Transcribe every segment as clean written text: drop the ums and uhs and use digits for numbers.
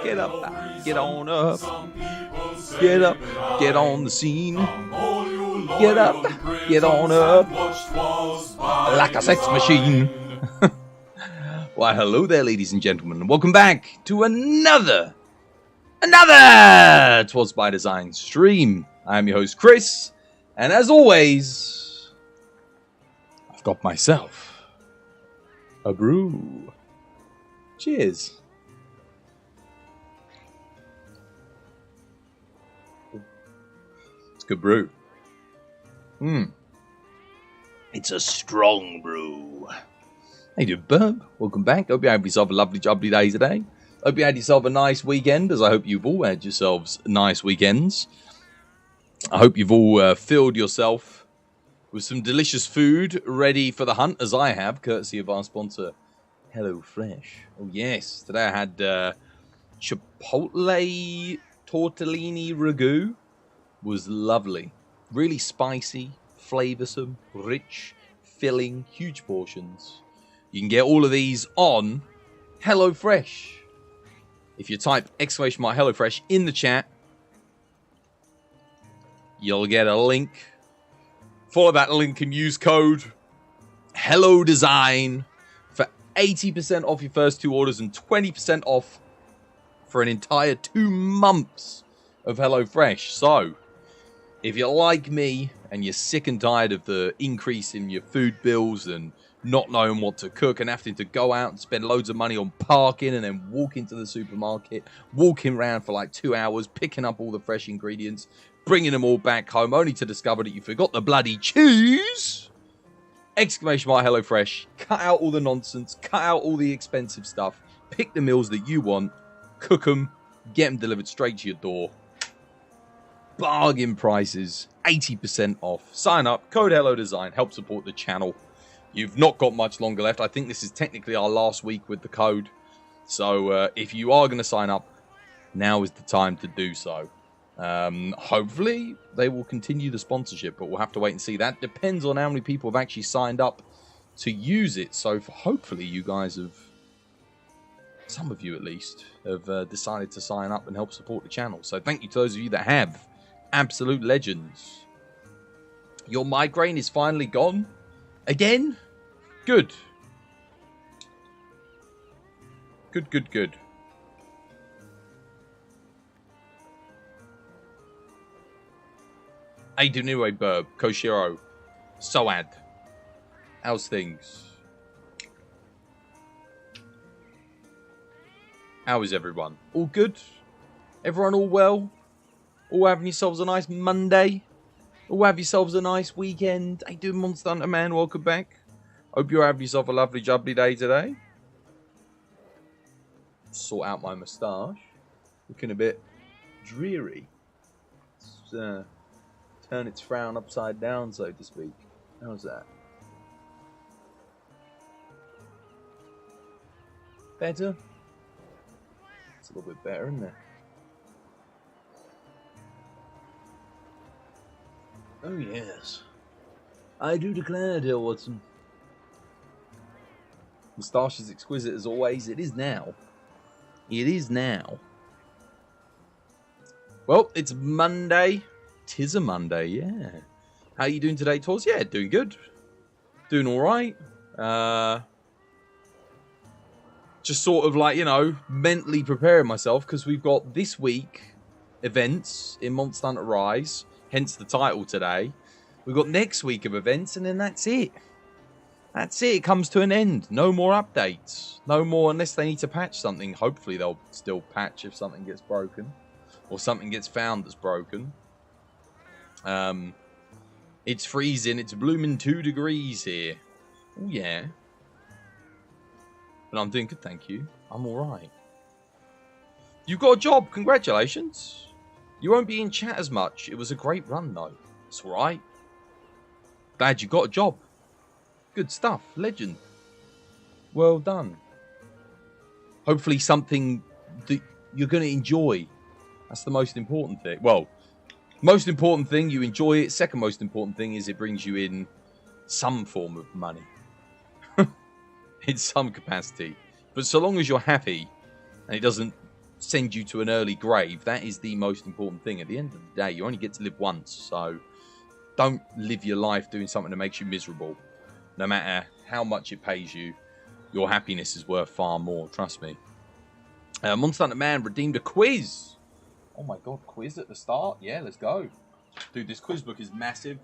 Get up, get on up. Get up, get on the scene. Get up, get on up. Like a sex machine. Why, hello there, ladies and gentlemen. Welcome back to another Twas by Design stream. I'm your host, Chris. And as always, I've got myself a brew. Cheers. It's good brew. It's a strong brew. How you doing, Burb? Welcome back. Hope you had yourself a lovely, jubbly day today. Hope you had yourself a nice weekend, as I hope you've all had yourselves nice weekends. I hope you've all filled yourself with some delicious food ready for the hunt, as I have, courtesy of our sponsor, HelloFresh. Oh, yes. Today I had Chipotle tortellini ragu. Was lovely. Really spicy, flavoursome, rich, filling, huge portions. You can get all of these on HelloFresh. If you type !HelloFresh in the chat, you'll get a link. Follow that link and use code HelloDesign for 80% off your first 2 orders and 20% off for an entire 2 months of HelloFresh. So, if you're like me and you're sick and tired of the increase in your food bills and not knowing what to cook and having to go out and spend loads of money on parking and then walk into the supermarket, walking around for like 2 hours, picking up all the fresh ingredients, bringing them all back home, only to discover that you forgot the bloody cheese! !HelloFresh. Cut out all the nonsense, cut out all the expensive stuff, pick the meals that you want, cook them, get them delivered straight to your door. Bargain prices, 80% off. Sign up, code HelloDesign, help support the channel. You've not got much longer left. I think this is technically our last week with the code. So if you are going to sign up, now is the time to do so. Hopefully, they will continue the sponsorship, but we'll have to wait and see. That depends on how many people have actually signed up to use it. So hopefully you guys have, some of you at least, have decided to sign up and help support the channel. So thank you to those of you that have. Absolute legends. Your migraine is finally gone? Again? Good. Good. Aidunue Burb, Koshiro, Soad. How's things? How is everyone? All good? Everyone all well? All having yourselves a nice Monday? All have yourselves a nice weekend? How you doing, Monster Hunter Man? Welcome back. Hope you're having yourself a lovely, jubbly day today. Sort out my moustache. Looking a bit dreary. Let's turn its frown upside down, so to speak. How's that? Better? It's a little bit better, isn't it? Oh, yes. I do declare, dear Watson. Moustache is exquisite as always. It is now. It is now. Well, it's Monday. 'Tis a Monday, yeah. How you doing today, Tors? Yeah, doing good. Doing alright. Just sort of like, you know, mentally preparing myself because we've got this week events in Monster Hunter Rise. Hence the title today. We've got next week of events, and then that's it. That's it. It comes to an end. No more updates. No more, unless they need to patch something. Hopefully they'll still patch if something gets broken. Or something gets found that's broken. It's freezing. It's blooming 2 degrees here. Oh, yeah. But I'm doing good, thank you. I'm alright. You've got a job. Congratulations. You won't be in chat as much. It was a great run, though. It's alright. Glad you got a job. Good stuff. Legend. Well done. Hopefully something that you're going to enjoy. That's the most important thing. Well, most important thing, you enjoy it. Second most important thing is it brings you in some form of money. In some capacity. But so long as you're happy, and it doesn't send you to an early grave, that is the most important thing. At the end of the day, you only get to live once, so don't live your life doing something that makes you miserable. No matter how much it pays you, your happiness is worth far more, trust me. Monster Hunter Man redeemed a quiz. Oh my god, quiz at the start? Yeah, let's go. Dude, this quiz book is massive.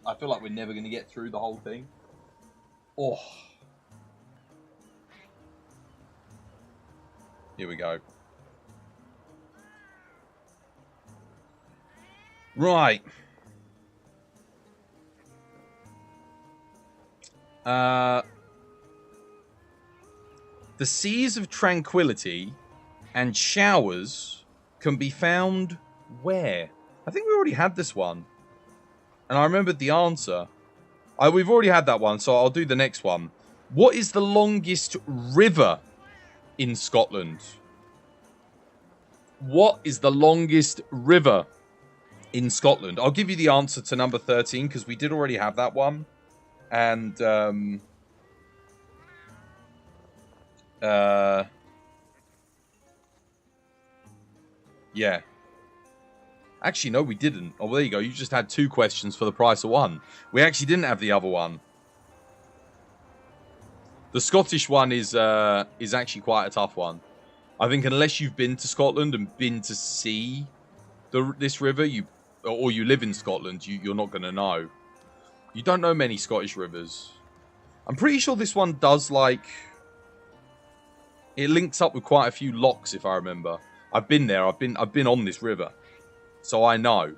I feel like we're never going to get through the whole thing. Oh. Here we go. Right. The seas of tranquility and showers can be found where? I think we already had this one. And I remembered the answer. We've already had that one, so I'll do the next one. What is the longest river in Scotland? What is the longest river in Scotland? I'll give you the answer to number 13 because we did already have that one. And yeah. Actually, no, we didn't. Oh, well, there you go. You just had 2 questions for the price of 1. We actually didn't have the other one. The Scottish one is actually quite a tough one. I think unless you've been to Scotland and been to see this river, or you live in Scotland, you're not going to know. You don't know many Scottish rivers. I'm pretty sure this one does, like... It links up with quite a few locks, if I remember. I've been there. I've been on this river. So I know.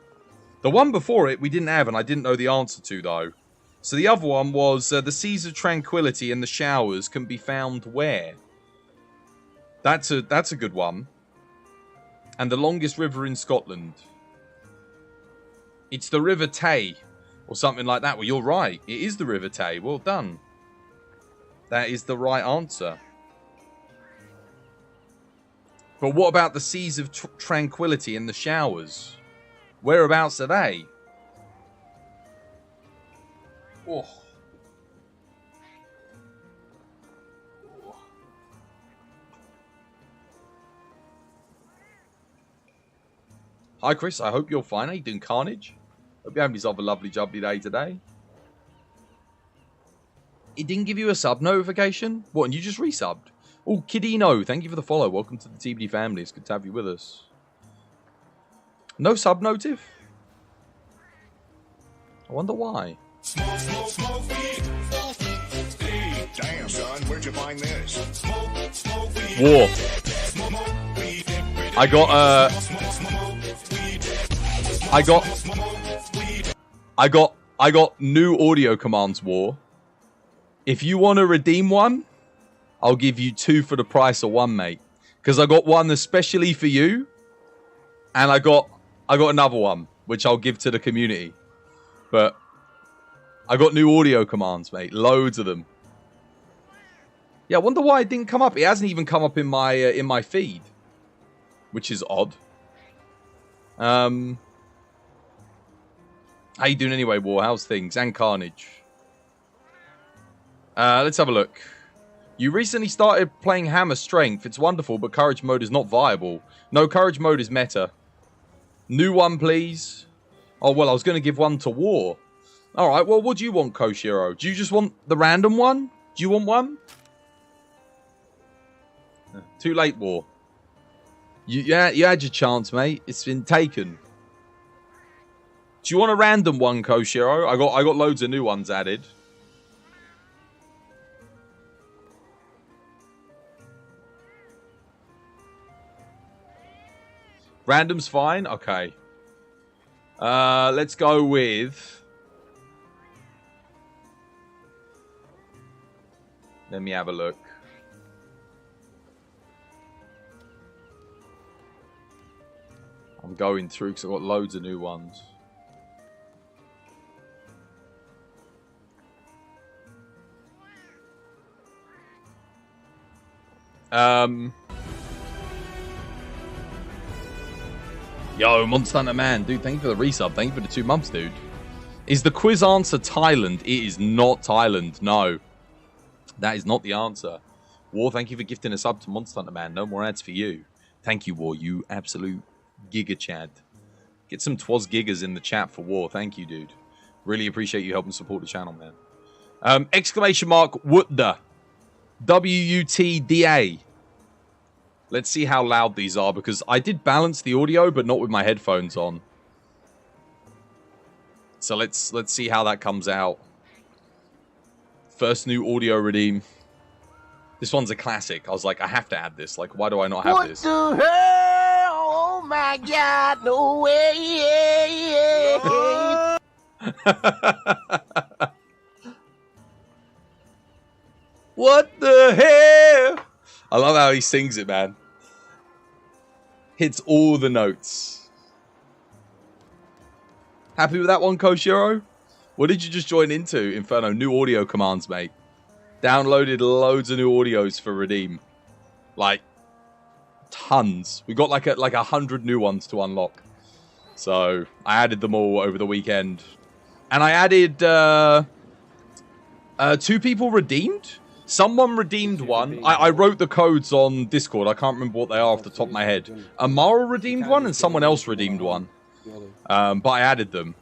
The one before it, we didn't have, and I didn't know the answer to, though. So the other one was, the seas of tranquility and the showers can be found where? That's a good one. And the longest river in Scotland. It's the River Tay. Or something like that. Well, you're right. It is the River Tay. Well done. That is the right answer. But what about the seas of tranquility and the showers? Whereabouts are they? Oh. Hi, Chris. I hope you're fine. How you doing, Carnage? Hope you're having yourself a lovely, jubbly day today. It didn't give you a sub notification? What, and you just resubbed? Oh, Kidino, thank you for the follow. Welcome to the TBD family. It's good to have you with us. No sub notif? I wonder why. Smoke, smoke, smoke weed. Damn, son, where'd you find this? Smoke, smoke weed. War. I got new audio commands, War. If you want to redeem one, I'll give you 2 for the price of 1, mate. Because I got one especially for you, and I got another one which I'll give to the community. But I got new audio commands, mate. Loads of them. Yeah, I wonder why it didn't come up. It hasn't even come up in my feed, which is odd. How you doing anyway, War? How's things? And Carnage. Let's have a look. You recently started playing Hammer Strength. It's wonderful, but Courage Mode is not viable. No, Courage Mode is meta. New one, please. Oh, well, I was going to give one to War. Alright, well, what do you want, Koshiro? Do you just want the random one? Do you want one? Too late, War. You had your chance, mate. It's been taken. Do you want a random one, Koshiro? I got loads of new ones added. Random's fine? Okay. Let's go with... Let me have a look. I'm going through because I've got loads of new ones. Yo, Monster Hunter Man, dude, thank you for the resub. Thank you for the 2 months, dude. Is the quiz answer Thailand? It is not Thailand, no. That is not the answer. War, thank you for gifting a sub to Monster Hunter, man. No more ads for you. Thank you, War, you absolute giga chad. Get some Twas gigas in the chat for War. Thank you, dude. Really appreciate you helping support the channel, man. Exclamation mark Wutda. W-U-T-D-A. Let's see how loud these are, because I did balance the audio, but not with my headphones on. So let's see how that comes out. First new audio redeem. This one's a classic. I was like, I have to add this. Like, why do I not have this? What the hell? Oh my God! No way! What the hell? I love how he sings it, man. Hits all the notes. Happy with that one, Koshiro? What did you just join into, Inferno? New audio commands, mate. Downloaded loads of new audios for Redeem. Like, tons. We got like 100 new ones to unlock. So, I added them all over the weekend. And I added 2 people redeemed. Someone redeemed one. I wrote the codes on Discord. I can't remember what they are off the top of my head. Amara redeemed one and someone else redeemed one. But I added them.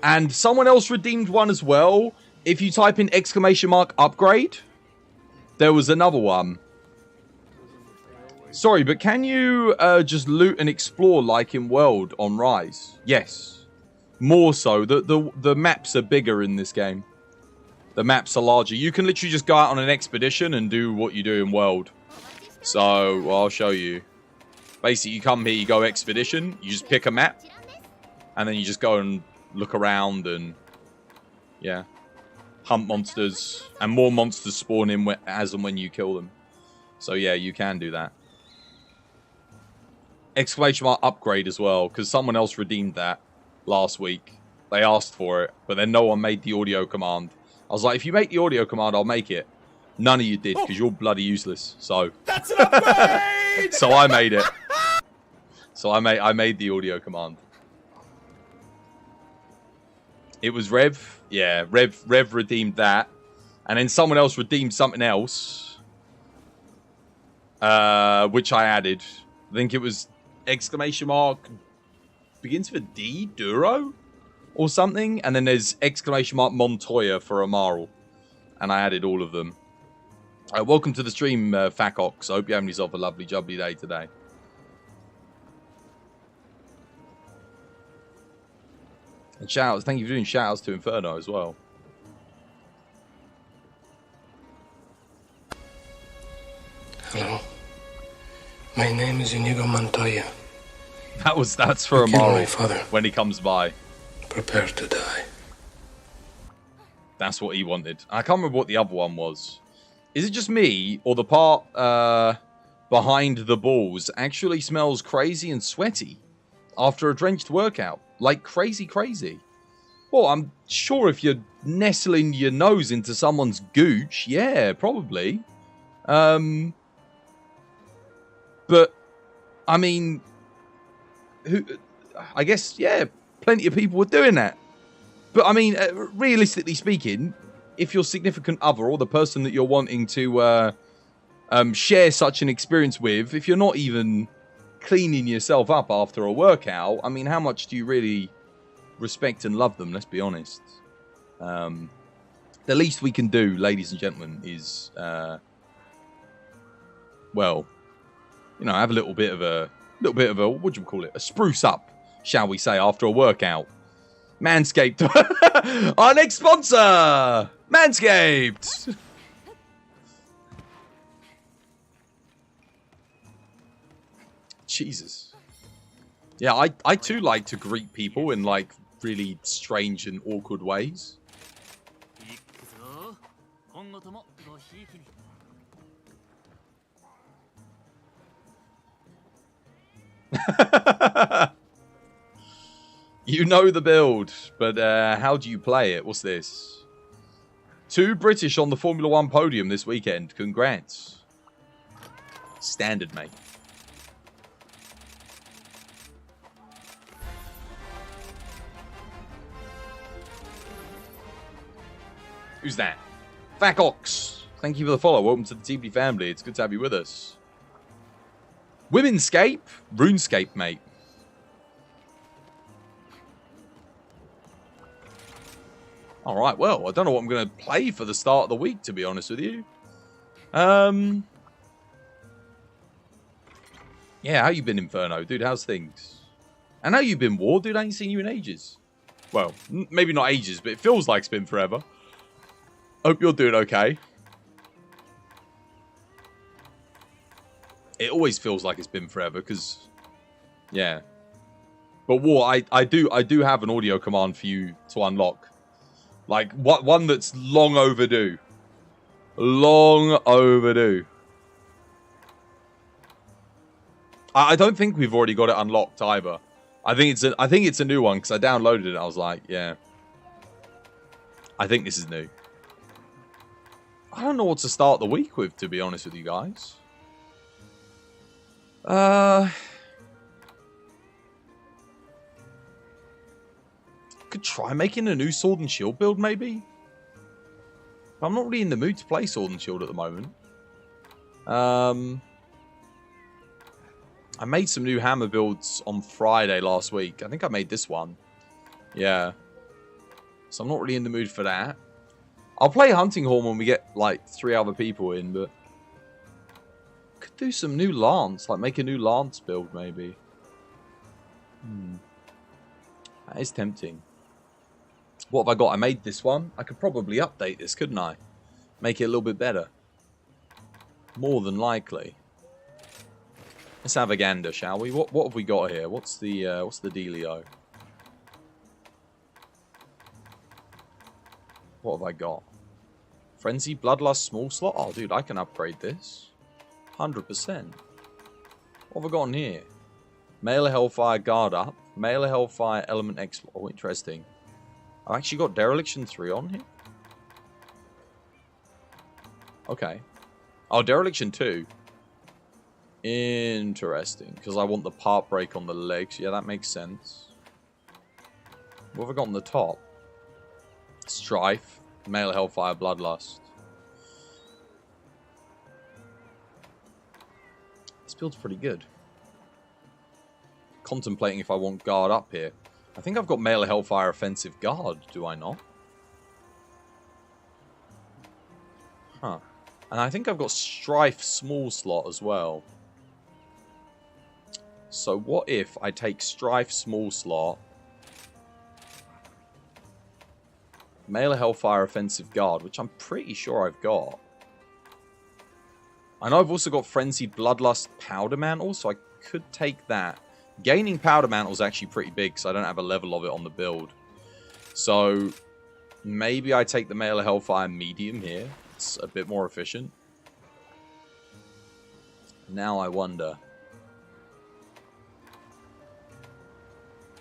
And someone else redeemed one as well. If you type in exclamation mark upgrade, there was another one. Sorry, but can you just loot and explore like in World on Rise? Yes. More so. The maps are bigger in this game. The maps are larger. You can literally just go out on an expedition and do what you do in World. So, well, I'll show you. Basically, you come here, you go expedition, you just pick a map, and then you just go and look around and, yeah, hunt monsters, and more monsters spawn in as and when you kill them. So, yeah, you can do that. Exclamation mark upgrade as well, because someone else redeemed that last week. They asked for it, but then no one made the audio command. I was like, if you make the audio command, I'll make it. None of you did, because you're bloody useless. So That's an upgrade! so I made it. So I made the audio command. It was Rev. Yeah, Rev redeemed that. And then someone else redeemed something else. Which I added. I think it was exclamation mark begins with D, Duro? Or something, and then there's exclamation mark Montoya for Amaral, and I added all of them. Welcome to the stream, Facox. I hope you're having yourself a lovely, jubbly day today. And shoutouts, thank you for doing shoutouts to Inferno as well. Hello, my name is Inigo Montoya. That's for Amaral my father. when he comes by. Prepare to die. That's what he wanted. I can't remember what the other one was. Is it just me, or the part behind the balls actually smells crazy and sweaty after a drenched workout? Like crazy. Well, I'm sure if you're nestling your nose into someone's gooch, yeah, probably. But, I mean, I guess, yeah, plenty of people were doing that. But, I mean, realistically speaking, if your significant other or the person that you're wanting to share such an experience with, if you're not even cleaning yourself up after a workout, I mean, how much do you really respect and love them? Let's be honest. The least we can do, ladies and gentlemen, is, well, you know, have a little bit of a, what do you call it? A spruce up, shall we say, after a workout. Manscaped. Our next sponsor, Manscaped. Jesus. Yeah, I too like to greet people in like really strange and awkward ways. You know the build, but how do you play it? What's this? 2 British on the Formula 1 podium this weekend. Congrats. Standard, mate. Who's that? Facox. Thank you for the follow. Welcome to the TBD family. It's good to have you with us. Womenscape? RuneScape, mate. Alright, well, I don't know what I'm going to play for the start of the week, to be honest with you. Yeah, how you been, Inferno? Dude, how's things? And how you been, War? Dude, I ain't seen you in ages. Well, maybe not ages, but it feels like it's been forever. Hope you're doing okay. It always feels like it's been forever, because... Yeah. But War, I do have an audio command for you to unlock. Like, one that's long overdue. Long overdue. I don't think we've already got it unlocked either. I think it's a new one because I downloaded it. I was like, yeah. I think this is new. I don't know what to start the week with, to be honest with you guys. Could try making a new Sword and Shield build, maybe. But I'm not really in the mood to play Sword and Shield at the moment. I made some new hammer builds on Friday last week. I think I made this one. Yeah. So I'm not really in the mood for that. I'll play Hunting Horn when we get, like, 3 other people in, but... Could do some new Lance. Like, make a new Lance build, maybe. That is tempting. What have I got? I made this one. I could probably update this, couldn't I? Make it a little bit better. More than likely. Let's have a gander, shall we? What have we got here? What's the dealio? What have I got? Frenzy, Bloodlust, Small Slot? Oh, dude, I can upgrade this. 100%. What have I got on here? Mailer Hellfire, Guard Up. Mailer Hellfire, Element Exploit. Oh, interesting. I've actually got Dereliction 3 on here. Okay. Oh, Dereliction 2. Interesting. Because I want the part break on the legs. Yeah, that makes sense. What have I got on the top? Strife. Male Hellfire, Bloodlust. This build's pretty good. Contemplating if I want Guard Up here. I think I've got Male Hellfire Offensive Guard, do I not? Huh. And I think I've got Strife Small Slot as well. So what if I take Strife Small Slot, Male Hellfire Offensive Guard, which I'm pretty sure I've got. I know I've also got Frenzied Bloodlust Powder Mantle, so I could take that. Gaining Powder Mantle is actually pretty big, because I don't have a level of it on the build. So maybe I take the Male Hellfire Medium here. It's a bit more efficient. Now I wonder.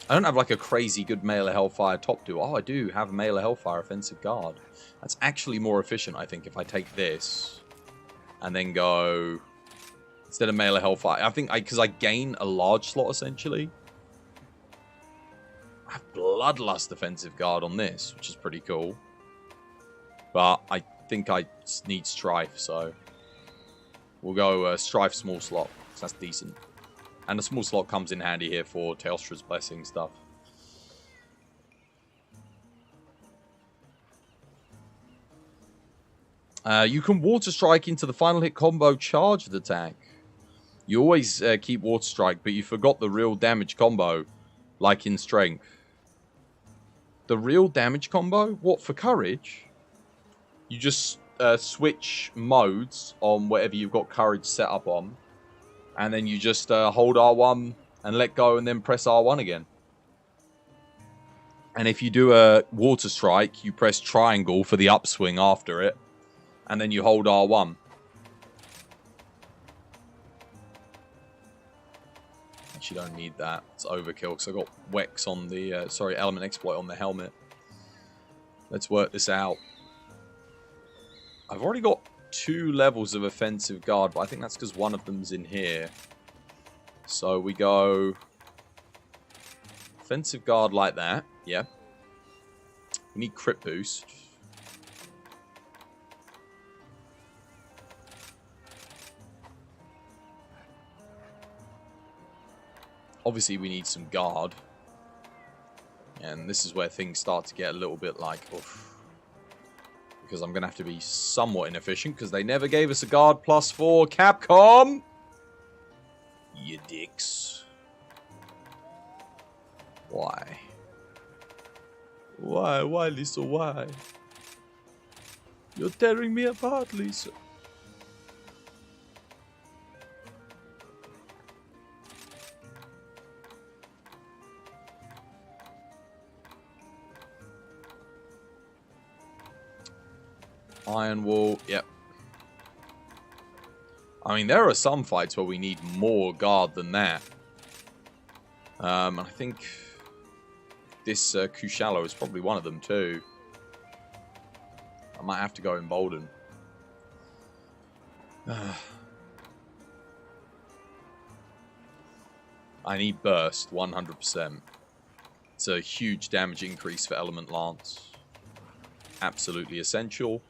I don't have like a crazy good Male Hellfire top duo. Oh, I do have Male Hellfire Offensive Guard. That's actually more efficient, I think, if I take this and then go instead of Male Hellfire. I think because I gain a large slot essentially. I have Bloodlust Offensive Guard on this, which is pretty cool. But I think I need Strife, so we'll go Strife Small Slot. So that's decent. And the small slot comes in handy here for Teostra's Blessing stuff. You can Water Strike into the final hit combo charged attack. You always keep Water Strike, but you forgot the real damage combo, like in Strength. The real damage combo? What, for Courage? You just switch modes on whatever you've got Courage set up on. And then you just hold R1 and let go and then press R1 again. And if you do a Water Strike, you press triangle for the upswing after it. And then you hold R1. Actually don't need that. It's overkill because I got Wex on the... Element Exploit on the helmet. Let's work this out. I've already got 2 levels of Offensive Guard, but I think that's because one of them's in here. So we go Offensive Guard like that. Yeah. We need Crit Boost. Obviously, we need some guard. And this is where things start to get a little bit like, oof. Because I'm going to have to be somewhat inefficient, because they never gave us a guard +4. Capcom! You dicks. Why? Why? Why, Lisa? Why? You're tearing me apart, Lisa. Iron Wall, yep. I mean, there are some fights where we need more guard than that. I think this Kushala is probably one of them too. I might have to go embolden. I need burst, 100%. It's a huge damage increase for Element Lance. Absolutely essential.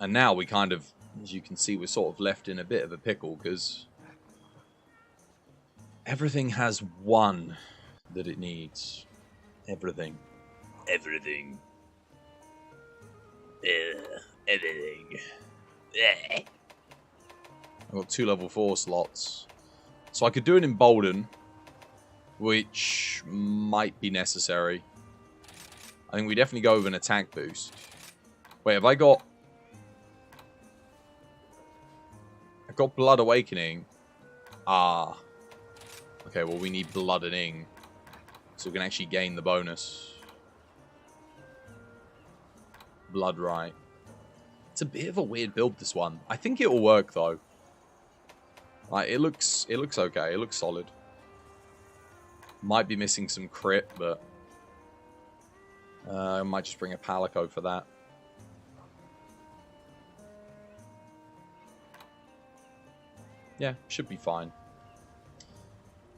And now we kind of, as you can see, we're sort of left in a bit of a pickle because everything has one that it needs. Everything. Everything. Everything. I've got 2 level 4 slots. So I could do an embolden, which might be necessary. I think we definitely go with an attack boost. Wait, have I got... I've got Blood Awakening. Ah. Okay, well, we need Bloodening. So we can actually gain the bonus. Blood Right. It's a bit of a weird build, this one. I think it will work, though. Like, it looks okay. It looks solid. Might be missing some crit, but... I might just bring a Palico for that. Yeah, should be fine.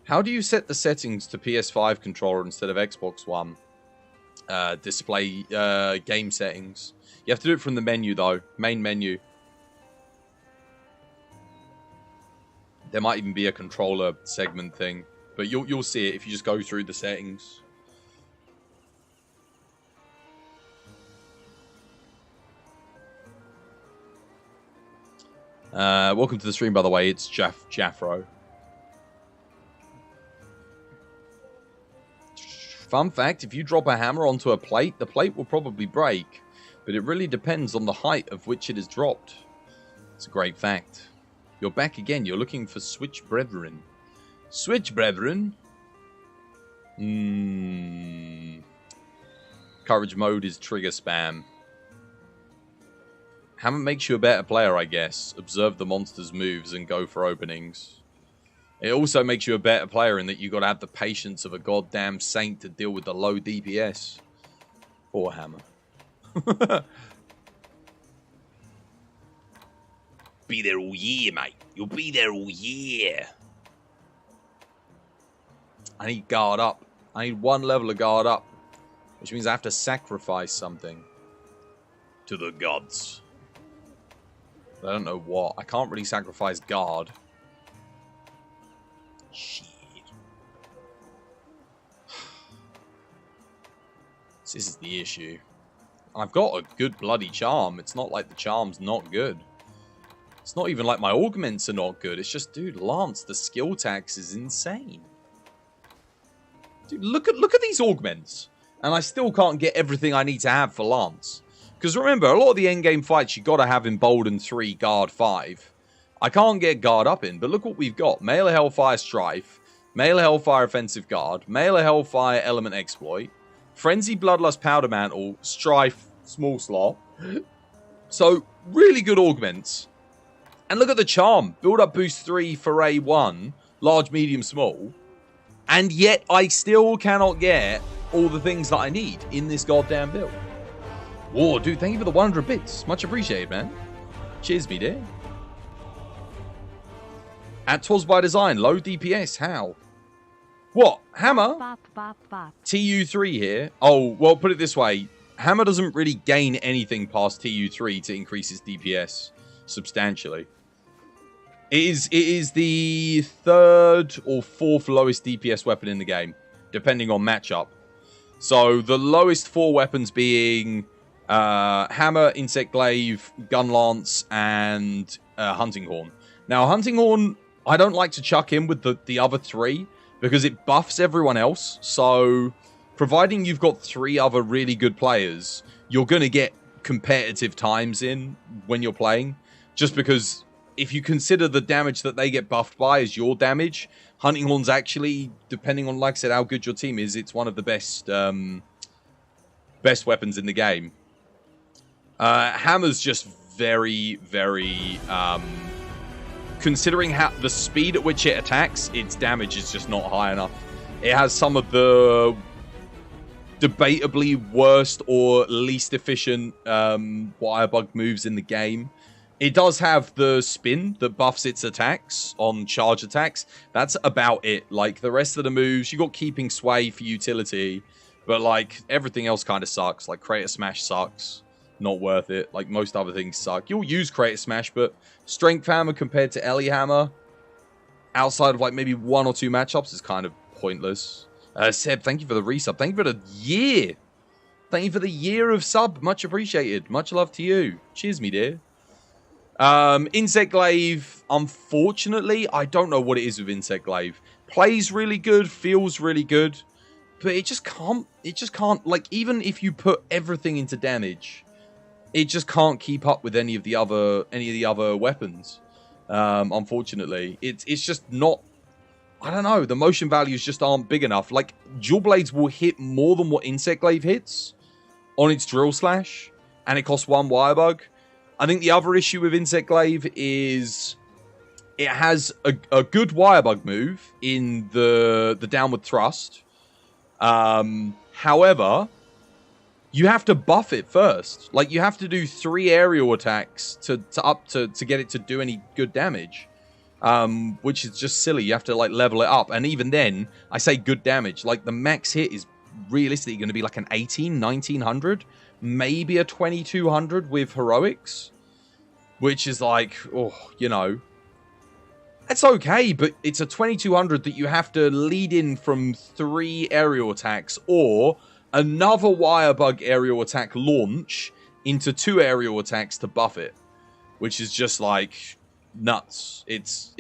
How do you set the settings to PS5 controller instead of Xbox One? Display game settings. You have to do it from the menu, though. Main menu. There might even be a controller segment thing. But you'll see it if you just go through the settings. Welcome to the stream, by the way. It's Jaffro. Fun fact, if you drop a hammer onto a plate, the plate will probably break. But it really depends on the height of which it is dropped. It's a great fact. You're back again. You're looking for Switch Brethren. Switch Brethren? Courage mode is trigger spam. Hammer makes you a better player, I guess. Observe the monster's moves and go for openings. It also makes you a better player in that you got to have the patience of a goddamn saint to deal with the low DPS. Poor Hammer. Be there all year, mate. You'll be there all year. I need guard up. I need 1 level of guard up. Which means I have to sacrifice something. To the gods. I don't know what. I can't really sacrifice guard. Shit. This is the issue. I've got a good bloody charm. It's not like the charm's not good. It's not even like my augments are not good. It's just, dude, Lance, the skill tax is insane. Dude, look at these augments. And I still can't get everything I need to have for Lance. Because remember, a lot of the endgame fights, you got to have Embolden 3, Guard 5. I can't get Guard up in, but look what we've got. Male Hellfire Strife, Male Hellfire Offensive Guard, Male Hellfire Element Exploit, Frenzy Bloodlust Powder Mantle, Strife Small Slot. So, really good augments. And look at the charm. Build up boost 3 for A1, large, medium, small. And yet, I still cannot get all the things that I need in this goddamn build. Whoa, dude, thank you for the 100 bits. Much appreciated, man. Cheers, me dear. At 'Twas by Design, low DPS, how? What? Hammer? Bop, bop, bop. TU3 here. Oh, well, put it this way. Hammer doesn't really gain anything past TU3 to increase his DPS substantially. It is the third or fourth lowest DPS weapon in the game, depending on matchup. So the lowest 4 weapons being Hammer, Insect Glaive, Gun Lance, and Hunting Horn. Now, Hunting Horn, I don't like to chuck in with the other 3 because it buffs everyone else. So, providing you've got 3 other really good players, you're going to get competitive times in when you're playing. Just because if you consider the damage that they get buffed by as your damage, Hunting Horn's actually, depending on, like I said, how good your team is, it's one of the best best weapons in the game. Hammer's just very, very... considering how the speed at which it attacks, its damage is just not high enough. It has some of the debatably worst or least efficient Wirebug moves in the game. It does have the spin that buffs its attacks on charge attacks. That's about it. Like, the rest of the moves, you got Keeping Sway for utility, but, like, everything else kind of sucks. Like, Crater Smash sucks. Not worth it. Like, most other things suck. You'll use Crater Smash, but Strength Hammer compared to Ellie Hammer, outside of, like, maybe 1 or 2 matchups, is kind of pointless. Seb, thank you for the resub. Thank you for the year. Thank you for the year of sub. Much appreciated. Much love to you. Cheers, me dear. Insect Glaive, unfortunately, I don't know what it is with Insect Glaive. Plays really good, feels really good, but it just can't, like, even if you put everything into damage, it just can't keep up with any of the other weapons. Unfortunately, it's just not. I don't know. The motion values just aren't big enough. Like, Dual Blades will hit more than what Insect Glaive hits on its Drill Slash, and it costs 1 Wirebug. I think the other issue with Insect Glaive is it has a good Wirebug move in the Downward Thrust. However, you have to buff it first. Like, you have to do 3 aerial attacks to get it to do any good damage. Which is just silly. You have to, like, level it up. And even then, I say good damage. Like, the max hit is realistically going to be like an 1900, maybe a 2200 with heroics, which is like, oh, you know, it's okay, but it's a 2200 that you have to lead in from 3 aerial attacks or another Wirebug aerial attack launch into 2 aerial attacks to buff it, which is just like nuts. It just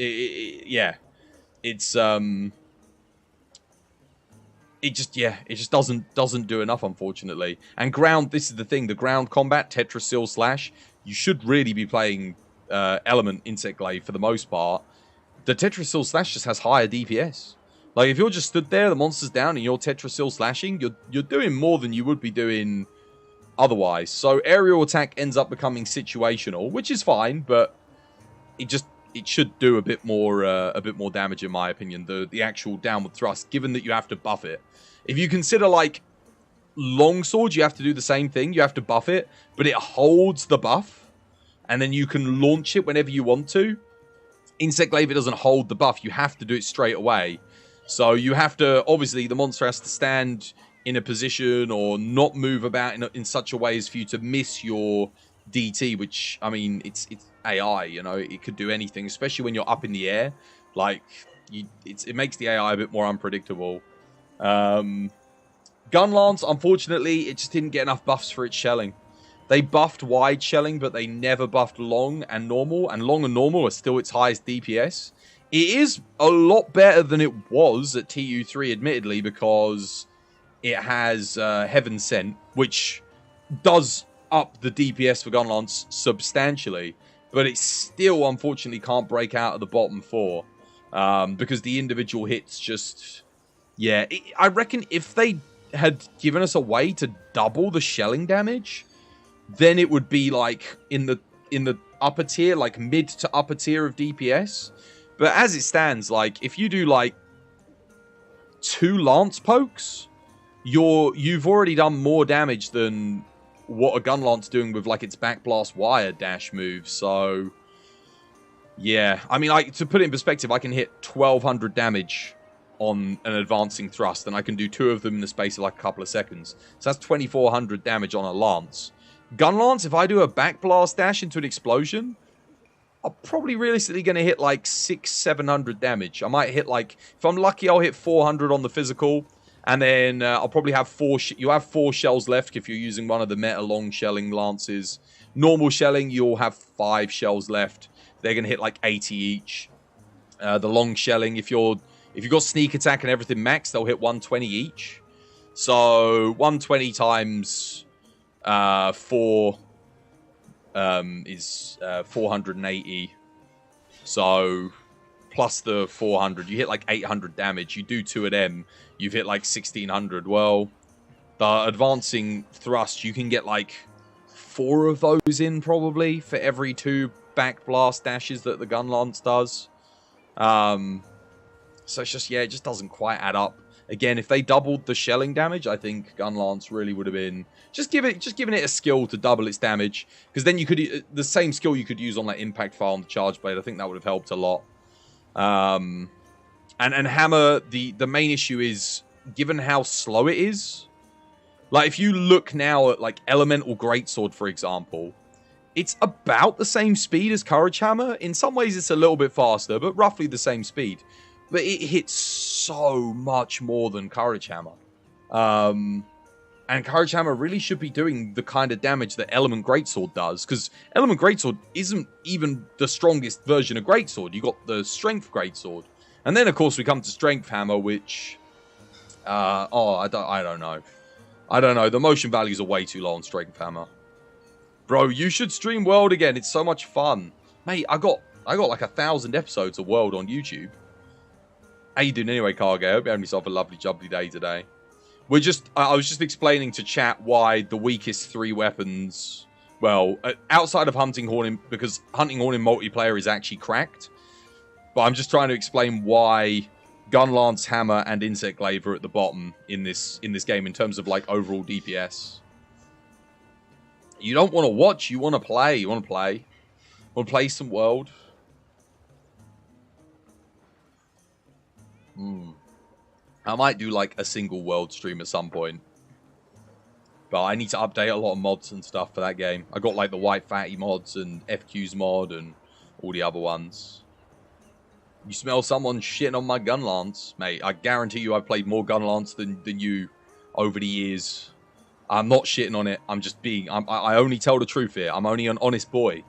doesn't do enough, unfortunately. And ground, this is the thing, the ground combat, Tetrasil Slash, you should really be playing Element Insect Glaive for the most part. The Tetrasil Slash just has higher DPS. Like, if you're just stood there, the monster's down, and you're Tetrasil Slashing, you're doing more than you would be doing otherwise. So aerial attack ends up becoming situational, which is fine, but it should do a bit more damage, in my opinion, the actual downward thrust, given that you have to buff it. If you consider, like, longsword, you have to do the same thing. You have to buff it, but it holds the buff, and then you can launch it whenever you want to. Insect Glaive, it doesn't hold the buff. You have to do it straight away. So you have to, obviously, the monster has to stand in a position or not move about in such a way as for you to miss your DT, which, I mean, it's AI, you know, it could do anything, especially when you're up in the air. Like, it makes the AI a bit more unpredictable. Gun Lance, unfortunately, it just didn't get enough buffs for its shelling. They buffed wide shelling, but they never buffed long and normal, and long and normal are still its highest DPS. It is a lot better than it was at TU3, admittedly, because it has Heaven Sent, which does up the DPS for Gun Lance substantially, but it still, unfortunately, can't break out of the bottom 4, because the individual hits just... Yeah, I reckon if they had given us a way to double the shelling damage, then it would be, like, in the upper tier, like, mid to upper tier of DPS. But as it stands, like, if you do, like, 2 Lance pokes, you've already done more damage than what a Gun Lance doing with, like, its Backblast Wire dash move. So, yeah. I mean, to put it in perspective, I can hit 1200 damage on an advancing thrust, and I can do 2 of them in the space of, like, a couple of seconds. So that's 2400 damage on a Lance. Gun Lance, if I do a Backblast dash into an explosion, I'm probably realistically going to hit like 600-700 damage. I might hit like, if I'm lucky, I'll hit 400 on the physical. And then I'll probably have you have 4 shells left if you're using one of the meta long shelling lances. Normal shelling, you'll have 5 shells left. They're going to hit like 80 each. The long shelling, if you've got sneak attack and everything max, they'll hit 120 each. So 120 times 4 is 480. So plus the 400, you hit like 800 damage. You do 2 of them, you've hit like 1600. Well, the advancing thrust, you can get like 4 of those in probably for every 2 back blast dashes that the gun lance does. So it's just, yeah, it just doesn't quite add up. Again, if they doubled the shelling damage, I think gun lance really would have been just giving it a skill to double its damage, because then you could the same skill you could use on that impact file on the charge blade. I think that would have helped a lot. And hammer, the main issue is, given how slow it is, like if you look now at like elemental greatsword, for example, it's about the same speed as courage hammer. In some ways it's a little bit faster, but roughly the same speed. But it hits so much more than courage hammer. And courage hammer really should be doing the kind of damage that element greatsword does, because element greatsword isn't even the strongest version of greatsword. You got the strength greatsword, and then of course we come to strength hammer, which I don't know. The motion values are way too low on strength hammer. Bro, you should stream World again. It's so much fun, mate. I got like 1,000 episodes of World on YouTube. How you doing anyway, Cargo? I hope you're having yourself a lovely, jubbly day today. I was just explaining to chat why the weakest 3 weapons, well, outside of Hunting Horn, because Hunting Horn in multiplayer is actually cracked. But I'm just trying to explain why Gun Lance, Hammer, and Insect Glaive are at the bottom in this game in terms of like overall DPS. You don't want to watch, you want to play. You want to play. Want to play some World? I might do like a single World stream at some point. But I need to update a lot of mods and stuff for that game. I got like the White Fatty mods and FQ's mod and all the other ones. You smell someone shitting on my gun lance? Mate, I guarantee you I've played more gun lance than you over the years. I'm not shitting on it. I'm just being... I only tell the truth here. I'm only an honest boy.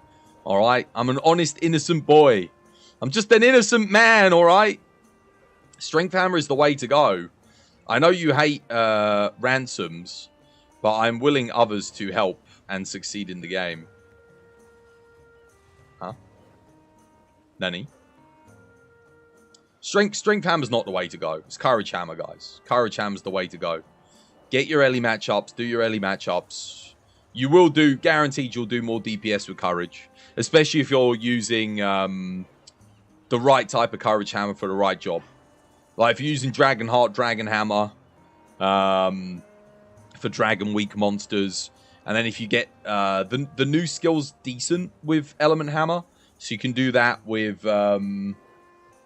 Alright? I'm an honest, innocent boy. I'm just an innocent man, alright? Strength hammer is the way to go. I know you hate ransoms, but I'm willing others to help and succeed in the game. Huh? Nani? Strength hammer's not the way to go. It's courage hammer, guys. Courage hammer's the way to go. Get your early matchups. Do your early matchups. You will do, guaranteed you'll do more DPS with courage. Especially if you're using the right type of courage hammer for the right job. Like if you're using Dragon Heart, Dragon Hammer for Dragon Weak monsters. And then if you get the new skill's decent with Element Hammer. So you can do that with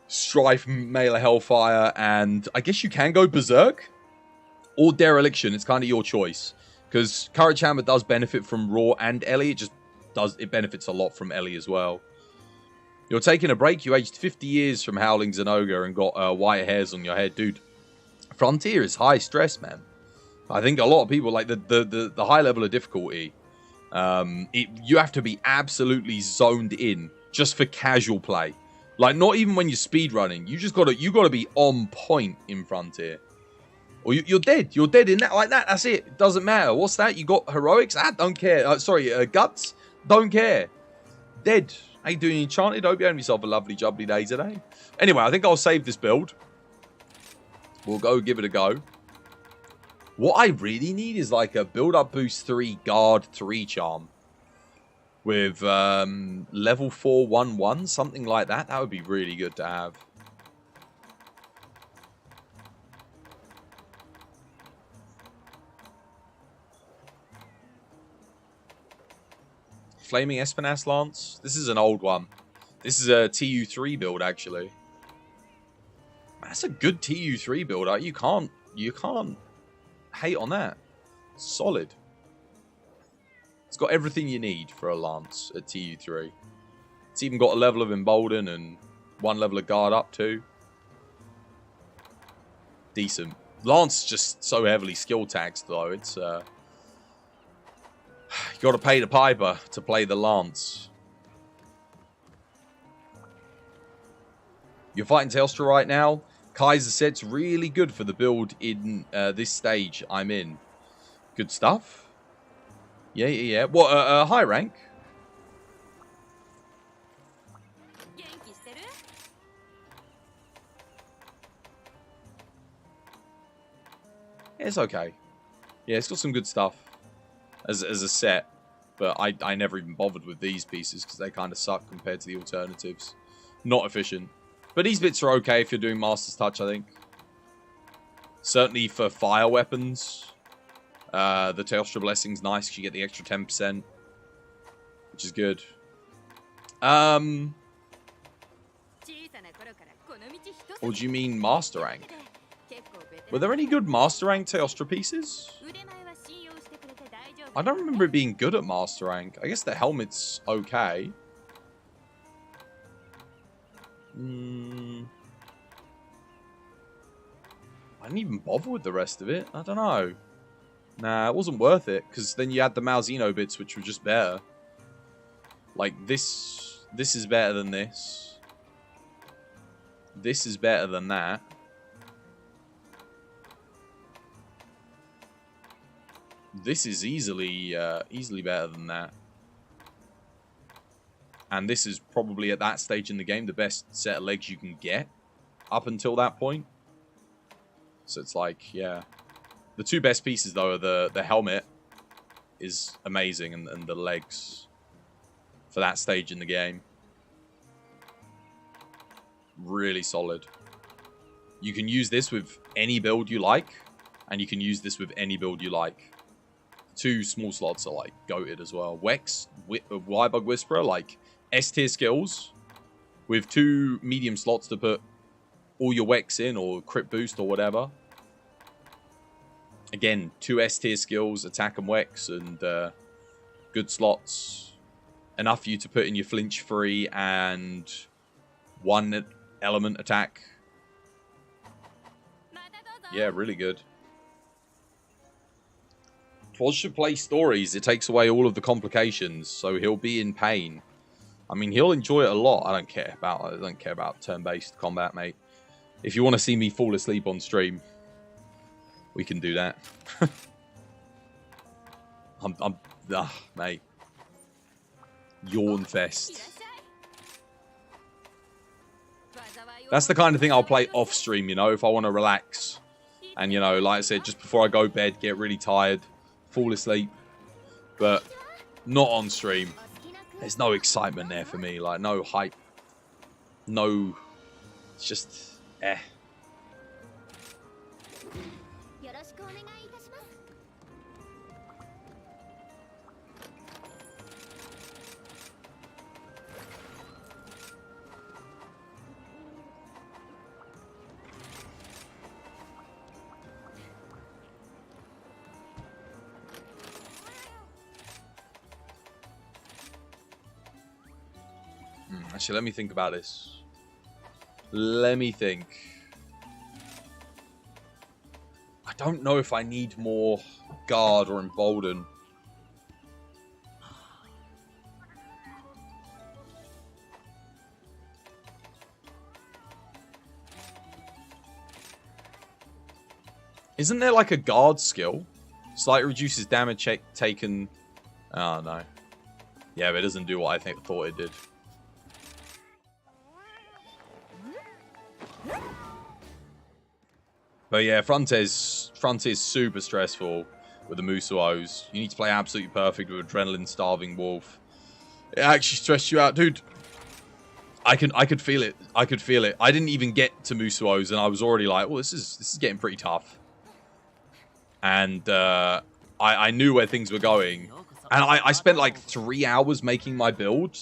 Strife, Mailer Hellfire, and I guess you can go Berserk. Or Dereliction, it's kind of your choice. Because Courage Hammer does benefit from Raw and Ellie. It benefits a lot from Ellie as well. You're taking a break. You aged 50 years from Howling Zenoga and got white hairs on your head. Dude, Frontier is high stress, man. I think a lot of people, like the high level of difficulty, you have to be absolutely zoned in just for casual play. Like, not even when you're speedrunning. You gotta be on point in Frontier. Or you're dead. You're dead in that, like that. That's it. It doesn't matter. What's that? You got heroics? Don't care. Guts? Don't care. Dead. How you doing, Enchanted? Hope you had yourself a lovely, jubbly day today. Anyway, I think I'll save this build. We'll go give it a go. What I really need is like a build-up boost 3 guard 3 charm. With level 4 1/1, something like that. That would be really good to have. Flaming Espinas Lance. This is an old one. This is a TU3 build, actually. That's a good TU3 build. You can't hate on that. Solid. It's got everything you need for a Lance at TU3. It's even got a level of Embolden and 1 level of Guard up too. Decent. Lance is just so heavily skill taxed though. It's you got to pay the piper to play the Lance. You're fighting Telstra right now. Kaiser set's really good for the build in this stage I'm in. Good stuff. Yeah. What, high rank? It's okay. Yeah, it's got some good stuff as a set. But I never even bothered with these pieces because they kind of suck compared to the alternatives. Not efficient. But these bits are okay if you're doing Master's Touch, I think. Certainly for fire weapons. The Telstra Blessing's nice because you get the extra 10%. Which is good. Or do you mean Master Rank? Were there any good Master Rank Telstra pieces? I don't remember it being good at Master Rank. I guess the helmet's okay. I didn't even bother with the rest of it. I don't know. Nah, it wasn't worth it. Because then you had the Malzeno bits, which were just better. Like, this is better than this. This is better than that. This is easily better than that. And this is probably, at that stage in the game, the best set of legs you can get up until that point. So it's like, yeah. The two best pieces, though, are the helmet is amazing, and the legs for that stage in the game. Really solid. You can use this with any build you like, and you can use this with any build you like. Two small slots are, like, goated as well. Wex, Y-Bug Whisperer, like, S-tier skills with 2 medium slots to put all your Wex in, or crit boost or whatever. Again, 2 S-tier skills, attack and Wex, and good slots. Enough for you to put in your flinch free and 1 element attack. Yeah, really good. Twas should play stories. It takes away all of the complications, so he'll be in pain. I mean, he'll enjoy it a lot. I don't care about turn-based combat, mate. If you want to see me fall asleep on stream, we can do that. Mate. Yawn fest. That's the kind of thing I'll play off stream, you know, if I want to relax. And, you know, like I said, just before I go to bed, get really tired, fall asleep. But not on stream. There's no excitement there for me. Like, no hype. No. It's just, eh. Actually, let me think about this. Let me think. I don't know if I need more guard or embolden. Isn't there like a guard skill? Slightly reduces damage taken. Oh no. Yeah, but it doesn't do what I thought it did. But yeah, front is super stressful with the Musuos. You need to play absolutely perfect with Adrenaline Starving Wolf. It actually stressed you out, dude. I could feel it. I could feel it. I didn't even get to Musuos and I was already like, well, this is getting pretty tough. And I knew where things were going. And I spent like 3 hours making my build.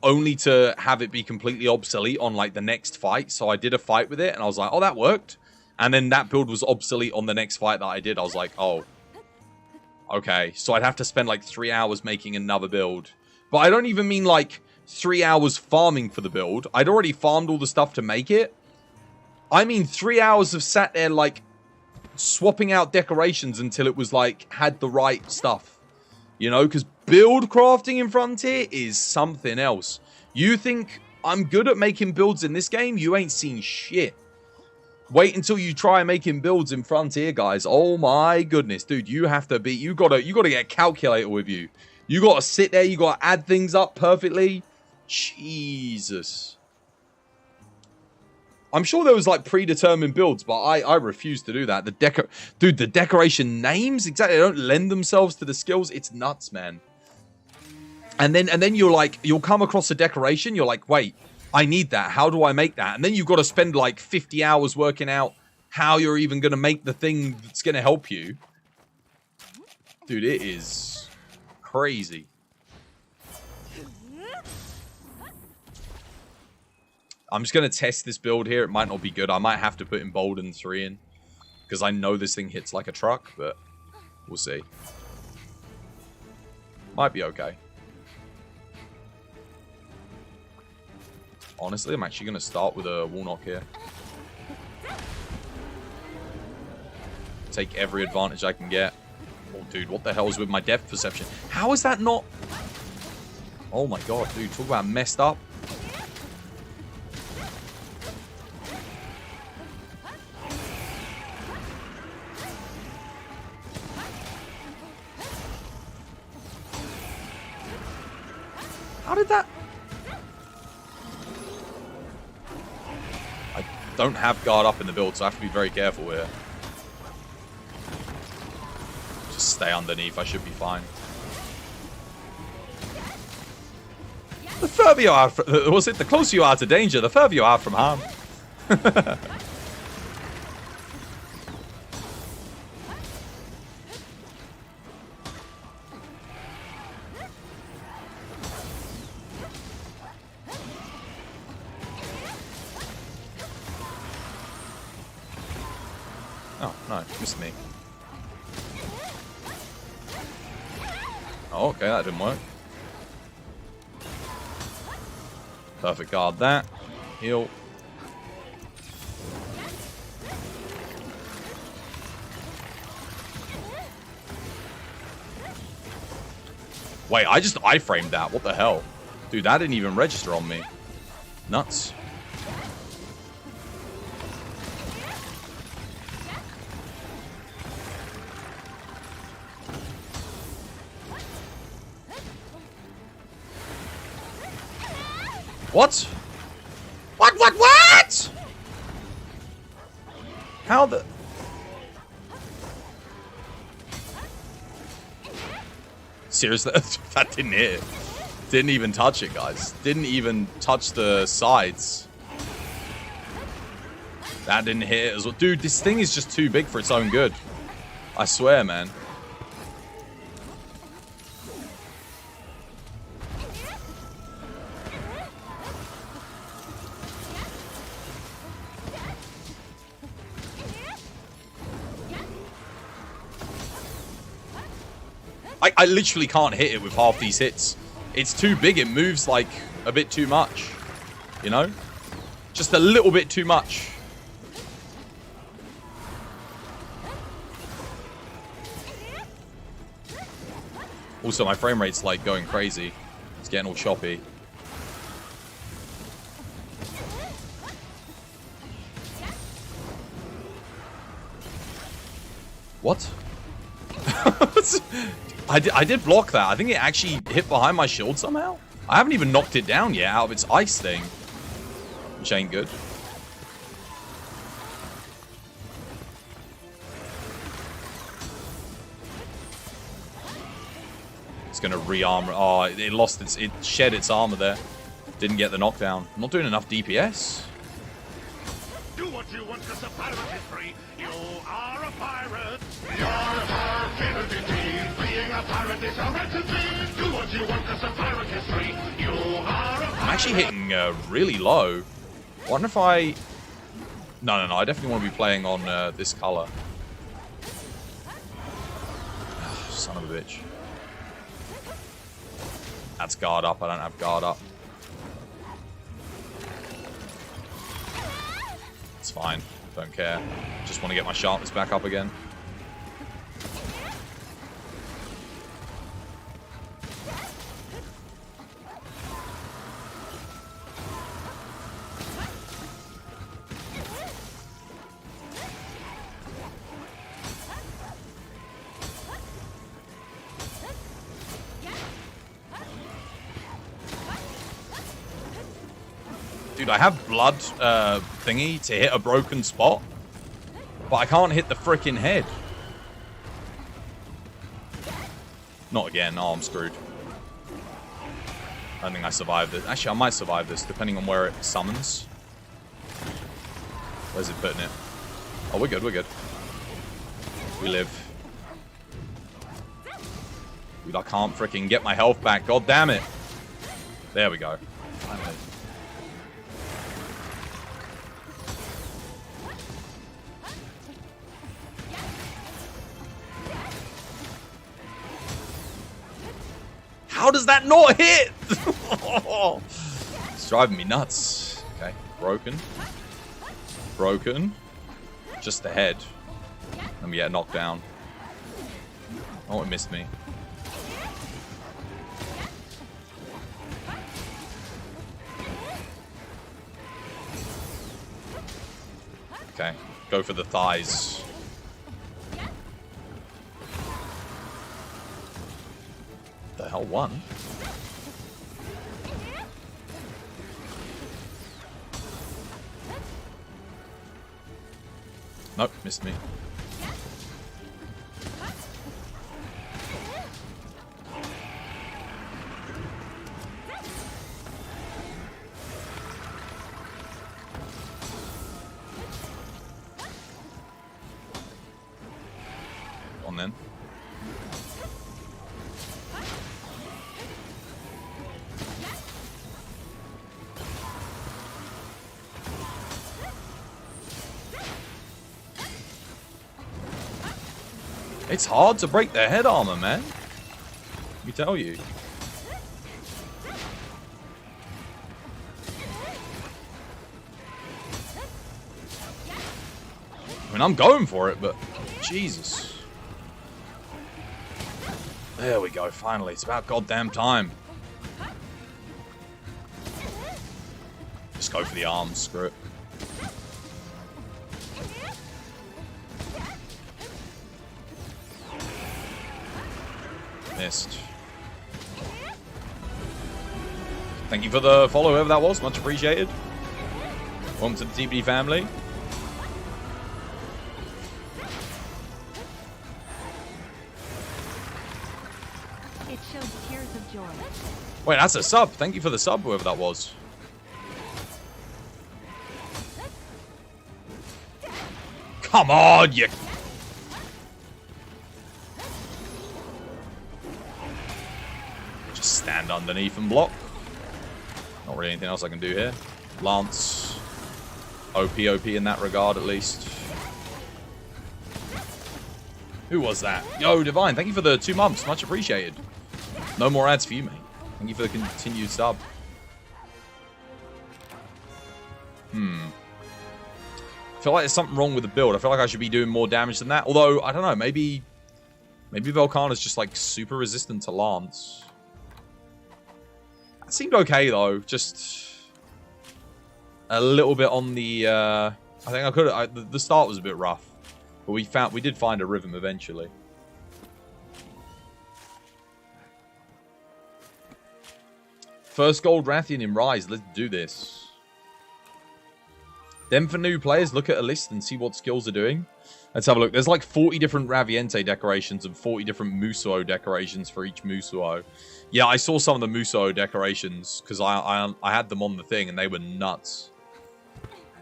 Only to have it be completely obsolete on like the next fight. So I did a fight with it and I was like, oh, that worked. And then that build was obsolete on the next fight that I did. I was like, oh, okay. So I'd have to spend like 3 hours making another build But I don't even mean like 3 hours farming for the build. I'd already farmed all the stuff to make it. I mean 3 hours of sat there like swapping out decorations until it was like had the right stuff. You know, because build crafting in Frontier is something else. You think I'm good at making builds in this game? You ain't seen shit. Wait until you try making builds in Frontier, guys. Oh my goodness, dude, you have to be, you gotta get a calculator with you. You gotta sit there, you gotta add things up perfectly. Jesus. I'm sure there was like predetermined builds, but I refuse to do that. Dude, the decoration names, exactly, they don't lend themselves to the skills. It's nuts, man. And then you'll come across a decoration, you're like, wait, I need that. How do I make that? And then you've got to spend like 50 hours working out how you're even going to make the thing that's going to help you. Dude, it is crazy. I'm just going to test this build here. It might not be good. I might have to put Emboldened 3 in. Because I know this thing hits like a truck, but we'll see. Might be okay. Honestly, I'm actually going to start with a wall knock here. Take every advantage I can get. Oh, dude, what the hell is with my depth perception? How is that not... Oh my god, dude, talk about messed up. How did that... I don't have guard up in the build, so I have to be very careful here. Just stay underneath, I should be fine. The further you are, was it the closer you are to danger, the further you are from harm. Oh, no, missed me. Oh, okay, that didn't work. Perfect guard that. Heal. Wait, I just iframed that. What the hell? Dude, that didn't even register on me. Nuts. What? What? How the... Seriously? That didn't hit. Didn't even touch it, guys. Didn't even touch the sides. That didn't hit as well. Dude, this thing is just too big for its own good. I swear, man. I literally can't hit it with half these hits. It's too big. It moves like a bit too much. You know? Just a little bit too much. Also, my frame rate's like going crazy. It's getting all choppy. What? I did block that. I think it actually hit behind my shield somehow. I haven't even knocked it down yet out of its ice thing. Which ain't good. It's gonna re-armor. Oh, it lost its... It shed its armor there. Didn't get the knockdown. I'm not doing enough DPS. Do what you want because the pirate is free. You are a pirate. You're a pirate indeed. Being a pirate is a right to be. Do what you want because the pirate is free. You are a pirate. I'm actually hitting really low. I wonder if I... No. I definitely want to be playing on this color. Son of a bitch. That's guard up. I don't have guard up. It's fine. Don't care. Just want to get my sharpness back up again. Dude, I have blood thingy to hit a broken spot, but I can't hit the frickin' head. Not again. Oh, I'm screwed. I don't think I survived this. Actually, I might survive this, depending on where it summons. Where's it putting it? Oh, we're good, we're good. We live. Dude, I can't frickin' get my health back. God damn it. There we go. Finally. How does that not hit? It's driving me nuts. Okay, broken. Broken. Just the head. Let me get knocked down. Oh, it missed me. Okay, go for the thighs. The hell, one? Nope, missed me. On then. It's hard to break their head armor, man. Let me tell you. I mean, I'm going for it, but Jesus. There we go, finally. It's about goddamn time. Just go for the arms, screw it. Missed. Thank you for the follow, whoever that was. Much appreciated. Welcome to the TBD family. It shows tears of joy. Wait, that's a sub. Thank you for the sub, whoever that was. Come on, you... Just stand underneath and block. Not really anything else I can do here. Lance. OP in that regard, at least. Who was that? Yo, Divine, thank you for the 2 months. Much appreciated. No more ads for you, mate. Thank you for the continued sub. I feel like there's something wrong with the build. I feel like I should be doing more damage than that. Although, I don't know, maybe Volcana's just like super resistant to Lance. That seemed okay though. Just a little bit on the I think I could the start was a bit rough. But we did find a rhythm eventually. First gold Rathian in Rise. Let's do this. Then for new players, look at a list and see what skills are doing. Let's have a look. There's like 40 different Raviente decorations and 40 different Musuo decorations for each Musuo. Yeah, I saw some of the Musuo decorations because I had them on the thing and they were nuts.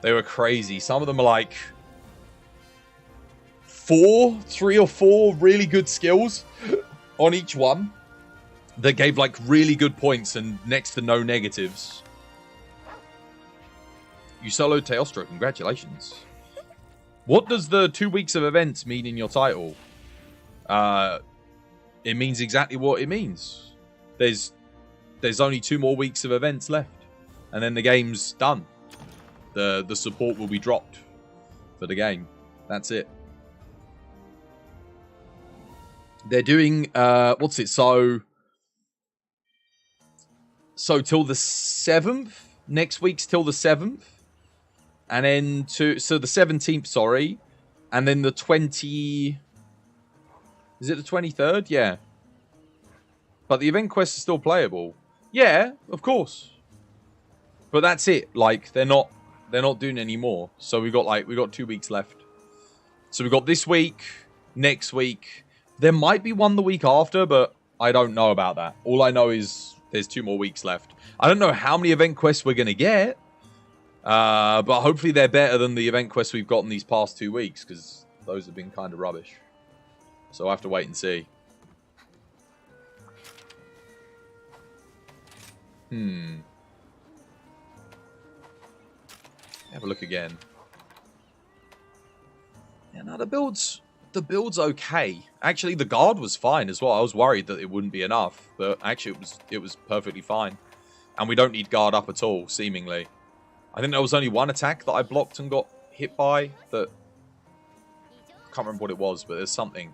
They were crazy. Some of them are like 3 or 4 really good skills on each one that gave like really good points and next to no negatives. You soloed Teostro, congratulations. What does the 2 weeks of events mean in your title? It means exactly what it means. There's there's only 2 more weeks of events left. And then the game's done. The support will be dropped for the game. That's it. They're doing, what's it? So till the 7th? Next week's till the 7th. And then so the 17th, sorry. And then the 20... Is it the 23rd? Yeah. But the event quest is still playable. Yeah, of course. But that's it. Like, they're not doing any more. So we got 2 weeks left. So we got this week, next week. There might be one the week after, but I don't know about that. All I know is there's 2 more weeks left. I don't know how many event quests we're going to get. But hopefully they're better than the event quests we've gotten these past 2 weeks, because those have been kind of rubbish. So I have to wait and see. Have a look again. Yeah, no, the build's okay. Actually, the guard was fine as well. I was worried that it wouldn't be enough, but actually it was perfectly fine. And we don't need guard up at all, seemingly. I think there was only one attack that I blocked and got hit by that... I can't remember what it was, but there's something.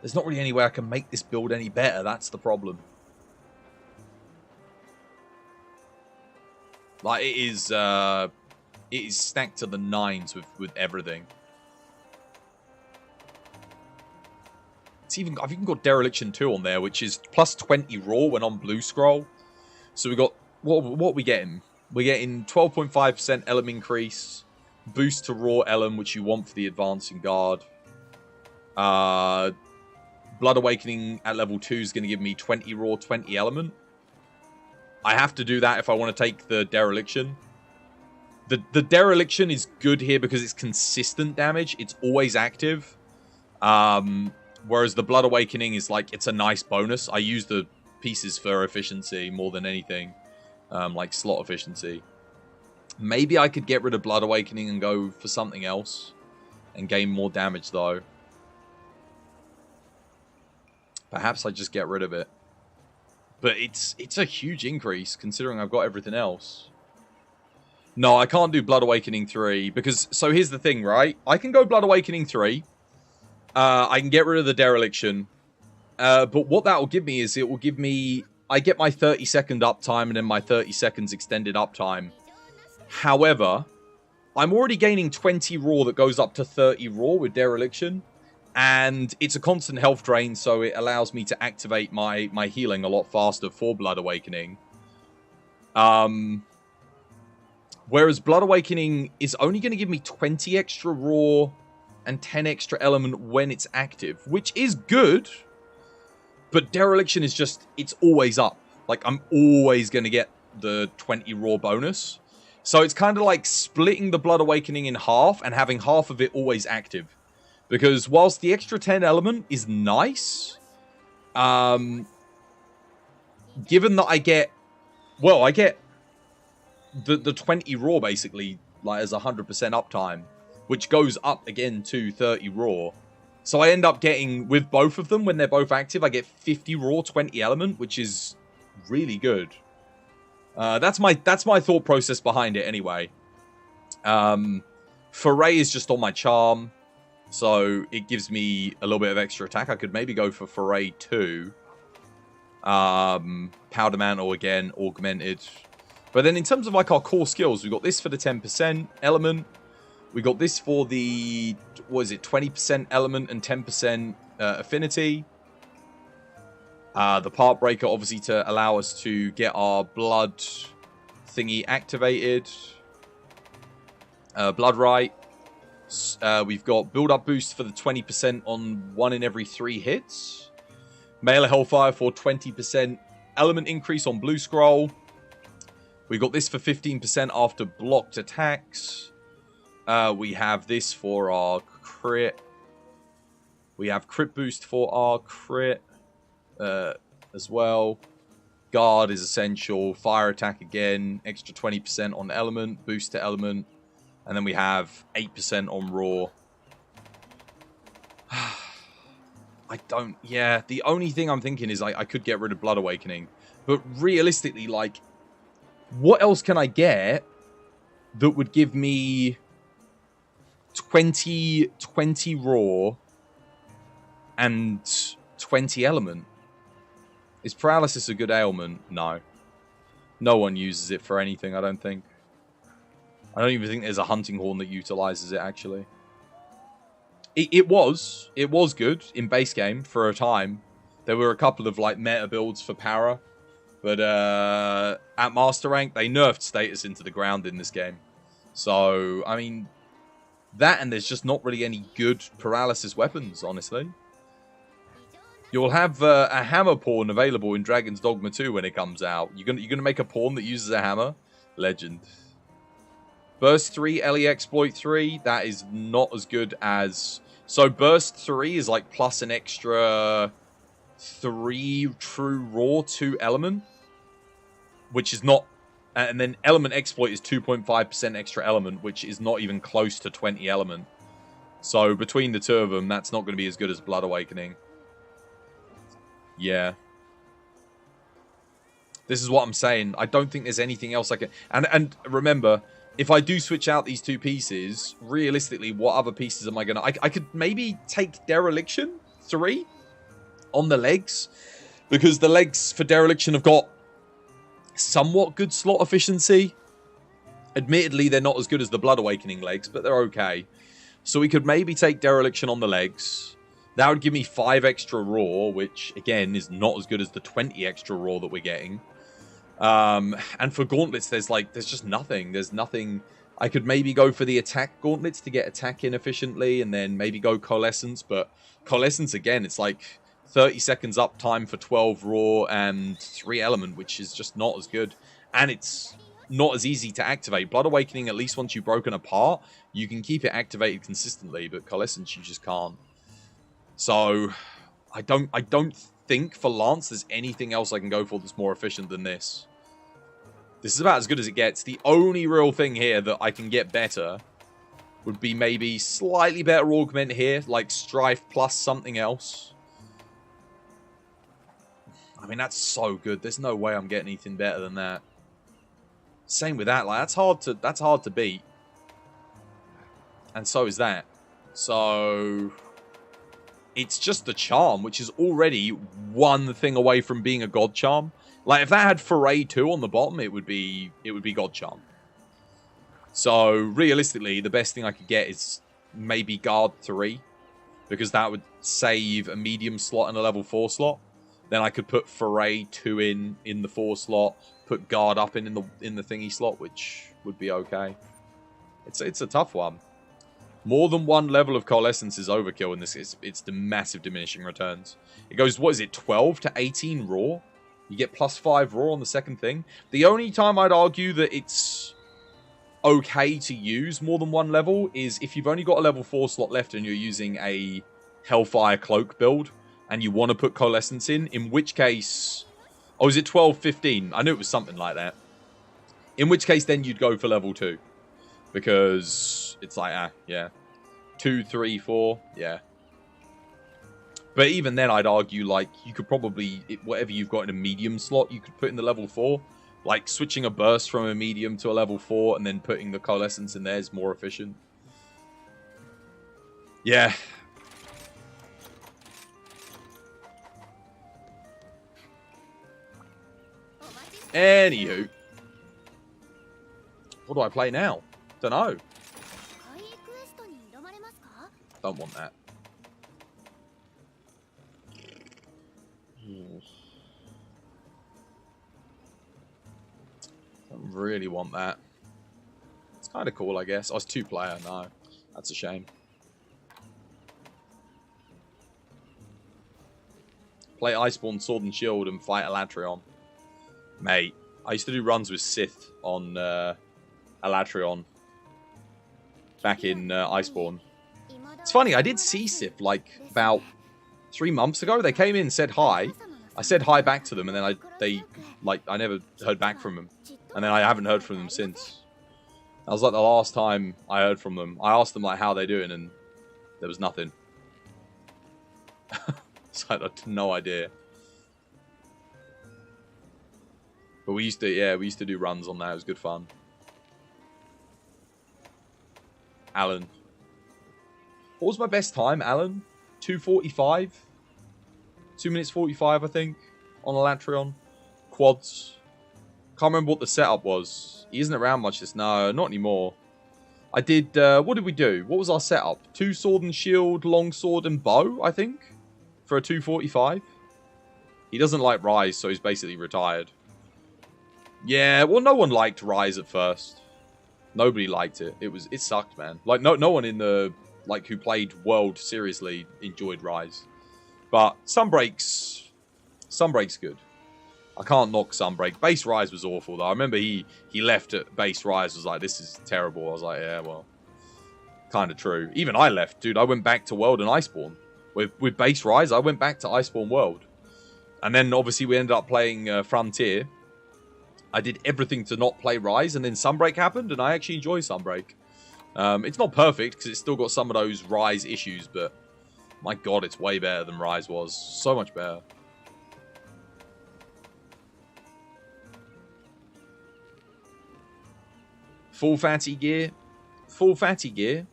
There's not really any way I can make this build any better. That's the problem. Like, it is stacked to the 9s with everything. I've even got Dereliction 2 on there, which is plus 20 raw when on blue scroll. So we got, what are we getting? We're getting 12.5% element increase, boost to raw element, which you want for the advancing guard. Blood Awakening at level 2 is going to give me 20 raw, 20 element. I have to do that if I want to take the Dereliction. The Dereliction is good here because it's consistent damage. It's always active. Whereas the Blood Awakening is like, it's a nice bonus. I use the pieces for efficiency more than anything. Like slot efficiency. Maybe I could get rid of Blood Awakening and go for something else. And gain more damage though. Perhaps I just get rid of it. But it's a huge increase considering I've got everything else. No, I can't do Blood Awakening 3 because... So here's the thing, right? I can go Blood Awakening 3. I can get rid of the Dereliction. But what that will give me is it will give me... I get my 30-second uptime and then my 30 seconds extended uptime. However, I'm already gaining 20 raw that goes up to 30 raw with Dereliction. And it's a constant health drain, so it allows me to activate my healing a lot faster for Blood Awakening. Whereas Blood Awakening is only going to give me 20 extra raw and 10 extra element when it's active, which is good. But Dereliction is just, it's always up. Like, I'm always going to get the 20 raw bonus. So it's kind of like splitting the Blood Awakening in half and having half of it always active. Because whilst the extra 10 element is nice, given that I get, well, I get the 20 raw basically, like as 100% uptime, which goes up again to 30 raw. So I end up getting, with both of them, when they're both active, I get 50 raw, 20 element, which is really good. That's my thought process behind it anyway. Foray is just on my charm. So it gives me a little bit of extra attack. I could maybe go for Foray 2. Powder Mantle again, augmented. But then in terms of like our core skills, we've got this for the 10% element. We got this for the, what is it, 20% element and 10% affinity. The Part Breaker, obviously, to allow us to get our blood thingy activated. Blood Right. We've got Build Up Boost for the 20% on 1 in every 3 hits. Melee Hellfire for 20% element increase on Blue Scroll. We got this for 15% after blocked attacks. We have this for our crit. We have Crit Boost for our crit as well. Guard is essential. Fire attack again. Extra 20% on element. Boost to element. And then we have 8% on raw. I don't... Yeah, the only thing I'm thinking is I could get rid of Blood Awakening. But realistically, like, what else can I get that would give me 20 raw and 20 element? Is paralysis a good ailment? No. No one uses it for anything, I don't think. I don't even think there's a hunting horn that utilizes it, actually. It was good in base game for a time. There were a couple of like meta builds for para, but at master rank they nerfed status into the ground in this game. So I mean, that and there's just not really any good paralysis weapons, honestly. You'll have a hammer pawn available in Dragon's Dogma 2 when it comes out. You're gonna make a pawn that uses a hammer? Legend. Burst 3, LE Exploit 3, that is not as good as... So Burst 3 is like plus an extra 3 true raw, 2 element. Which is not... And then Element Exploit is 2.5% extra element, which is not even close to 20 element. So between the two of them, that's not going to be as good as Blood Awakening. Yeah. This is what I'm saying. I don't think there's anything else I can... And remember... If I do switch out these two pieces, realistically, what other pieces am I going to... I could maybe take Dereliction 3 on the legs. Because the legs for Dereliction have got somewhat good slot efficiency. Admittedly, they're not as good as the Blood Awakening legs, but they're okay. So we could maybe take Dereliction on the legs. That would give me 5 extra raw, which, again, is not as good as the 20 extra raw that we're getting. And for gauntlets, there's just nothing. There's nothing. I could maybe go for the attack gauntlets to get attack in efficiently, and then maybe go coalescence. But coalescence, again, it's like 30 seconds up time for 12 raw and 3 element, which is just not as good. And it's not as easy to activate. Blood Awakening, at least once you've broken apart, you can keep it activated consistently, but coalescence, you just can't. So I don't think for Lance there's anything else I can go for that's more efficient than this. This is about as good as it gets. The only real thing here that I can get better would be maybe slightly better augment here, like Strife plus something else. I mean, that's so good. There's no way I'm getting anything better than that. Same with that. Like, that's hard to beat. And so is that. So it's just the charm, which is already one thing away from being a god charm. Like, if that had Foray 2 on the bottom, it would be God Charm. So, realistically, the best thing I could get is maybe Guard 3. Because that would save a medium slot and a level 4 slot. Then I could put Foray 2 in the 4 slot. Put Guard up in the thingy slot, which would be okay. It's a tough one. More than one level of Coalescence is overkill in this. It's the massive diminishing returns. It goes, what is it, 12 to 18 raw? You get plus 5 raw on the second thing. The only time I'd argue that it's okay to use more than one level is if you've only got a level 4 slot left and you're using a Hellfire Cloak build and you want to put Coalescence in which case... Oh, is it 12, 15? I knew it was something like that. In which case, then you'd go for level 2. Because it's like, yeah. 2, 3, 4, yeah. But even then, I'd argue, like, you could probably... Whatever you've got in a medium slot, you could put in the level 4. Like, switching a burst from a medium to a level 4 and then putting the Coalescence in there is more efficient. Yeah. Anywho. What do I play now? Don't know. Don't want that. Don't really want that. It's kind of cool, I guess. Oh, it's 2-player. No. That's a shame. Play Iceborne Sword and Shield and fight Elatrion. Mate, I used to do runs with Sith on Elatrion back in Iceborne. It's funny, I did see Sith like about 3 months ago. They came in and said hi. I said hi back to them, and then I never heard back from them. And then I haven't heard from them since. That was like the last time I heard from them. I asked them like how they doing, and there was nothing. I had no idea. But we used to do runs on that. It was good fun. Alan. What was my best time, Alan? 2:45? 2 minutes 45, I think, on a Latreon. Quads. Can't remember what the setup was. He isn't around much this. No, not anymore. I did, what did we do? What was our setup? 2 sword and shield, long sword and bow, I think, for a 2:45. He doesn't like Rise, so he's basically retired. Yeah, well, no one liked Rise at first. Nobody liked it. It sucked, man. Like, no one in the, like, who played World seriously enjoyed Rise. But Sunbreak's good. I can't knock Sunbreak. Base Rise was awful, though. I remember he left at Base Rise, was like, this is terrible. I was like, yeah, well, kind of true. Even I left, dude. I went back to World and Iceborne. With Base Rise, I went back to Iceborne World. And then, obviously, we ended up playing Frontier. I did everything to not play Rise, and then Sunbreak happened, and I actually enjoy Sunbreak. It's not perfect, because it's still got some of those Rise issues, but my god, it's way better than Rise was. So much better. Full fatty gear. Full fatty gear.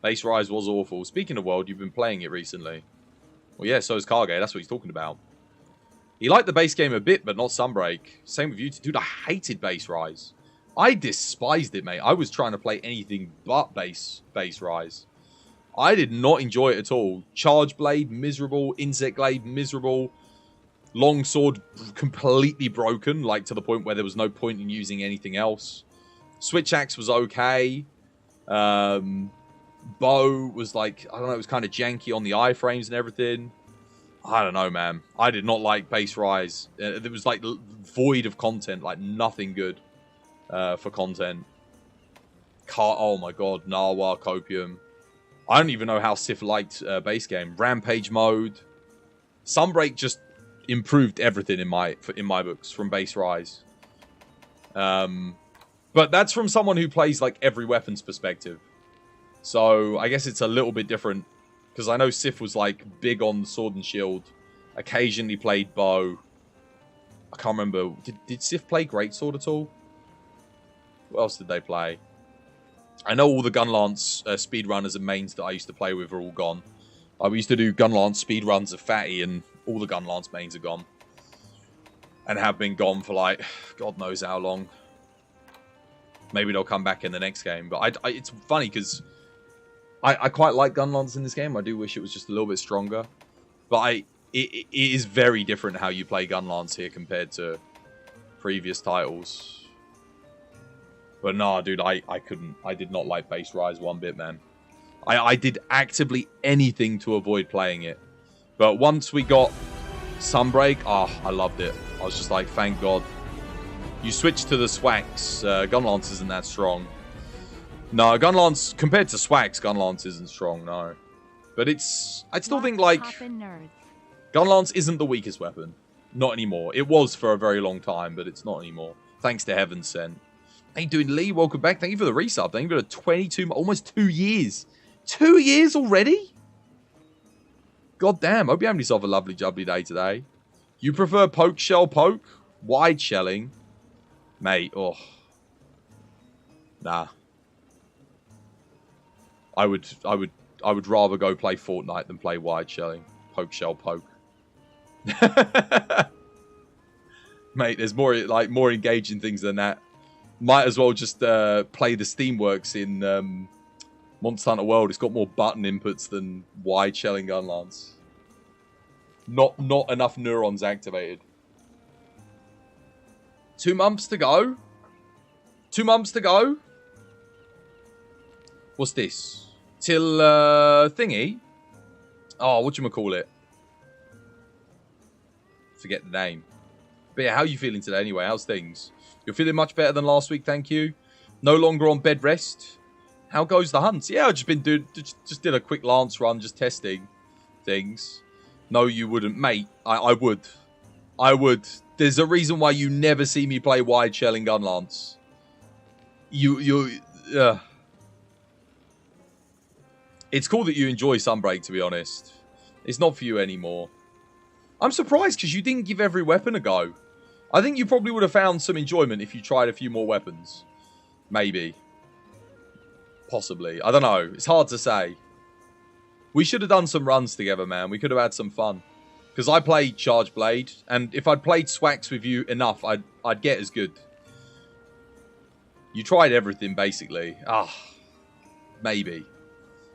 Base Rise was awful. Speaking of World, you've been playing it recently. Well, yeah, so is Cargate. That's what he's talking about. He liked the base game a bit, but not Sunbreak. Same with you. Dude, I hated Base Rise. I despised it, mate. I was trying to play anything but base Rise. I did not enjoy it at all. Charge Blade, miserable. Insect Blade, miserable. Long Sword, completely broken. Like, to the point where there was no point in using anything else. Switch Axe was okay. Bow was like, I don't know, it was kind of janky on the iframes and everything. I don't know, man. I did not like Base Rise. There was like void of content, like nothing good for content. Oh my god, Narwa, Copium. I don't even know how Sif liked base game. Rampage mode. Sunbreak just improved everything in my books from Base Rise. But that's from someone who plays like every weapon's perspective. So I guess it's a little bit different. Because I know Sif was like big on sword and shield. Occasionally played bow. I can't remember. Did Sif play greatsword at all? What else did they play? I know all the Gunlance speedrunners and mains that I used to play with are all gone. We used to do Gunlance speedruns of Fatty, and all the Gunlance mains are gone. And have been gone for like, God knows how long. Maybe they'll come back in the next game. But it's funny because I quite like Gunlance in this game. I do wish it was just a little bit stronger. But it is very different how you play Gunlance here compared to previous titles. But nah, dude, I couldn't. I did not like Base Rise one bit, man. I did actively anything to avoid playing it. But once we got Sunbreak, I loved it. I was just like, thank God. You switch to the Swax. Gunlance isn't that strong. No, Gunlance, compared to Swax, Gunlance isn't strong, no. But it's, I still think, like, Gunlance isn't the weakest weapon. Not anymore. It was for a very long time, but it's not anymore. Thanks to Heaven Sent. How you doing, Lee? Welcome back. Thank you for the resub. Thank you for the 22, almost 2 years. 2 years already? God damn. Hope you're having yourself a lovely, jubbly day today. You prefer poke shell poke? Wide shelling? Mate, oh. Nah. I would rather go play Fortnite than play wide shelling. Poke shell poke. Mate, there's more engaging things than that. Might as well just play the Steamworks in Monster Hunter World. It's got more button inputs than wide shelling Gunlance. Not enough neurons activated. 2 months to go. 2 months to go. What's this? Till thingy. Oh, whatchamacallit? Forget the name. But yeah, how are you feeling today anyway? How's things? You're feeling much better than last week, thank you. No longer on bed rest. How goes the hunts? Yeah, I've just been just did a quick lance run, just testing things. No, you wouldn't, mate. I would. I would. There's a reason why you never see me play wide shelling Gunlance. It's cool that you enjoy Sunbreak, to be honest. It's not for you anymore. I'm surprised because you didn't give every weapon a go. I think you probably would have found some enjoyment if you tried a few more weapons. Maybe. Possibly. I don't know. It's hard to say. We should have done some runs together, man. We could have had some fun. Because I played Charge Blade, and if I'd played Swax with you enough, I'd get as good. You tried everything, basically. Maybe.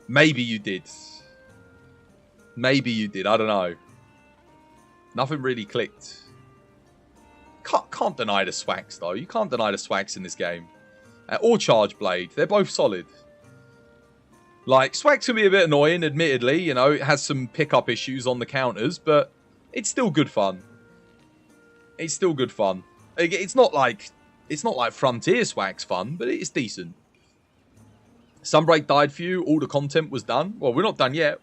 Maybe you did. Maybe you did. I don't know. Nothing really clicked. Can't deny the Swax, though. You can't deny the Swax in this game. Or Charge Blade. They're both solid. Like, Swax can be a bit annoying, admittedly. You know, it has some pickup issues on the counters, but it's still good fun. It's still good fun. It's not like Frontier Swax fun, but it's decent. Sunbreak died for you. All the content was done. Well, we're not done yet.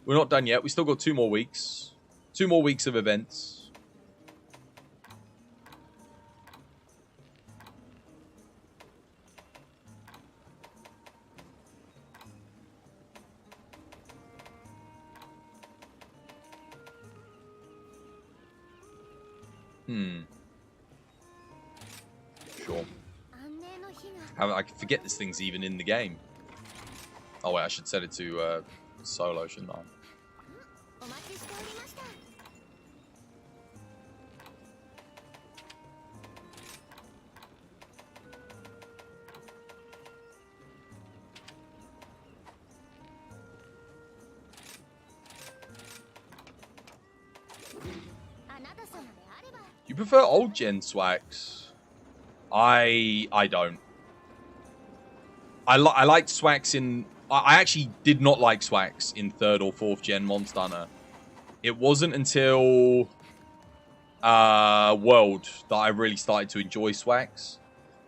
We're not done yet. We still got 2 more weeks. 2 more weeks of events. Sure. I forget this thing's even in the game. Oh wait, I should set it to solo, shouldn't I? You prefer old gen Swax? I don't. I liked Swax in... I actually did not like Swax in 3rd or 4th gen Monster Hunter. It wasn't until World that I really started to enjoy Swax.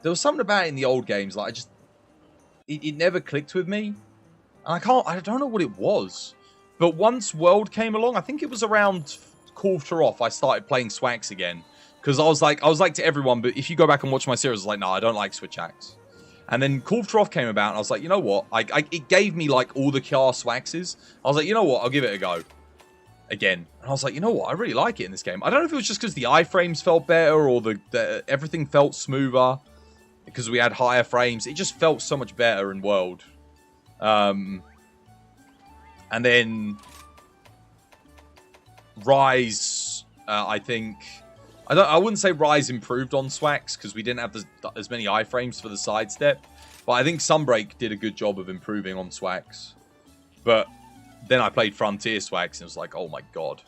There was something about it in the old games, like I just... It never clicked with me. And I don't know what it was. But once World came along, I think it was around Quarter Off, I started playing Swax again. Because I was like to everyone, but if you go back and watch my series, I was like, no, I don't like Switch Axe. And then Kulftroff came about, and I was like, you know what? It gave me, like, all the Kiar Swaxes. I was like, you know what? I'll give it a go. Again. And I was like, you know what? I really like it in this game. I don't know if it was just because the iframes felt better, or the everything felt smoother. Because we had higher frames. It just felt so much better in World. And then... Rise, I think... I wouldn't say Rise improved on Swax, because we didn't have as many iframes for the sidestep. But I think Sunbreak did a good job of improving on Swax. But then I played Frontier Swax, and it was like, oh my god.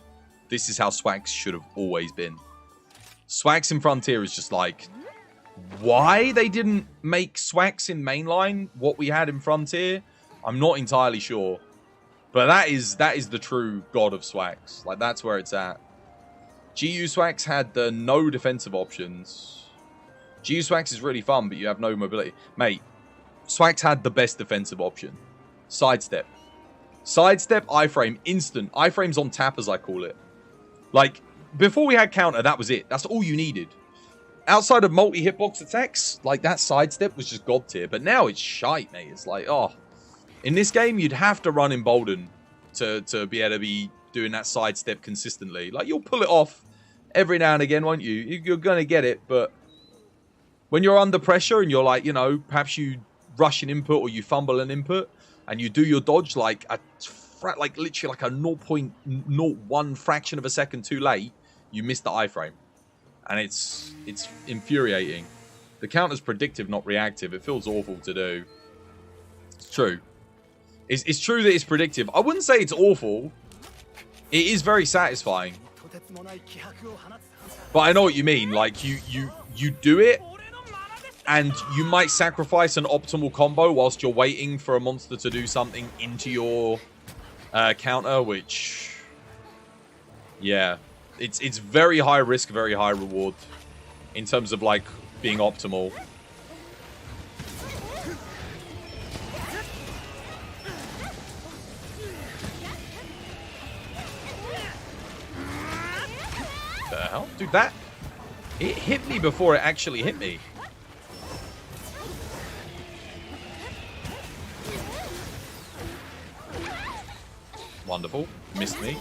This is how Swax should have always been. Swax in Frontier is just like... Why they didn't make Swax in mainline what we had in Frontier, I'm not entirely sure. But that is the true god of Swax. Like, that's where it's at. GU Swax had the no defensive options. GU Swax is really fun, but you have no mobility. Mate, Swax had the best defensive option. Sidestep. Sidestep, iframe, instant. Iframes on tap, as I call it. Like, before we had counter, that was it. That's all you needed. Outside of multi-hitbox attacks, like, that sidestep was just god tier. But now it's shite, mate. It's like, oh. In this game, you'd have to run Embolden to be able to be doing that sidestep consistently. Like, you'll pull it off every now and again, won't you? You're going to get it, but when you're under pressure and you're like, you know, perhaps you rush an input or you fumble an input and you do your dodge like literally like a 0.01 fraction of a second too late, you miss the iframe. And it's infuriating. The counter's predictive, not reactive. It feels awful to do. It's true. It's true that it's predictive. I wouldn't say it's awful. It is very satisfying. But I know what you mean. Like, you do it, and you might sacrifice an optimal combo whilst you're waiting for a monster to do something into your counter, which... Yeah. It's very high risk, very high reward in terms of, like, being optimal. The hell? Dude, that... It hit me before it actually hit me. Wonderful. Missed me.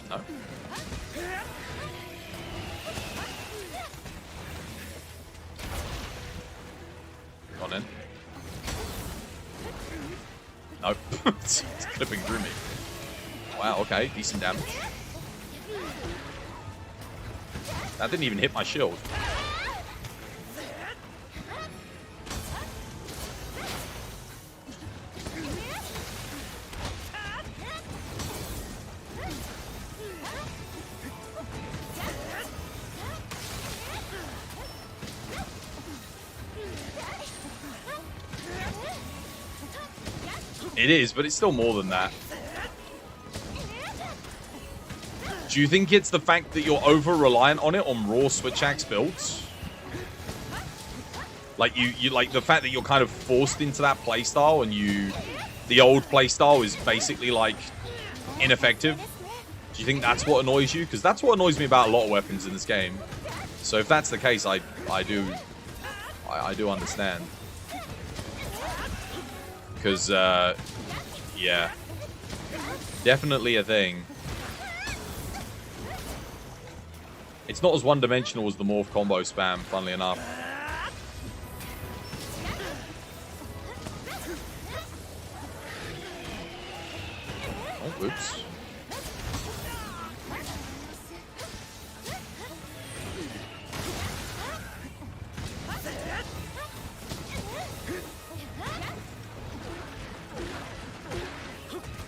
No. Go on in. Nope. It's clipping through me. Wow, okay. Decent damage. That didn't even hit my shield. It is, but it's still more than that. Do you think it's the fact that you're over-reliant on it on raw switch axe builds? Like you like the fact that you're kind of forced into that playstyle and the old playstyle is basically like ineffective? Do you think that's what annoys you? Because that's what annoys me about a lot of weapons in this game. So if that's the case, I do understand. Because, yeah. Definitely a thing. It's not as one-dimensional as the morph combo spam, funnily enough. Oh, oops.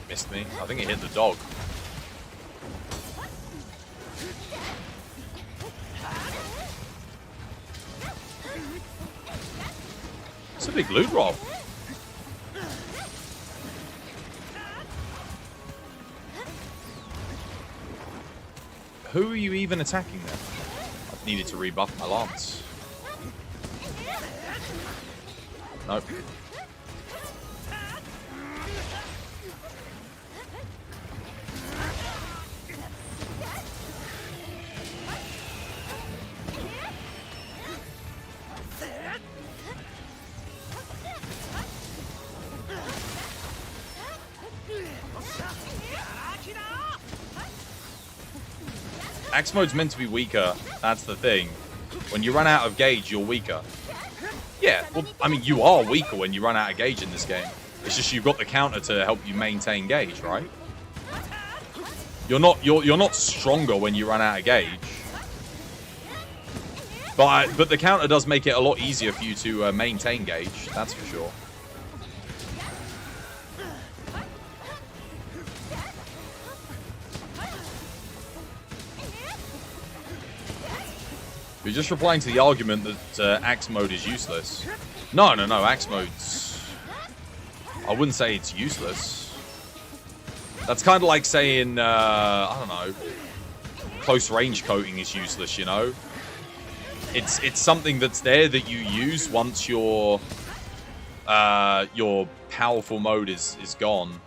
Missed me. I think it hit the dog. It's a big loot roll. Who are you even attacking there? I've needed to rebuff my lance. Nope. Axe mode's meant to be weaker. That's the thing. When you run out of gauge, you're weaker. Yeah, well, I mean, you are weaker when you run out of gauge in this game. It's just you've got the counter to help you maintain gauge, right? You're not stronger when you run out of gauge. But the counter does make it a lot easier for you to maintain gauge. That's for sure. You're just replying to the argument that Axe mode is useless. No, Axe mode's... I wouldn't say it's useless. That's kind of like saying, I don't know, close range coating is useless, you know? It's something that's there that you use once your powerful mode is gone.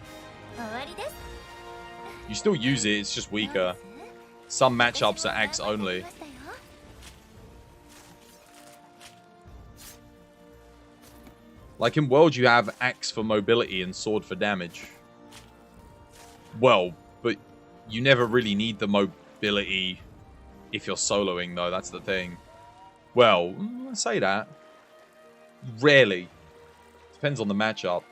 You still use it, it's just weaker. Some matchups are Axe only. Like in World, you have Axe for mobility and Sword for damage. Well, but you never really need the mobility if you're soloing, though. That's the thing. Well, I say that. Rarely. Depends on the matchup.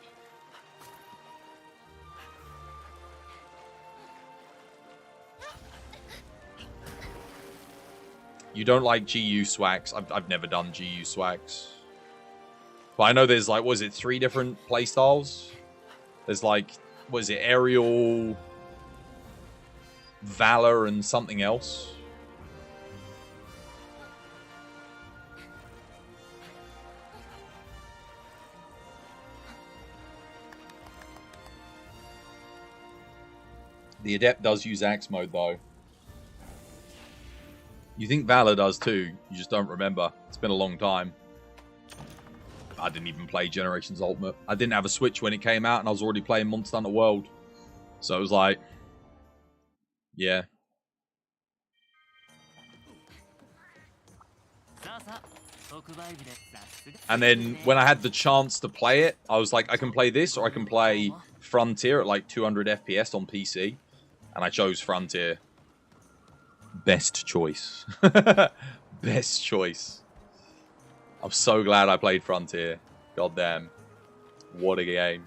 You don't like GU swags. I've never done GU swags. But I know there's like, what is it, 3 different playstyles? There's like, what is it, Aerial, Valor, and something else. The Adept does use Axe mode, though. You think Valor does too, you just don't remember. It's been a long time. I didn't even play Generations Ultimate. I didn't have a Switch when it came out, and I was already playing Monster Hunter World. So it was like, yeah. And then when I had the chance to play it, I was like, I can play this or I can play Frontier at like 200 FPS on PC. And I chose Frontier. Best choice. Best choice. I'm so glad I played Frontier. God damn. What a game.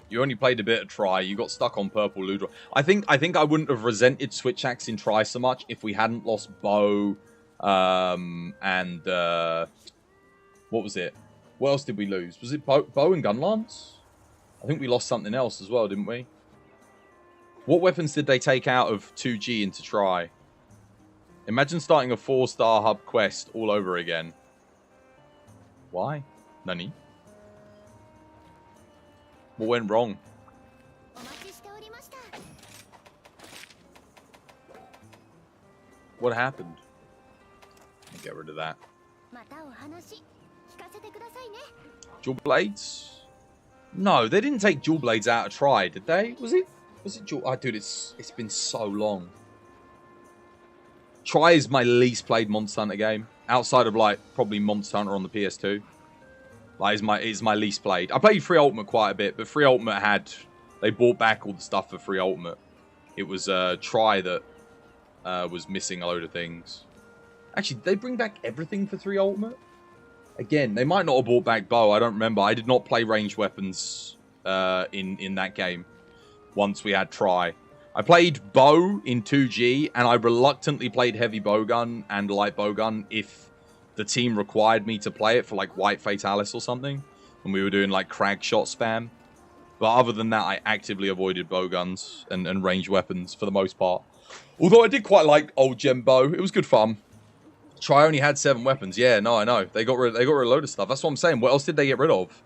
You only played a bit of Try. You got stuck on purple Ludra. I think I wouldn't have resented Switch Axe in Try so much if we hadn't lost Bow and what was it? What else did we lose? Was it Bow and Gunlance? I think we lost something else as well, didn't we? What weapons did they take out of 2G into Try? Imagine starting a 4-star hub quest all over again. Why? Nani? What went wrong? What happened? I'll get rid of that. Dual blades? No, they didn't take dual blades out of Try, did they? Was it dual? Oh, dude, it's been so long. Try is my least played Monster Hunter game, outside of like probably Monster Hunter on the PS2. Like, is my least played. I played Free Ultimate quite a bit, but Free Ultimate they brought back all the stuff for Free Ultimate. It was Try that was missing a load of things. Actually, did they bring back everything for 3 Ultimate? Again, they might not have brought back Bow. I don't remember. I did not play ranged weapons in that game once we had Try. I played Bow in 2G, and I reluctantly played Heavy Bowgun and Light Bowgun if the team required me to play it for like White Fatalis or something, and we were doing like crag shot spam. But other than that, I actively avoided bowguns and ranged weapons for the most part. Although I did quite like old Gem Bow. It was good fun. Try only had 7 weapons. Yeah, no, I know. They got rid of a load of stuff. That's what I'm saying. What else did they get rid of?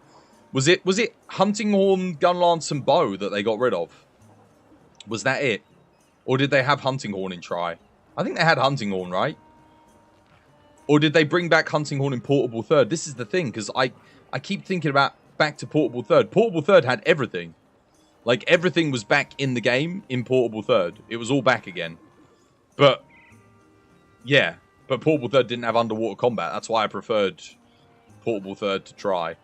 Was it Hunting Horn, Gunlance, and Bow that they got rid of? Was that it? Or did they have Hunting Horn in Try? I think they had Hunting Horn, right? Or did they bring back Hunting Horn in Portable Third? This is the thing, because I keep thinking about back to Portable Third. Portable Third had everything. Like, everything was back in the game in Portable Third. It was all back again. But, yeah. But Portable Third didn't have underwater combat. That's why I preferred Portable Third to Try.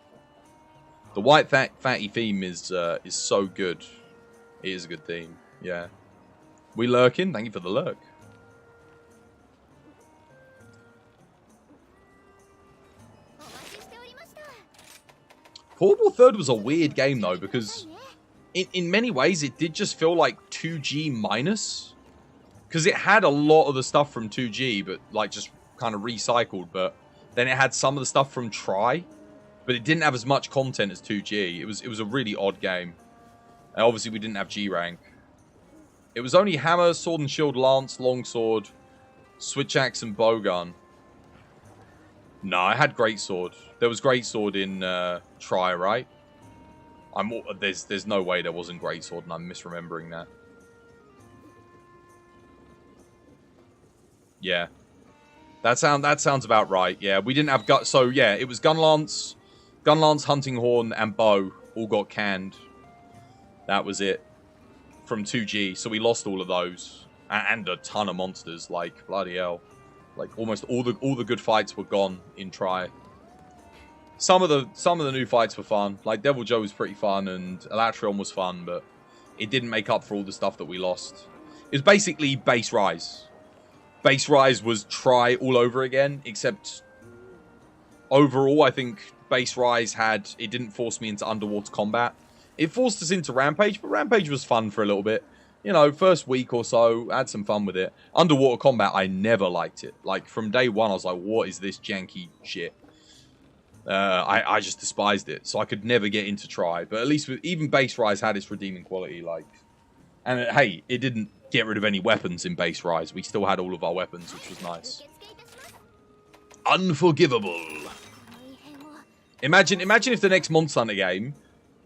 The White Fatty theme is so good. It is a good theme, yeah. We lurking? Thank you for the lurk. Portable Third was a weird game, though, because in many ways, it did just feel like 2G minus. Because it had a lot of the stuff from 2G, but, like, just kind of recycled. But then it had some of the stuff from Try, but it didn't have as much content as 2G. It was a really odd game. And obviously, we didn't have G rank. It was only Hammer, Sword and Shield, Lance, Longsword, Switch Axe, and Bowgun. No, I had Greatsword. There was Greatsword in Try, right? There's no way there wasn't Greatsword, and I'm misremembering that. Yeah. That sounds about right. Yeah, we didn't have so yeah, it was Gunlance, Hunting Horn, and Bow all got canned. That was it. From 2G, so we lost all of those. And a ton of monsters, like, bloody hell. Like, almost all the good fights were gone in Try. Some of the new fights were fun. Like, Devil Joe was pretty fun, and Elatrion was fun, but it didn't make up for all the stuff that we lost. It was basically Base Rise. Base Rise was Try all over again, except overall, I think Base Rise it didn't force me into underwater combat. It forced us into Rampage, but Rampage was fun for a little bit. You know, first week or so, I had some fun with it. Underwater combat, I never liked it. Like, from day one, I was like, what is this janky shit? I just despised it, so I could never get into Try. But at least even Base Rise had its redeeming quality, like... And hey, it didn't get rid of any weapons in Base Rise. We still had all of our weapons, which was nice. Unforgivable. Imagine if the next Monster Hunter game,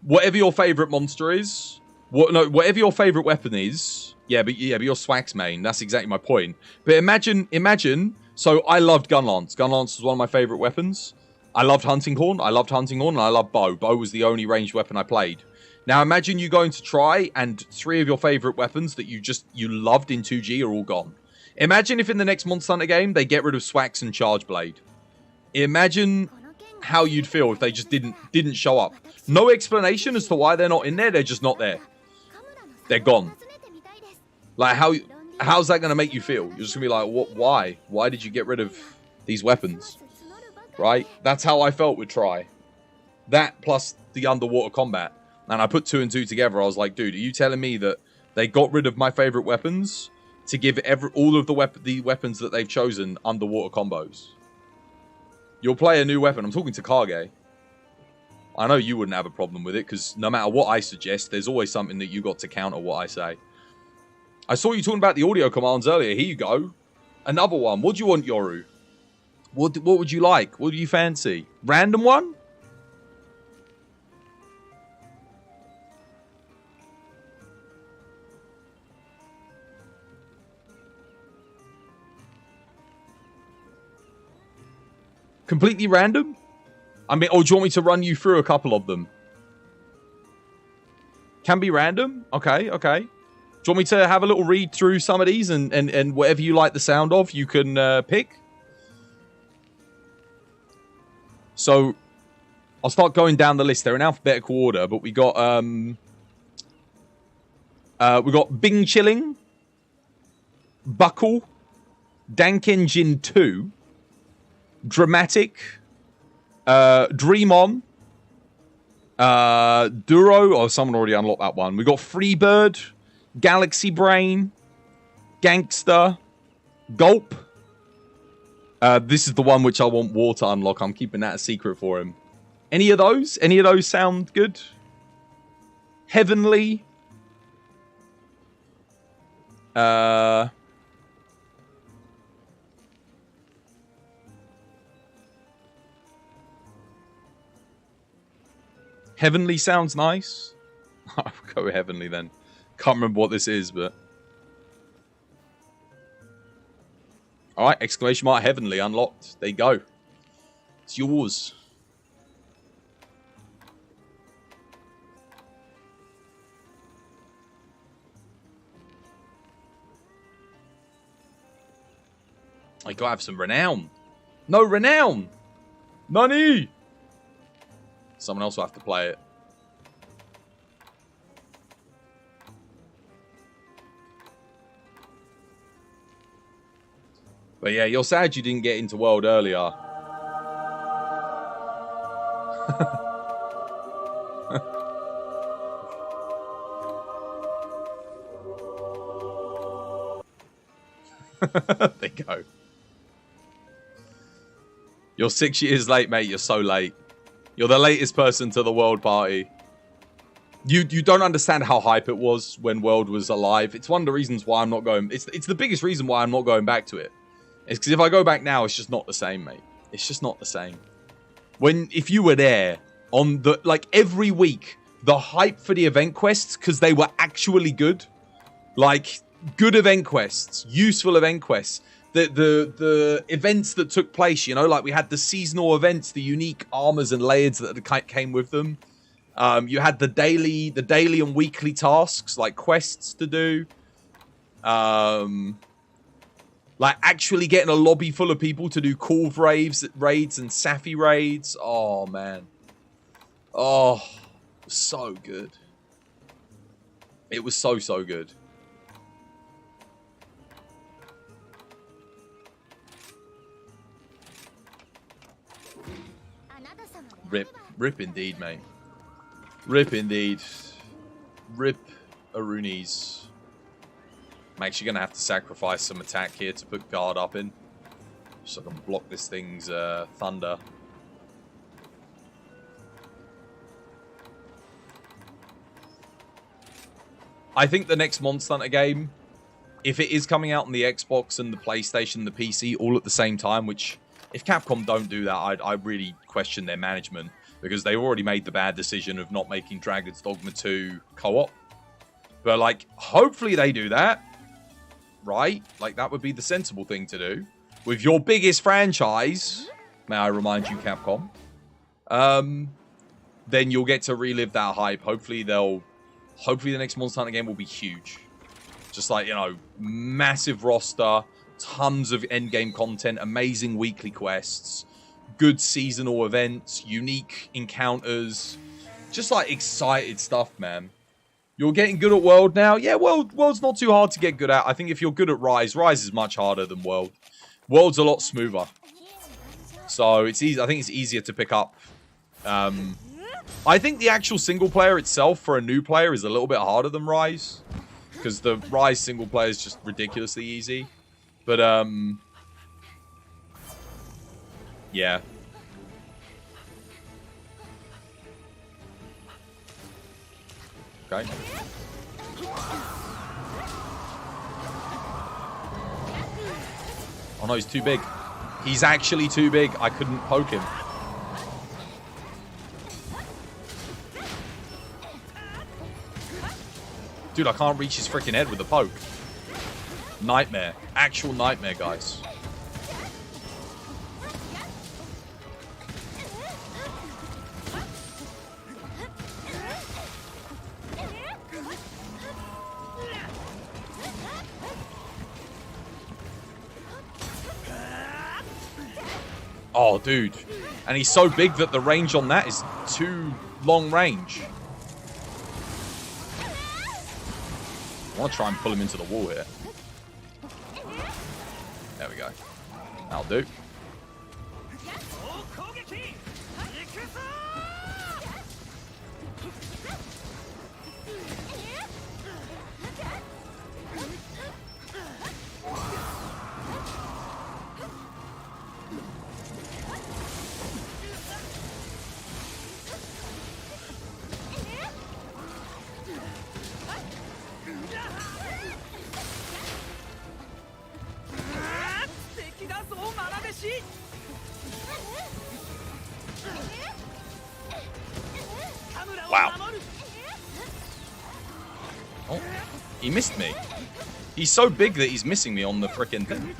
whatever your favorite monster is, whatever your favorite weapon is, but you're Swack's main. That's exactly my point. But imagine. So I loved Gunlance. Gunlance was one of my favorite weapons. I loved Hunting Horn. And I loved Bow. Bow was the only ranged weapon I played. Now imagine you going to try and 3 of your favorite weapons that you loved in 2G are all gone. Imagine if in the next Monster Hunter game they get rid of Swax and Charge Blade. Imagine how you'd feel if they just didn't show up. No explanation as to why they're not in there. They're just not there. They're gone. Like how's that going to make you feel? You're just going to be like, what? Why? Why did you get rid of these weapons? Right? That's how I felt with Try. That plus the underwater combat. And I put 2 and 2 together. I was like, dude, are you telling me that they got rid of my favorite weapons to give all of the weapons that they've chosen underwater combos? You'll play a new weapon. I'm talking to Kage. I know you wouldn't have a problem with it because no matter what I suggest, there's always something that you got to counter what I say. I saw you talking about the audio commands earlier. Here you go. Another one. What do you want, Yoru? What would you like? What do you fancy? Random one? Completely random? I mean, or do you want me to run you through a couple of them? Can be random? Okay. Do you want me to have a little read through some of these and whatever you like the sound of, you can pick? So, I'll start going down the list. They're in alphabetical order, but we got Bing Chilling, Buckle, Dank Engine 2, Dramatic, Dream On, Duro. Oh, someone already unlocked that one. We got Freebird, Galaxy Brain, Gangster, Gulp. This is the one which I want War to unlock. I'm keeping that a secret for him. Any of those? Any of those sound good? Heavenly. Heavenly sounds nice. I'll go with Heavenly then. Can't remember what this is, but... Alright, exclamation mark Heavenly unlocked. There you go. It's yours. I gotta have some renown. No renown! Nani! Someone else will have to play it. But yeah, you're sad you didn't get into World earlier. There you go. You're 6 years late, mate. You're so late. You're the latest person to the World party. You don't understand how hype it was when World was alive. It's one of the reasons why I'm not going... It's the biggest reason why I'm not going back to it. It's because if I go back now, it's just not the same, mate. It's just not the same. If you were there on the... Like, every week, the hype for the event quests, because they were actually good. Like, good event quests. Useful event quests. The events that took place, you know, like we had the seasonal events, the unique armors and layers that came with them. You had the daily and weekly tasks, like quests to do. Like actually getting a lobby full of people to do Corv raids and Safi raids. Oh, man. Oh, so good. It was so good. Rip indeed, mate. Rip indeed. Rip Arunis. I'm actually going to have to sacrifice some attack here to put guard up in. So I can block this thing's thunder. I think the next Monster Hunter game, if it is coming out on the Xbox and the PlayStation and the PC all at the same time, which... If Capcom don't do that, I really question their management. because they already made the bad decision of not making Dragon's Dogma 2 co-op. But, like, hopefully they do that, right? Like, that would be the sensible thing to do. With your biggest franchise, may I remind you, Capcom, then you'll get to relive that hype. Hopefully the next Monster Hunter game will be huge. Just like, you know, massive roster, tons of endgame content, amazing weekly quests, good seasonal events, unique encounters, just like excited stuff, man. You're getting good at World now? Yeah, World's not too hard to get good at. I think if you're good at Rise is much harder than World. World's a lot smoother. So it's easy. I think it's easier to pick up. I think the actual single player itself for a new player is a little bit harder than Rise. Because the Rise single player is just ridiculously easy. But, yeah. Okay. Oh no, he's too big. He's actually too big. I couldn't poke him. Dude, I can't reach his freaking head with a poke. Nightmare. Actual nightmare, guys. Oh, dude. And he's so big that the range on that is too long range. I want to try and pull him into the wall here. There we go. That'll do. Wow. Oh, he missed me. He's so big that he's missing me on the frickin' thing.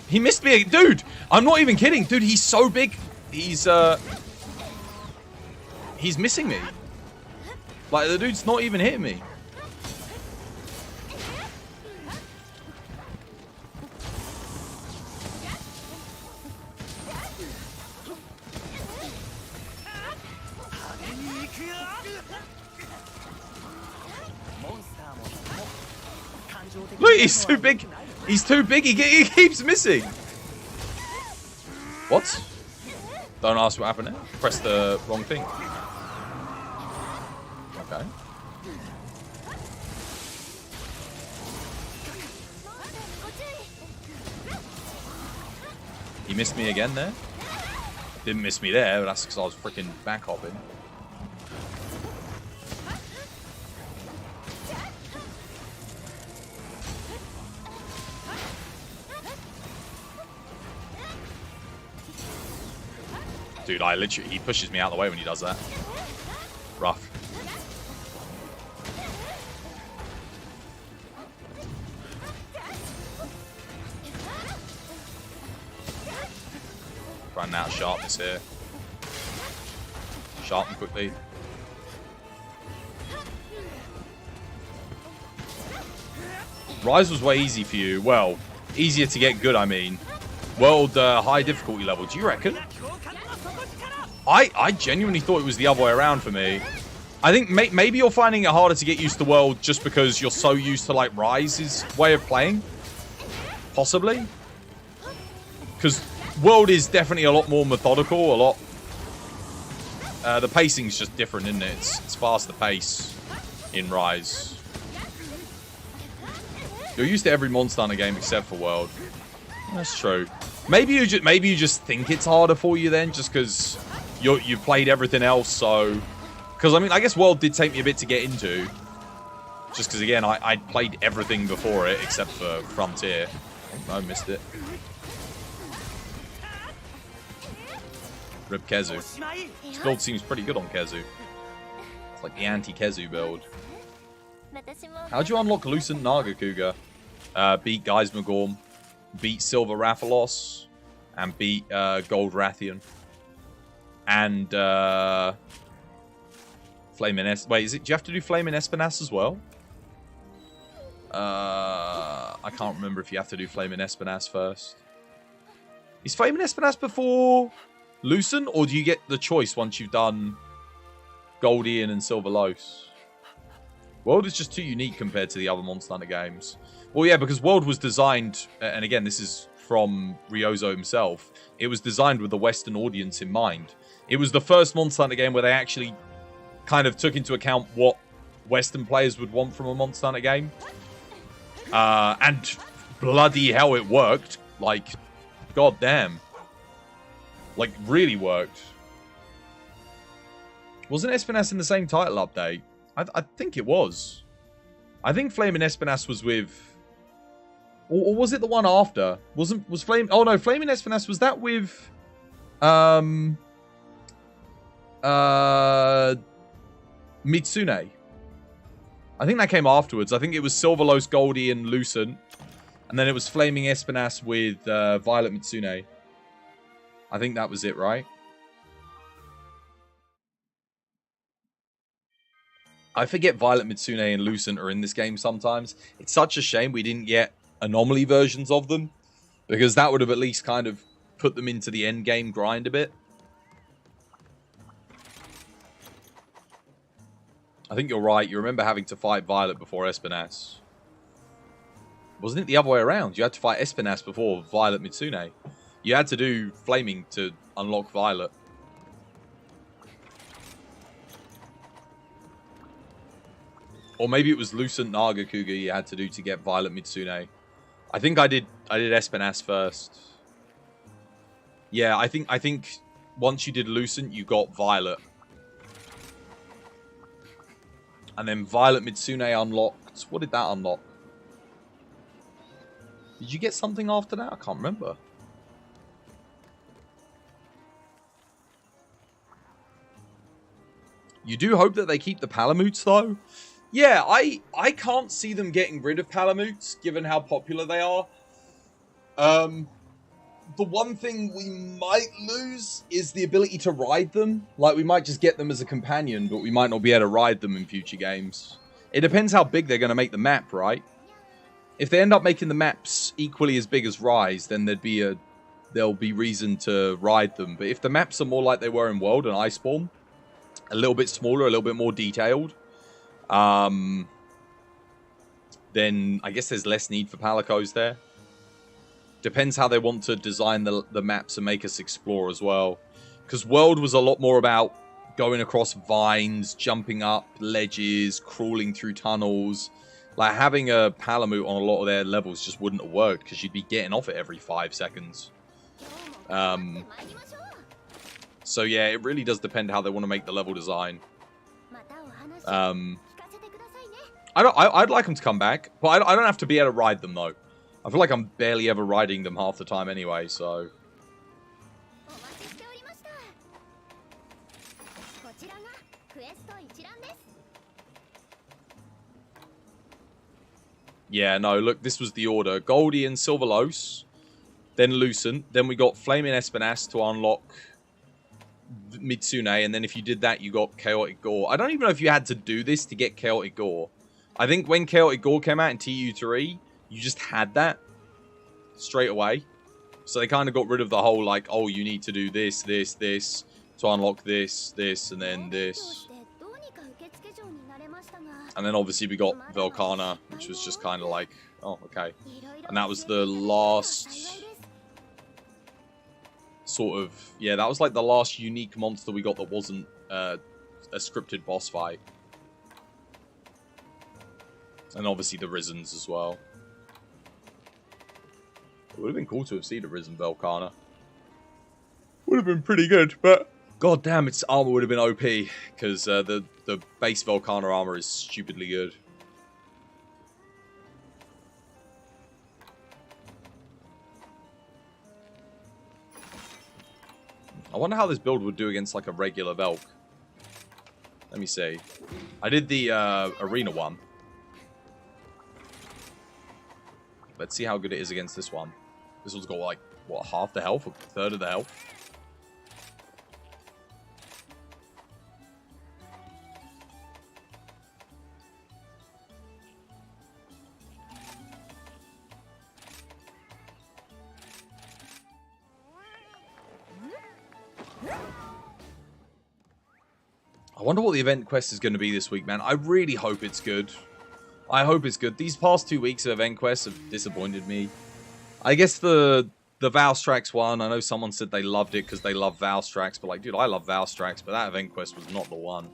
He missed me. Dude, I'm not even kidding. Dude, he's so big. He's missing me. Like, the dude's not even hitting me. Look, he's too big. He's too big. He keeps missing. What? Don't ask what happened there. Press the wrong thing. Okay. He missed me again there. Didn't miss me there, but that's because I was freaking back hopping. Dude, he pushes me out of the way when he does that. Rough. Running out of sharpness here. Sharpen quickly. Rise was way easy for you. Well, easier to get good, I mean. World high difficulty level, do you reckon? I genuinely thought it was the other way around for me. I think maybe you're finding it harder to get used to World just because you're so used to, like, Rise's way of playing. Possibly. Because World is definitely a lot more methodical, a lot... the pacing's just different, isn't it? It's faster pace in Rise. You're used to every Monster Hunter game except for World. That's true. Maybe you just think it's harder for you then, just because you've played everything else, so... Because, I mean, I guess World did take me a bit to get into. Just because, again, I'd played everything before it, except for Frontier. Oh, I missed it. Rip Kezu. This build seems pretty good on Kezu. It's like the anti-Kezu build. How'd you unlock Lucent Nagakuga? Beat Geismagorm, beat Silver Rathalos, and beat Gold Rathian. And Flaming Es... Wait, do you have to do Flaming Espinas as well? I can't remember if you have to do Flaming Espinas first. Is Flaming Espinas before Lucent, or do you get the choice once you've done Goldian and Silver Los? World is just too unique compared to the other Monster Hunter games. Well, yeah, because World was designed, and again, this is from Ryozo himself, it was designed with the Western audience in mind. It was the first Monster Hunter game where they actually kind of took into account what Western players would want from a Monster Hunter game. And bloody hell, it worked. Like, goddamn. Like, really worked. Wasn't Espinas in the same title update? I think it was. I think Flaming Espinas was with... Or was it the one after? Was Flame... Oh, no, Flaming Espinas, was that with... Mitsune. I think that came afterwards. I think it was Silverlos, Goldie, and Lucent. And then it was Flaming Espinas with Violet Mitsune. I think that was it, right? I forget Violet Mitsune and Lucent are in this game sometimes. It's such a shame we didn't get anomaly versions of them. Because that would have at least kind of put them into the end game grind a bit. I think you're right. You remember having to fight Violet before Espinas. Wasn't it the other way around? You had to fight Espinas before Violet Mitsune. You had to do Flaming to unlock Violet. Or maybe it was Lucent Nagakuga you had to do to get Violet Mitsune. I think I did Espinas first. Yeah, I think once you did Lucent, you got Violet. And then Violet Mitsune unlocked. What did that unlock? Did you get something after that? I can't remember. You do hope that they keep the Palamutes, though. Yeah, I can't see them getting rid of Palamutes, given how popular they are. The one thing we might lose is the ability to ride them. Like, we might just get them as a companion, but we might not be able to ride them in future games. It depends how big they're going to make the map, right? If they end up making the maps equally as big as Rise, then there'll be reason to ride them. But if the maps are more like they were in World and Iceborne, a little bit smaller, a little bit more detailed, then I guess there's less need for Palicos there. Depends how they want to design the maps and make us explore as well. Because World was a lot more about going across vines, jumping up ledges, crawling through tunnels. Like, having a Palamute on a lot of their levels just wouldn't have worked, because you'd be getting off it every 5 seconds. So yeah, it really does depend how they want to make the level design. I'd like them to come back, but I don't have to be able to ride them, though. I feel like I'm barely ever riding them half the time anyway, so... Yeah, no, look, this was the order. Goldie and Silverlos, then Lucent, then we got Flaming Espinas to unlock Mitsune, and then if you did that, you got Chaotic Gore. I don't even know if you had to do this to get Chaotic Gore. I think when Chaotic Gore came out in TU3, you just had that straight away. So they kind of got rid of the whole, like, oh, you need to do this, this, this to unlock this, this, and then this. And then obviously we got Velkhana, which was just kind of like, oh, okay. And that was the last sort of, yeah, that was like the last unique monster we got that wasn't a scripted boss fight. And obviously the Risens as well. It would have been cool to have seen a Risen Velkhana. Would have been pretty good, but God damn, its armor would have been OP, because the base Volcana armor is stupidly good. I wonder how this build would do against like a regular Velk. Let me see. I did the arena one. Let's see how good it is against this one. This one's got like, what, half the health? A third of the health? I wonder what the event quest is going to be this week, man. I really hope it's good. I hope it's good. These past 2 weeks of event quests have disappointed me. I guess the Valstrax one, I know someone said they loved it because they love Valstrax, but like, dude, I love Valstrax, but that event quest was not the one.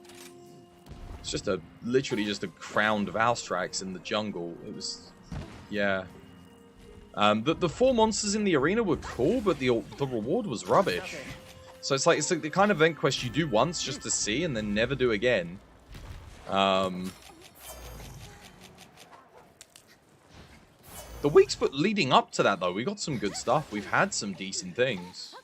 It's just literally just a crowned Valstrax in the jungle. It was, yeah. The 4 monsters in the arena were cool, but the reward was rubbish. So it's like the kind of event quest you do once just to see and then never do again. The weeks but leading up to that, though, we got some good stuff. We've had some decent things.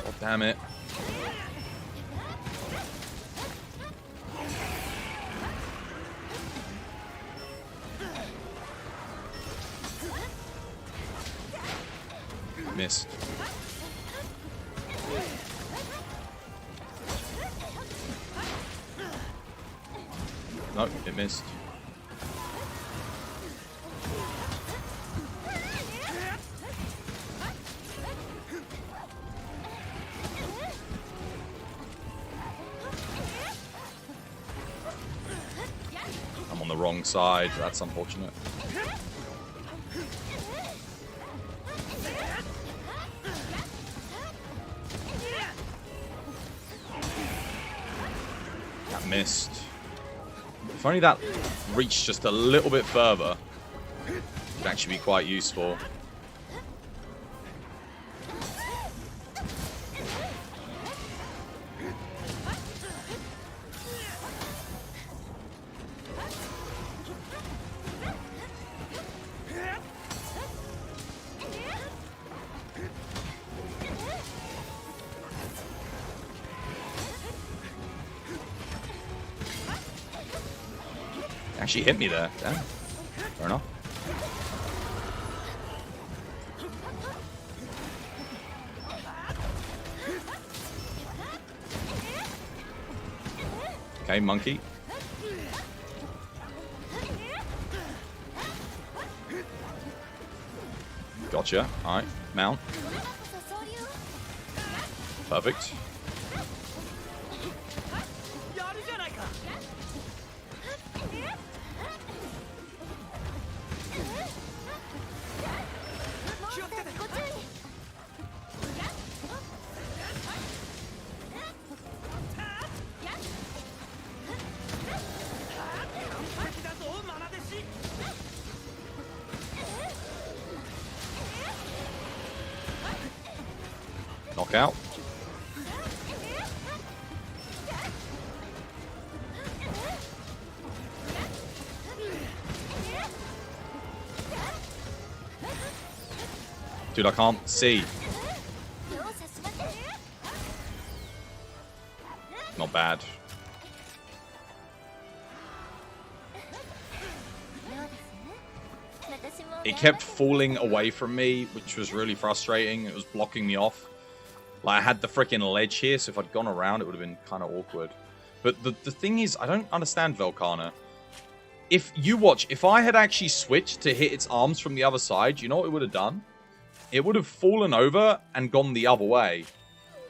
Oh, damn it. Missed. Nope, it missed. I'm on the wrong side. That's unfortunate. Missed. If only that reached just a little bit further, it would actually be quite useful. Actually hit me there. Damn. Fair enough. Okay, monkey. Gotcha. Alright, mount. Perfect. Knockout. Dude, I can't see. Not bad. It kept falling away from me, which was really frustrating. It was blocking me off. Like, I had the freaking ledge here, so if I'd gone around, it would have been kind of awkward. But the thing is, I don't understand Volcana. If you watch, if I had actually switched to hit its arms from the other side, you know what it would have done? It would have fallen over and gone the other way.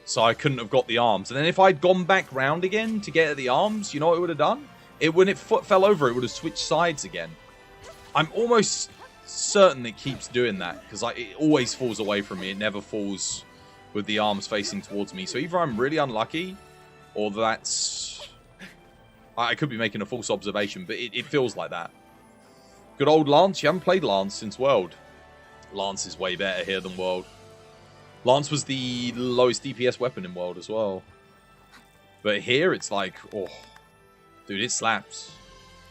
So I couldn't have got the arms. And then if I'd gone back round again to get at the arms, you know what it would have done? When it fell over, it would have switched sides again. I'm almost certain it keeps doing that, because it always falls away from me. It never falls with the arms facing towards me. So either I'm really unlucky, or that's... I could be making a false observation, but it feels like that. Good old Lance. You haven't played Lance since World. Lance is way better here than World. Lance was the lowest DPS weapon in World as well. But here it's like, oh, dude, it slaps.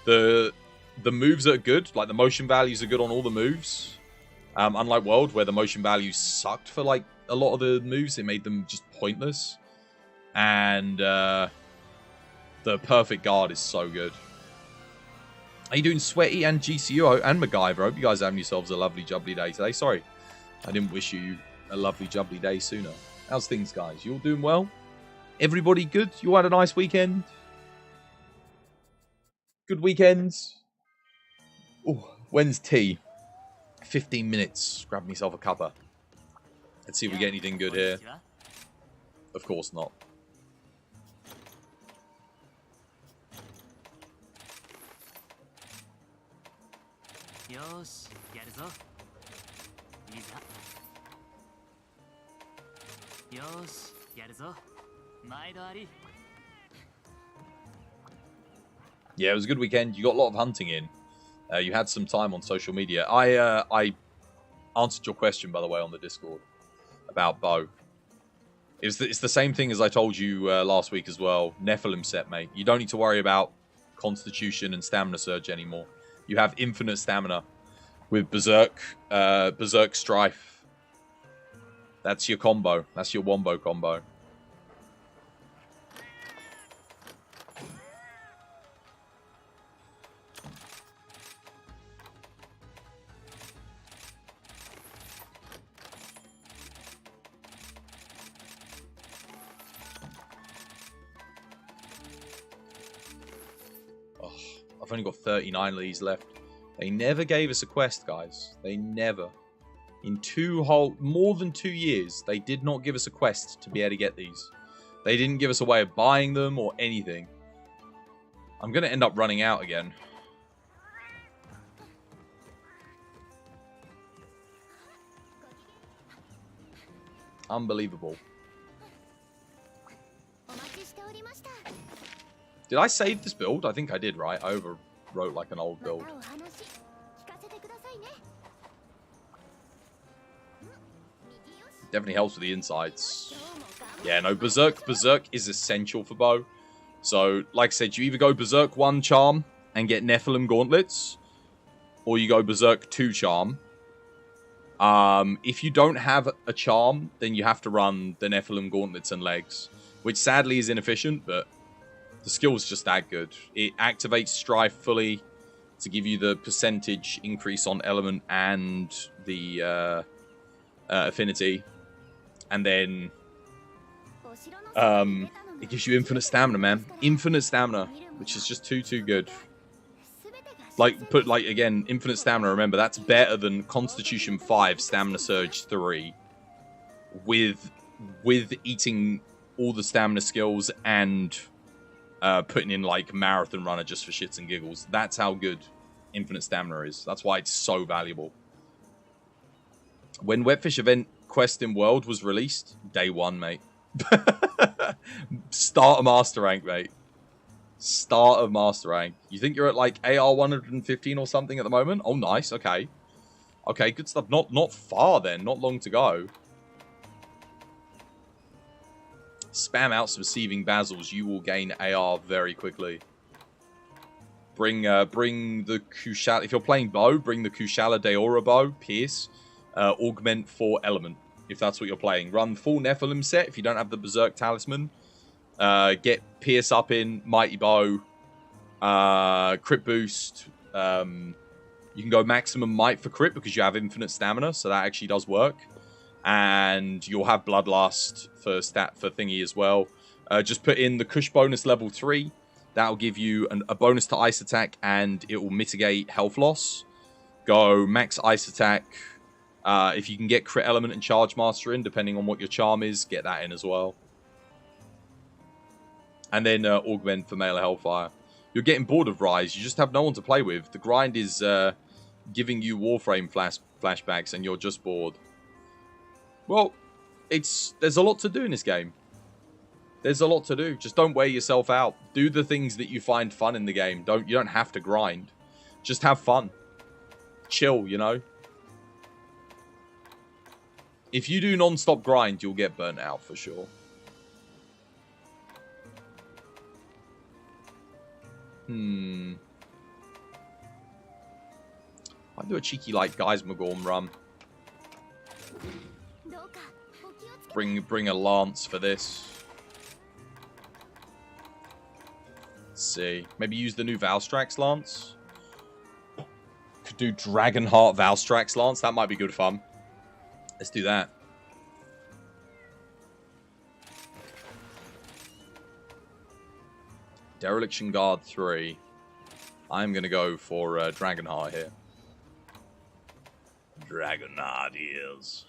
The moves are good. Like, the motion values are good on all the moves. Unlike World, where the motion values sucked for, like, a lot of the moves. It made them just pointless. And the perfect guard is so good. How you doing, Sweaty and GCU and MacGyver? I hope you guys are having yourselves a lovely jubbly day today. Sorry, I didn't wish you a lovely jubbly day sooner. How's things, guys? You all doing well? Everybody good? You all had a nice weekend? Good weekends? Oh, when's tea? 15 minutes. Grab myself a cuppa. Let's see if we get anything good here. Of course not. Yeah, it was a good weekend. You got a lot of hunting in. You had some time on social media. I answered your question, by the way, on the Discord about bow. It's the same thing as I told you last week as well. Nephilim set, mate. You don't need to worry about Constitution and Stamina Surge anymore. You have infinite stamina with Berserk Strife. That's your combo. That's your wombo combo. Oh, I've only got 39 of these left. They never gave us a quest, guys. They never. In more than 2 years, they did not give us a quest to be able to get these. They didn't give us a way of buying them or anything. I'm going to end up running out again. Unbelievable. Did I save this build? I think I did, right? I overwrote like an old build. Definitely helps with the insights. Yeah, no, Berserk is essential for bow. So, like I said, you either go Berserk 1 Charm and get Nephilim Gauntlets, or you go Berserk 2 Charm. If you don't have a Charm, then you have to run the Nephilim Gauntlets and Legs, which sadly is inefficient, but the skill's just that good. It activates Strife fully to give you the percentage increase on element and the affinity. And then it gives you infinite stamina, man. Infinite stamina, which is just too good. Again, infinite stamina, remember, that's better than Constitution 5, Stamina Surge 3. With eating all the stamina skills and putting in, like, Marathon Runner just for shits and giggles. That's how good infinite stamina is. That's why it's so valuable. When Wetfish Event Quest in World was released, day 1, mate. Start a Master Rank, mate. Start of Master Rank. You think you're at like AR 115 or something at the moment? Oh, nice. Okay. Okay, good stuff. Not far then. Not long to go. Spam out some Seething Basils. You will gain AR very quickly. Bring the Kushala. If you're playing bow, bring the Kushala Deora bow. Pierce. Augment for element. If that's what you're playing. Run full Nephilim set if you don't have the Berserk Talisman. Get Pierce up in, Mighty Bow, crit boost. You can go maximum might for crit because you have infinite stamina, so that actually does work. And you'll have Bloodlust for thingy as well. Just put in the Kush bonus level 3. That'll give you a bonus to ice attack and it will mitigate health loss. Go max ice attack. If you can get crit element and charge master in, depending on what your charm is, get that in as well. And then augment for Male Hellfire. You're getting bored of Rise. You just have no one to play with. The grind is giving you Warframe flashbacks and you're just bored. Well, there's a lot to do in this game. There's a lot to do. Just don't wear yourself out. Do the things that you find fun in the game. You don't have to grind. Just have fun. Chill, you know? If you do non-stop grind, you'll get burnt out for sure. I'll do a cheeky, like, Geismagorm run. Bring a lance for this. Let's see. Maybe use the new Valstrax lance. Could do Dragonheart Valstrax lance. That might be good fun. Let's do that. Dereliction Guard 3. I'm going to go for Dragonheart here. Dragonheart is...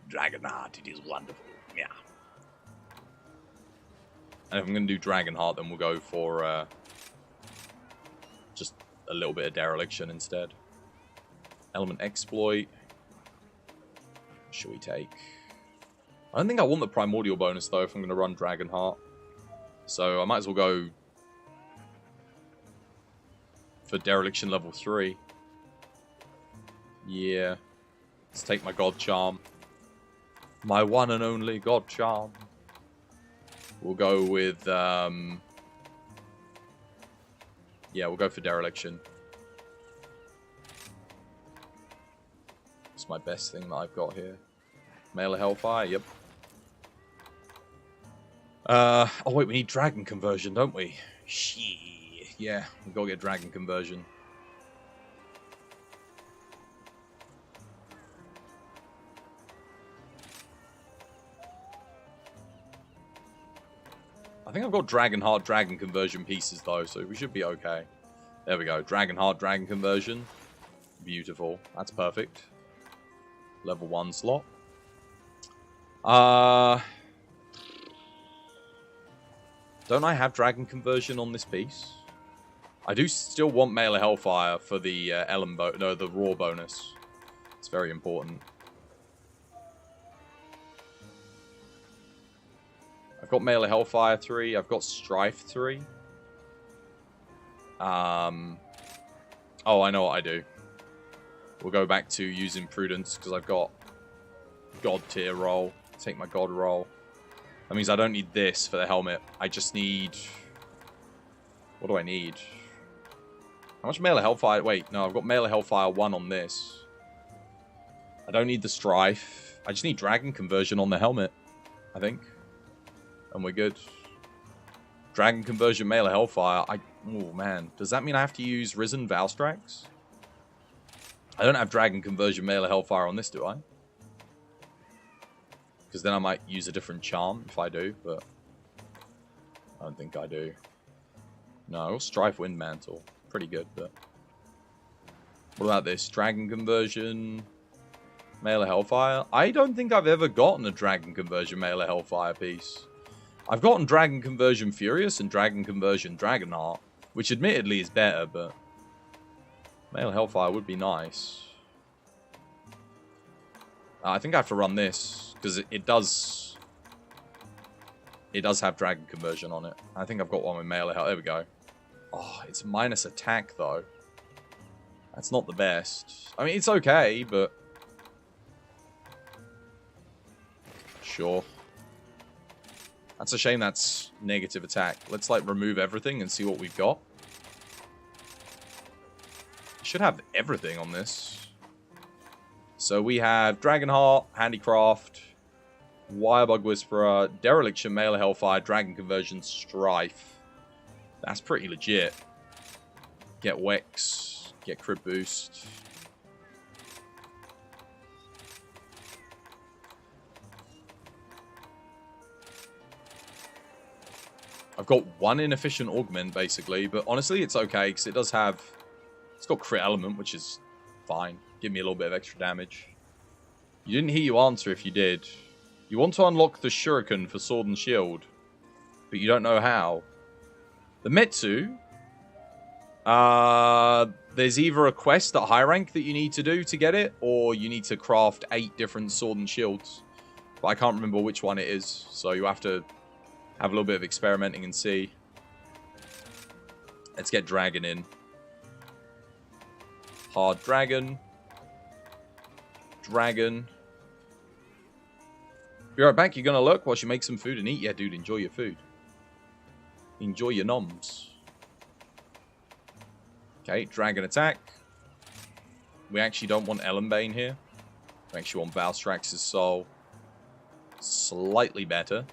Dragonheart, it is wonderful. Yeah. And if I'm going to do Dragonheart, then we'll go for just a little bit of Dereliction instead. Element Exploit. Should we take? I don't think I want the Primordial bonus, though, if I'm going to run Dragonheart. So I might as well go for Dereliction level 3. Yeah. Let's take my God Charm. My one and only God Charm. We'll go with... yeah, we'll go for Dereliction. It's my best thing that I've got here. Mail of Hellfire, yep. Oh wait, we need Dragon Conversion, don't we? Shit. Yeah, we've got to get Dragon Conversion. I think I've got Dragonheart Dragon Conversion pieces though, so we should be okay. There we go. Dragonheart Dragon Conversion. Beautiful. That's perfect. Level 1 slot. Don't I have Dragon Conversion on this piece? I do still want Mail of Hellfire for the the Raw bonus. It's very important. I've got Mail of Hellfire 3. I've got Strife 3. Oh, I know what I do. We'll go back to using Prudence because I've got God tier roll. Take my God roll. That means I don't need this for the helmet. I just need... What do I need? How much Mail of Hellfire? Wait, no, I've got Mail of Hellfire 1 on this. I don't need the Strife. I just need Dragon Conversion on the helmet, I think. And we're good. Dragon Conversion, Mail of Hellfire. Oh, man. Does that mean I have to use Risen Valstrax? I don't have Dragon Conversion, Mail of Hellfire on this, do I? Because then I might use a different charm if I do, but... I don't think I do. No, Strife Wind Mantle. Pretty good, but... What about this? Dragon Conversion... Mail of Hellfire? I don't think I've ever gotten a Dragon Conversion Mail of Hellfire piece. I've gotten Dragon Conversion Furious and Dragon Conversion Dragonheart, which admittedly is better, but... Mail of Hellfire would be nice. I think I have to run this, because it does... It does have Dragon Conversion on it. I think I've got one with Mail of Hell. There we go. Oh, it's minus attack, though. That's not the best. I mean, it's okay, but... Sure. That's a shame that's negative attack. Let's, like, remove everything and see what we've got. Should have everything on this. So we have Dragonheart, Handicraft, Wirebug Whisperer, Dereliction, Mail of Hellfire, Dragon Conversion, Strife. That's pretty legit. Get Wex, get Crit Boost. I've got one inefficient augment, basically, but honestly, it's okay, because it does have... It's got Crit Element, which is fine. Give me a little bit of extra damage. You didn't hear your answer if you did. You want to unlock the Shuriken for Sword and Shield, but you don't know how. The Metsu There's either a quest at high rank that you need to do to get it, or you need to craft 8 different sword and shields. But I can't remember which one it is, so you have to have a little bit of experimenting and see. Let's get dragon in. Hard dragon. Dragon. Be right back. You're going to look while you make some food and eat? Yeah, dude, enjoy your food. Enjoy your noms. Okay, dragon attack. We actually don't want Ellenbane here. We actually want Valstrax's soul. Slightly better.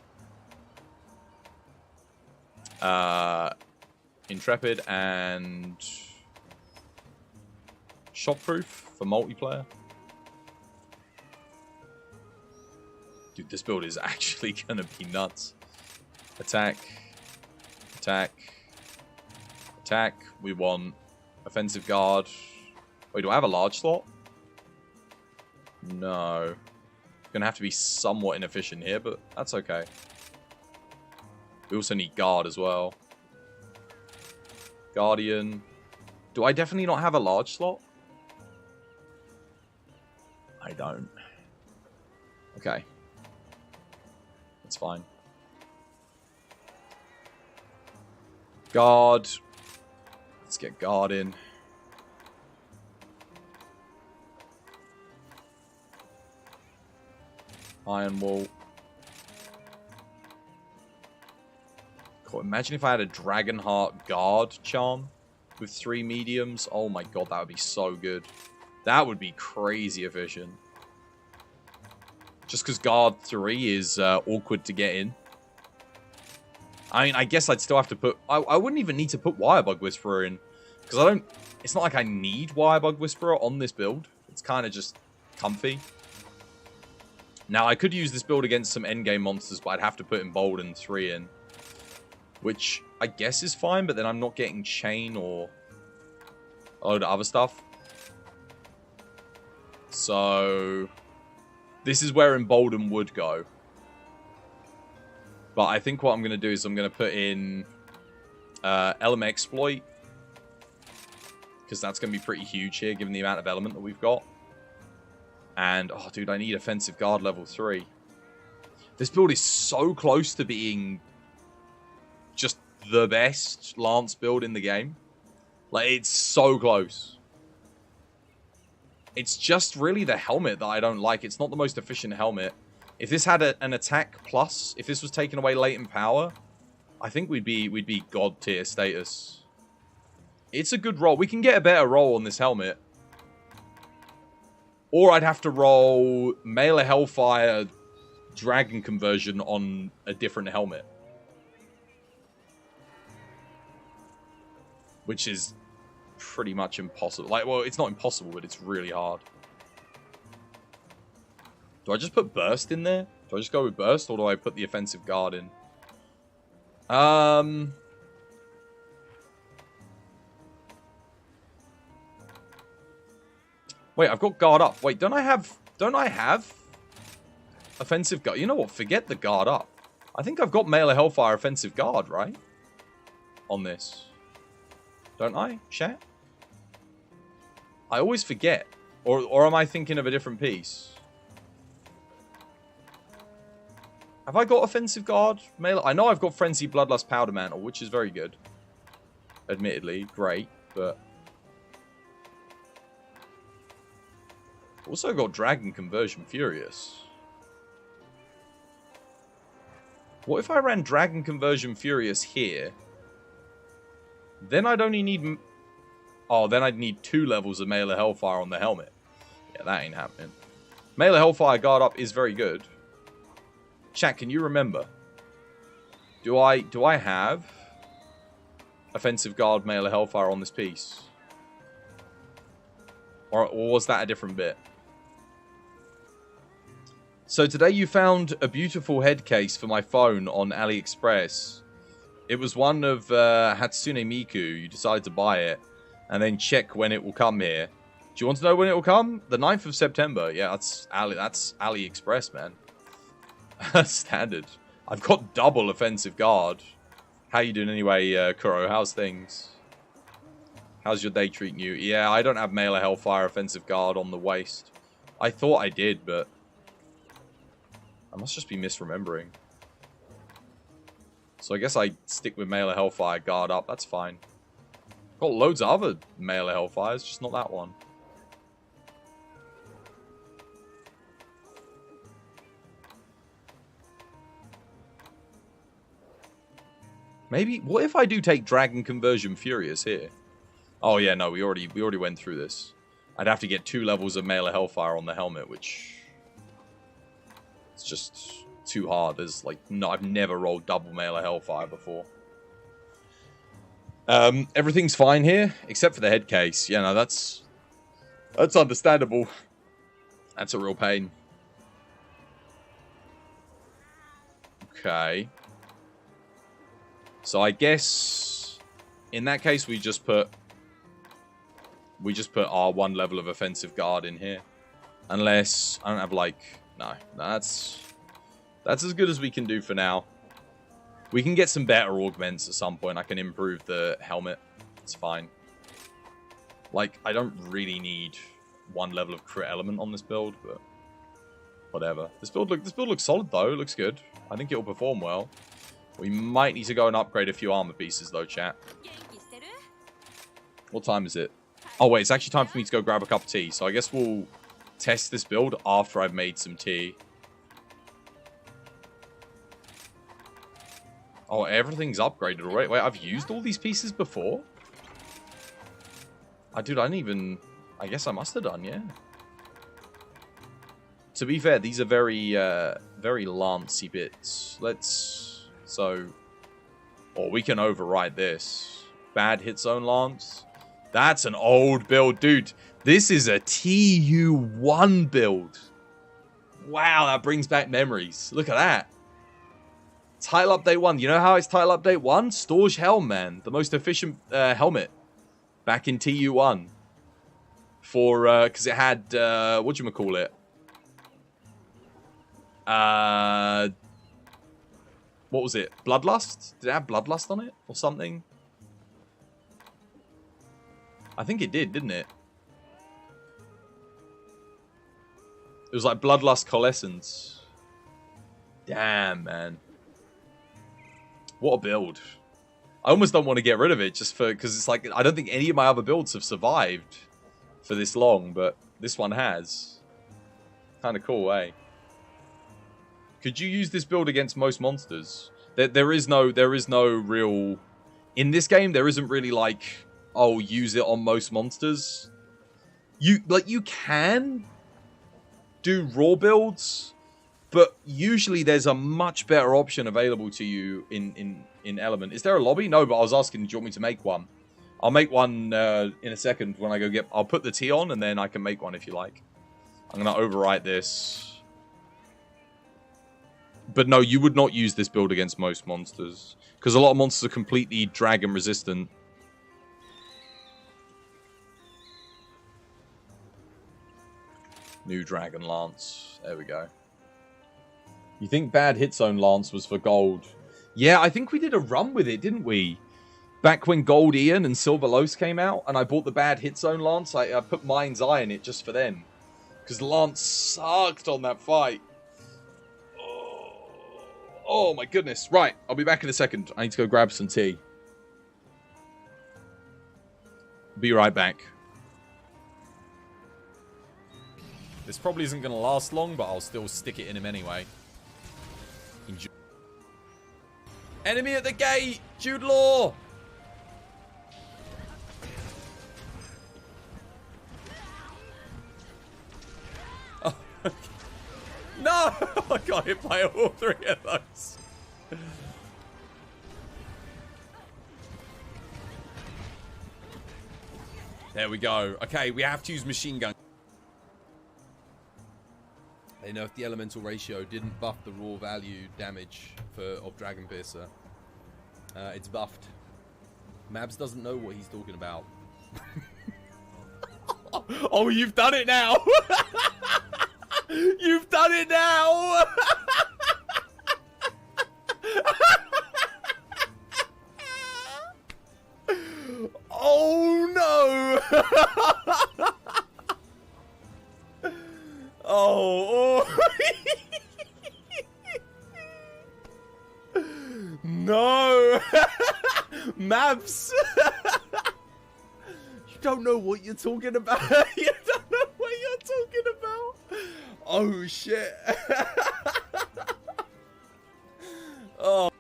Intrepid and Shockproof for multiplayer. Dude, this build is actually gonna be nuts. Attack. Attack. Attack. We want offensive guard. Wait, do I have a large slot? No. Gonna have to be somewhat inefficient here, but that's okay. We also need guard as well. Guardian. Do I definitely not have a large slot? I don't. Okay. That's fine. Guard. Let's get guard in. Iron Wall. God, imagine if I had a Dragonheart Guard charm with 3 mediums. Oh my god, that would be so good. That would be crazy efficient. Just because Guard 3 is awkward to get in. I mean, I guess I'd still have to put... I wouldn't even need to put Wirebug Whisperer in. Because I don't... It's not like I need Wirebug Whisperer on this build. It's kind of just comfy. Now, I could use this build against some endgame monsters, but I'd have to put Emboldened 3 in. Which I guess is fine, but then I'm not getting Chain or a load of other stuff. So, this is where Emboldened would go. But I think what I'm going to do is I'm going to put in Element Exploit. Because that's going to be pretty huge here, given the amount of element that we've got. And, oh, dude, I need Offensive Guard level 3. This build is so close to being just the best Lance build in the game. Like, it's so close. It's just really the helmet that I don't like. It's not the most efficient helmet. If this had an attack plus, if this was taking away latent power, I think we'd be god tier status. It's a good roll. We can get a better roll on this helmet. Or I'd have to roll Mailer Hellfire Dragon conversion on a different helmet. Which is pretty much impossible. Like, well, it's not impossible, but it's really hard. Do I just put Burst in there? Do I just go with Burst, or do I put the Offensive Guard in? Wait, I've got Guard up. Wait, don't I have Offensive Guard? You know what? Forget the Guard up. I think I've got Mailer Hellfire Offensive Guard, right? On this. Don't I, chat? I always forget. Or am I thinking of a different piece? Have I got Offensive Guard? I know I've got Frenzy Bloodlust Powder Mantle, which is very good. Admittedly, great, but... Also got Dragon Conversion Furious. What if I ran Dragon Conversion Furious here? Then I'd only need... Oh, then I'd need 2 levels of Mailer Hellfire on the helmet. Yeah, that ain't happening. Mailer Hellfire Guard up is very good. Chat, can you remember? Do I have Offensive Guard Mailer Hellfire on this piece? Or was that a different bit? So today you found a beautiful head case for my phone on AliExpress. It was one of Hatsune Miku. You decided to buy it and then check when it will come here. Do you want to know when it will come? The 9th of September. Yeah, that's AliExpress, man. Standard. I've got double Offensive Guard. How you doing anyway, Kuro? How's things? How's your day treating you? Yeah, I don't have Mailer Hellfire Offensive Guard on the waist. I thought I did, but I must just be misremembering. So I guess I stick with Mailer Hellfire Guard up. That's fine. Got loads of other Mailer Hellfires, just not that one. Maybe, what if I do take Dragon Conversion Furious here? Oh yeah, no, we already went through this. I'd have to get 2 levels of Mailer Hellfire on the helmet, which it's just too hard. There's like, no, I've never rolled double Mailer Hellfire before. Everything's fine here, except for the head case. Yeah, no, that's understandable. That's a real pain. Okay. So I guess in that case we just put our 1 level of offensive guard in here. Unless I don't have like no, that's as good as we can do for now. We can get some better augments at some point. I can improve the helmet. It's fine. Like I don't really need 1 level of crit element on this build, but whatever. This build looks solid though. It looks good. I think it'll perform well. We might need to go and upgrade a few armor pieces though, chat. What time is it? Oh wait, it's actually time for me to go grab a cup of tea. So I guess we'll test this build after I've made some tea. Oh, everything's upgraded already. Wait, I've used all these pieces before? Dude, I didn't even... I guess I must have done, yeah. To be fair, these are very, very Lancey bits. Let's... So... Or we can override this. Bad hit zone Lance. That's an old build, dude. This is a TU1 build. Wow, that brings back memories. Look at that. Title Update 1. You know how it's Title Update 1? Storge Helm, man. The most efficient helmet. Back in TU1. For, because it had, whatchamacallit? What was it? Bloodlust? Did it have Bloodlust on it? Or something? I think it did, didn't it? It was like Bloodlust Coalescence. Damn, man. What a build. I almost don't want to get rid of it just for... Because it's like... I don't think any of my other builds have survived for this long, but this one has. Kind of cool, eh? Could you use this build against most monsters? There is no real... In this game, there isn't really like... Oh, use it on most monsters. You can do raw builds, but usually there's a much better option available to you in Element. Is there a lobby? No, but I was asking, do you want me to make one? I'll make one in a second when I go get... I'll put the tea on and then I can make one if you like. I'm going to overwrite this. But no, you would not use this build against most monsters. Because a lot of monsters are completely dragon resistant. New Dragon Lance. There we go. You think Bad Hit Zone Lance was for gold? Yeah, I think we did a run with it, didn't we? Back when Gold Ian and Silver Los came out, and I bought the Bad Hit Zone Lance, I put Mind's Eye in it just for them. Because Lance sucked on that fight. Oh my goodness. Right, I'll be back in a second. I need to go grab some tea. Be right back. This probably isn't going to last long, but I'll still stick it in him anyway. Enjoy. Enemy at the gate! Jude Law! Oh, okay. No! I got hit by all 3 of those. There we go. Okay, we have to use machine gun. They nerfed the elemental ratio, didn't buff the raw value damage of Dragon Piercer. It's buffed. Mabs doesn't know what he's talking about. Oh, you've done it now! You've done it now! Oh Oh. No. Maps. You don't know what you're talking about. You don't know what you're talking about. Oh, shit. Oh.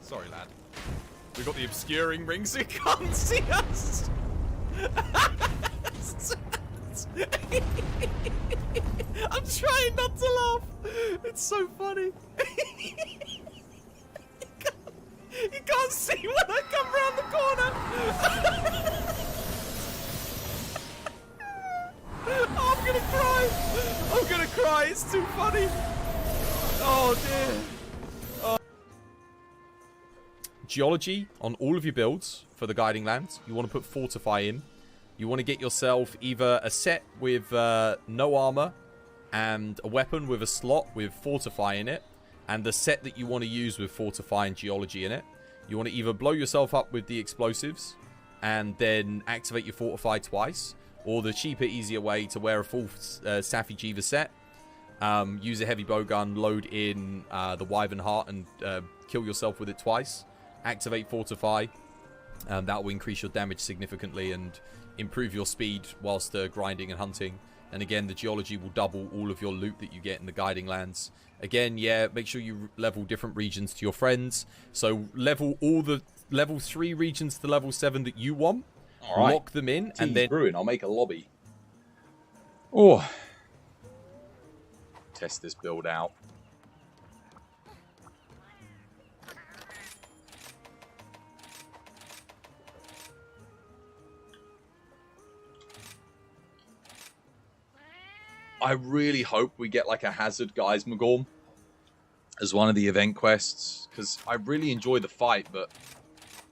Sorry, lad. We got the obscuring ring so you can't see us. I'm trying not to laugh. It's so funny. You can't see when I come round the corner. Oh, I'm gonna cry. I'm gonna cry. It's too funny. Oh dear. Oh. Geology on all of your builds for the guiding lands. You want to put fortify in. You want to get yourself either a set with no armor and a weapon with a slot with fortify in it, and the set that you want to use with fortify and geology in it. You want to either blow yourself up with the explosives and then activate your fortify twice, or the cheaper, easier way to wear a full Safi Jiva set, use a heavy bowgun, load in the Wyvern Heart and kill yourself with it twice, activate fortify, that will increase your damage significantly and improve your speed whilst grinding and hunting. And again, the geology will double all of your loot that you get in the guiding lands. Again, yeah, make sure you level different regions to your friends. So level all the level 3 regions to level 7 that you want. All right. Lock them in, and then brewing. I'll make a lobby. Oh, test this build out. I really hope we get like a Hazard Geismagorm as one of the event quests, because I really enjoy the fight, but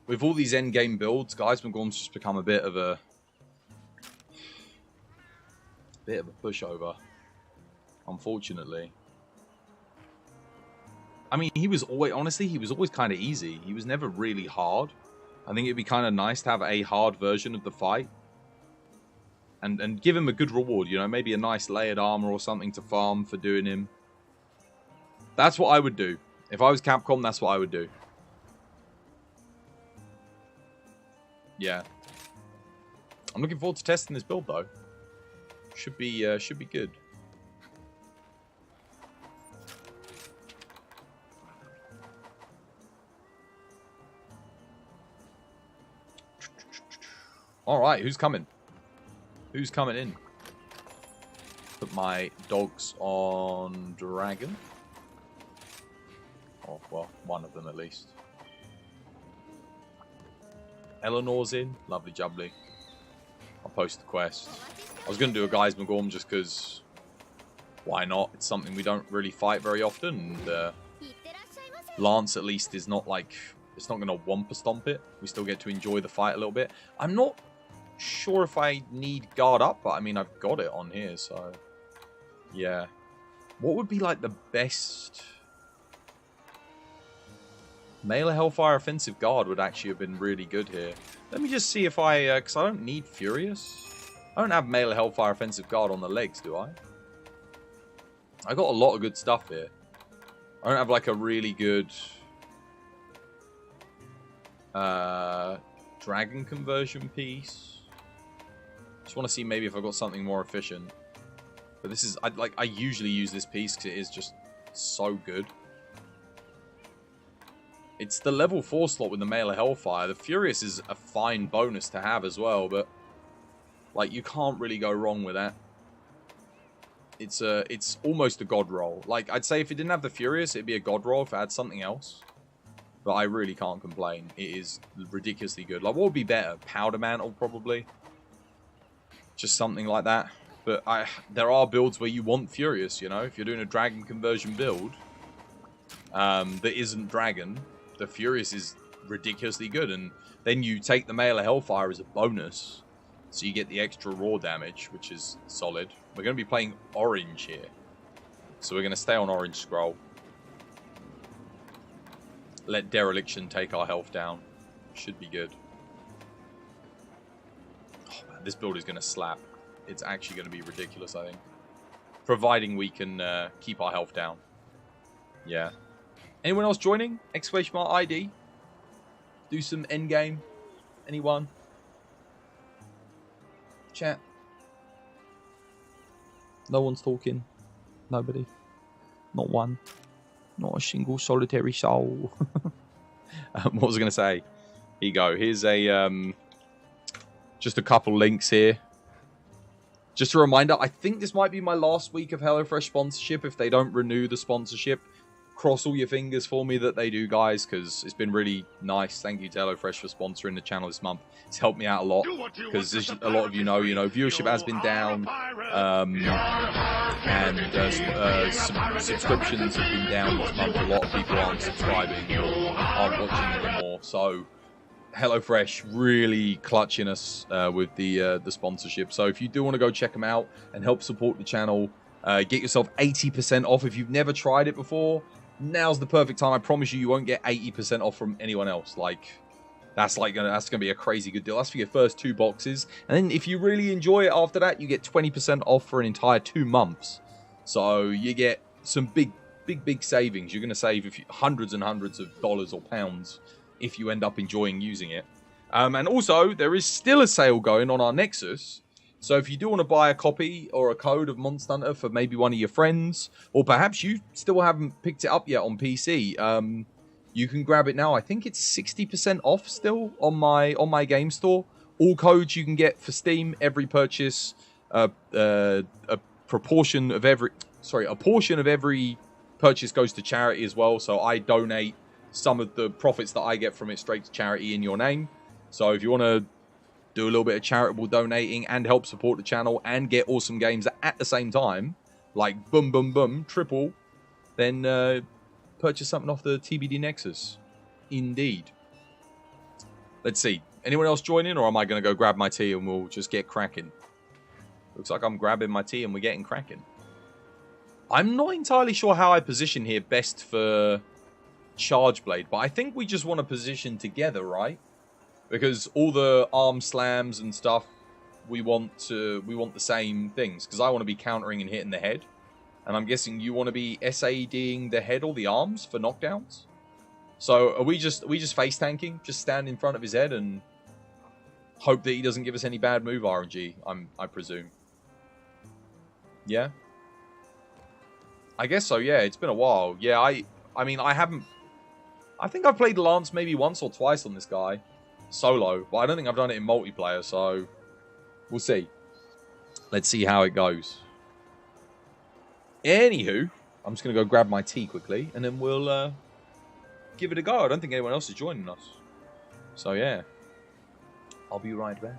with all these endgame builds, Geismagorm's just become a bit of a pushover, unfortunately. I mean, he was always kind of easy. He was never really hard. I think it'd be kind of nice to have a hard version of the fight. And give him a good reward, you know, maybe a nice layered armor or something to farm for doing him. That's what I would do. If I was Capcom, that's what I would do. Yeah. I'm looking forward to testing this build, though. Should be good. Alright, who's coming? Who's coming in? Put my dogs on dragon. Oh, well, one of them at least. Eleanor's in. Lovely jubbly. I'll post the quest. I was going to do a Geismagorm just because... why not? It's something we don't really fight very often. And Lance, at least, is not like... it's not going to Wumpa Stomp it. We still get to enjoy the fight a little bit. I'm not sure if I need guard up, but I mean, I've got it on here, so yeah. What would be like the best Melee Hellfire offensive guard? Would actually have been really good here. Let me just see if I because I don't need Furious. I don't have Melee Hellfire offensive guard on the legs, do I? I got a lot of good stuff here. I don't have like a really good dragon conversion piece. Just want to see maybe if I've got something more efficient. But this is, I usually use this piece because it is just so good. It's the level 4 slot with the Melee Hellfire. The Furious is a fine bonus to have as well, but like you can't really go wrong with that. It's almost a god roll. Like I'd say if it didn't have the Furious, it'd be a god roll if it had something else. But I really can't complain. It is ridiculously good. Like what would be better? Powder Mantle probably. Just something like that. But there are builds where you want Furious, you know? If you're doing a dragon conversion build that isn't dragon, the Furious is ridiculously good. And then you take the Melee Hellfire as a bonus. So you get the extra raw damage, which is solid. We're going to be playing orange here. So we're going to stay on orange scroll. Let Dereliction take our health down. Should be good. This build is going to slap. It's actually going to be ridiculous, I think. Providing we can keep our health down. Yeah. Anyone else joining? Exclamation mark ID. Do some endgame. Anyone? Chat. No one's talking. Nobody. Not one. Not a single solitary soul. What was I going to say? Here you go. Here's a just a couple links here. Just a reminder, I think this might be my last week of HelloFresh sponsorship. If they don't renew the sponsorship, cross all your fingers for me that they do, guys, because it's been really nice. Thank you to HelloFresh for sponsoring the channel this month. It's helped me out a lot, because as a lot of you know, viewership has been down, and subscriptions have been down this month. A lot of people aren't subscribing or aren't watching anymore, so HelloFresh really clutching us with the sponsorship. So if you do want to go check them out and help support the channel, get yourself 80% off. If you've never tried it before, now's the perfect time. I promise you, you won't get 80% off from anyone else. That's gonna be a crazy good deal. That's for your first 2 boxes, and then if you really enjoy it after that, you get 20% off for an entire 2 months. So you get some big savings. You're gonna save hundreds and hundreds of dollars or pounds if you end up enjoying using it. And also, there is still a sale going on our Nexus. So if you do want to buy a copy or a code of Monster Hunter for maybe one of your friends, or perhaps you still haven't picked it up yet on PC, you can grab it now. I think it's 60% off still on my game store. All codes you can get for Steam, every purchase, a portion of every purchase goes to charity as well. So I donate some of the profits that I get from it straight to charity in your name. So if you want to do a little bit of charitable donating and help support the channel and get awesome games at the same time, like boom, boom, boom, triple, then purchase something off the TBD Nexus. Indeed. Let's see. Anyone else join in, or am I going to go grab my tea and we'll just get cracking? Looks like I'm grabbing my tea and we're getting cracking. I'm not entirely sure how I position here best for Charge Blade, but I think we just want to position together, right? Because all the arm slams and stuff, we want the same things. Because I want to be countering and hitting the head, and I'm guessing you want to be SADing the head or the arms for knockdowns. So are we just face tanking? Just stand in front of his head and hope that he doesn't give us any bad move RNG, I presume. Yeah? I guess so, yeah. It's been a while. Yeah, I mean, I think I've played Lance maybe once or twice on this guy. Solo. But I don't think I've done it in multiplayer, so we'll see. Let's see how it goes. Anywho, I'm just going to go grab my tea quickly, and then we'll give it a go. I don't think anyone else is joining us. So, yeah. I'll be right back.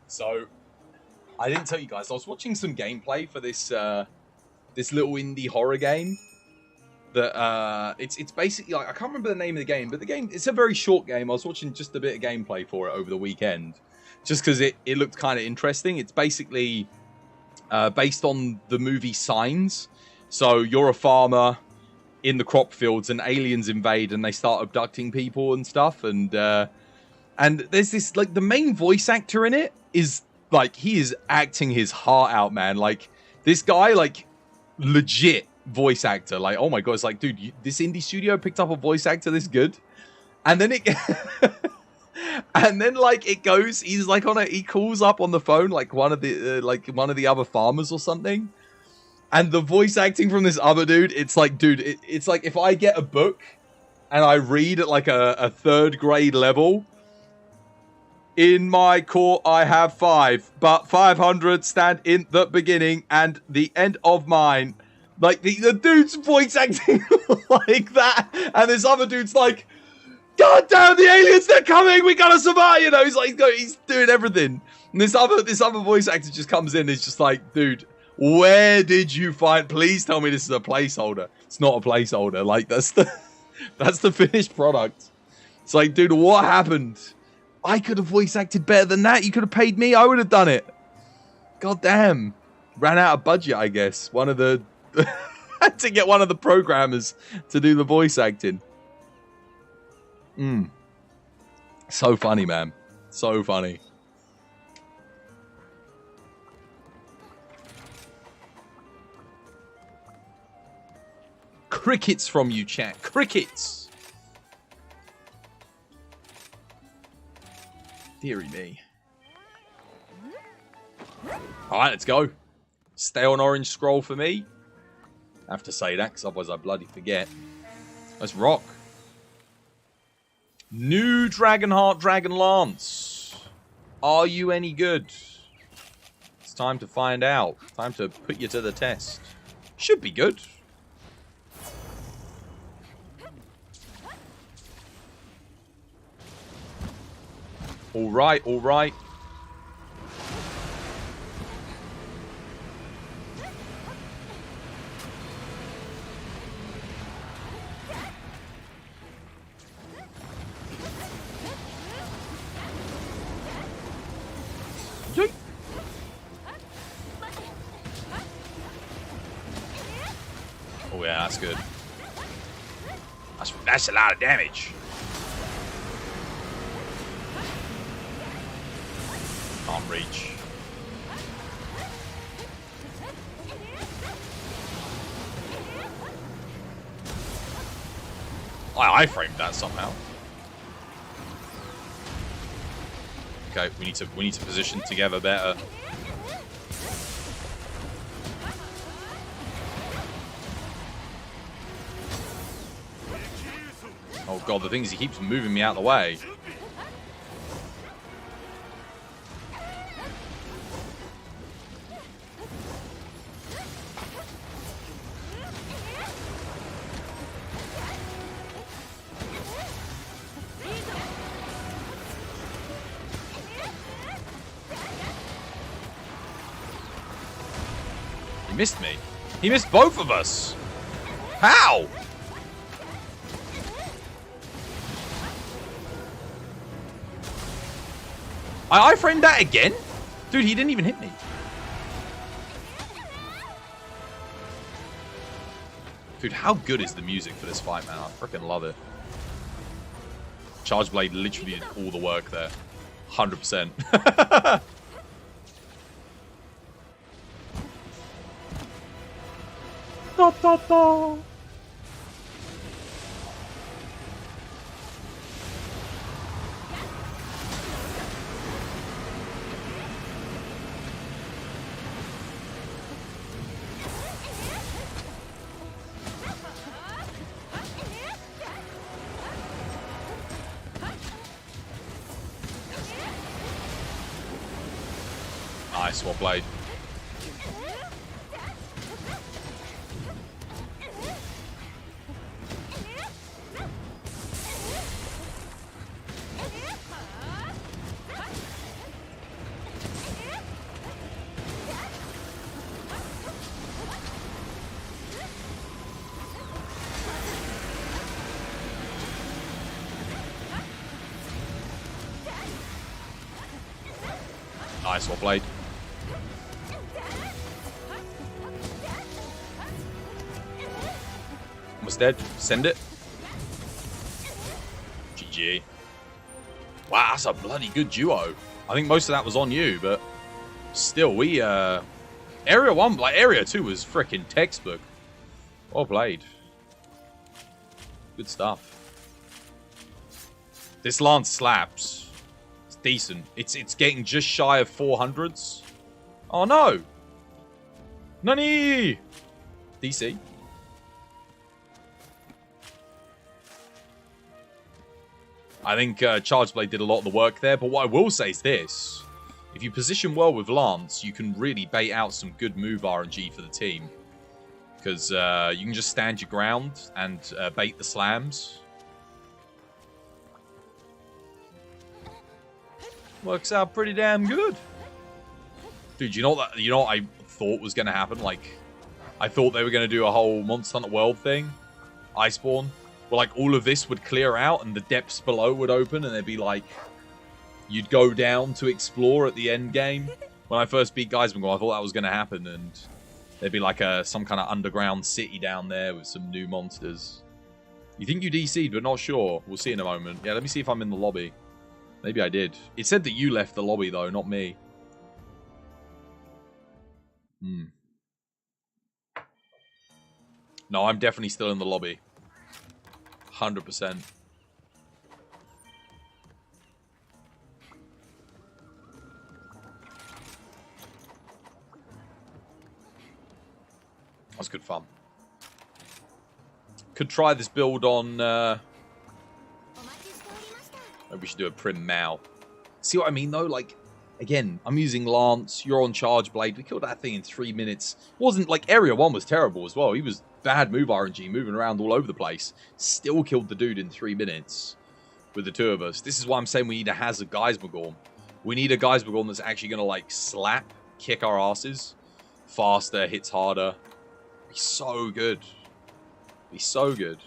So, I didn't tell you guys, I was watching some gameplay for this this little indie horror game. That it's basically like, I can't remember the name of the game, but it's a very short game. I was watching just a bit of gameplay for it over the weekend, just because it looked kind of interesting. It's basically based on the movie Signs. So you're a farmer in the crop fields, and aliens invade, and they start abducting people and stuff, and there's this, like, the main voice actor in it is, like, he is acting his heart out, man. Like, this guy, like, legit voice actor. Like, oh my god, it's like, dude, this indie studio picked up a voice actor this good? And then and then, like, it goes, he's, like, he calls up on the phone, like, one of the other farmers or something. And the voice acting from this other dude, it's like, dude, it's like if I get a book and I read at, like, a 3rd grade level, In my court, I have 5, but 500 stand in the beginning and the end of mine. Like, the dude's voice acting like that, and this other dude's like, God damn, the aliens, they're coming, we gotta survive, you know, he's doing everything. And this other voice actor just comes in and is just like, dude, where did you find, please tell me this is a placeholder. It's not a placeholder, like, that's the finished product. It's like, dude, what happened? I could have voice acted better than that. You could have paid me. I would have done it. God damn. Ran out of budget, I guess. One of the... had to get one of the programmers to do the voice acting. So funny, man. So funny. Crickets from you, chat. Crickets. Deary me. Alright, let's go. Stay on orange scroll for me. I have to say that, because otherwise I bloody forget. Let's rock. New Dragonheart Dragon Lance. Are you any good? It's time to find out. Time to put you to the test. Should be good. Alright, alright. Yoink. Oh yeah, that's good. That's a lot of damage. Can't reach. I framed that somehow. Okay, we need to position together better. Oh god, the thing is he keeps moving me out of the way. He missed me. He missed both of us. How? I framed that again? Dude, he didn't even hit me. Dude, how good is the music for this fight, man? I freaking love it. Charge Blade literally did all the work there. 100%. Da, da, da. Nice, swap blade. Nice, swap blade. Almost dead. Send it. GG. Wow, that's a bloody good duo. I think most of that was on you, but still, we, Area 1, like, Area 2 was freaking textbook. Well played. Good stuff. This lance slaps. It's decent. It's getting just shy of 400s. Oh, no. Nani! DC. I think Charge Blade did a lot of the work there, but what I will say is this. If you position well with Lance, you can really bait out some good move RNG for the team. Because you can just stand your ground and bait the slams. Works out pretty damn good. Dude, you know what I thought was going to happen? Like, I thought they were going to do a whole Monster Hunter World thing. Iceborne. Where, like, all of this would clear out and the depths below would open and there'd be, like... You'd go down to explore at the end game. When I first beat Geismar, I thought that was going to happen, and there'd be like some kind of underground city down there with some new monsters. You think you DC'd, but not sure. We'll see in a moment. Yeah, let me see if I'm in the lobby. Maybe I did. It said that you left the lobby, though, not me. No, I'm definitely still in the lobby. 100%. That's good fun. Could try this build on... Maybe we should do a Prim Mao. See what I mean, though? Like, again, I'm using Lance. You're on Charge Blade. We killed that thing in 3 minutes. It wasn't like Area 1 was terrible as well. He was bad move RNG, moving around all over the place. Still killed the dude in 3 minutes with the two of us. This is why I'm saying we need a Hazard Geismar. We need a Geismar that's actually going to, like, slap, kick our asses. Faster, hits harder. He's so good. He's so good.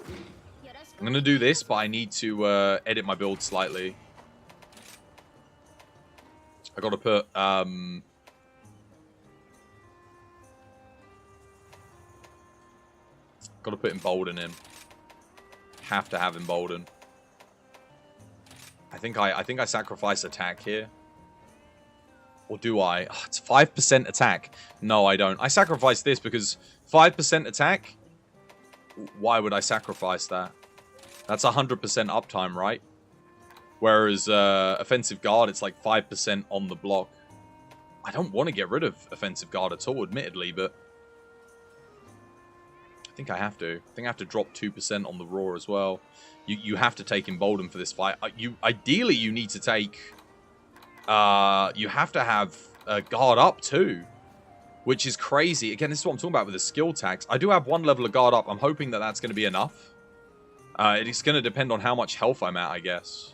I'm going to do this, but I need to edit my build slightly. I got to put... got to put Embolden in. Have to have Embolden. I think I sacrifice attack here. Or do I? Oh, it's 5% attack. No, I don't. I sacrifice this because 5% attack? Why would I sacrifice that? That's 100% uptime, right? Whereas offensive guard, it's like 5% on the block. I don't want to get rid of offensive guard at all, admittedly, but... I think I have to. I think I have to drop 2% on the raw as well. You have to take Embolden for this fight. Ideally, you need to take... you have to have guard up too, which is crazy. Again, this is what I'm talking about with the skill tax. I do have 1 level of guard up. I'm hoping that that's going to be enough. It's going to depend on how much health I'm at, I guess.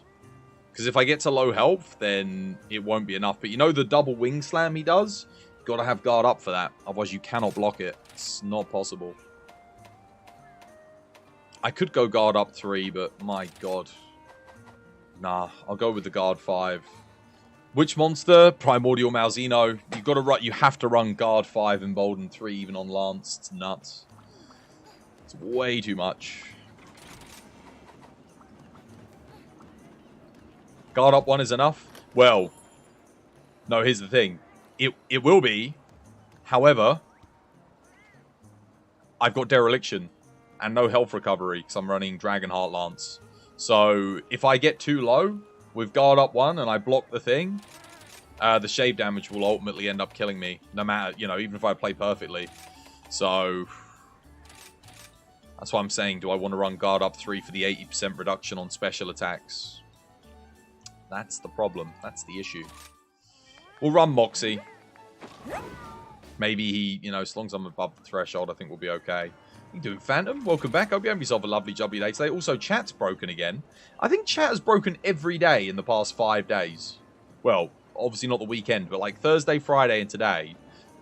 Because if I get to low health, then it won't be enough. But you know the double wing slam he does? You've got to have guard up for that. Otherwise, you cannot block it. It's not possible. I could go guard up 3, but my god. Nah, I'll go with the guard 5. Which monster? Primordial Malzeno. You've got to run. You have to run guard 5 and Embolden 3 even on Lance. It's nuts. It's way too much. Guard up 1 is enough? Well, no, here's the thing. It will be. However, I've got Dereliction and no health recovery because I'm running Dragonheart Lance. So if I get too low with guard up 1 and I block the thing, the shave damage will ultimately end up killing me. No matter, you know, even if I play perfectly. So that's why I'm saying, do I want to run guard up 3 for the 80% reduction on special attacks? That's the problem. That's the issue. We'll run Moxie. Maybe he, you know, as long as I'm above the threshold, I think we'll be okay. You doing Phantom? Welcome back. Hope you have yourself a lovely jubbly day today. Also, chat's broken again. I think chat has broken every day in the past 5 days. Well, obviously not the weekend, but like Thursday, Friday, and today,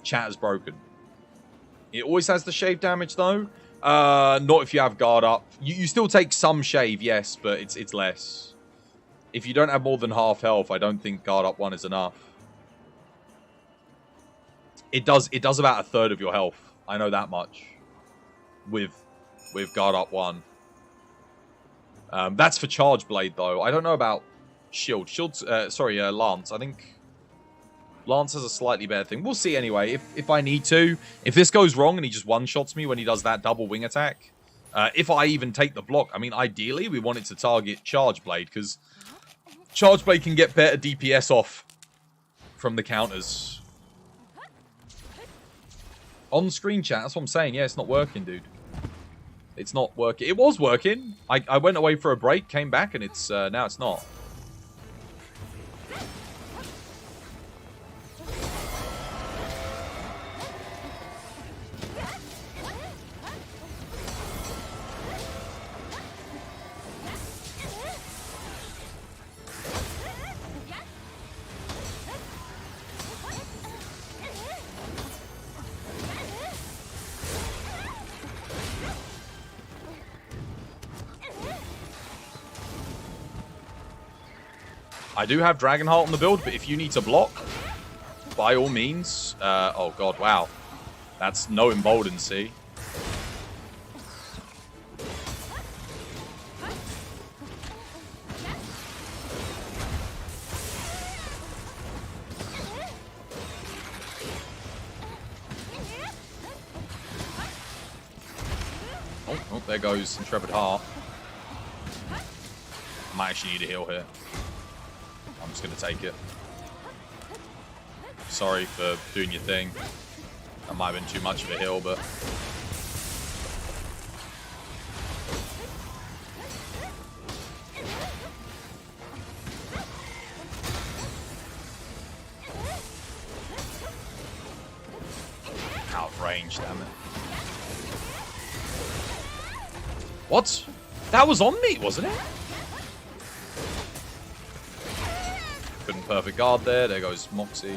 chat has broken. It always has the shave damage, though. Not if you have guard up. You still take some shave, yes, but it's less. If you don't have more than half health, I don't think guard up 1 is enough. It does about a third of your health. I know that much. With guard up 1. That's for Charge Blade, though. I don't know about Shield. Lance. I think Lance has a slightly better thing. We'll see anyway. If I need to. If this goes wrong and he just one-shots me when he does that double wing attack. If I even take the block. I mean, ideally, we want it to target Charge Blade, because Charge Blade can get better DPS off from the counters. On screen chat, that's what I'm saying. Yeah, it's not working, dude. It's not working. It was working. I went away for a break, came back, and it's now it's not. I do have Dragonheart on the build, but if you need to block, by all means. Oh god, wow. That's no embolden, see? Oh, there goes Intrepid Heart. I might actually need a heal here. I'm just going to take it. Sorry for doing your thing. That might have been too much of a heal, but... out of range, damn it. What? That was on me, wasn't it? Couldn't perfect guard there. There goes Moxie.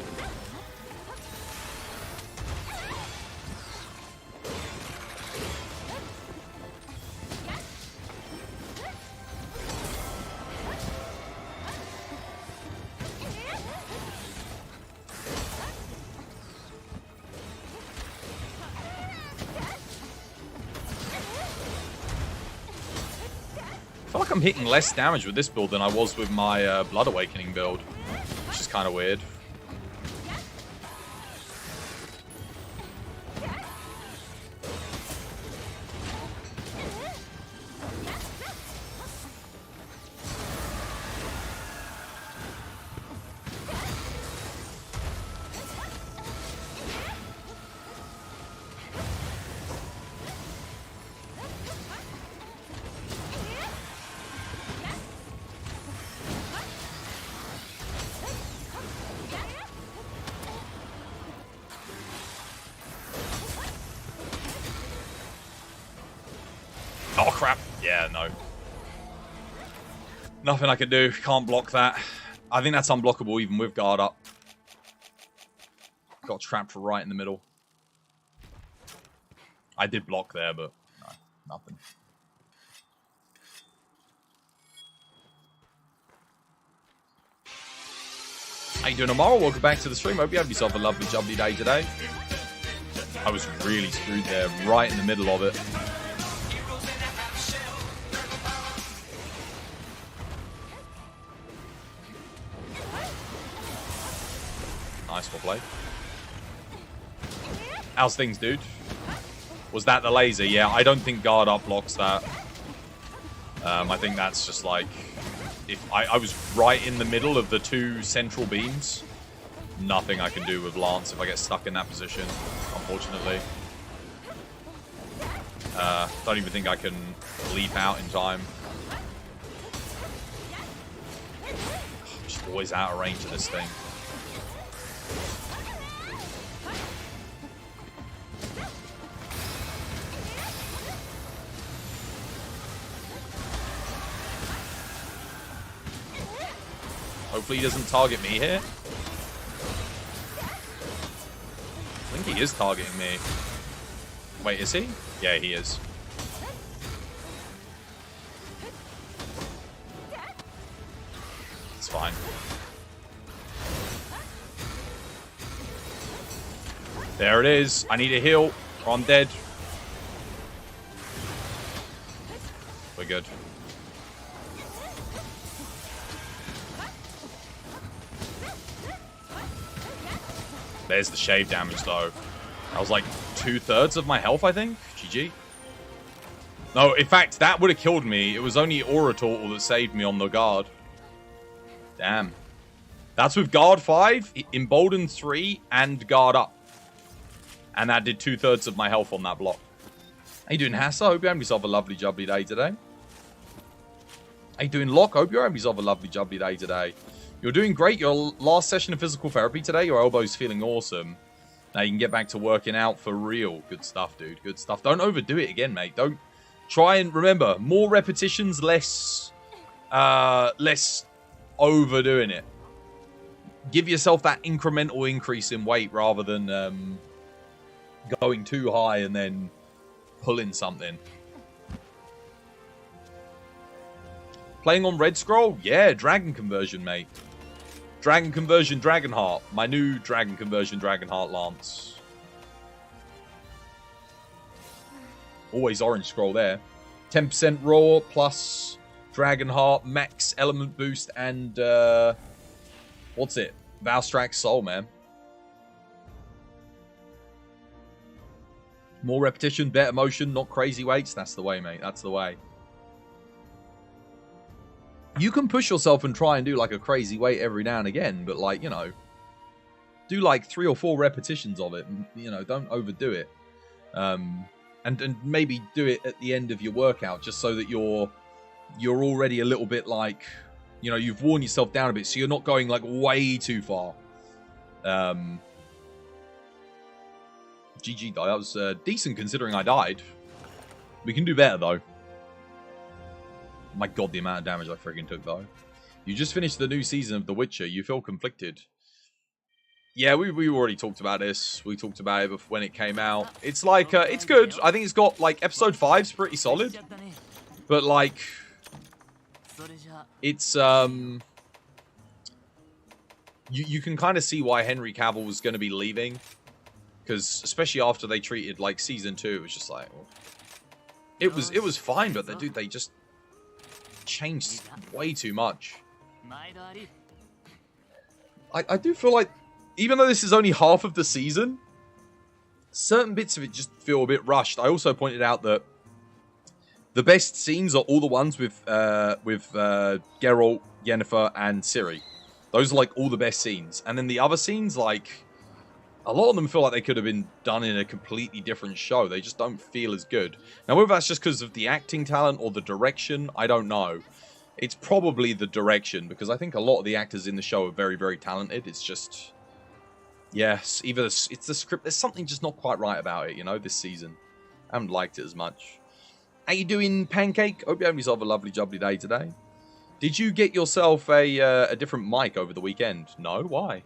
I feel like I'm hitting less damage with this build than I was with my Blood Awakening build, which is kind of weird. Oh, crap. Yeah, no. Nothing I can do. Can't block that. I think that's unblockable even with guard up. Got trapped right in the middle. I did block there, but no, nothing. How you doing tomorrow? Welcome back to the stream. Hope you have yourself a lovely, jubbly day today. I was really screwed there, right in the middle of it. Nice for play. How's things, dude? Was that the laser? Yeah, I don't think guard up blocks that. I think that's just like... if I was right in the middle of the two central beams. Nothing I can do with Lance if I get stuck in that position, unfortunately. Don't even think I can leap out in time. Just always out of range of this thing. Hopefully he doesn't target me here. I think he is targeting me. Wait, is he? Yeah, he is. It's fine. There it is. I need a heal or I'm dead. We're good. There's the shave damage, though. That was like 2/3 of my health, I think. GG. No, in fact, that would have killed me. It was only Aura Turtle that saved me on the guard. Damn. That's with guard 5, embolden 3, and guard up. And that did 2/3 of my health on that block. How you doing, Hassa? Hope you're having yourself a lovely jubbly day today. How you doing, Locke? Hope you're having yourself a lovely jubbly day today. You're doing great. Your last session of physical therapy today. Your elbow's feeling awesome. Now you can get back to working out for real. Good stuff, dude. Good stuff. Don't overdo it again, mate. Don't try and remember, more repetitions, less overdoing it. Give yourself that incremental increase in weight rather than going too high and then pulling something. Playing on Red Scroll? Yeah, Dragon Conversion, mate. Dragon Conversion Dragonheart. My new Dragon Conversion Dragonheart Lance. Always orange scroll there. 10% raw plus Dragonheart, max element boost, and what's it? Valstrax Soul, man. More repetition, better motion, not crazy weights. That's the way, mate. That's the way. You can push yourself and try and do like a crazy weight every now and again, but like, you know, do like 3 or 4 repetitions of it. And, you know, don't overdo it. And maybe do it at the end of your workout, just so that you're already a little bit like, you know, you've worn yourself down a bit, so you're not going like way too far. GG, though. That was decent considering I died. We can do better, though. My god, the amount of damage I freaking took, though. You just finished the new season of The Witcher. You feel conflicted. Yeah, we already talked about this. We talked about it when it came out. It's like, it's good. I think it's got, like, episode 5's pretty solid. But, like, it's, you can kind of see why Henry Cavill was going to be leaving. Because, especially after they treated, like, Season 2, it was just like, well, it was fine, but they just changed way too much. I do feel like, even though this is only half of the season, certain bits of it just feel a bit rushed. I also pointed out that the best scenes are all the ones with Geralt, Yennefer, and Ciri. Those are, like, all the best scenes. And then the other scenes, like, a lot of them feel like they could have been done in a completely different show. They just don't feel as good. Now, whether that's just because of the acting talent or the direction, I don't know. It's probably the direction, because I think a lot of the actors in the show are very, very talented. It's just, yes, either it's the script. There's something just not quite right about it, you know, this season. I haven't liked it as much. How you doing, Pancake? Hope you have yourself a lovely, jubbly day today. Did you get yourself a different mic over the weekend? No? Why?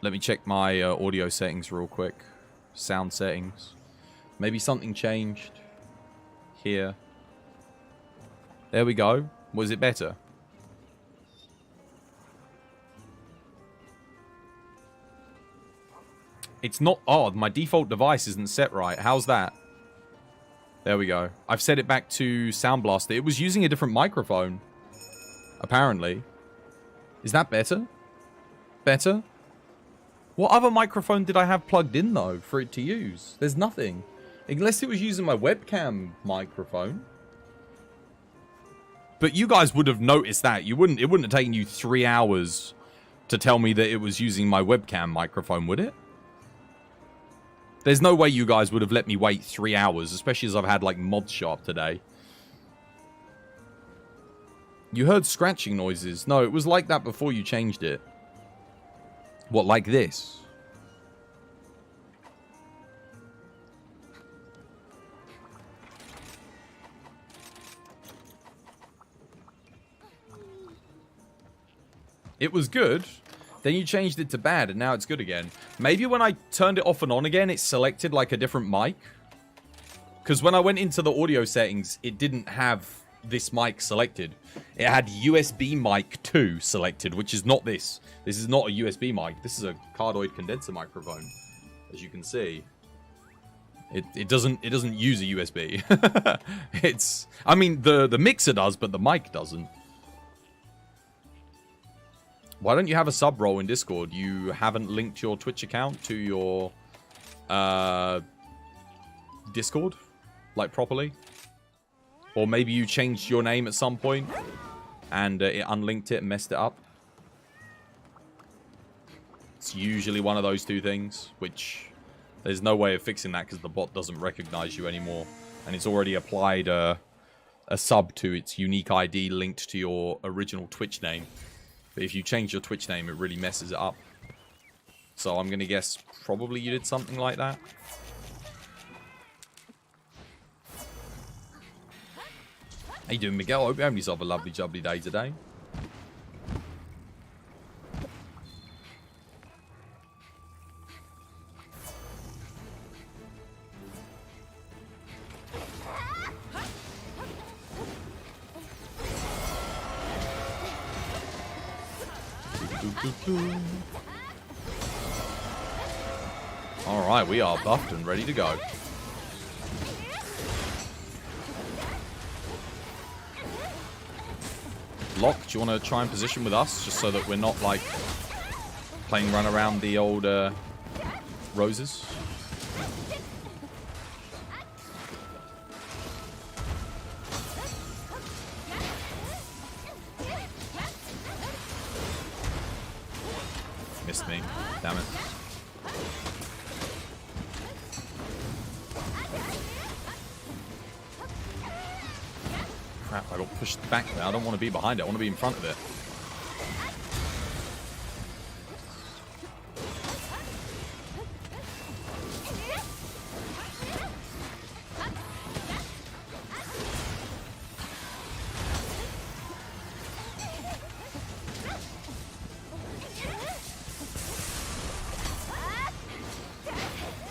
Let me check my audio settings real quick. sound settings. Maybe something changed here. There we go. Was it better? It's not odd. My default device isn't set right. How's that? There we go. I've set it back to Sound Blaster. It was using a different microphone, apparently. Is that better? Better? What other microphone did I have plugged in, though, for it to use? There's nothing. Unless it was using my webcam microphone. But you guys would have noticed that. It wouldn't have taken you 3 hours to tell me that it was using my webcam microphone, would it? There's no way you guys would have let me wait 3 hours, especially as I've had, like, mod sharp today. You heard scratching noises. No, it was like that before you changed it. What, like this? It was good. Then you changed it to bad, and now it's good again. Maybe when I turned it off and on again, it selected, like, a different mic. Because when I went into the audio settings, it didn't have this mic selected. It had USB mic 2 selected, which is not this. This is not a USB mic. This is a cardioid condenser microphone, as you can see. It doesn't use a USB. I mean, the mixer does, but the mic doesn't. Why don't you have a sub role in Discord? You haven't linked your Twitch account to your Discord, like, properly? Or maybe you changed your name at some point and it unlinked it and messed it up. It's usually one of those two things, which there's no way of fixing that because the bot doesn't recognize you anymore. And it's already applied a sub to its unique ID linked to your original Twitch name. But if you change your Twitch name, it really messes it up. So I'm going to guess probably you did something like that. How you doing, Miguel? I hope you're having yourself a lovely jubbly day today. Alright, we are buffed and ready to go. Locke, do you want to try and position with us, just so that we're not, like, playing run around the old roses? Missed me. Damn it. Crap, I got pushed back there. I don't want to be behind it. I want to be in front of it.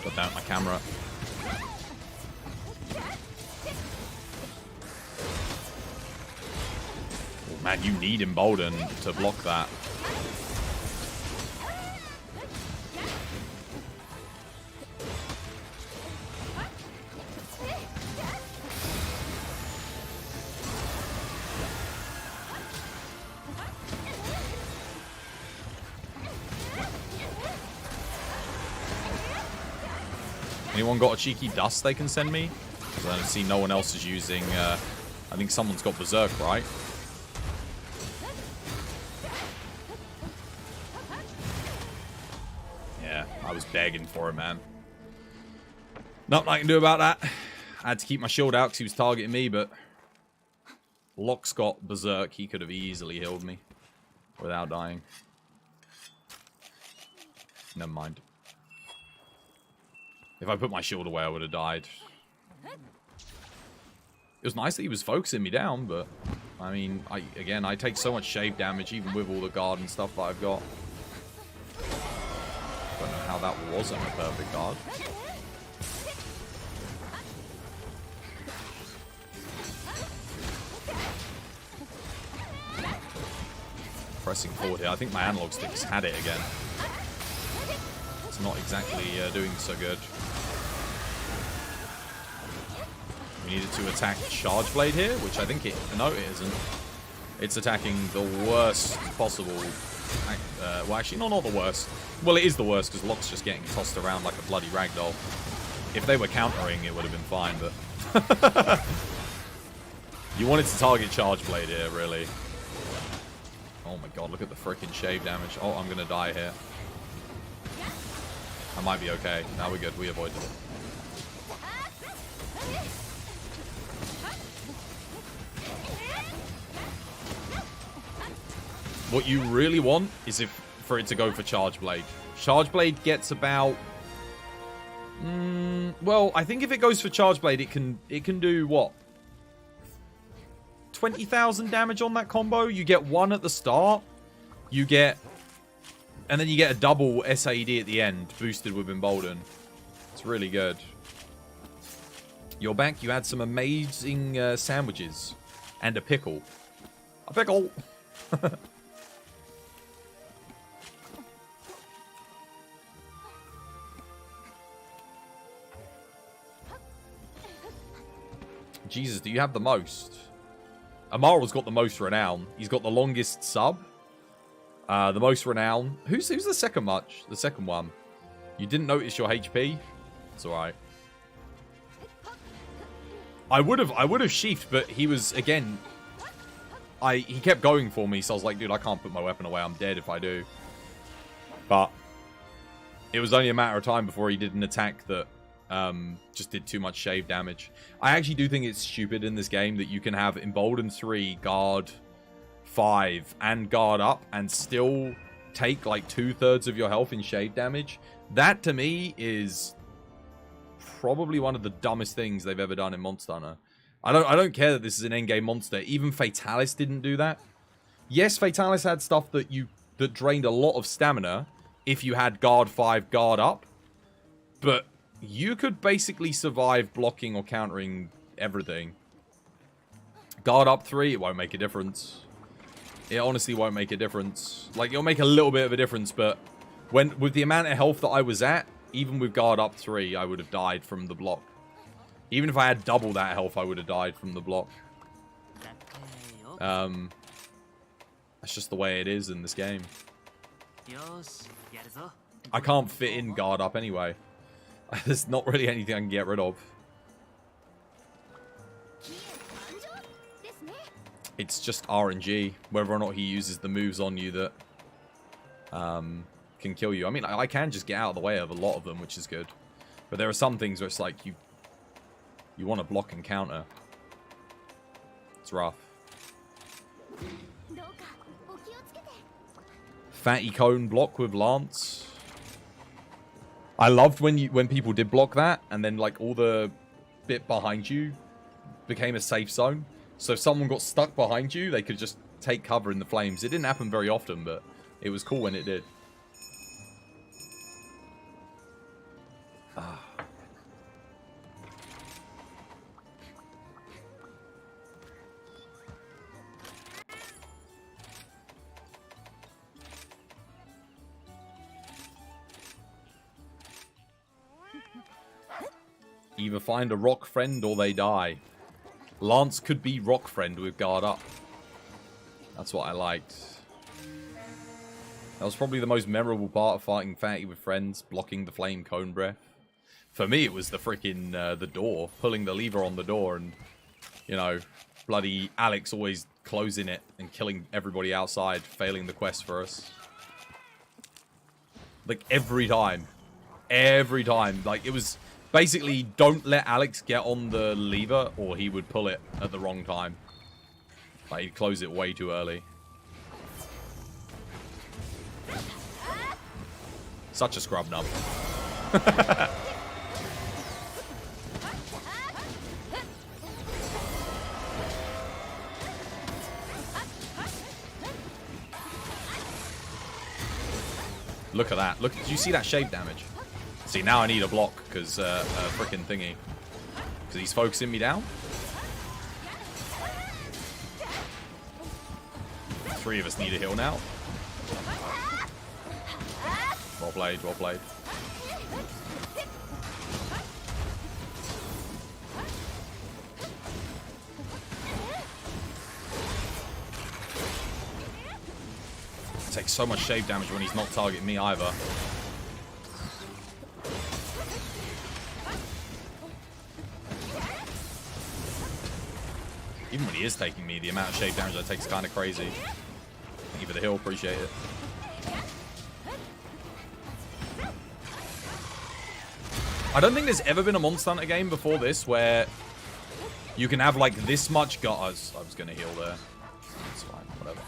Got down my camera. Man, you need Embolden to block that. Anyone got a cheeky dust they can send me? Because I don't see no one else is using... I think someone's got Berserk, right? I was begging for it, man. Nothing I can do about that. I had to keep my shield out because he was targeting me, but Locke's got Berserk. He could have easily healed me without dying. Never mind. If I put my shield away, I would have died. It was nice that he was focusing me down, but I mean, I take so much shave damage even with all the guard and stuff that I've got. Don't know how that wasn't a perfect guard. pressing forward here. I think my analog stick's had it again. It's not exactly doing so good. We needed to attack Charge Blade here, which I think it... No, it isn't. It's attacking the worst possible... well, actually, no, not the worst. Well, it is the worst, because Locke's just getting tossed around like a bloody ragdoll. If they were countering, it would have been fine, but... You wanted to target Charge Blade here, really. Oh my god, look at the freaking shave damage. Oh, I'm gonna die here. I might be okay. Now we're good. We avoided it. What you really want is for it to go for Charge Blade. Charge Blade gets about... well, I think if it goes for Charge Blade, it can do what? 20,000 damage on that combo. You get one at the start. You get... And then you get a double SAED at the end, boosted with Embolden. It's really good. You're back. You had some amazing sandwiches. And a pickle. A pickle! Jesus, do you have the most? Amara's got the most renown. He's got the longest sub. The most renown. Who's the second much? The second one. You didn't notice your HP? It's alright. I would have sheathed, but he was, again... He kept going for me, so I was like, dude, I can't put my weapon away. I'm dead if I do. But... It was only a matter of time before he did an attack that... just did too much shave damage. I actually do think it's stupid in this game that you can have Embolden 3, Guard 5, and Guard up, and still take like 2/3 of your health in shave damage. That, to me, is probably one of the dumbest things they've ever done in Monster Hunter. I don't care that this is an endgame monster. Even Fatalis didn't do that. Yes, Fatalis had stuff that drained a lot of stamina if you had Guard 5, Guard up, but you could basically survive blocking or countering everything. Guard up 3, it won't make a difference. It honestly won't make a difference. Like, it'll make a little bit of a difference, but with the amount of health that I was at, even with Guard up 3, I would have died from the block. Even if I had double that health, I would have died from the block. That's just the way it is in this game. I can't fit in Guard up anyway. There's not really anything I can get rid of. It's just RNG, whether or not he uses the moves on you that can kill you. I mean, I can just get out of the way of a lot of them, which is good. But there are some things where it's like you want to block and counter. It's rough. Fatty cone block with Lance. I loved when people did block that, and then like all the bit behind you became a safe zone. So if someone got stuck behind you, they could just take cover in the flames. It didn't happen very often, but it was cool when it did. Ah. Either find a rock friend or they die. Lance could be rock friend with Guard up. That's what I liked. That was probably the most memorable part of fighting Fatty with friends, blocking the flame cone breath. For me, it was the freaking, the door, pulling the lever on the door, and, you know, bloody Alex always closing it and killing everybody outside, failing the quest for us. Like, every time. Every time. Like, it was... Basically, don't let Alex get on the lever, or he would pull it at the wrong time. Like, he'd close it way too early. Such a scrub nub. Look at that. Look, did you see that shave damage? See, now I need a block, because, frickin' thingy. Because he's focusing me down. three of us need a heal now. Well played, well played. Takes so much shave damage when he's not targeting me either. Even when he is taking me, the amount of shave damage I take is kind of crazy. Thank you for the heal, appreciate it. I don't think there's ever been a Monster Hunter game before this where you can have like this much guard. I was gonna heal there. It's fine, whatever.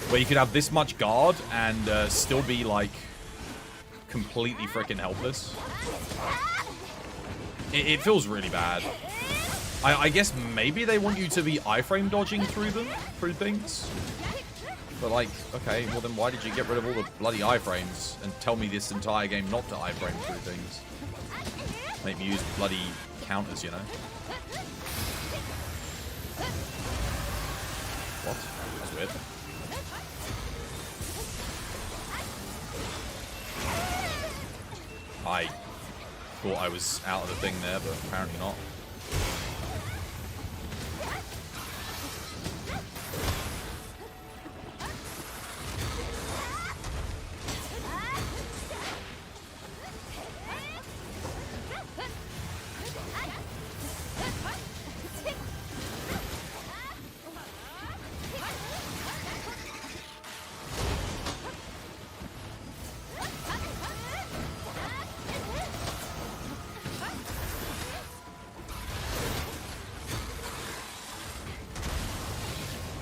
Where you could have this much guard and still be like completely freaking helpless. It feels really bad. I guess maybe they want you to be iframe dodging through things. But like, okay, well then why did you get rid of all the bloody iframes and tell me this entire game not to iframe through things? Make me use bloody counters, you know? What? That's weird. I thought I was out of the thing there, but apparently not.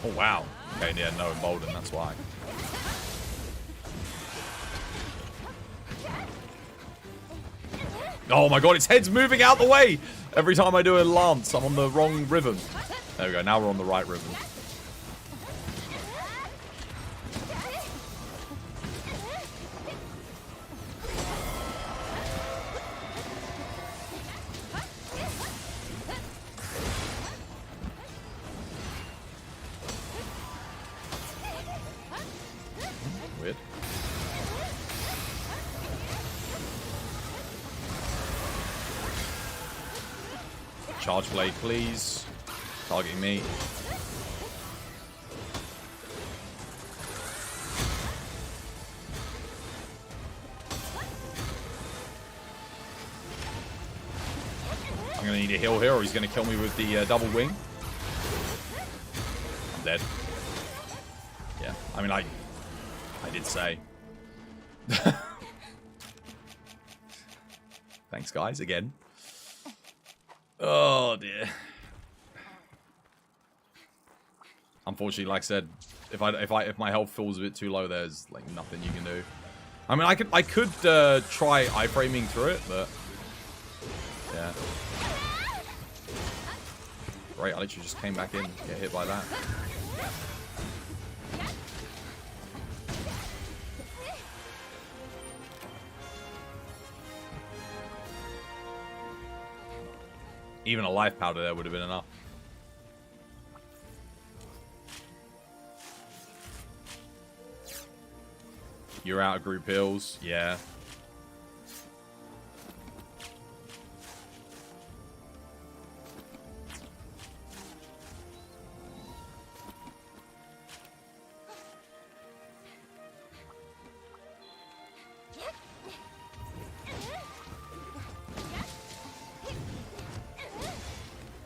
Oh, wow. Okay, yeah, no embolden, that's why. Oh my god, its head's moving out the way! Every time I do a lance, I'm on the wrong rhythm. There we go, now we're on the right rhythm. Weird. Charge blade, please. Targeting me. I'm gonna need a heal here, or he's gonna kill me with the double wing. I'm dead. Yeah, I mean, I did say. Thanks, guys, again. Oh, dear. Unfortunately, like I said, if my health falls a bit too low, there's like nothing you can do. I mean, I could try iframing through it, but yeah. Great, I literally just came back in, get hit by that. Even a life powder there would have been enough. You're out of group heals. Yeah.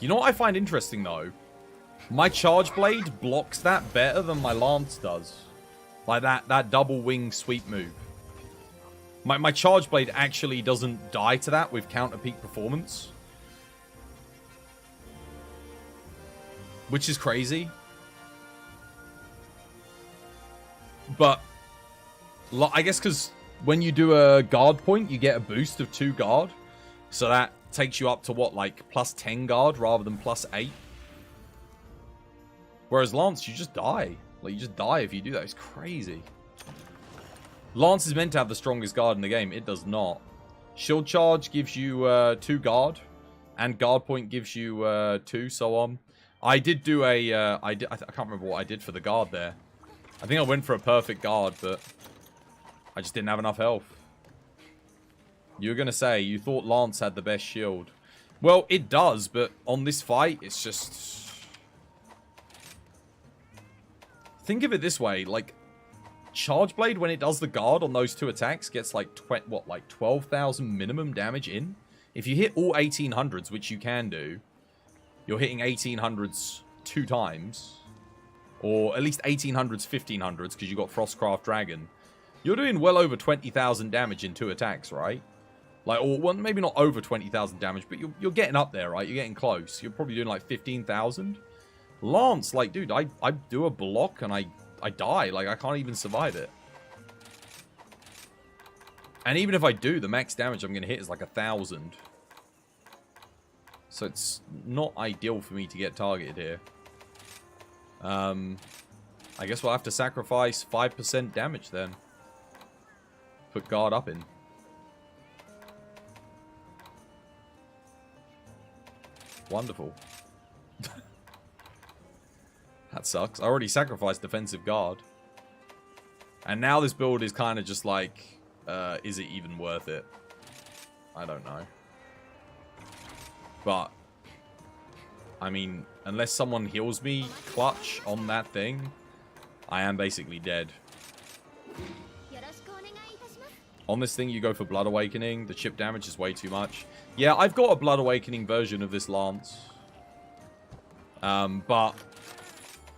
You know what I find interesting, though? My charge blade blocks that better than my lance does. Like that double wing sweep move. My charge blade actually doesn't die to that with counter peak performance. Which is crazy. But I guess because when you do a guard point, you get a boost of 2 guard. So that takes you up to what, like plus 10 guard rather than plus 8. Whereas Lance, you just die. Like, you just die if you do that. It's crazy. Lance is meant to have the strongest guard in the game. It does not. Shield charge gives you 2 guard. And guard point gives you 2, so on. I did do a, I can't remember what I did for the guard there. I think I went for a perfect guard, but I just didn't have enough health. You were going to say, you thought Lance had the best shield. Well, it does, but on this fight, it's just... Think of it this way, like, Charge Blade, when it does the guard on those 2 attacks, gets like, like 12,000 minimum damage in? If you hit all 1800s, which you can do, you're hitting 1800s 2 times. Or at least 1800s, 1500s, because you got Frostcraft Dragon. You're doing well over 20,000 damage in 2 attacks, right? Like, or well, maybe not over 20,000 damage, but you're getting up there, right? You're getting close. You're probably doing like 15,000. Lance, like, dude, I do a block and I die. Like, I can't even survive it. And even if I do, the max damage I'm going to hit is like 1,000. So it's not ideal for me to get targeted here. I guess we'll have to sacrifice 5% damage then. Put guard up in. Wonderful. That sucks. I already sacrificed defensive guard. And now this build is kind of just like, is it even worth it? I don't know. But, I mean, unless someone heals me clutch on that thing, I am basically dead. On this thing, you go for Blood Awakening. The chip damage is way too much. Yeah, I've got a Blood Awakening version of this Lance. But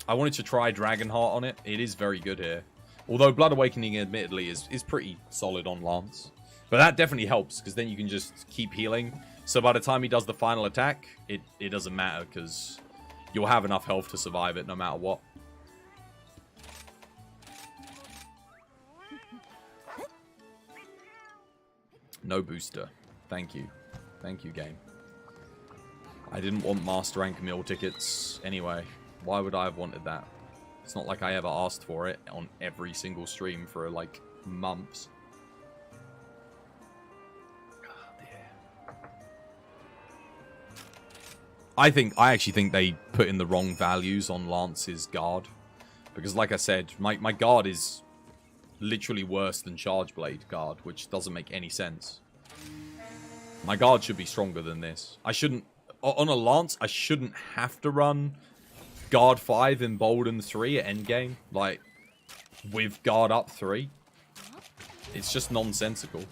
I wanted to try Dragonheart on it. It is very good here. Although Blood Awakening, admittedly, is pretty solid on Lance. But that definitely helps, because then you can just keep healing. So by the time he does the final attack, it doesn't matter, because you'll have enough health to survive it no matter what. No booster. Thank you. Thank you, game. I didn't want Master Rank meal tickets anyway. Why would I have wanted that? It's not like I ever asked for it on every single stream for, like, months. God, yeah. I actually think they put in the wrong values on Lance's guard. Because, like I said, my guard is literally worse than Charge Blade guard, which doesn't make any sense. My guard should be stronger than this. I shouldn't... On a Lance, I shouldn't have to run guard 5 in Bolden 3 at endgame. Like, with guard up 3. It's just nonsensical.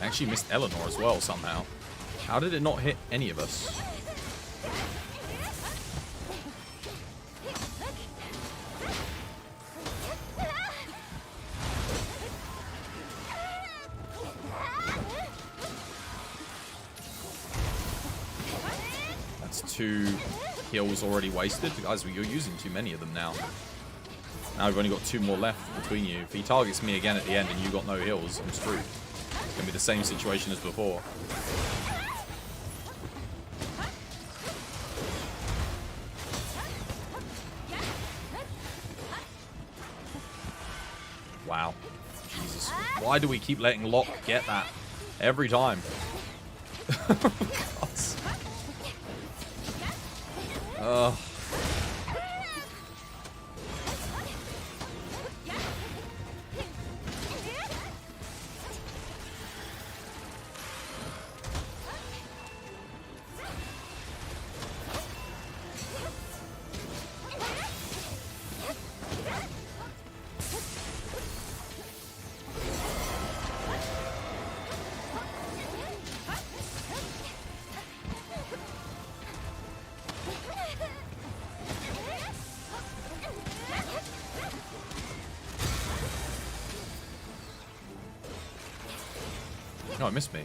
Actually missed Eleanor as well somehow. How did it not hit any of us? That's 2 heals already wasted. Guys, you're using too many of them now. Now we've only got 2 more left between you. If he targets me again at the end and you got no heals, I'm screwed. It's going to be the same situation as before. Wow. Jesus. Why do we keep letting Locke get that every time? Ugh. No, it missed me.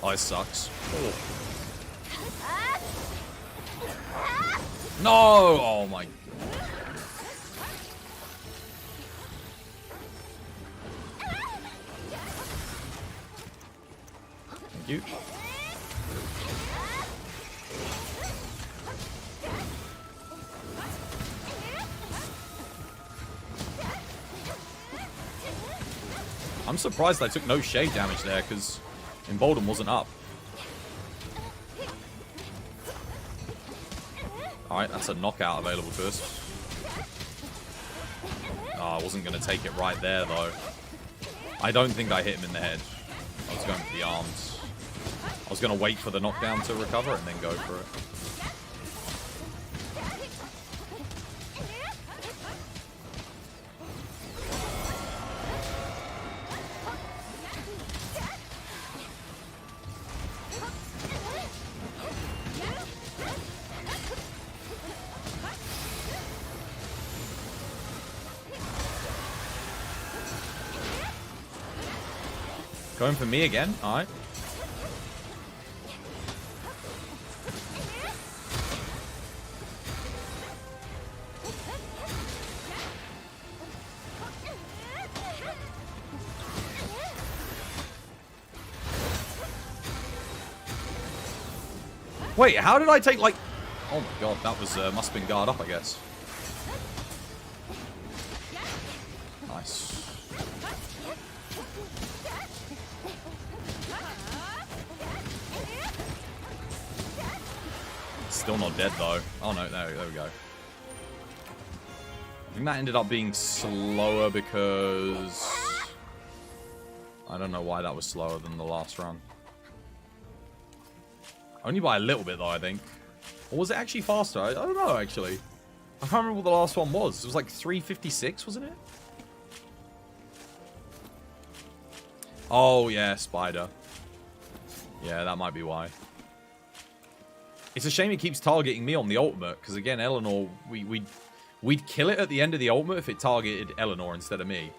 Oh, this sucks. Oh. No! Oh my. Thank you. I'm surprised I took no shade damage there, because Embolden wasn't up. Alright, that's a knockout available to us. Oh, I wasn't going to take it right there, though. I don't think I hit him in the head. I was going for the arms. I was going to wait for the knockdown to recover and then go for it. Going for me again. All right. Wait, how did I take, like... Oh my god, that was, must have been guard up, I guess. Nice. Still not dead, though. Oh no, there we go. I think that ended up being slower because... I don't know why that was slower than the last run. Only by a little bit, though, I think. Or was it actually faster? I don't know, actually. I can't remember what the last one was. It was like 356, wasn't it? Oh, yeah, Spider. Yeah, that might be why. It's a shame it keeps targeting me on the ultimate, because, again, Eleanor, we'd kill it at the end of the ultimate if it targeted Eleanor instead of me.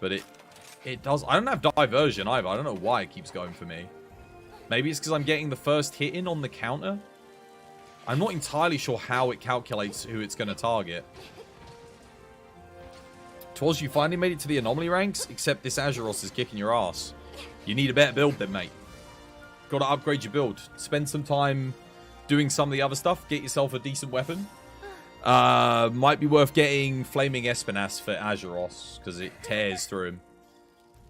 But it does... I don't have diversion, either. I don't know why it keeps going for me. Maybe it's because I'm getting the first hit in on the counter. I'm not entirely sure how it calculates who it's going to target. Twas, you finally made it to the anomaly ranks, except this Azeroth is kicking your ass. You need a better build then, mate. Got to upgrade your build. Spend some time doing some of the other stuff. Get yourself a decent weapon. Might be worth getting Flaming Espinas for Azeroth, because it tears through him.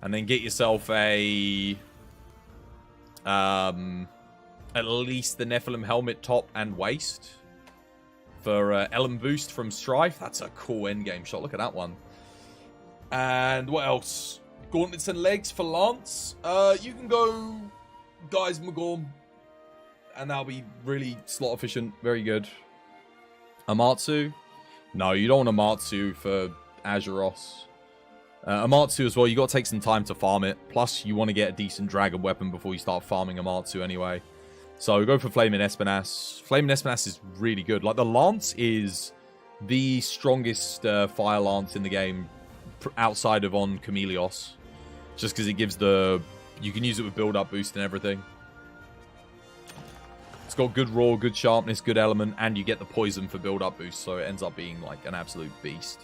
And then get yourself a... at least the Nephilim helmet top and waist for Element boost from Strife. That's a cool endgame shot. Look at that one. And what else? Gauntlets and legs for Lance. You can go Guys Magorm, and that'll be really slot efficient. Very good. Amatsu. No, you don't want Amatsu for Azeroth. Amatsu as well, you got to take some time to farm it. Plus, you want to get a decent dragon weapon before you start farming Amatsu anyway. So, go for Flaming Espinas. Flaming Espinas is really good. Like, the Lance is the strongest fire Lance in the game outside of on Chameleos. Just because it gives the... You can use it with build-up boost and everything. It's got good raw, good sharpness, good element, and you get the poison for build-up boost. So, it ends up being, like, an absolute beast.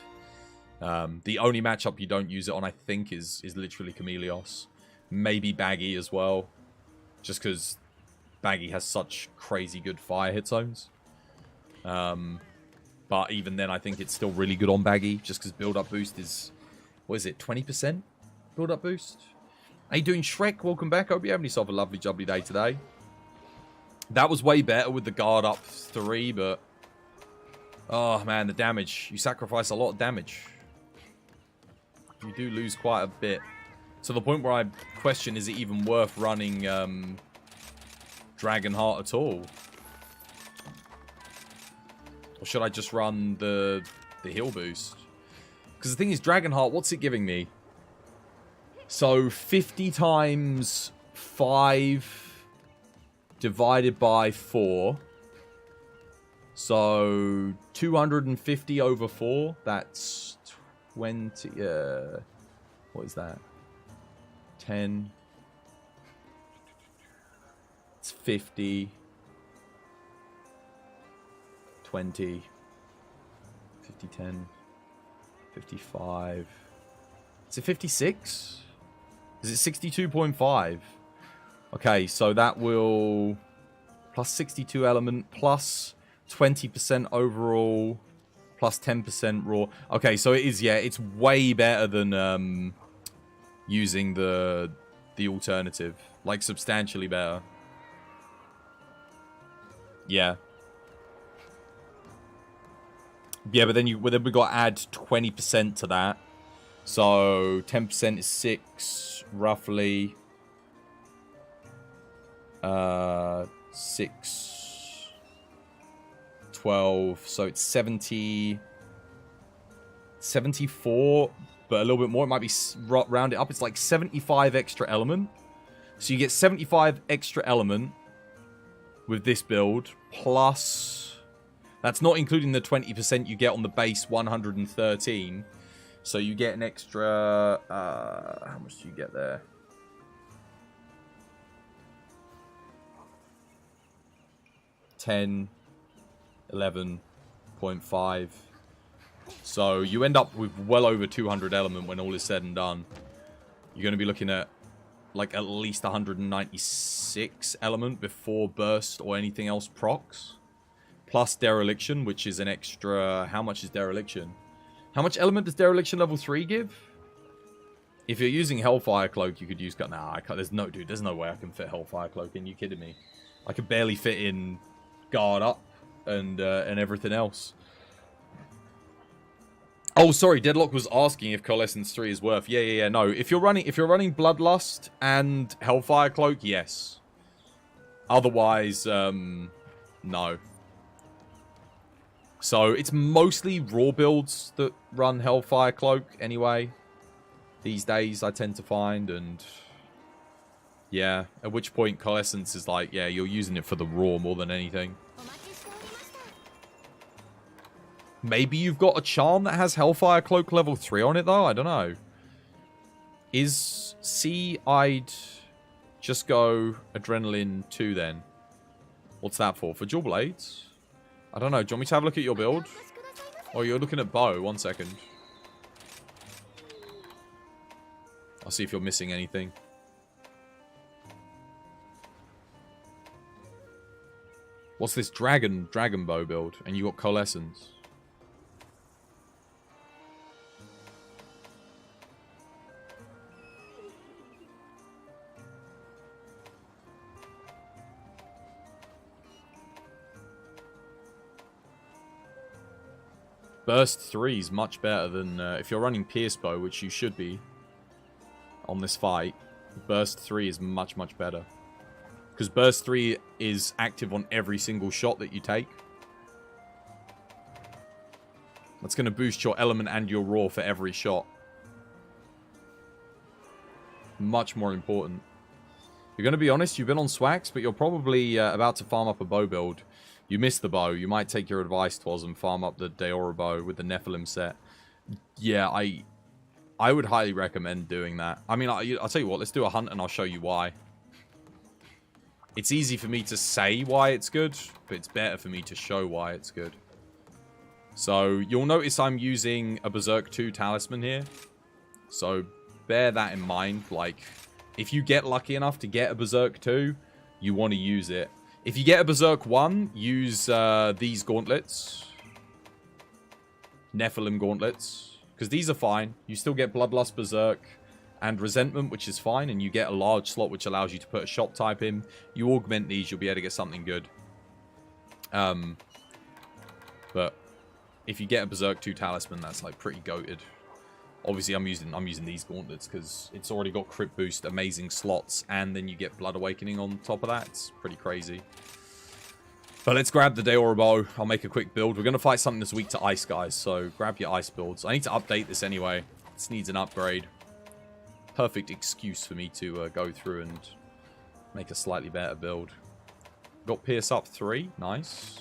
The only matchup you don't use it on, I think, is literally Chameleos. Maybe Baggy as well. Just because Baggy has such crazy good fire hit zones. But even then, I think it's still really good on Baggy. Just because build-up boost is... What is it? 20% build-up boost? How you doing, Shrek? Welcome back. Hope you're having yourself a lovely, jubbly day today. That was way better with the guard up 3, but... Oh, man, the damage. You sacrifice a lot of damage. You do lose quite a bit. To the point where I question, is it even worth running Dragonheart at all? Or should I just run the heal boost? Because the thing is, Dragonheart, what's it giving me? So, 50 times 5 divided by 4. So, 250 over 4. That's 20... what is that? 10... 50, 20, 50, 10, 55. Is it 56? Is it 62.5? Okay, so that will plus 62 element, plus 20% overall, plus 10% raw. Okay, so it is, yeah, it's way better than using the alternative. Like, substantially better. Yeah. Yeah, but then we got to add 20% to that. So 10% is 6, roughly. 6, 12. So it's 70, 74, but a little bit more. It might be round it up. It's like 75 extra element. So you get 75 extra element with this build, plus that's not including the 20% you get on the base 113. So you get an extra, how much do you get there? $10, 11.5. So you end up with well over 200 element when all is said and done. You're going to be looking at like at least 196 element before burst or anything else procs. Plus dereliction, which is an extra, how much is dereliction? How much element does dereliction level 3 give? If you're using Hellfire Cloak, you could use... Nah, I can't. There's no way I can fit Hellfire Cloak in. You kidding me? I could barely fit in Guard Up and everything else. Oh, sorry. Deadlock was asking if Coalescence 3 is worth. Yeah. No, if you're running Bloodlust and Hellfire Cloak, yes. Otherwise, no. So it's mostly raw builds that run Hellfire Cloak anyway. These days, I tend to find, and yeah, at which point Coalescence is like, yeah, you're using it for the raw more than anything. Maybe you've got a charm that has Hellfire Cloak level 3 on it, though? I don't know. I'd just go Adrenaline 2 then. What's that for? For Dual Blades? I don't know. Do you want me to have a look at your build? Oh, you're looking at bow. 1 second. I'll see if you're missing anything. What's this dragon bow build? And you got Coalescence. Burst 3 is much better than... if you're running Pierce Bow, which you should be on this fight, Burst 3 is much, much better. Because Burst 3 is active on every single shot that you take. That's going to boost your element and your raw for every shot. Much more important. You're going to be honest, you've been on Swax, but you're probably about to farm up a bow build. You missed the bow. You might take your advice, Twas, and farm up the Deora bow with the Nephilim set. Yeah, I would highly recommend doing that. I mean, I'll tell you what, let's do a hunt and I'll show you why. It's easy for me to say why it's good, but it's better for me to show why it's good. So, you'll notice I'm using a Berserk 2 talisman here. So, bear that in mind. Like, if you get lucky enough to get a Berserk 2, you want to use it. If you get a Berserk 1, use these gauntlets. Nephilim gauntlets. Because these are fine. You still get Bloodlust, Berserk, and Resentment, which is fine. And you get a large slot, which allows you to put a shop type in. You augment these, you'll be able to get something good. But if you get a Berserk 2 talisman, that's like pretty goated. Obviously, I'm using these gauntlets because it's already got crit boost, amazing slots, and then you get Blood Awakening on top of that. It's pretty crazy. But let's grab the Deora bow. I'll make a quick build. We're going to fight something that's weak to ice, guys, so grab your ice builds. I need to update this anyway. This needs an upgrade. Perfect excuse for me to go through and make a slightly better build. Got Pierce up 3. Nice.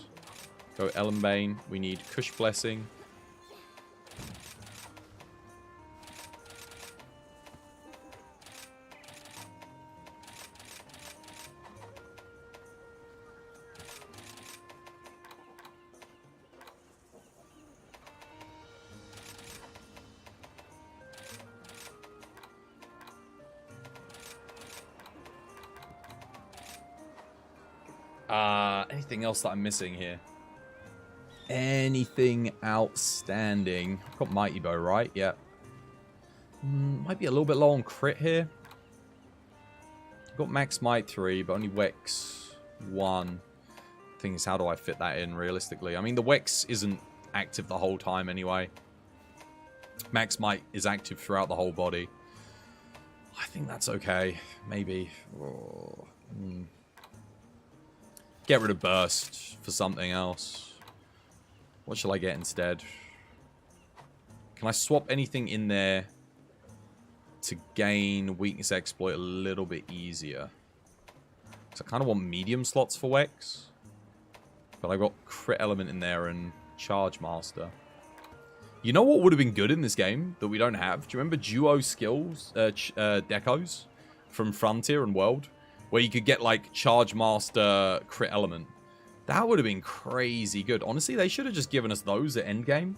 Go Ellenbane. We need Kush Blessing. Anything else that I'm missing here? Anything outstanding? I've got Mighty Bow, right? Yeah. Might be a little bit low on crit here. I've got Max Might 3, but only Wex 1. Thing is, how do I fit that in realistically? I mean, the Wex isn't active the whole time anyway. Max Might is active throughout the whole body. I think that's okay. Maybe. Oh, Get rid of Burst for something else. What shall I get instead? Can I swap anything in there to gain Weakness Exploit a little bit easier? Because I kind of want medium slots for Wex. But I've got Crit Element in there and Charge Master. You know what would have been good in this game that we don't have? Do you remember duo skills, decos from Frontier and World? Where you could get, like, Charge Master, Crit Element. That would have been crazy good. Honestly, they should have just given us those at endgame.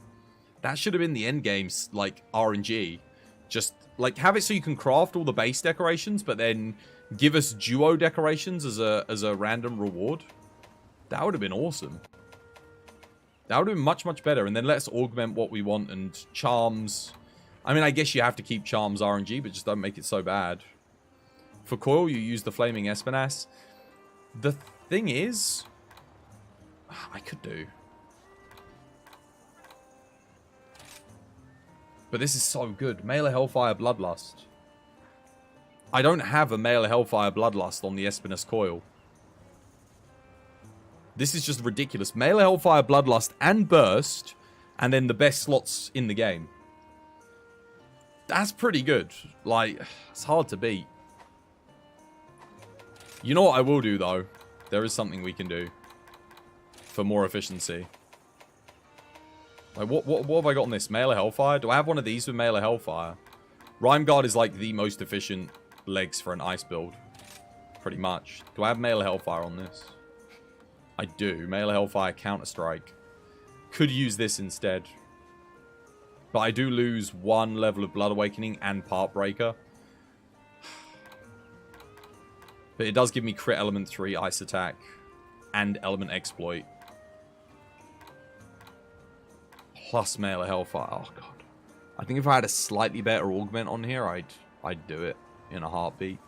That should have been the endgame, like, RNG. Just, like, have it so you can craft all the base decorations, but then give us duo decorations as a random reward. That would have been awesome. That would have been much, much better. And then let's augment what we want and charms. I mean, I guess you have to keep charms RNG, but just don't make it so bad. For coil, you use the Flaming Espinas. The thing is, I could do. But this is so good. Mailer Hellfire Bloodlust. I don't have a Mailer Hellfire Bloodlust on the Espinas coil. This is just ridiculous. Mailer Hellfire Bloodlust and Burst, and then the best slots in the game. That's pretty good. Like, it's hard to beat. You know what I will do, though? There is something we can do for more efficiency. Like, what have I got on this? Mailer Hellfire? Do I have one of these with Mailer Hellfire? Rhyme Guard is, like, the most efficient legs for an ice build. Pretty much. Do I have Mailer Hellfire on this? I do. Mailer Hellfire Counter-Strike. Could use this instead. But I do lose 1 level of Blood Awakening and Part Breaker. But it does give me Crit Element 3 Ice Attack and Element Exploit. Plus Mailer Hellfire. Oh, God. I think if I had a slightly better augment on here, I'd do it in a heartbeat.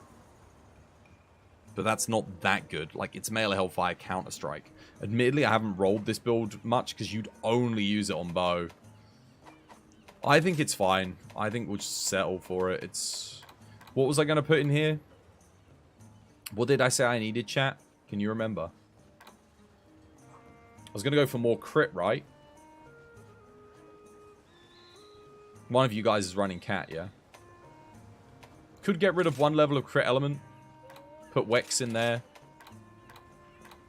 But that's not that good. Like, it's Mailer Hellfire Counter-Strike. Admittedly, I haven't rolled this build much because you'd only use it on bow. I think it's fine. I think we'll just settle for it. It's... What was I going to put in here? What did I say I needed, chat? Can you remember? I was going to go for more crit, right? One of you guys is running cat, yeah? Could get rid of 1 level of crit element. Put Wex in there.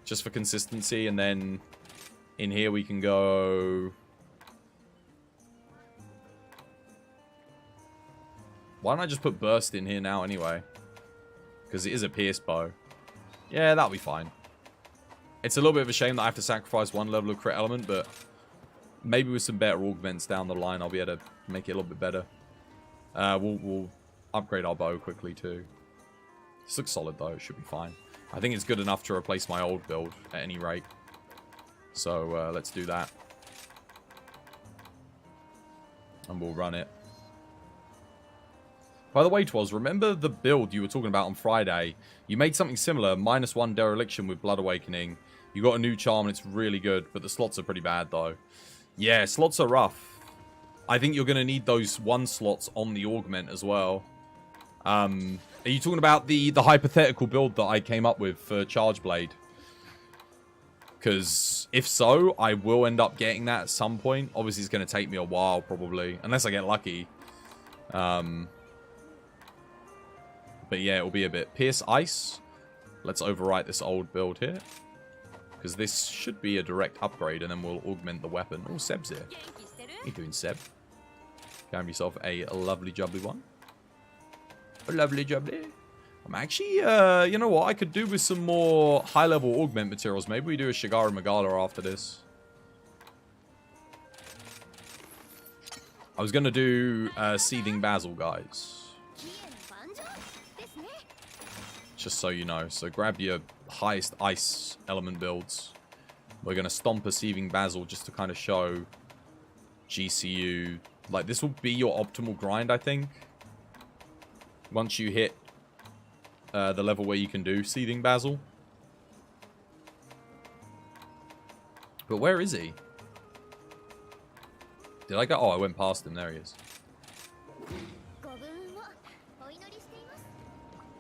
Just for consistency. And then in here we can go... Why don't I just put Burst in here now anyway? Because it is a pierce bow. Yeah, that'll be fine. It's a little bit of a shame that I have to sacrifice 1 level of crit element, but maybe with some better augments down the line, I'll be able to make it a little bit better. We'll upgrade our bow quickly too. This looks solid though, it should be fine. I think it's good enough to replace my old build at any rate. So let's do that. And we'll run it. By the way, Twas, remember the build you were talking about on Friday? You made something similar, -1 dereliction with Blood Awakening. You got a new charm and it's really good, but the slots are pretty bad though. Yeah, slots are rough. I think you're going to need those 1 slots on the augment as well. Are you talking about the hypothetical build that I came up with for Charge Blade? Because if so, I will end up getting that at some point. Obviously, it's going to take me a while, probably. Unless I get lucky. But yeah, it'll be a bit. Pierce Ice. Let's overwrite this old build here. Because this should be a direct upgrade, and then we'll augment the weapon. Oh, Seb's here. How you doing, Seb? Have yourself a lovely jubbly one. A lovely jubbly. I'm actually, you know what? I could do with some more high-level augment materials. Maybe we do a Shigara Megala after this. I was going to do Seething Basil, guys. just so you know. So grab your highest ice element builds. We're going to stomp a Seething Basil just to kind of show GCU. Like, this will be your optimal grind, I think. Once you hit the level where you can do Seething Basil. But where is he? Did I go? Oh, I went past him. There he is.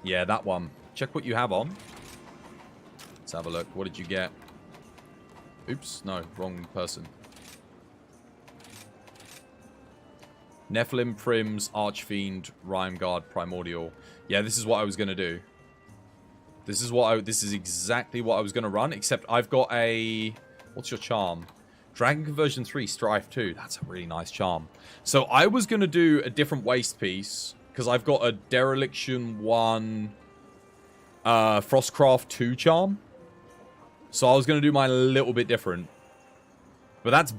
Yeah, that one. Check what you have on. Let's have a look. What did you get? Oops. No, wrong person. Nephilim, Prims, Archfiend, Rhyme Guard, Primordial. Yeah, this is what I was going to do. This is exactly what I was going to run, except I've got a... What's your charm? Dragon Conversion 3, Strife 2. That's a really nice charm. So I was going to do a different waste piece, because I've got a Dereliction 1, Frostcraft 2 charm. So I was going to do mine a little bit different. But that's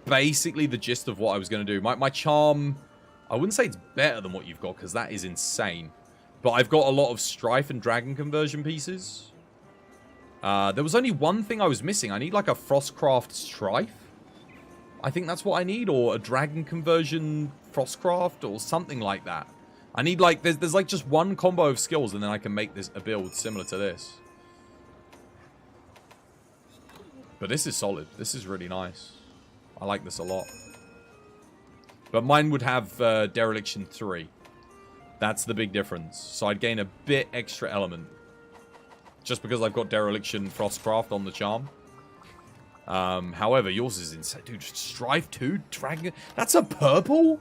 basically the gist of what I was going to do. My charm, I wouldn't say it's better than what you've got, because that is insane. But I've got a lot of Strife and Dragon Conversion pieces. There was only one thing I was missing. I need like a Frostcraft Strife. I think that's what I need. Or a Dragon Conversion Frostcraft or something like that. I need like, there's like just one combo of skills and then I can make this a build similar to this. But this is solid. This is really nice. I like this a lot. But mine would have Dereliction 3. That's the big difference. So I'd gain a bit extra element. Just because I've got Dereliction Frostcraft on the charm. However, yours is insane. Dude, Strife 2? Dragon... That's a purple?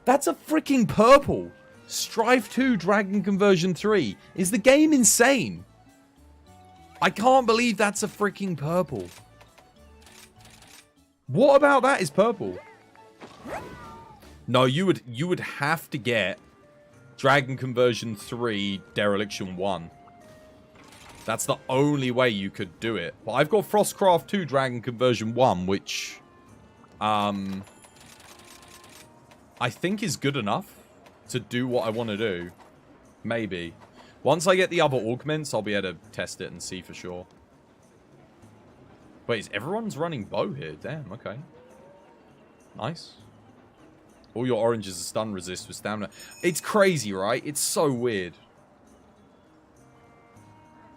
That's a freaking purple. Strife 2 Dragon Conversion 3. Is the game insane? I can't believe that's a freaking purple. What about that is purple? No, you would have to get Dragon Conversion 3 Dereliction 1. That's the only way you could do it. But I've got Frostcraft 2 Dragon Conversion 1, which I think is good enough to do what I want to do. Maybe. Once I get the other augments, I'll be able to test it and see for sure. Wait, everyone's running bow here? Damn, okay. Nice. All your oranges are stun resist with stamina. It's crazy, right? It's so weird.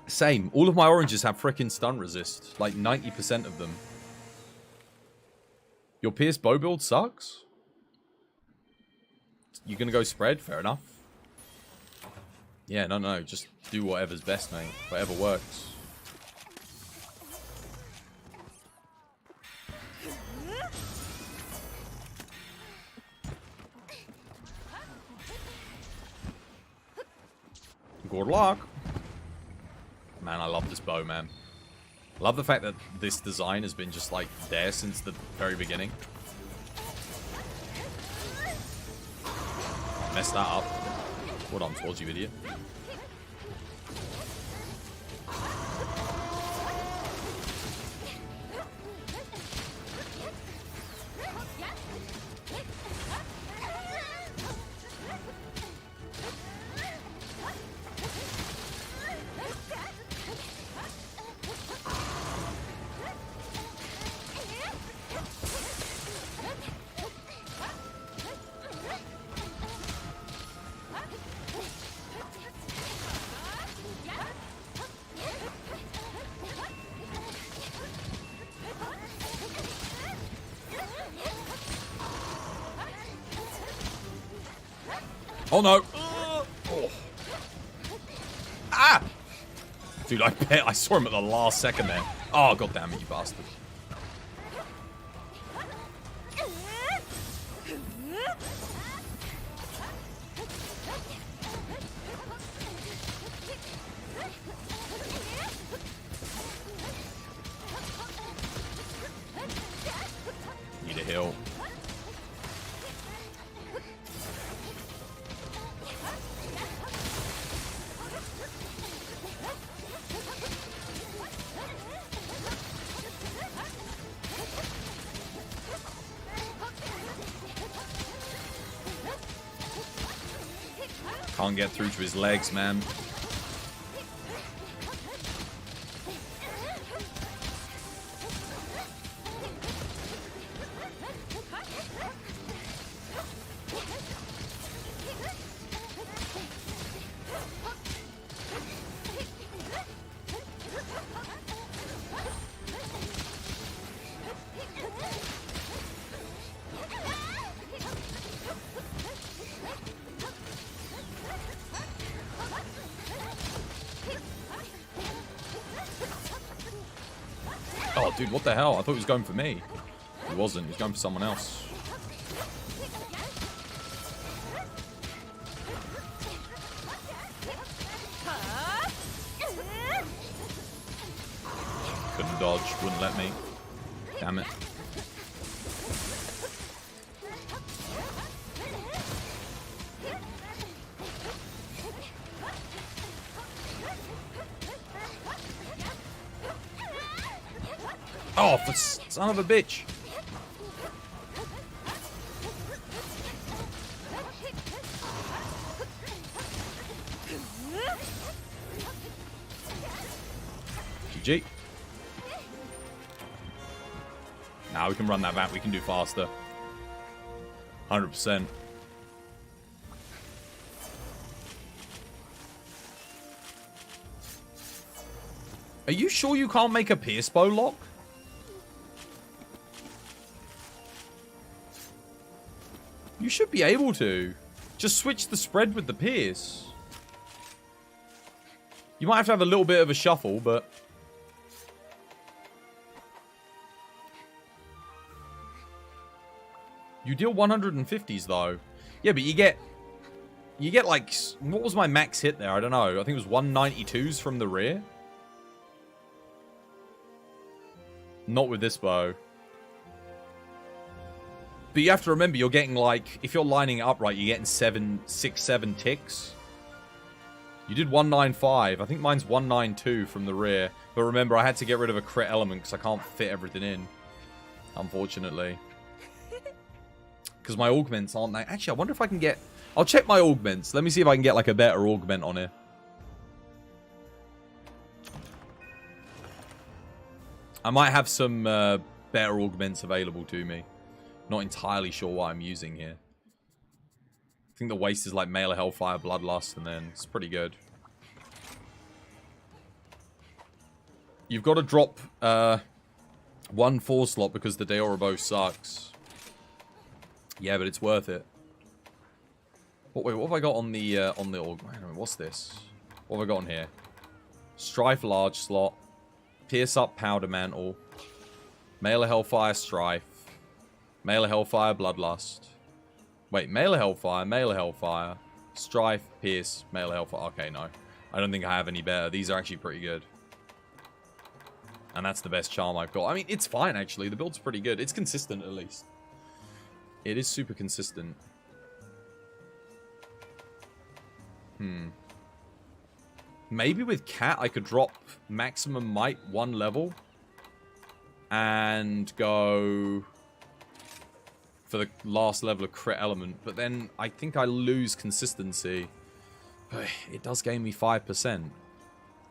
Same. All of my oranges have frickin' stun resist. Like 90% of them. Your Pierce bow build sucks? You're gonna go spread? Fair enough. Yeah, no. Just do whatever's best, mate. Whatever works. Good luck. Man, I love this bow, man. Love the fact that this design has been just, like, there since the very beginning. Messed that up. Hold on towards you, idiot. Oh no! Oh. Ah! Dude, I bet I saw him at the last second there. Oh, god damn it, you bastard. Need a heal. Can't get through to his legs, man. Oh, dude, what the hell? I thought he was going for me. He wasn't. He was going for someone else. Couldn't dodge. Wouldn't let me. Damn it. Oh, for son of a bitch. GG. Now we can run that back. We can do faster. 100%. Are you sure you can't make a pierce bow lock? You should be able to. Just switch the spread with the pierce. You might have a little bit of a shuffle, but... You deal 150s, though. Yeah, but you get... You get, like... What was my max hit there? I don't know. I think it was 192s from the rear. Not with this bow. But you have to remember, you're getting, like... If you're lining it up right, you're getting 6, 7 ticks. You did 195. I think mine's 192 from the rear. But remember, I had to get rid of a crit element because I can't fit everything in. Unfortunately. Because my augments aren't that... Actually, I wonder if I can get... I'll check my augments. Let me see if I can get, like, a better augment on here. I might have some better augments available to me. Not entirely sure what I'm using here. I think the waste is, like, Male of Hellfire, Bloodlust, and then it's pretty good. You've got to drop 1 4 slot because the Deora bow sucks. Yeah, but it's worth it. Wait, what have I got on the what's this? What have I got on here? Strife large slot, Pierce up powder mantle, Male of Hellfire Strife, Male of Hellfire Bloodlust. Wait, Male of Hellfire, Strife, Pierce, Male of Hellfire. Okay, no, I don't think I have any better. These are actually pretty good, and that's the best charm I've got. I mean, it's fine actually. The build's pretty good. It's consistent at least. It is super consistent. Maybe with Cat, I could drop maximum might 1 level. And go for the last level of crit element. But then I think I lose consistency. It does gain me 5%.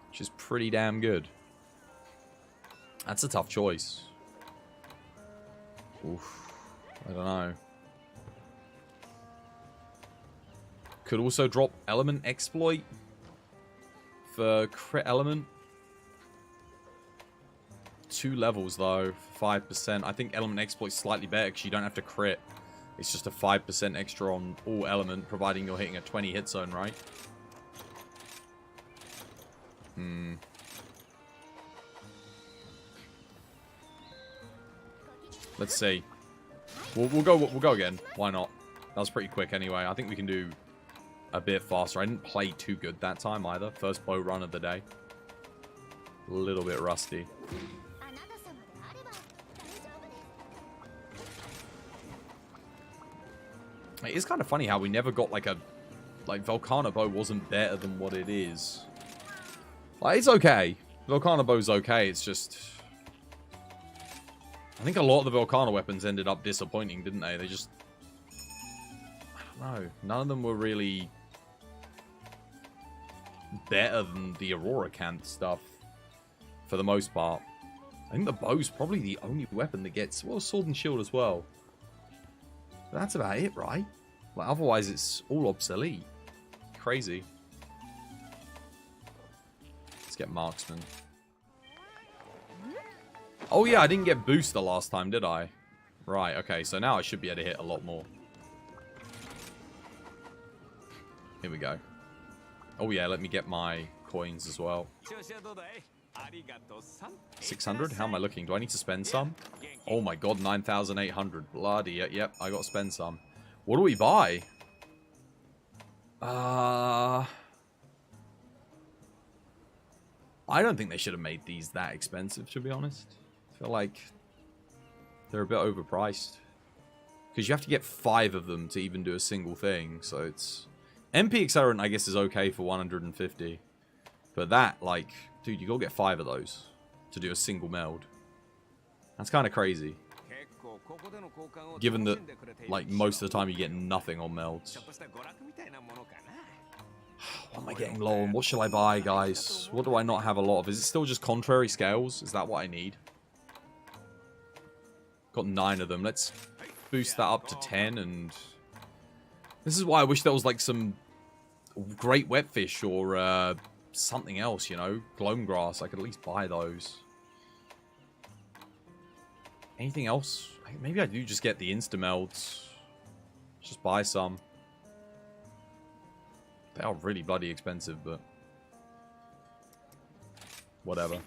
Which is pretty damn good. That's a tough choice. Oof. I don't know. Could also drop element exploit for crit element. 2 levels though, 5%. I think element exploit's slightly better because you don't have to crit. It's just a 5% extra on all element, providing you're hitting a 20 hit zone, right? Let's see. We'll go again. Why not? That was pretty quick anyway. I think we can do a bit faster. I didn't play too good that time either. First bow run of the day. A little bit rusty. It's kind of funny how we never got like a... Like, Volcano Bow wasn't better than what it is. Like, it's okay. Volcano Bow's okay. It's just... I think a lot of the Volcano weapons ended up disappointing, didn't they? They just... I don't know. None of them were really... better than the Aurora Cant stuff. For the most part. I think the bow's probably the only weapon that gets... Well, Sword and Shield as well. But that's about it, right? Like, otherwise it's all obsolete. Crazy. Let's get Marksman. Oh yeah, I didn't get Booster last time, did I? Right, okay, so now I should be able to hit a lot more. Here we go. Oh yeah, let me get my coins as well. 600? How am I looking? Do I need to spend some? Oh my god, 9,800. Bloody, yep, I gotta spend some. What do we buy? I don't think they should have made these that expensive, to be honest. I feel like they're a bit overpriced. Because you have to get 5 of them to even do a single thing, so it's... MP Accelerant, I guess, is okay for 150. But that, like... Dude, you gotta get 5 of those to do a single meld. That's kind of crazy. Given that, like, most of the time you get nothing on melds. What am I getting low on? What shall I buy, guys? What do I not have a lot of? Is it still just contrary scales? Is that what I need? Got 9 of them. Let's boost that up to 10, and... This is why I wish there was, like, some great wetfish or, something else, you know? Gloam grass. I could at least buy those. Anything else? Maybe I do just get the insta-melds. Just buy some. They are really bloody expensive, but... Whatever.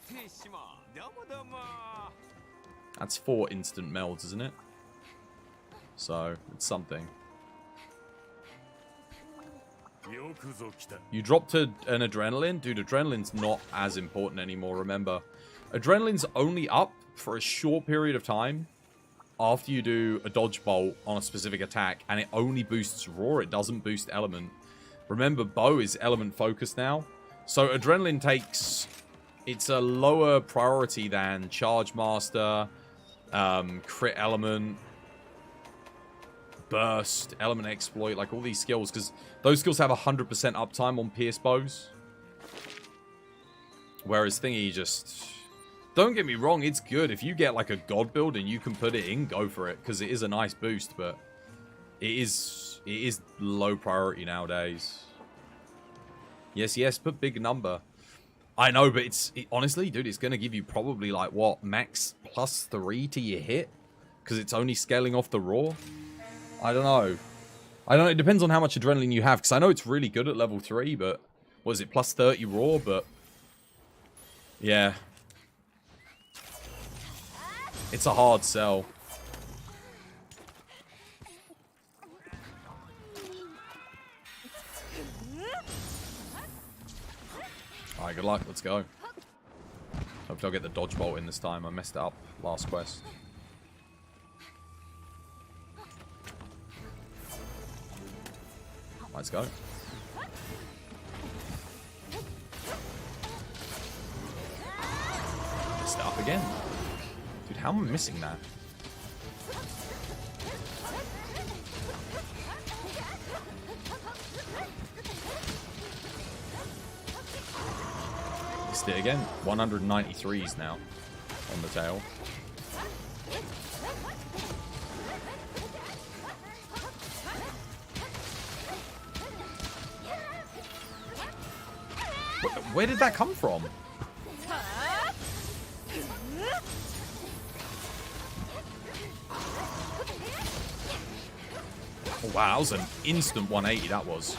That's 4 instant melds, isn't it? So, it's something. You dropped an adrenaline? Dude, adrenaline's not as important anymore, remember. Adrenaline's only up for a short period of time after you do a dodge bolt on a specific attack, and it only boosts raw, it doesn't boost element. Remember, bow is element focused now, so adrenaline takes... It's a lower priority than charge master, crit element, burst, element exploit, like all these skills, because those skills have 100% uptime on pierce bows. Whereas thingy just... Don't get me wrong, it's good. If you get like a god build and you can put it in, go for it, because it is a nice boost, but it is low priority nowadays. Yes, put big number. I know, but honestly, dude, it's going to give you probably like, what, max +3 to your hit? Because it's only scaling off the raw? I don't know. It depends on how much adrenaline you have, because I know it's really good at level 3, but... What is it, +30 raw, but... Yeah. It's a hard sell. Alright, good luck. Let's go. Hopefully I'll get the dodge bolt in this time. I messed it up last quest. Let's go. Messed it up again. Dude, how am I missing that? Missed it again. 193s now on the tail. Where did that come from? Oh, wow, that was an instant 180, that was.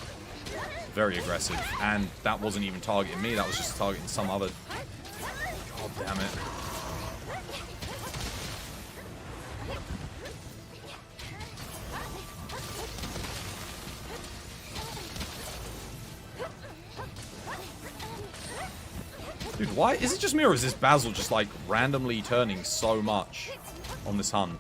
Very aggressive. And that wasn't even targeting me, that was just targeting some other... God damn it. Dude, why? Is it just me or is this Basil just like randomly turning so much on this hunt?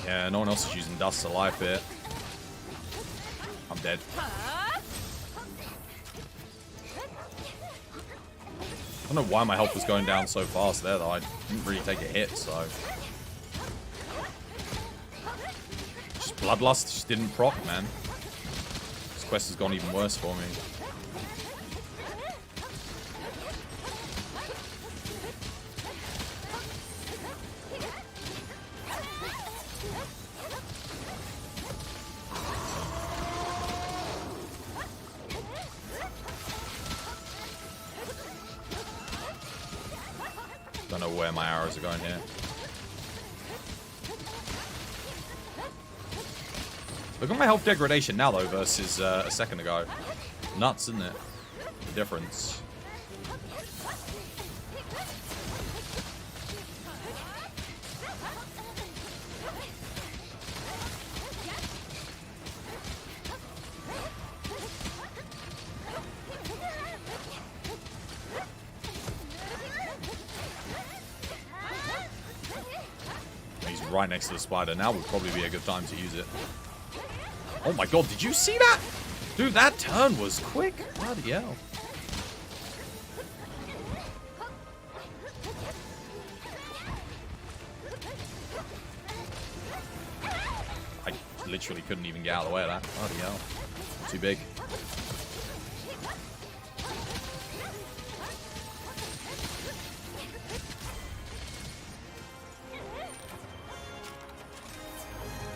Yeah, no one else is using Dust to life it. I'm dead. I don't know why my health was going down so fast there, though. I didn't really take a hit, so... Just Bloodlust just didn't proc, man. This quest has gone even worse for me. Don't know where my arrows are going here. Look at my health degradation now, though, versus a second ago. Nuts, isn't it? The difference. He's right next to the spider. Now would probably be a good time to use it. Oh my god, did you see that? Dude, that turn was quick. Bloody hell. I literally couldn't even get out of the way of that. Bloody hell. Too big.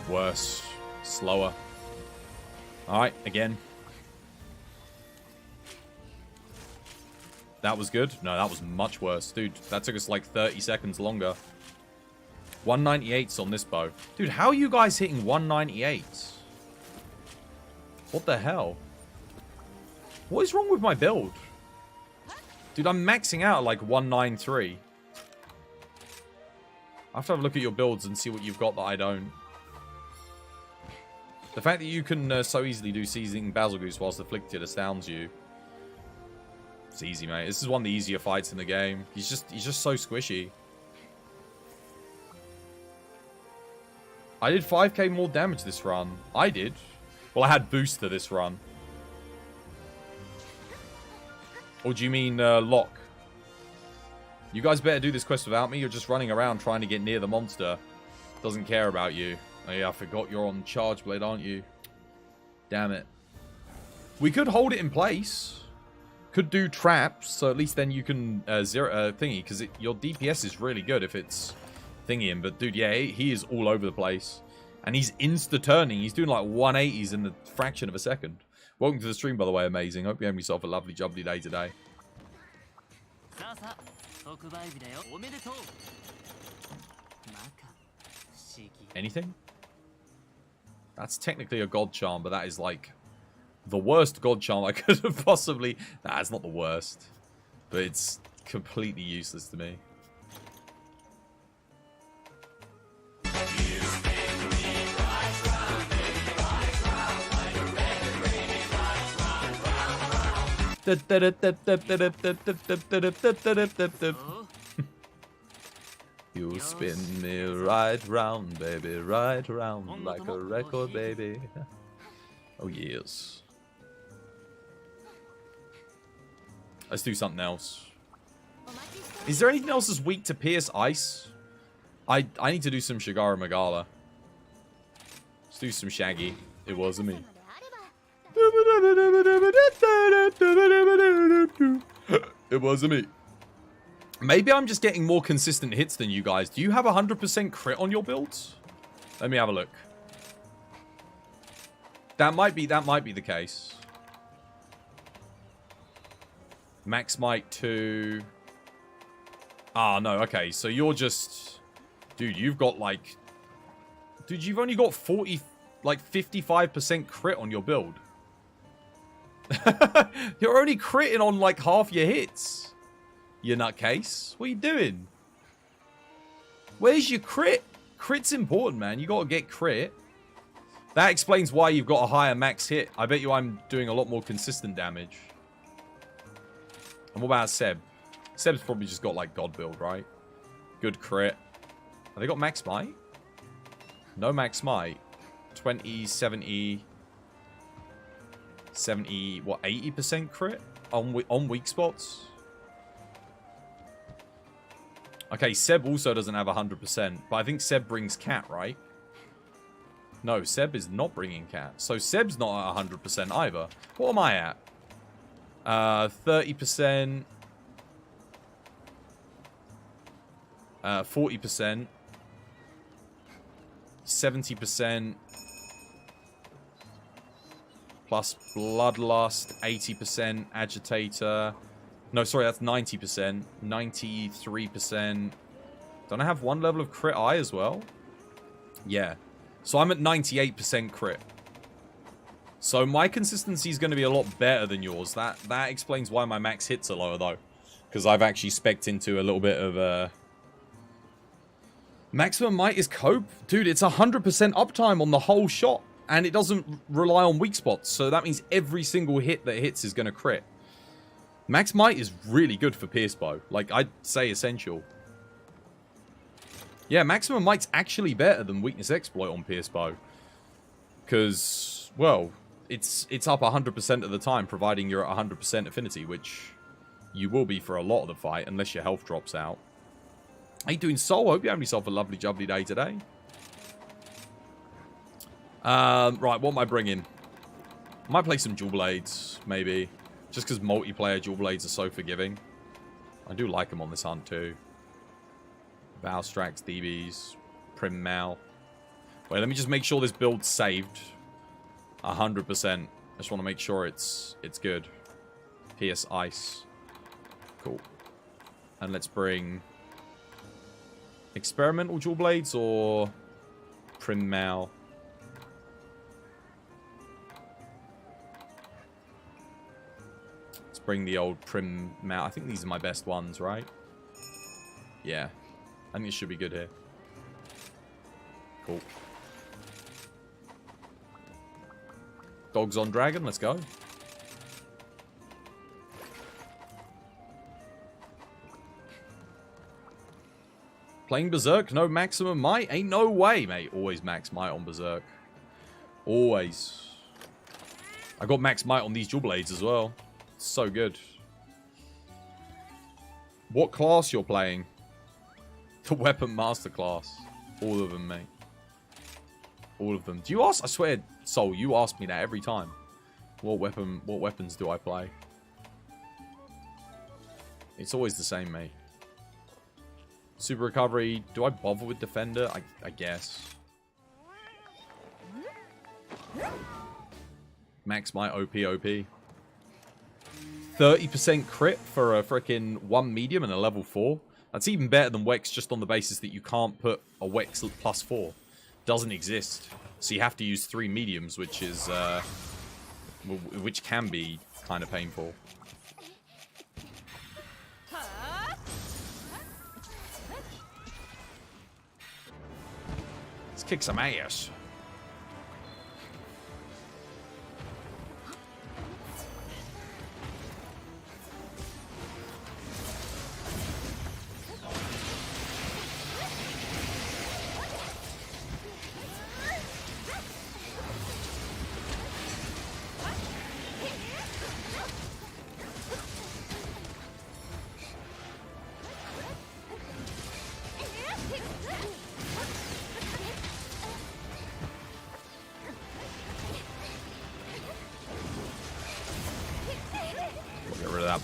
Worse. Slower. Alright, again. That was good? No, that was much worse. Dude, that took us like 30 seconds longer. 198's on this bow. Dude, how are you guys hitting 198s? What the hell? What is wrong with my build? Dude, I'm maxing out at like 193. I have to have a look at your builds and see what you've got that I don't. The fact that you can so easily do Seizing Basil Goose whilst afflicted astounds you. It's easy, mate. This is one of the easier fights in the game. He's just so squishy. I did 5k more damage this run. I did. Well, I had booster this run. Or do you mean lock? You guys better do this quest without me. You're just running around trying to get near the monster. Doesn't care about you. Oh yeah, I forgot you're on Charge Blade, aren't you? Damn it. We could hold it in place. Could do traps, so at least then you can zero thingy, because your DPS is really good if it's thingying. But dude, yeah, he is all over the place. And he's insta-turning. He's doing like 180s in the fraction of a second. Welcome to the stream, by the way. Amazing. Hope you have yourself a lovely, jubbly day today. Anything? That's technically a god charm, but that is like the worst god charm I could have possibly... Nah, it's not the worst. But it's completely useless to me. You spin me right round, baby, right round, like a record, baby. Oh, yes. Let's do something else. Is there anything else that's weak to pierce ice? I need to do some Shigara Magala. Let's do some Shaggy. It wasn't me. It wasn't me. Maybe I'm just getting more consistent hits than you guys. Do you have 100% crit on your builds? Let me have a look. That might be the case. Max Might 2. Ah, no, okay. So you're just... Dude, you've got like... Dude, you've only got 40... Like 55% crit on your build. You're only critting on like half your hits. You nutcase. What are you doing? Where's your crit? Crit's important, man. You gotta get crit. That explains why you've got a higher max hit. I bet you I'm doing a lot more consistent damage. And what about Seb? Seb's probably just got like God build, right? Good crit. Have they got max might? No max might. 20, 70... 70... What, 80% crit? On weak spots? Okay, Seb also doesn't have 100%, but I think Seb brings Cat, right? No, Seb is not bringing Cat. So Seb's not at 100% either. What am I at? 30%. 40%. 70%. Plus Bloodlust. 80% Agitator. No, sorry, that's 90%. 93%. Don't I have one level of crit eye as well? Yeah. So I'm at 98% crit. So my consistency is going to be a lot better than yours. That explains why my max hits are lower, though. Because I've actually specced into a little bit of... Maximum might is cope. Dude, it's 100% uptime on the whole shot. And it doesn't rely on weak spots. So that means every single hit that hits is going to crit. Max might is really good for pierce bow. Like, I'd say essential. Yeah, maximum might's actually better than weakness exploit on pierce bow. Because, well, it's up 100% of the time, providing you're at 100% affinity, which you will be for a lot of the fight, unless your health drops out. How you doing, Soul? Hope you're having yourself a lovely, jubbly day today. Right, what am I bringing? I might play some Dual Blades, maybe. Just because multiplayer Dual Blades are so forgiving. I do like them on this hunt, too. Valstrax, DBs, Prim Mal. Wait, let me just make sure this build's saved. 100%. I just want to make sure it's good. Pierce Ice. Cool. And let's bring... Experimental Dual Blades or... Prim Mal. Let's bring the old Prim Mal. I think these are my best ones, right? Yeah. I think it should be good here. Cool. Dogs on Dragon, let's go. Playing Berserk, no maximum might? Ain't no way, mate. Always max might on Berserk. Always. I got max might on these Dual Blades as well. It's so good. What class you're playing? The Weapon Master class. All of them, mate. All of them. Do you ask? I swear, Soul, you ask me that every time. What weapons do I play? It's always the same, mate. Super Recovery. Do I bother with Defender? I guess. Max my OP. 30% crit for a freaking 1 medium and a level 4. That's even better than Wex just on the basis that you can't put a Wex plus 4. Doesn't exist. So you have to use 3 mediums, which is, which can be kind of painful. Let's kick some ass.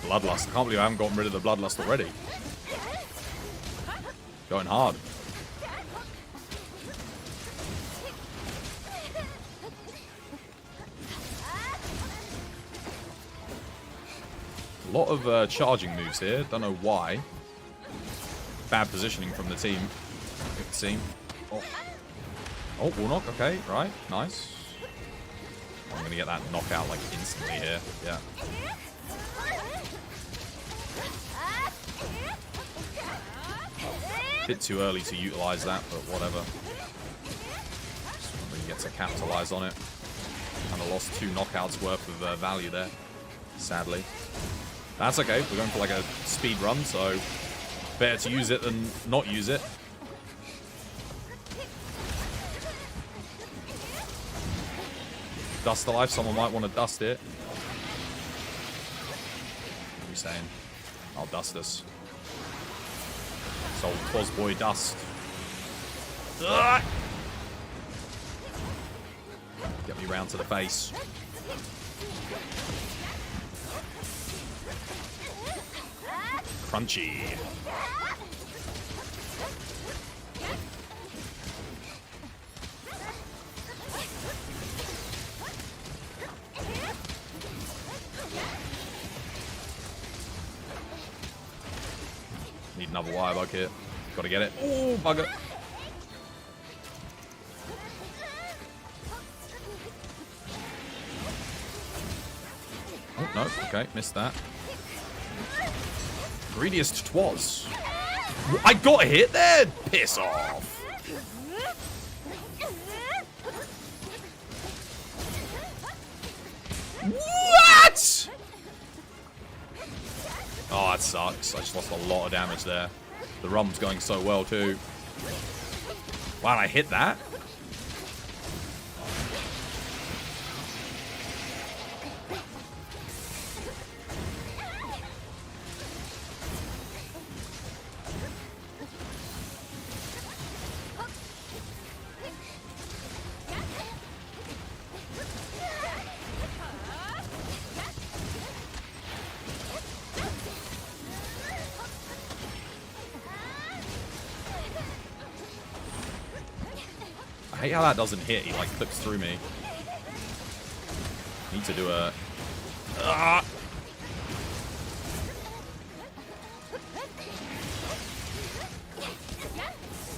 Bloodlust. I can't believe I haven't gotten rid of the Bloodlust already. Going hard. A lot of charging moves here. Don't know why. Bad positioning from the team, it would seem. Oh, Warnock. Okay, right. Nice. I'm going to get that knockout like instantly here. Yeah. Bit too early to utilize that, but whatever. Just when he gets to capitalize on it. Kind of lost 2 knockouts worth of value there, sadly. That's okay. We're going for like a speed run, so better to use it than not use it. Dust the life. Someone might want to dust it. What are you saying? I'll dust this. Old Twosboy dust. Ugh! Get me round to the face. Crunchy. Need another wire bug here. Gotta get it. Oh, bugger. Oh, no. Okay, missed that. Greediest twas. I got a hit there? Piss off. What? Oh, that sucks. I just lost a lot of damage there. The rum's going so well, too. Wow, I hit that? I hate how that doesn't hit. He, like, clips through me. Need to do a...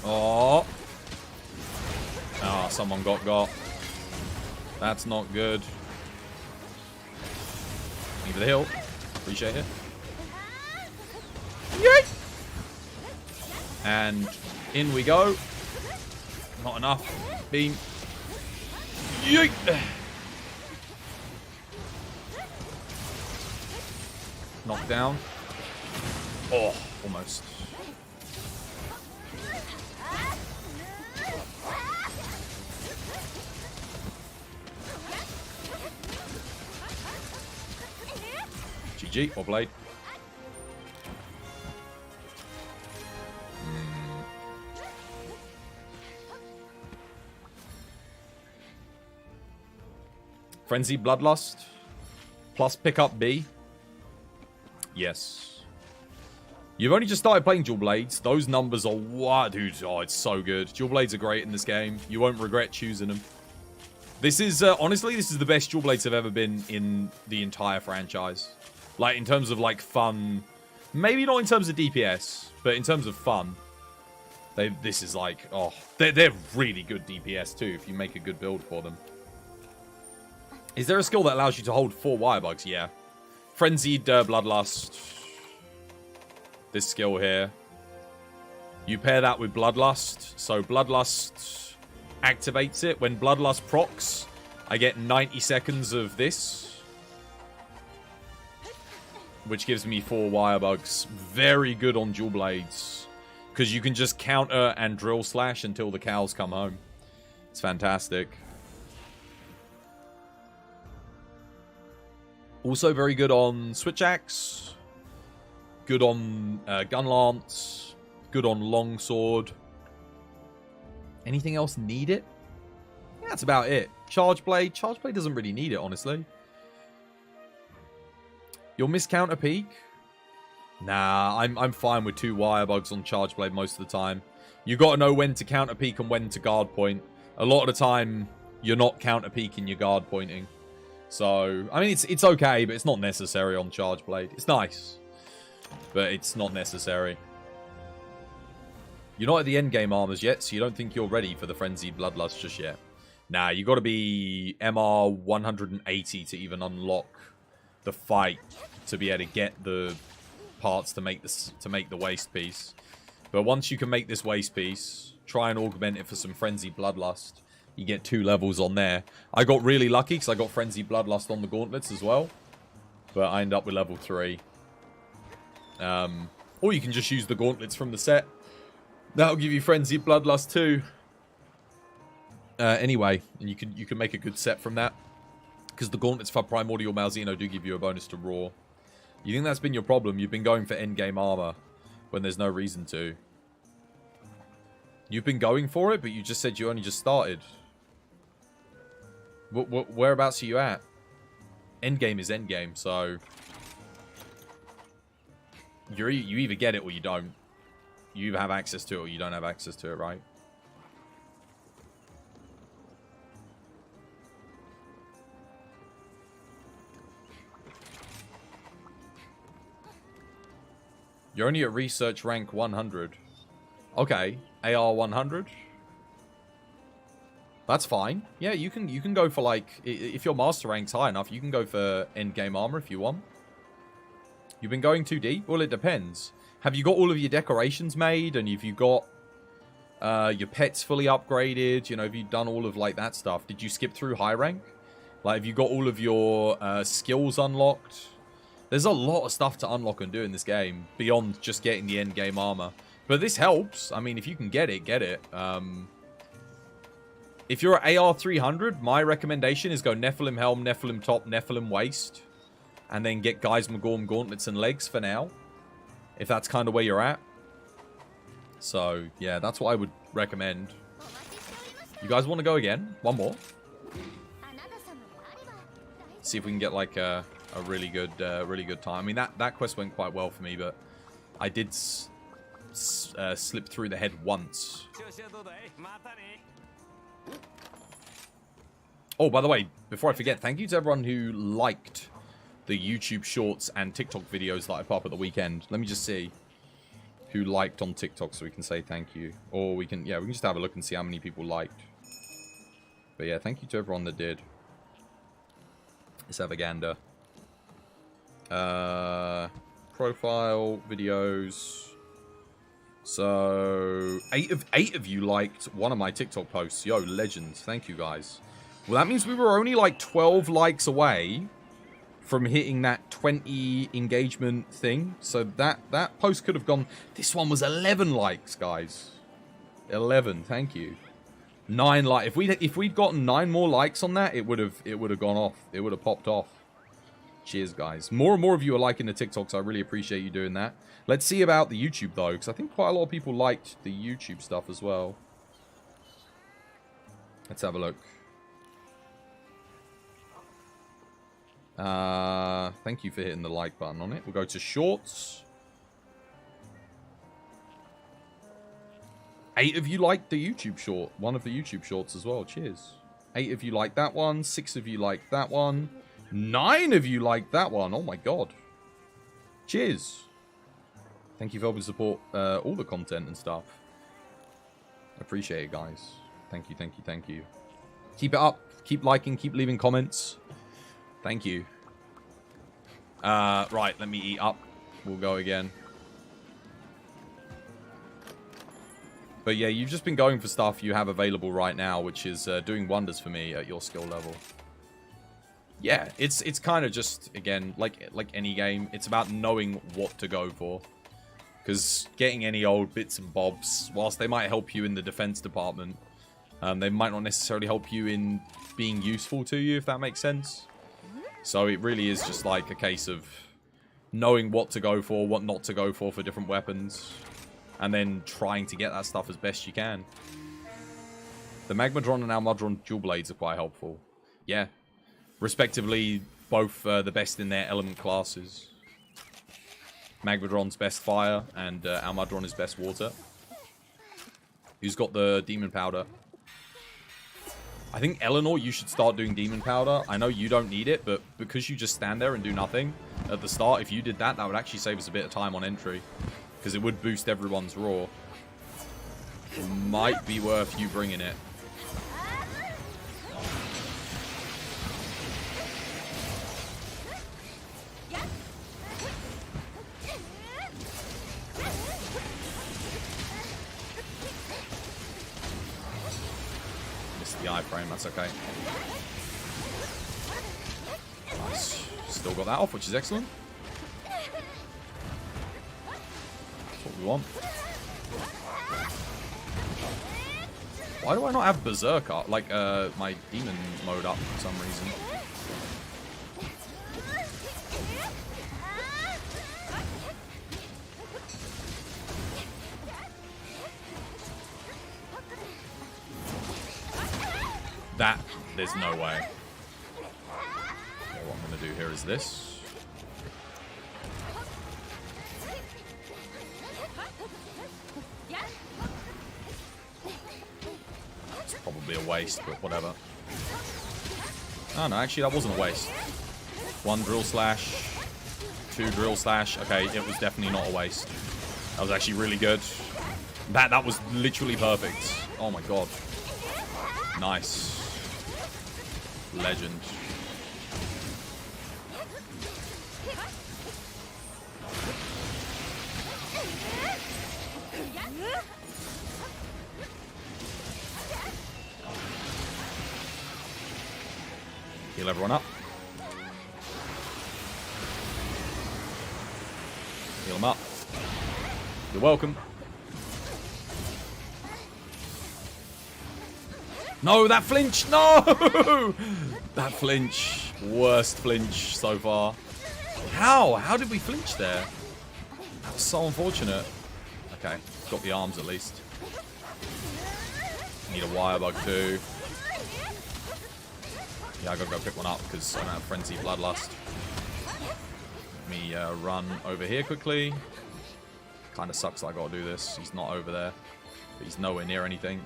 Oh. Oh, someone got. That's not good. Thank you for the heal. Appreciate it. Yay! And in we go. Not enough. Beam. Yeet! Knocked down. Oh, almost. GG, or blade. Frenzy Bloodlust. Plus pick up B. Yes. You've only just started playing Dual Blades. Those numbers are what? Dude, oh, it's so good. Dual Blades are great in this game. You won't regret choosing them. This is, honestly, this is the best Dual Blades have ever been in the entire franchise. Like, in terms of, like, fun. Maybe not in terms of DPS, but in terms of fun. This is like, oh, they're really good DPS too, if you make a good build for them. Is there a skill that allows you to hold 4 wire bugs? Yeah. Frenzied Bloodlust. This skill here. You pair that with Bloodlust. So Bloodlust activates it. When Bloodlust procs, I get 90 seconds of this. Which gives me 4 wire bugs. Very good on Dual Blades. Because you can just counter and drill slash until the cows come home. It's fantastic. Also very good on Switch Axe. Good on Gun Lance. Good on Longsword. Anything else need it? Yeah, that's about it. Charge Blade. Charge Blade doesn't really need it, honestly. You'll miss Counter Peak? Nah, I'm fine with 2 wire bugs on Charge Blade most of the time. You got to know when to Counter Peak and when to guard point. A lot of the time, you're not Counter Peaking, you're guard pointing. So, I mean, it's okay, but it's not necessary on Charge Blade. It's nice, but it's not necessary. You're not at the end game armors yet, so you don't think you're ready for the Frenzied Bloodlust just yet. Nah, you got to be MR 180 to even unlock the fight to be able to get the parts to make the waste piece. But once you can make this waste piece, try and augment it for some Frenzied Bloodlust. You get 2 levels on there. I got really lucky because I got Frenzied Bloodlust on the gauntlets as well. But I end up with level 3. Or you can just use the gauntlets from the set. That'll give you Frenzied Bloodlust too. Anyway, and you can make a good set from that. Because the gauntlets for Primordial Malzeno do give you a bonus to Raw. You think that's been your problem? You've been going for endgame armor when there's no reason to. You've been going for it, but you just said you only just started. Whereabouts are you at? Endgame is endgame, so you either get it or you don't. You either have access to it or you don't have access to it, right? You're only at research rank 100. Okay, AR 100. That's fine. Yeah, you can go for like, if your master rank's high enough, you can go for end game armor if you want. You've been going too deep? Well, it depends. Have you got all of your decorations made, and have you got your pets fully upgraded? You know, have you done all of like that stuff? Did you skip through high rank? Like, have you got all of your skills unlocked? There's a lot of stuff to unlock and do in this game beyond just getting the end game armor. But this helps. I mean, if you can get it, get it. If you're at AR 300, my recommendation is go Nephilim Helm, Nephilim Top, Nephilim Waist. And then get Guys Magorm Gauntlets and Legs for now. If that's kind of where you're at. So, yeah, that's what I would recommend. You guys want to go again? One more. See if we can get like a really good time. I mean, that quest went quite well for me, but I did slip through the head once. Oh, by the way, before I forget, thank you to everyone who liked the YouTube shorts and TikTok videos that I put up at the weekend. Let me just see who liked on TikTok so we can say thank you. Or we can just have a look and see how many people liked. But yeah, thank you to everyone that did. Let's have a gander. Profile, videos. So, 8 of you liked one of my TikTok posts. Yo, legends. Thank you, guys. Well, that means we were only like 12 likes away from hitting that 20 engagement thing. So that post could have gone... This one was 11 likes, guys. 11, thank you. 9 likes. If we'd gotten 9 more likes on that, it would have gone off. It would have popped off. Cheers, guys. More and more of you are liking the TikToks. I really appreciate you doing that. Let's see about the YouTube, though, because I think quite a lot of people liked the YouTube stuff as well. Let's have a look. Thank you for hitting the like button on it. We'll go to shorts. 8 of you liked the YouTube short. One of the YouTube shorts as well. Cheers. 8 of you liked that one. 6 of you liked that one. 9 of you liked that one. Oh my god. Cheers. Thank you for helping support all the content and stuff. Appreciate it, guys. Thank you, thank you, thank you. Keep it up. Keep liking. Keep leaving comments. Thank you. Right, let me eat up. We'll go again. But yeah, you've just been going for stuff you have available right now, which is doing wonders for me at your skill level. Yeah, it's kind of just, again, like any game, it's about knowing what to go for. Because getting any old bits and bobs, whilst they might help you in the defense department, they might not necessarily help you in being useful to you, if that makes sense. So it really is just like a case of knowing what to go for, what not to go for different weapons, and then trying to get that stuff as best you can. The Magmadron and Almadron dual blades are quite helpful. Yeah. Respectively, both the best in their element classes. Magmadron's best fire, and Almadron is best water. Who's got the demon powder? I think, Eleanor, you should start doing demon powder. I know you don't need it, but because you just stand there and do nothing at the start, if you did that, that would actually save us a bit of time on entry. Because it would boost everyone's raw. It might be worth you bringing it. The iframe, that's okay. Nice. Still got that off, which is excellent. That's what we want. Why do I not have Berserker? Like, my demon mode up for some reason. That, there's no way. Okay, what I'm going to do here is this. It's probably a waste, but whatever. Oh no, actually that wasn't a waste. 1 drill slash, 2 drill slash. Okay, it was definitely not a waste. That was actually really good. That was literally perfect. Oh my god. Nice. Legend. Heal everyone up. Heal them up. You're welcome. No, that flinch! No! That flinch. Worst flinch so far. How? How did we flinch there? That was so unfortunate. Okay, got the arms at least. Need a wire bug too. Yeah, I gotta go pick one up because I don't have Frenzy Bloodlust. Let me run over here quickly. Kind of sucks that I gotta do this. He's not over there, but he's nowhere near anything.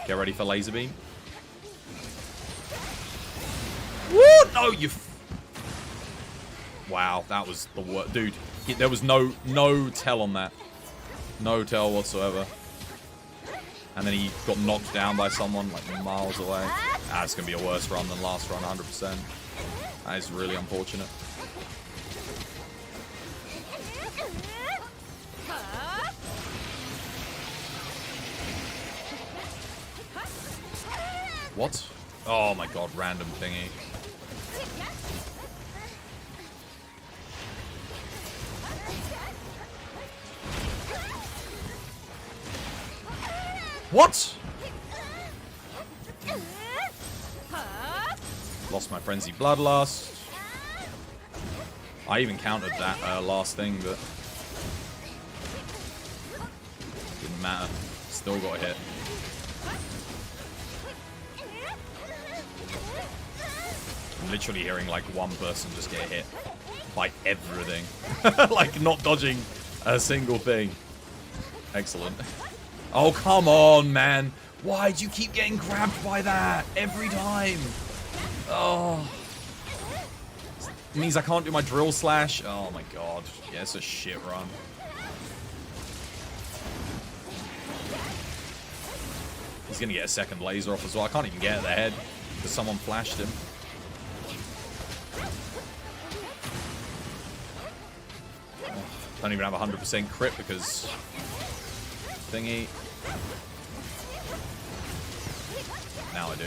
Get ready for laser beam. What? No, you. Wow, that was the worst, dude. There was no tell on that. No tell whatsoever. And then he got knocked down by someone like miles away. Ah, it's gonna be a worse run than last run, 100%. That is really unfortunate. What? Oh my god, random thingy. What? Lost my Frenzy Bloodlust. I even countered that last thing, but didn't matter. Still got a hit. I'm literally hearing like one person just get hit by everything. Like not dodging a single thing. Excellent. Oh, come on, man. Why do you keep getting grabbed by that every time? Oh. It means I can't do my drill slash. Oh my god. Yeah, it's a shit run. He's gonna get a second laser off as well. I can't even get at the head because someone flashed him. Don't even have 100% crit because thingy. Now I do.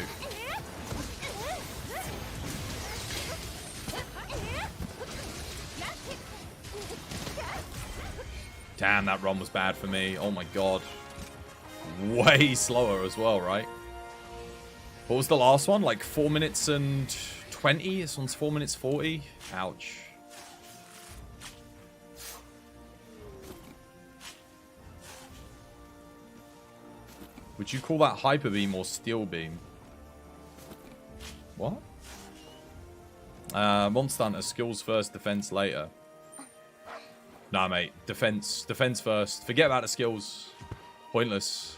Damn, that run was bad for me. Oh my god. Way slower as well, right? What was the last one? Like 4 minutes and 20? This one's 4 minutes 40? Ouch. Would you call that Hyper Beam or Steel Beam? What? Monster Hunter, skills first, defense later. Nah, mate. Defense first. Forget about the skills. Pointless.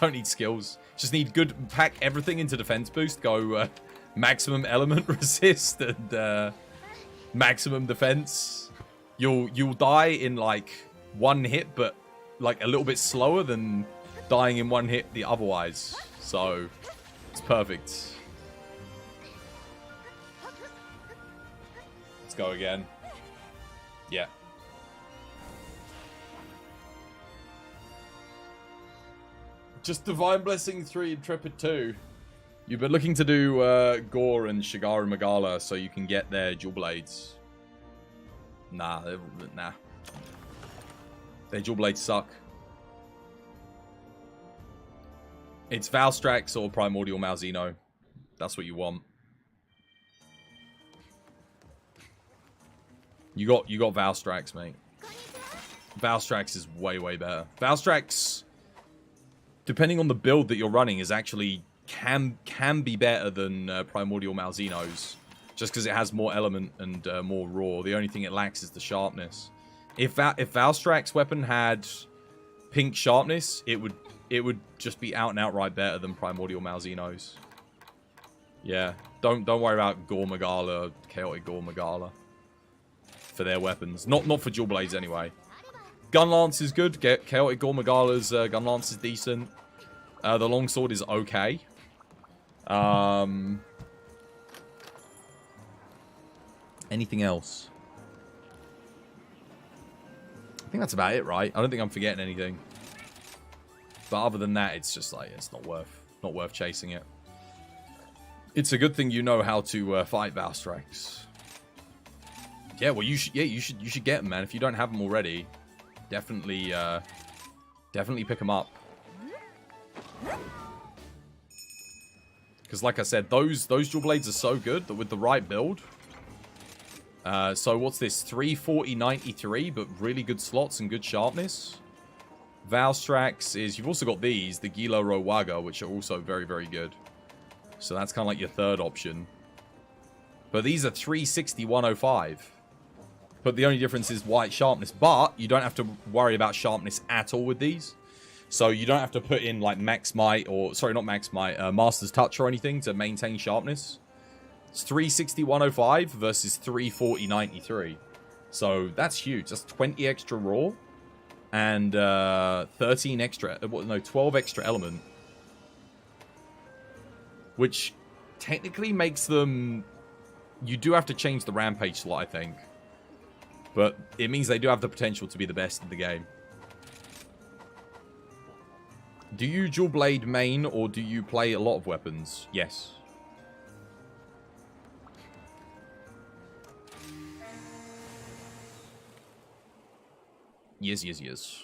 Don't need skills. Just need good... Pack everything into defense boost. Go maximum element resist and maximum defense. You'll die in like one hit, but like a little bit slower than dying in one hit the otherwise. So it's perfect. Let's go again. Yeah. Just Divine Blessing 3, Intrepid 2. You've been looking to do Gore and Shigara Magala so you can get their dual blades. Nah. Their dual blades suck. It's Valstrax or Primordial Malzeno. That's what you want. You got Valstrax, mate. Valstrax is way better. Valstrax, depending on the build that you're running, is actually can be better than Primordial Malzenos, just because it has more element and more raw. The only thing it lacks is the sharpness. If Valstrax's weapon had pink sharpness, it would just be out and outright better than Primordial Malzenos. Yeah, don't worry about Gore Magala, Chaotic Gore Magala for their weapons. Not for dual blades anyway. Gun lance is good. Chaotic Gore Magala's gun lance is decent. The longsword is okay. Anything else? I think that's about it, right? I don't think I'm forgetting anything. But other than that, it's just like it's not worth chasing it. It's a good thing you know how to fight Valstrax. Yeah, well you should get them, man. If you don't have them already, definitely pick them up. Because like I said, those dual blades are so good that with the right build. So what's this? 340-93, but really good slots and good sharpness. Valstrax is, you've also got these, the Gila Rowaga, which are also very, very good. So that's kind of like your third option. But these are 360-105. But the only difference is white sharpness. But you don't have to worry about sharpness at all with these. So you don't have to put in like max might, or sorry, not max might, master's touch or anything to maintain sharpness. It's 360-105 versus 340-93. So that's huge. That's 20 extra raw. And 13 extra, no, 12 extra element. Which technically makes them... You do have to change the rampage slot, I think. But it means they do have the potential to be the best in the game. Do you dual blade main or do you play a lot of weapons? Yes. Yes.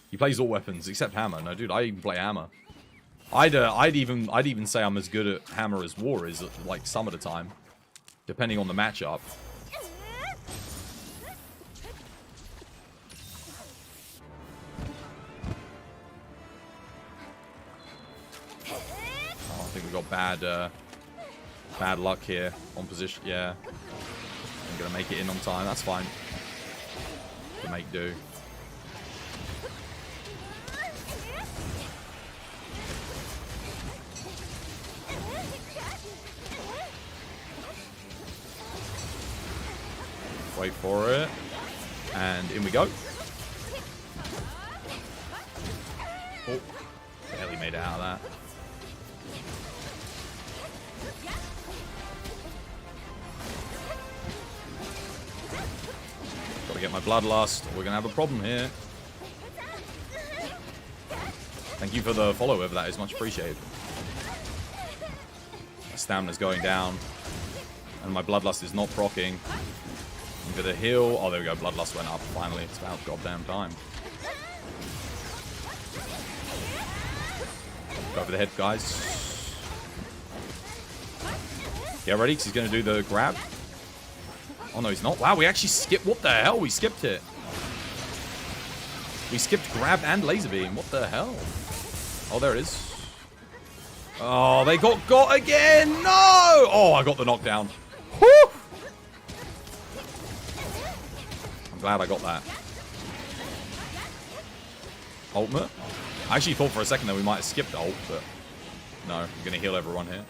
He plays all weapons except hammer. No, dude, I even play hammer. I'd even say I'm as good at hammer as war is, like some of the time, depending on the matchup. Oh, I think we got bad luck here on position. Yeah, I'm gonna make it in on time. That's fine. To make do. Wait for it. And in we go. Oh, barely made it out of that. Gotta get my bloodlust, or we're gonna have a problem here. Thank you for the follow, whoever that is, much appreciated. My stamina's going down. And my bloodlust is not proccing. I'm gonna heal. Oh, there we go. Bloodlust went up. Finally, it's about goddamn time. Go for the head, guys. Get ready, because he's gonna do the grab. Oh no, he's not. Wow, we actually skipped. What the hell? We skipped it. We skipped grab and laser beam. What the hell? Oh, there it is. Oh, they got again. No. Oh, I got the knockdown. Whew. I'm glad I got that. Ultimate. I actually thought for a second that we might have skipped the ult, but no, I'm going to heal everyone here.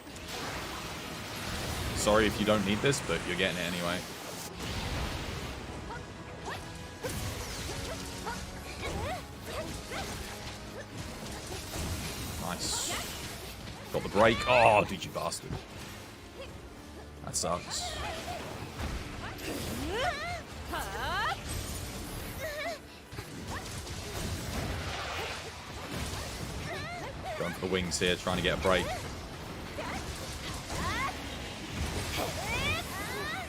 Sorry if you don't need this, but you're getting it anyway. Nice. Got the break. Oh, dude, you bastard. That sucks. Going for the wings here, trying to get a break.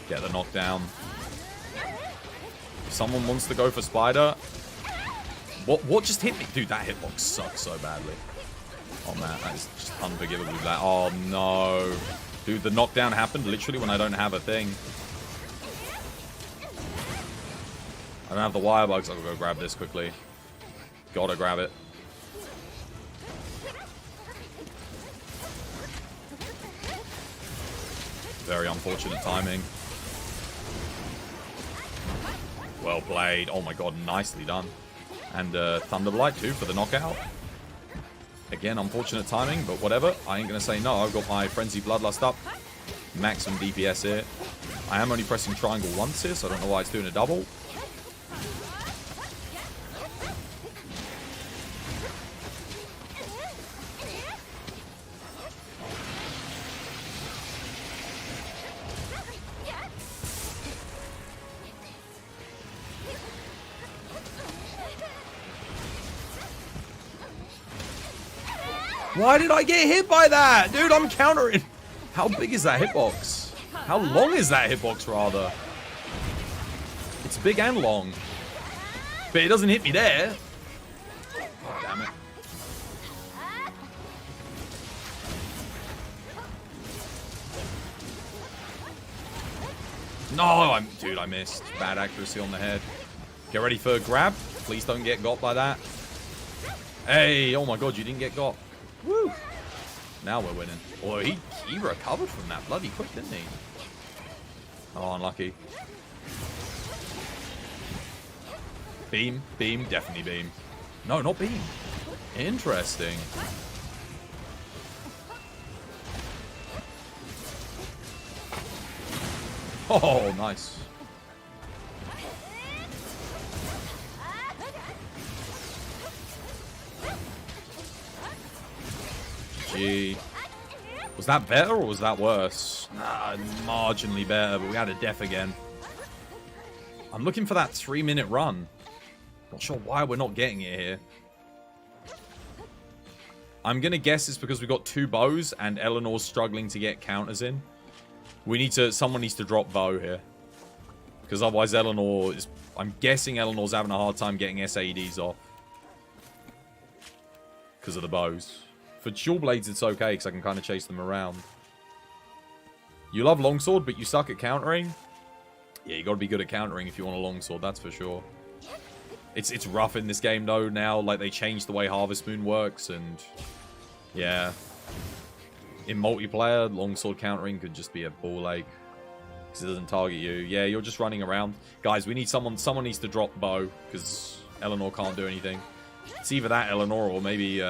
Get the knockdown. If someone wants to go for Spider. What just hit me? Dude, that hitbox sucks so badly. Oh man, that is just unforgivable. That. Oh no. Dude, the knockdown happened literally when I don't have a thing. I don't have the wire bugs. I'll go grab this quickly. Gotta grab it. Very unfortunate timing. Well played. Oh my god, nicely done. And Thunderblight too for the knockout. Again, unfortunate timing, but whatever. I ain't going to say no. I've got my Frenzy Bloodlust up. Maximum DPS here. I am only pressing triangle once here, so I don't know why it's doing a double. Why did I get hit by that? Dude, I'm countering. How big is that hitbox? How long is that hitbox, rather? It's big and long. But it doesn't hit me there. Oh, damn it. No, dude, I missed. Bad accuracy on the head. Get ready for a grab. Please don't get got by that. Hey, oh my god, you didn't get got. Woo! Now we're winning. Oh, he recovered from that bloody quick, didn't he? Oh, unlucky. Beam, beam, definitely beam. No, not beam. Interesting. Oh, nice. Gee. Was that better or was that worse? Nah, marginally better, but we had a death again. I'm looking for that 3-minute run. Not sure why we're not getting it here. I'm going to guess it's because we got 2 bows and Eleanor's struggling to get counters in. Someone needs to drop bow here. Because otherwise Eleanor is... I'm guessing Eleanor's having a hard time getting SAEDs off. Because of the bows. For dual blades, it's okay, because I can kind of chase them around. You love longsword, but you suck at countering? Yeah, you got to be good at countering if you want a longsword, that's for sure. It's rough in this game, though, now. Like, they changed the way Harvest Moon works, and... yeah. In multiplayer, longsword countering could just be a ball ache. Because it doesn't target you. Yeah, you're just running around. Guys, we need someone needs to drop bow, because Eleanor can't do anything. It's either that, Eleanor, or maybe...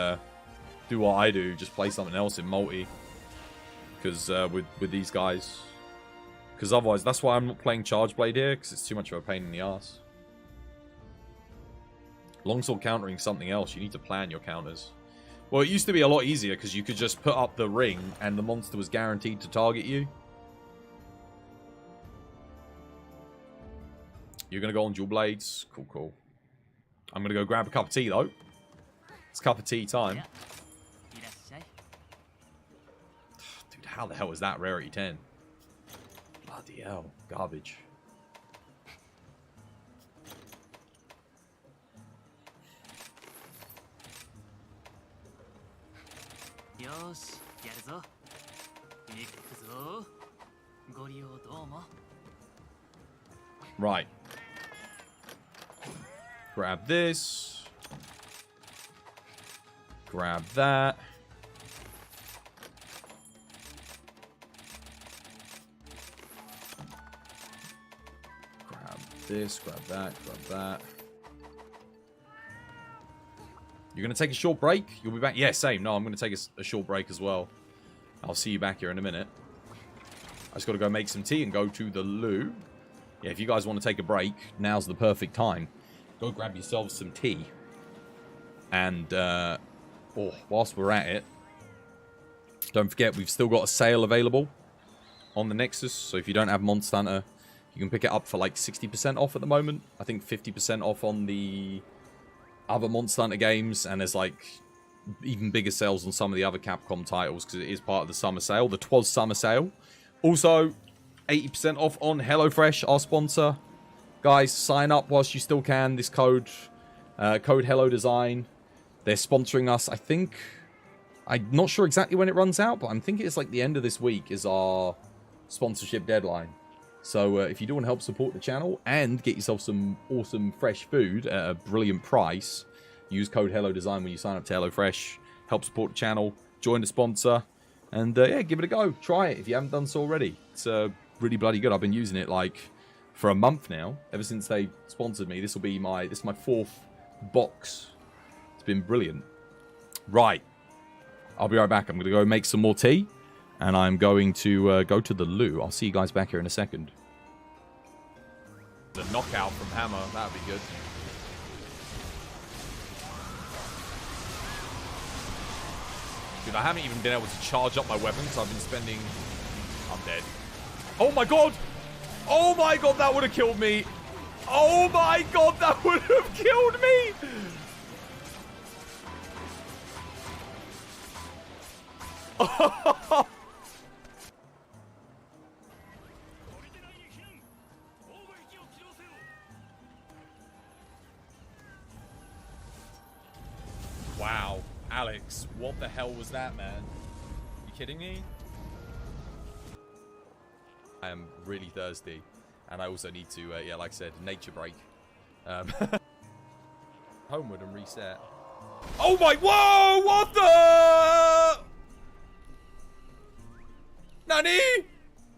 do what I do, just play something else in multi. Because with these guys. Because otherwise, that's why I'm not playing Charge Blade here, because it's too much of a pain in the ass. Longsword countering something else. You need to plan your counters. Well, it used to be a lot easier, because you could just put up the ring, and the monster was guaranteed to target you. You're going to go on dual blades. Cool, cool. I'm going to go grab a cup of tea, though. It's cup of tea time. Dude, how the hell is that rarity 10? Bloody hell. Garbage. Right. Grab this. Grab that. Grab this, grab that, grab that. You're going to take a short break? You'll be back? Yeah, same. No, I'm going to take a short break as well. I'll see you back here in a minute. I just got to go make some tea and go to the loo. Yeah, if you guys want to take a break, now's the perfect time. Go grab yourselves some tea. And, whilst we're at it, don't forget we've still got a sale available on the Nexus. So if you don't have Monster Hunter, you can pick it up for like 60% off at the moment. I think 50% off on the other Monster Hunter games. And there's like even bigger sales on some of the other Capcom titles because it is part of the summer sale, the TWAS summer sale. Also, 80% off on HelloFresh, our sponsor. Guys, sign up whilst you still can. This code HelloDesign. They're sponsoring us, I think. I'm not sure exactly when it runs out, but I'm thinking it's like the end of this week is our sponsorship deadline. So if you do want to help support the channel and get yourself some awesome fresh food at a brilliant price, use code HelloDesign when you sign up to HelloFresh. Help support the channel, join the sponsor, and yeah, give it a go. Try it if you haven't done so already. It's really bloody good. I've been using it like for a month now, ever since they sponsored me. This is my 4th box. It's been brilliant. Right. I'll be right back. I'm going to go make some more tea. And I'm going to go to the loo. I'll see you guys back here in a second. The knockout from Hammer. That would be good. Dude, I haven't even been able to charge up my weapons. I've been spending... I'm dead. Oh my god! Oh my god, that would have killed me! Oh my god, that would have killed me! Wow, Alex, what the hell was that, man? You kidding me? I am really thirsty, and I also need to, yeah, like I said, nature break. Homeward and reset. Oh my, whoa, what the? Nani?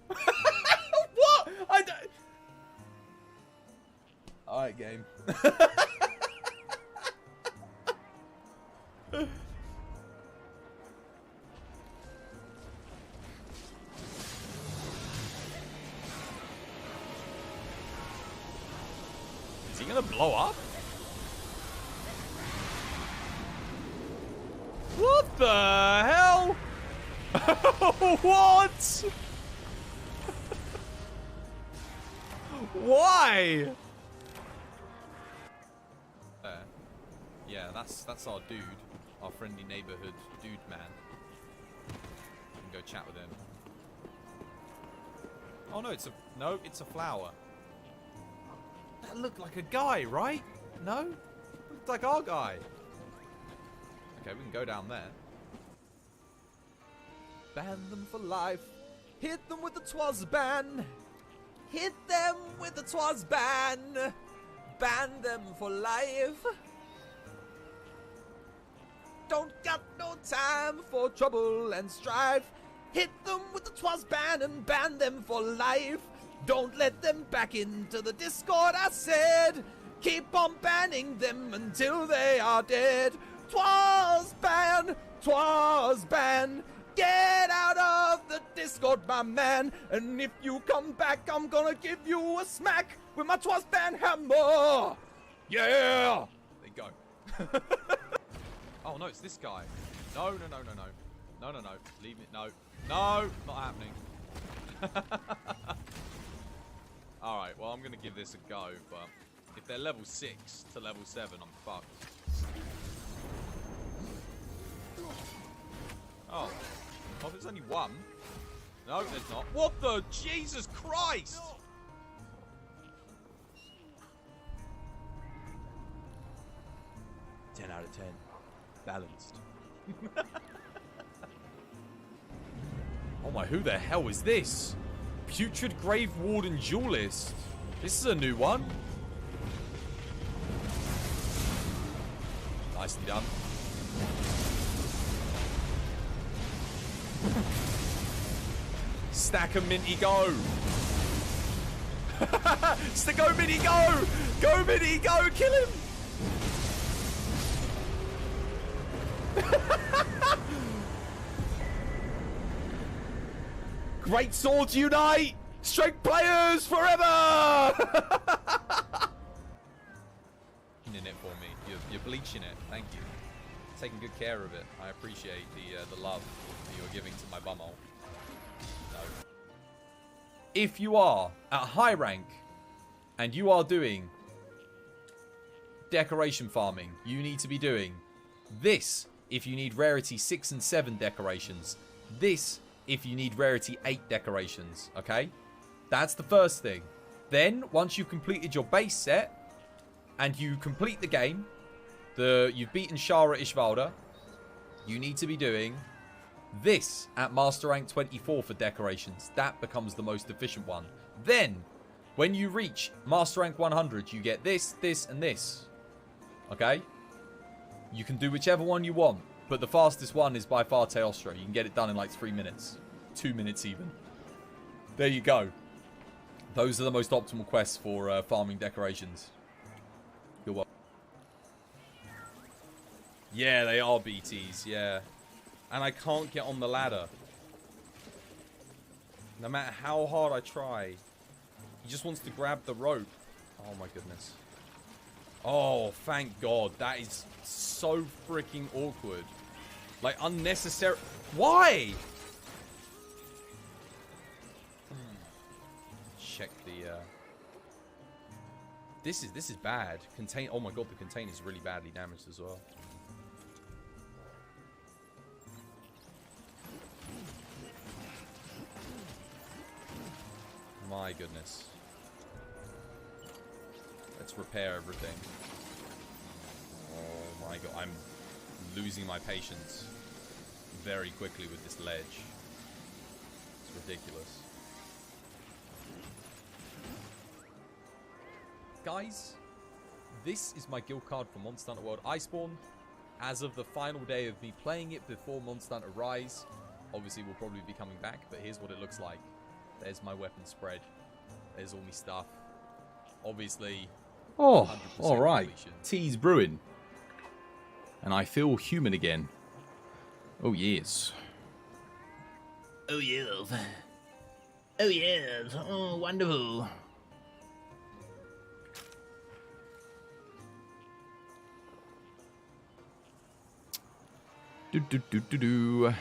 What? I don't... Alright, game. Is he gonna blow up? What the hell? What? Why? Yeah, that's our dude, our friendly neighborhood dude man. We can go chat with him. Oh no, it's a flower. That looked like a guy, right? No? Looked like our guy. Okay, we can go down there. Ban them for life. Hit them with the twas ban. Hit them with the twas ban. Ban them for life. Don't got no time for trouble and strife. Hit them with the twas ban and ban them for life. Don't let them back into the Discord, I said. Keep on banning them until they are dead. Twas ban, twas ban. Get out of the Discord, my man. And if you come back, I'm gonna give you a smack with my twas ban hammer. Yeah! There you go. Oh no, it's this guy. No. No. Leave it. No. No, not happening. Alright, well, I'm going to give this a go, but if they're level 6 to level 7, I'm fucked. Oh, there's only one. No, there's not. What the? Jesus Christ! No. 10 out of 10. Balanced. Oh my, who the hell is this? Putrid Grave Warden Duelist. This is a new one. Nicely done. Stack 'em, Minty, go! Go, Minty, go! Go, Minty, go! Kill him! Great swords unite! Strength players forever! In it for me. You're bleaching it. Thank you. Taking good care of it. I appreciate the love that you're giving to my bumhole. No. If you are at high rank and you are doing decoration farming, you need to be doing this if you need rarity 6 and 7 decorations. This if you need rarity 8 decorations, okay? That's the first thing. Then, once you've completed your base set, and you complete the game, you've beaten Shara Ishvalda, you need to be doing this at Master Rank 24 for decorations. That becomes the most efficient one. Then, when you reach Master Rank 100, you get this, this, and this. Okay? You can do whichever one you want. But the fastest one is by far Teostra. You can get it done in like 3 minutes. 2 minutes even. There you go. Those are the most optimal quests for farming decorations. You're welcome. Yeah, they are BTs, yeah. And I can't get on the ladder. No matter how hard I try. He just wants to grab the rope. Oh my goodness. Oh, thank God. That is so freaking awkward. Like, unnecessary. Why? Check the, This is bad. Oh my God, the container is really badly damaged as well. My goodness. Let's repair everything. Oh my God, I'm losing my patience very quickly with this ledge. It's ridiculous. Guys, this is my guild card for Monster Hunter World Iceborne. As of the final day of me playing it before Monster Hunter Rise, obviously we'll probably be coming back, but here's what it looks like. There's my weapon spread. There's all my stuff. Obviously, Oh, alright. completion. Tea's brewing. And I feel human again. Oh, yes. Oh, yes. Oh, yes. Oh, wonderful. Do.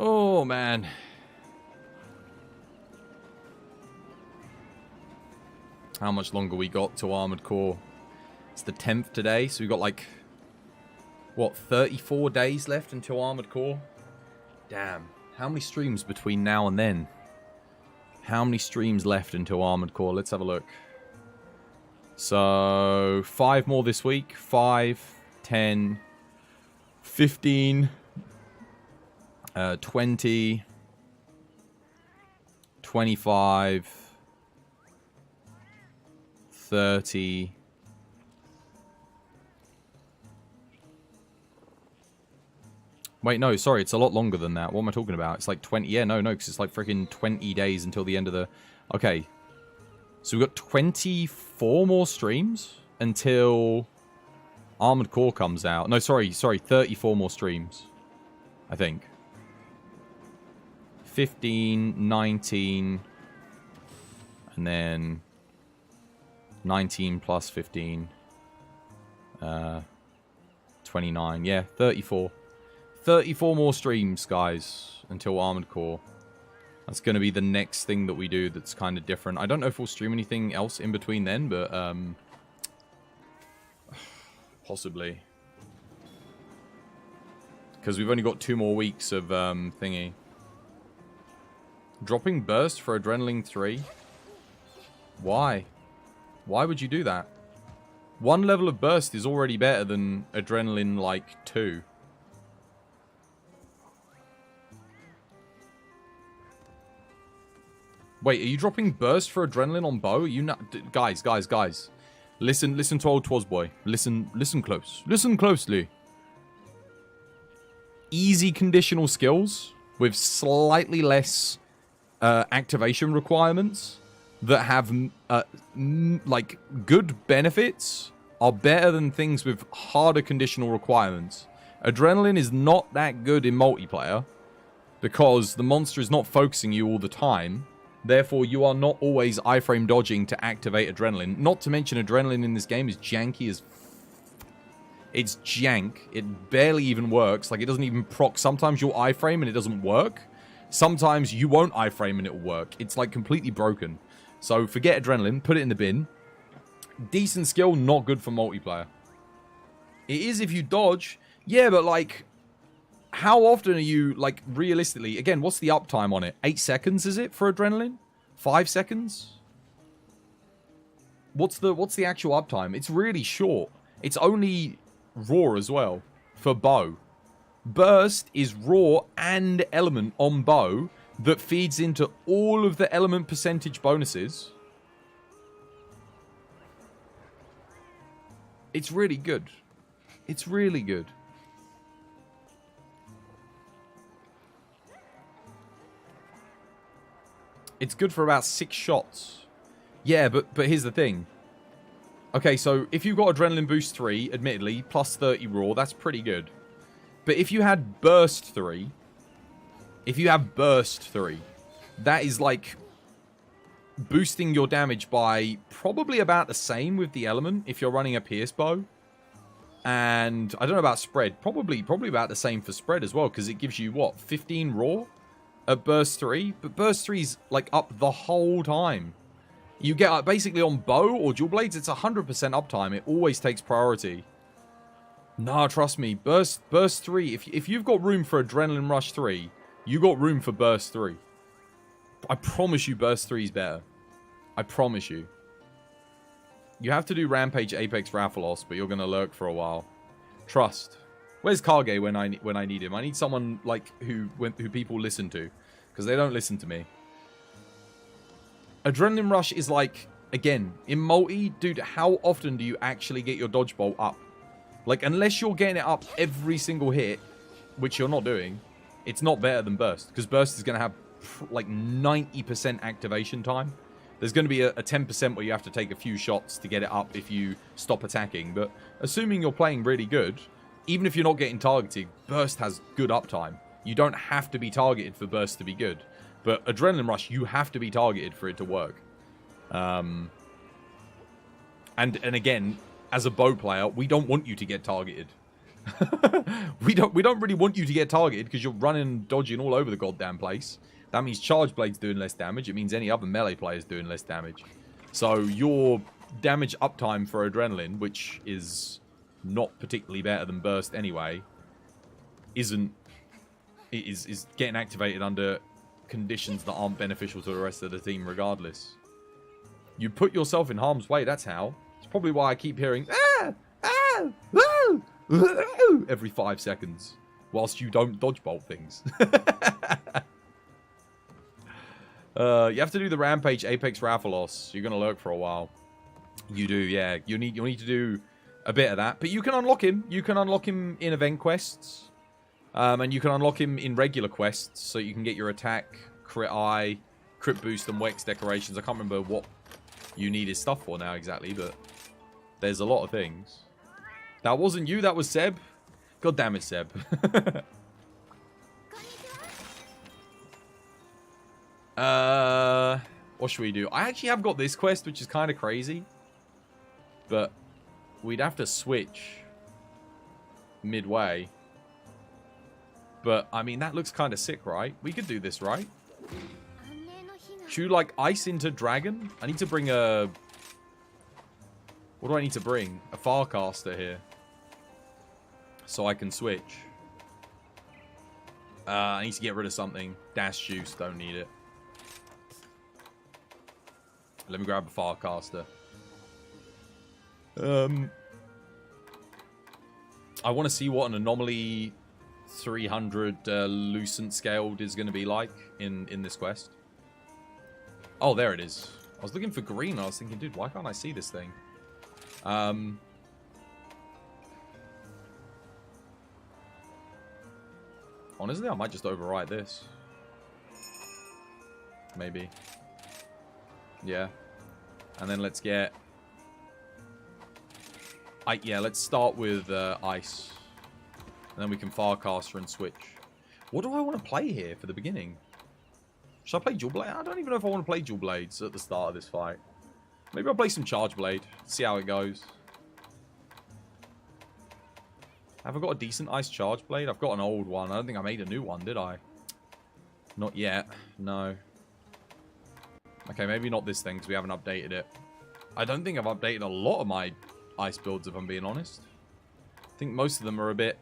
Oh, man. How much longer we got to Armored Core? It's the 10th today, so we've got like, what, 34 days left until Armored Core? Damn. How many streams between now and then? How many streams left until Armored Core? Let's have a look. So, 5 more this week. 5, 10, 15, 20, 25, 30. Wait, no, sorry, it's a lot longer than that. What am I talking about? It's like 20. Yeah, no, because it's like freaking 20 days until the end of the... Okay. So we've got 24 more streams until Armored Core comes out. No, sorry, 34 more streams, I think. 15, 19, and then 19 plus 15, 29. Yeah, 34. 34 more streams, guys, until Armored Core. That's going to be the next thing that we do that's kind of different. I don't know if we'll stream anything else in between then, but possibly. Because we've only got 2 more weeks of thingy. Dropping Burst for Adrenaline 3? Why? Why would you do that? 1 level of Burst is already better than Adrenaline, like, 2. Wait, are you dropping Burst for Adrenaline on bow? Are you not... Guys. Listen to old Twozboy. Listen close. Listen closely. Easy conditional skills with slightly less activation requirements that have, like, good benefits are better than things with harder conditional requirements. Adrenaline is not that good in multiplayer because the monster is not focusing you all the time. Therefore, you are not always iframe dodging to activate Adrenaline. Not to mention, Adrenaline in this game is janky as... It's jank. It barely even works. Like, it doesn't even proc. Sometimes you'll iframe and it doesn't work. Sometimes you won't iframe and it'll work. It's, like, completely broken. So, forget Adrenaline. Put it in the bin. Decent skill, not good for multiplayer. It is if you dodge. Yeah, but, like... How often are you, like, realistically... Again, what's the uptime on it? 8 seconds, is it, for Adrenaline? 5 seconds? What's the actual uptime? It's really short. It's only raw as well for bow. Burst is raw and element on bow that feeds into all of the element percentage bonuses. It's really good. It's really good. It's good for about 6 shots. Yeah, but here's the thing. Okay, so if you've got Adrenaline Boost 3, admittedly, plus 30 raw, that's pretty good. But if you had Burst 3, that is like boosting your damage by probably about the same with the element if you're running a Pierce Bow. And I don't know about spread. Probably about the same for spread as well, because it gives you, what, 15 raw at Burst 3? But Burst 3's like up the whole time. You get basically on bow or dual blades, it's 100% uptime. It always takes priority. Nah, trust me. Burst 3, if you've got room for Adrenaline Rush 3, you got room for Burst 3. I promise you Burst 3 is better. I promise you. You have to do Rampage, Apex, Rathalos, but you're going to lurk for a while. Trust. Where's Kage when I need him? I need someone like who people listen to, because they don't listen to me. Adrenaline Rush is like, again, in multi, dude, how often do you actually get your dodge bolt up? Like, unless you're getting it up every single hit, which you're not doing, it's not better than Burst, because Burst is going to have like 90% activation time. There's going to be a 10% where you have to take a few shots to get it up if you stop attacking, but assuming you're playing really good, even if you're not getting targeted, Burst has good uptime. You don't have to be targeted for Burst to be good. But Adrenaline Rush, you have to be targeted for it to work. And again, as a bow player, we don't want you to get targeted. we don't really want you to get targeted because you're running, dodging all over the goddamn place. That means Charge Blade's doing less damage. It means any other melee player's doing less damage. So your damage uptime for Adrenaline, which is not particularly better than Burst anyway, is getting activated under conditions that aren't beneficial to the rest of the team regardless. You put yourself in harm's way, that's how. It's probably why I keep hearing every 5 seconds whilst you don't dodge bolt things. You have to do the Rampage, Apex, Rathalos. You're going to lurk for a while. You do, yeah. You'll need to do a bit of that. But you can unlock him. You can unlock him in event quests. And you can unlock him in regular quests, so you can get your attack, crit eye, crit boost, and Wex decorations. I can't remember what you need his stuff for now exactly, but there's a lot of things. That wasn't you, that was Seb. God damn it, Seb. What should we do? I actually have got this quest, which is kind of crazy. But we'd have to switch midway. But, I mean, that looks kind of sick, right? We could do this, right? Should like ice into dragon? I need to bring a... What do I need to bring? A Farcaster here. So I can switch. I need to get rid of something. Dash juice, don't need it. Let me grab a Farcaster. I want to see what an anomaly 300 Lucent scaled is going to be like in this quest. Oh, there it is. I was looking for green. I was thinking, dude, why can't I see this thing? Honestly, I might just overwrite this. Maybe. Yeah. And then let's get... yeah, let's start with ice. And then we can Farcaster and switch. What do I want to play here for the beginning? Should I play Dual Blade? I don't even know if I want to play Dual Blades at the start of this fight. Maybe I'll play some Charge Blade. See how it goes. Have I got a decent Ice Charge Blade? I've got an old one. I don't think I made a new one, did I? Not yet. No. Okay, maybe not this thing, because we haven't updated it. I don't think I've updated a lot of my ice builds, if I'm being honest. I think most of them are a bit,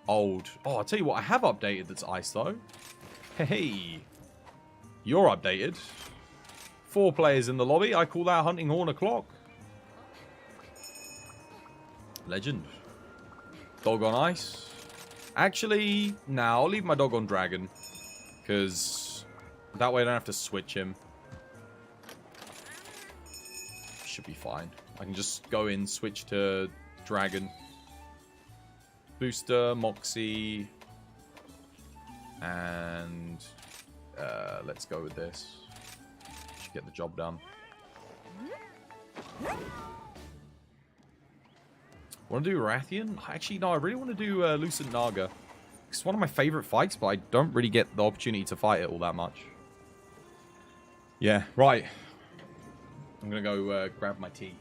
old. Oh, I'll tell you what, I have updated that's ice, though. Hey. You're updated. 4 players in the lobby. I call that Hunting Horn o'clock. Legend. Dog on ice. Actually, nah, I'll leave my dog on dragon. Because that way I don't have to switch him. Should be fine. I can just go in, switch to dragon. Booster, Moxie. And let's go with this. get the job done. Want to do Rathian? Actually, no, I really want to do Lucent Naga. It's one of my favorite fights, but I don't really get the opportunity to fight it all that much. Yeah, right. I'm going to go grab my tea.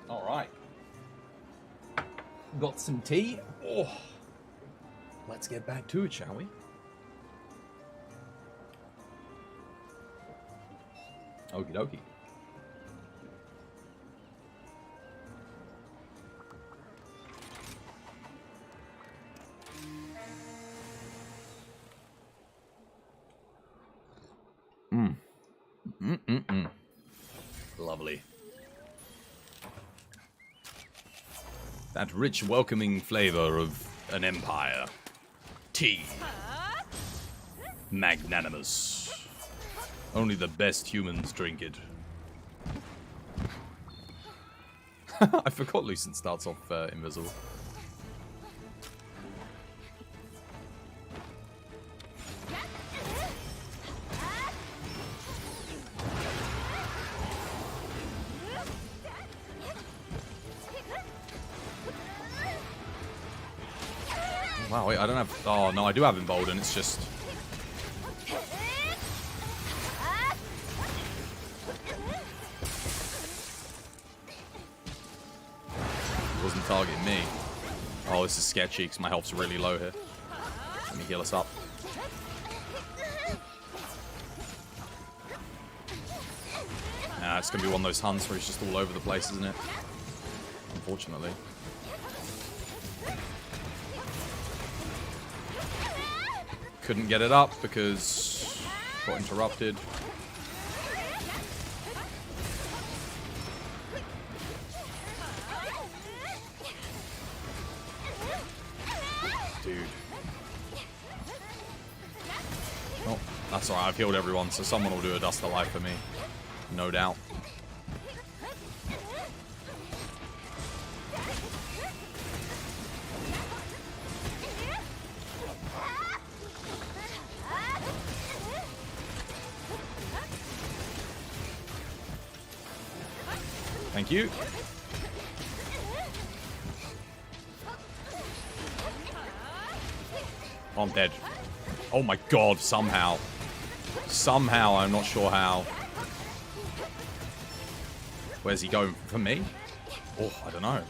All right. Got some tea. Oh. Let's get back to it, shall we? Okie dokie. Lovely. That rich, welcoming flavor of an empire. Tea. Magnanimous. Only the best humans drink it. I forgot Lucent starts off invisible. Wow, wait, I don't have... Oh, no, I do have Embolden, it's just... It wasn't targeting me. Oh, this is sketchy, because my health's really low here. Let me heal us up. Nah, it's going to be one of those hunts where he's just all over the place, isn't it? Unfortunately. Couldn't get it up because got interrupted. Dude. Oh, that's alright. I've healed everyone, so someone will do a Dust of Life for me. No doubt. Thank you. Oh, I'm dead. Oh my god, somehow. Somehow, I'm not sure how. Where's he going? For me? Oh, I don't know.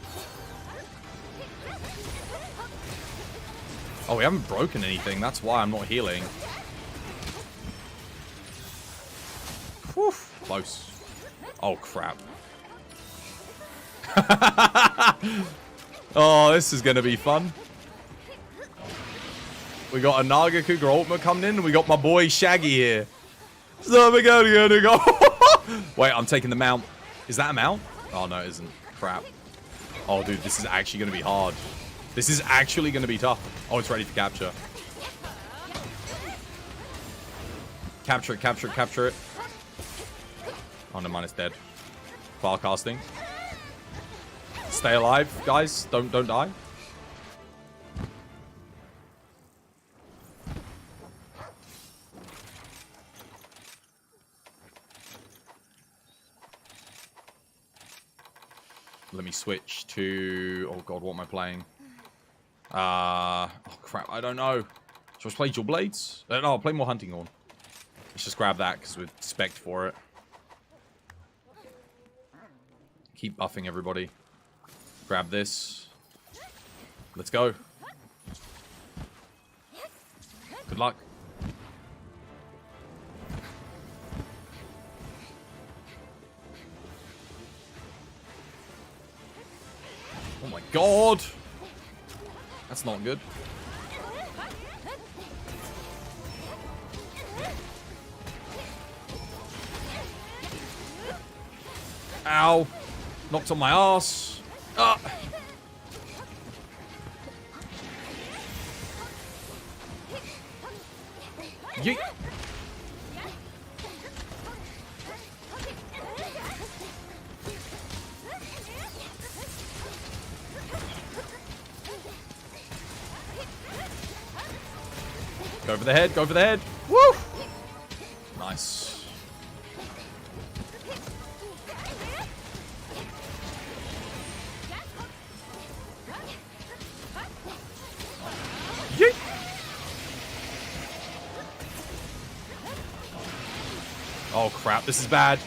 Oh, we haven't broken anything. That's why I'm not healing. Whew, close. Oh, crap. Oh, this is going to be fun. We got a Naga Cougar ultimate coming in, and we got my boy Shaggy here. So we're going to go. Wait, I'm taking the mount. Is that a mount? Oh, no, it isn't. Crap. Oh, dude, this is actually going to be hard. This is actually going to be tough. Oh, it's ready for capture. Capture it, capture it, capture it. Oh, no, mine is dead. Fire casting. Stay alive, guys. Don't die. Let me switch to... Oh, God, what am I playing? Oh, crap. I don't know. Should I play Dual Blades? No, I'll play more Hunting Horn. Let's just grab that because we're spec'd for it. Keep buffing everybody. Grab this. Let's go. Good luck. Oh my god. That's not good. Ow. Knocked on my ass. Ah. Yeet. Go for the head, go for the head. Woo! Nice. Yeet! Oh crap, this is bad.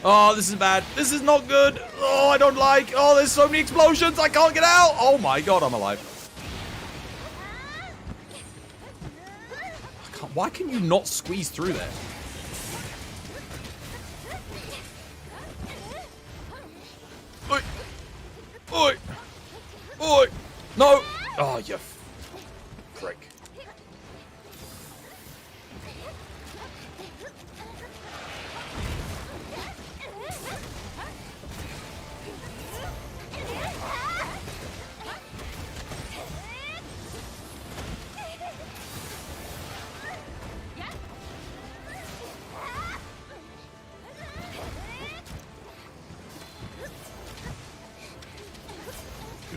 Oh, this is bad. This is not good. Oh, I don't like. Oh, there's so many explosions. I can't get out. Oh my god, I'm alive. Why can you not squeeze through there? Oi! Oi! Oi! No! Oh, you prick.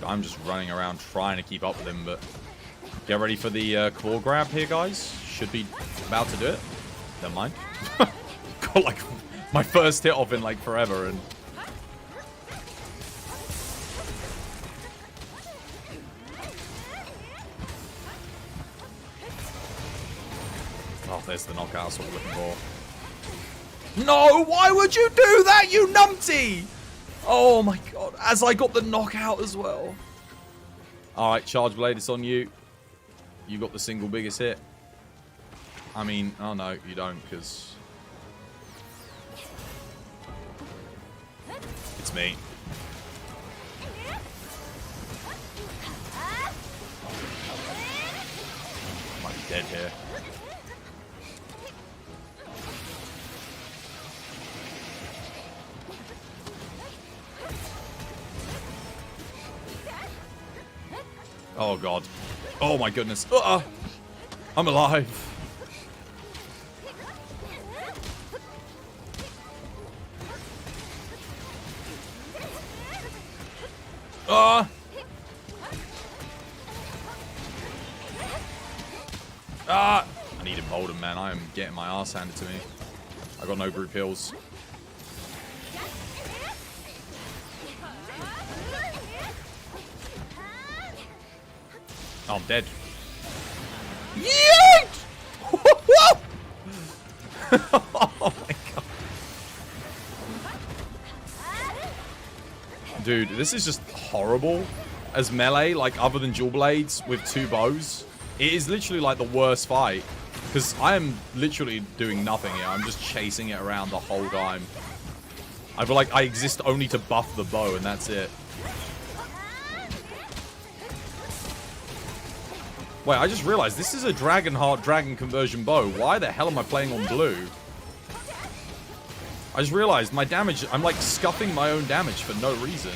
I'm just running around trying to keep up with him, but get ready for the claw grab here, guys. Should be about to do it. Never mind. Got like my first hit off in like forever, and oh, there's the knockout. That's what we're looking for. No, why would you do that, you numpty? Oh my god, as I got the knockout as well. Alright, Charge Blade, it's on you. You got the single biggest hit. I mean, oh no, you don't, because it's me. Might be dead here. Oh god. Oh my goodness. I'm alive. I need Embolden, man. I am getting my ass handed to me. I got no brute pills. Oh, I'm dead. Yeet! Oh my god. Dude, this is just horrible. As melee, like other than dual blades with two bows, it is literally like the worst fight. Because I am literally doing nothing here. I'm just chasing it around the whole time. I feel like I exist only to buff the bow, and that's it. Wait, I just realized this is a Dragonheart Dragon Conversion bow. Why the hell am I playing on blue? I just realized my damage, I'm like scuffing my own damage for no reason.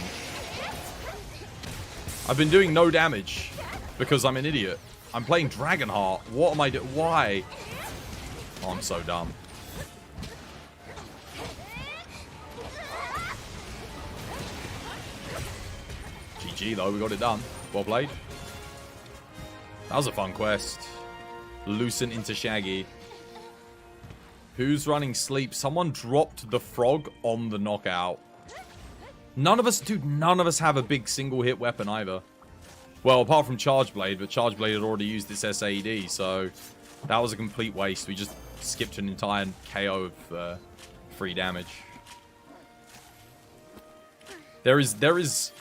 I've been doing no damage because I'm an idiot. I'm playing Dragonheart. What am I doing? Why? Oh, I'm so dumb. GG though, we got it done. Well played. That was a fun quest. Loosen into Shaggy. Who's running sleep? Someone dropped the frog on the knockout. None of us, dude, none of us have a big single hit weapon either. Well, apart from Charge Blade, but Charge Blade had already used this SAED, so that was a complete waste. We just skipped an entire KO of free damage. There is...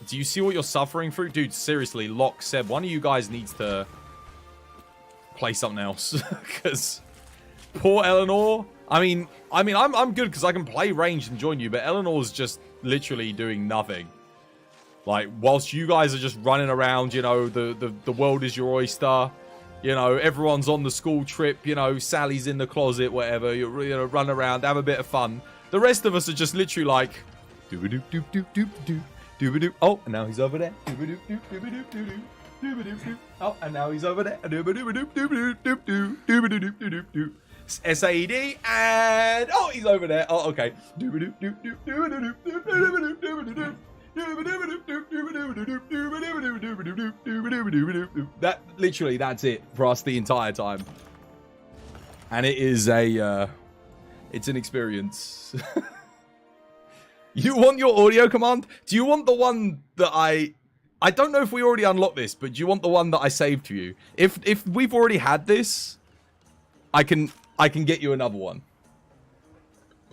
Do you see what you're suffering through? Dude, seriously, Locke, Seb, one of you guys needs to play something else. Because poor Eleanor... I mean, I'm good because I can play ranged and join you, but Eleanor's just literally doing nothing. Like, whilst you guys are just running around, you know, the world is your oyster. You know, everyone's on the school trip. You know, Sally's in the closet, whatever. You know, run around, have a bit of fun. The rest of us are just literally like, dooba doop doop doop doop doop dooba doop. Oh, and now he's over there. Dooba doop doop dooba doop doo doo. Dooba doop doop. Oh, and now he's over there. Dooba dooba doop dooba doop doop doo. Dooba doop doop doop doop. SAED and oh, he's over there. Oh, okay. Dooba doop doop doop dooba doop doop dooba doop dooba doop. That literally, that's it for us the entire time, and it is it's an experience. You want your audio command? Do you want the one that I don't know if we already unlocked this, but do you want the one that I saved for you? If we've already had this, I can get you another one.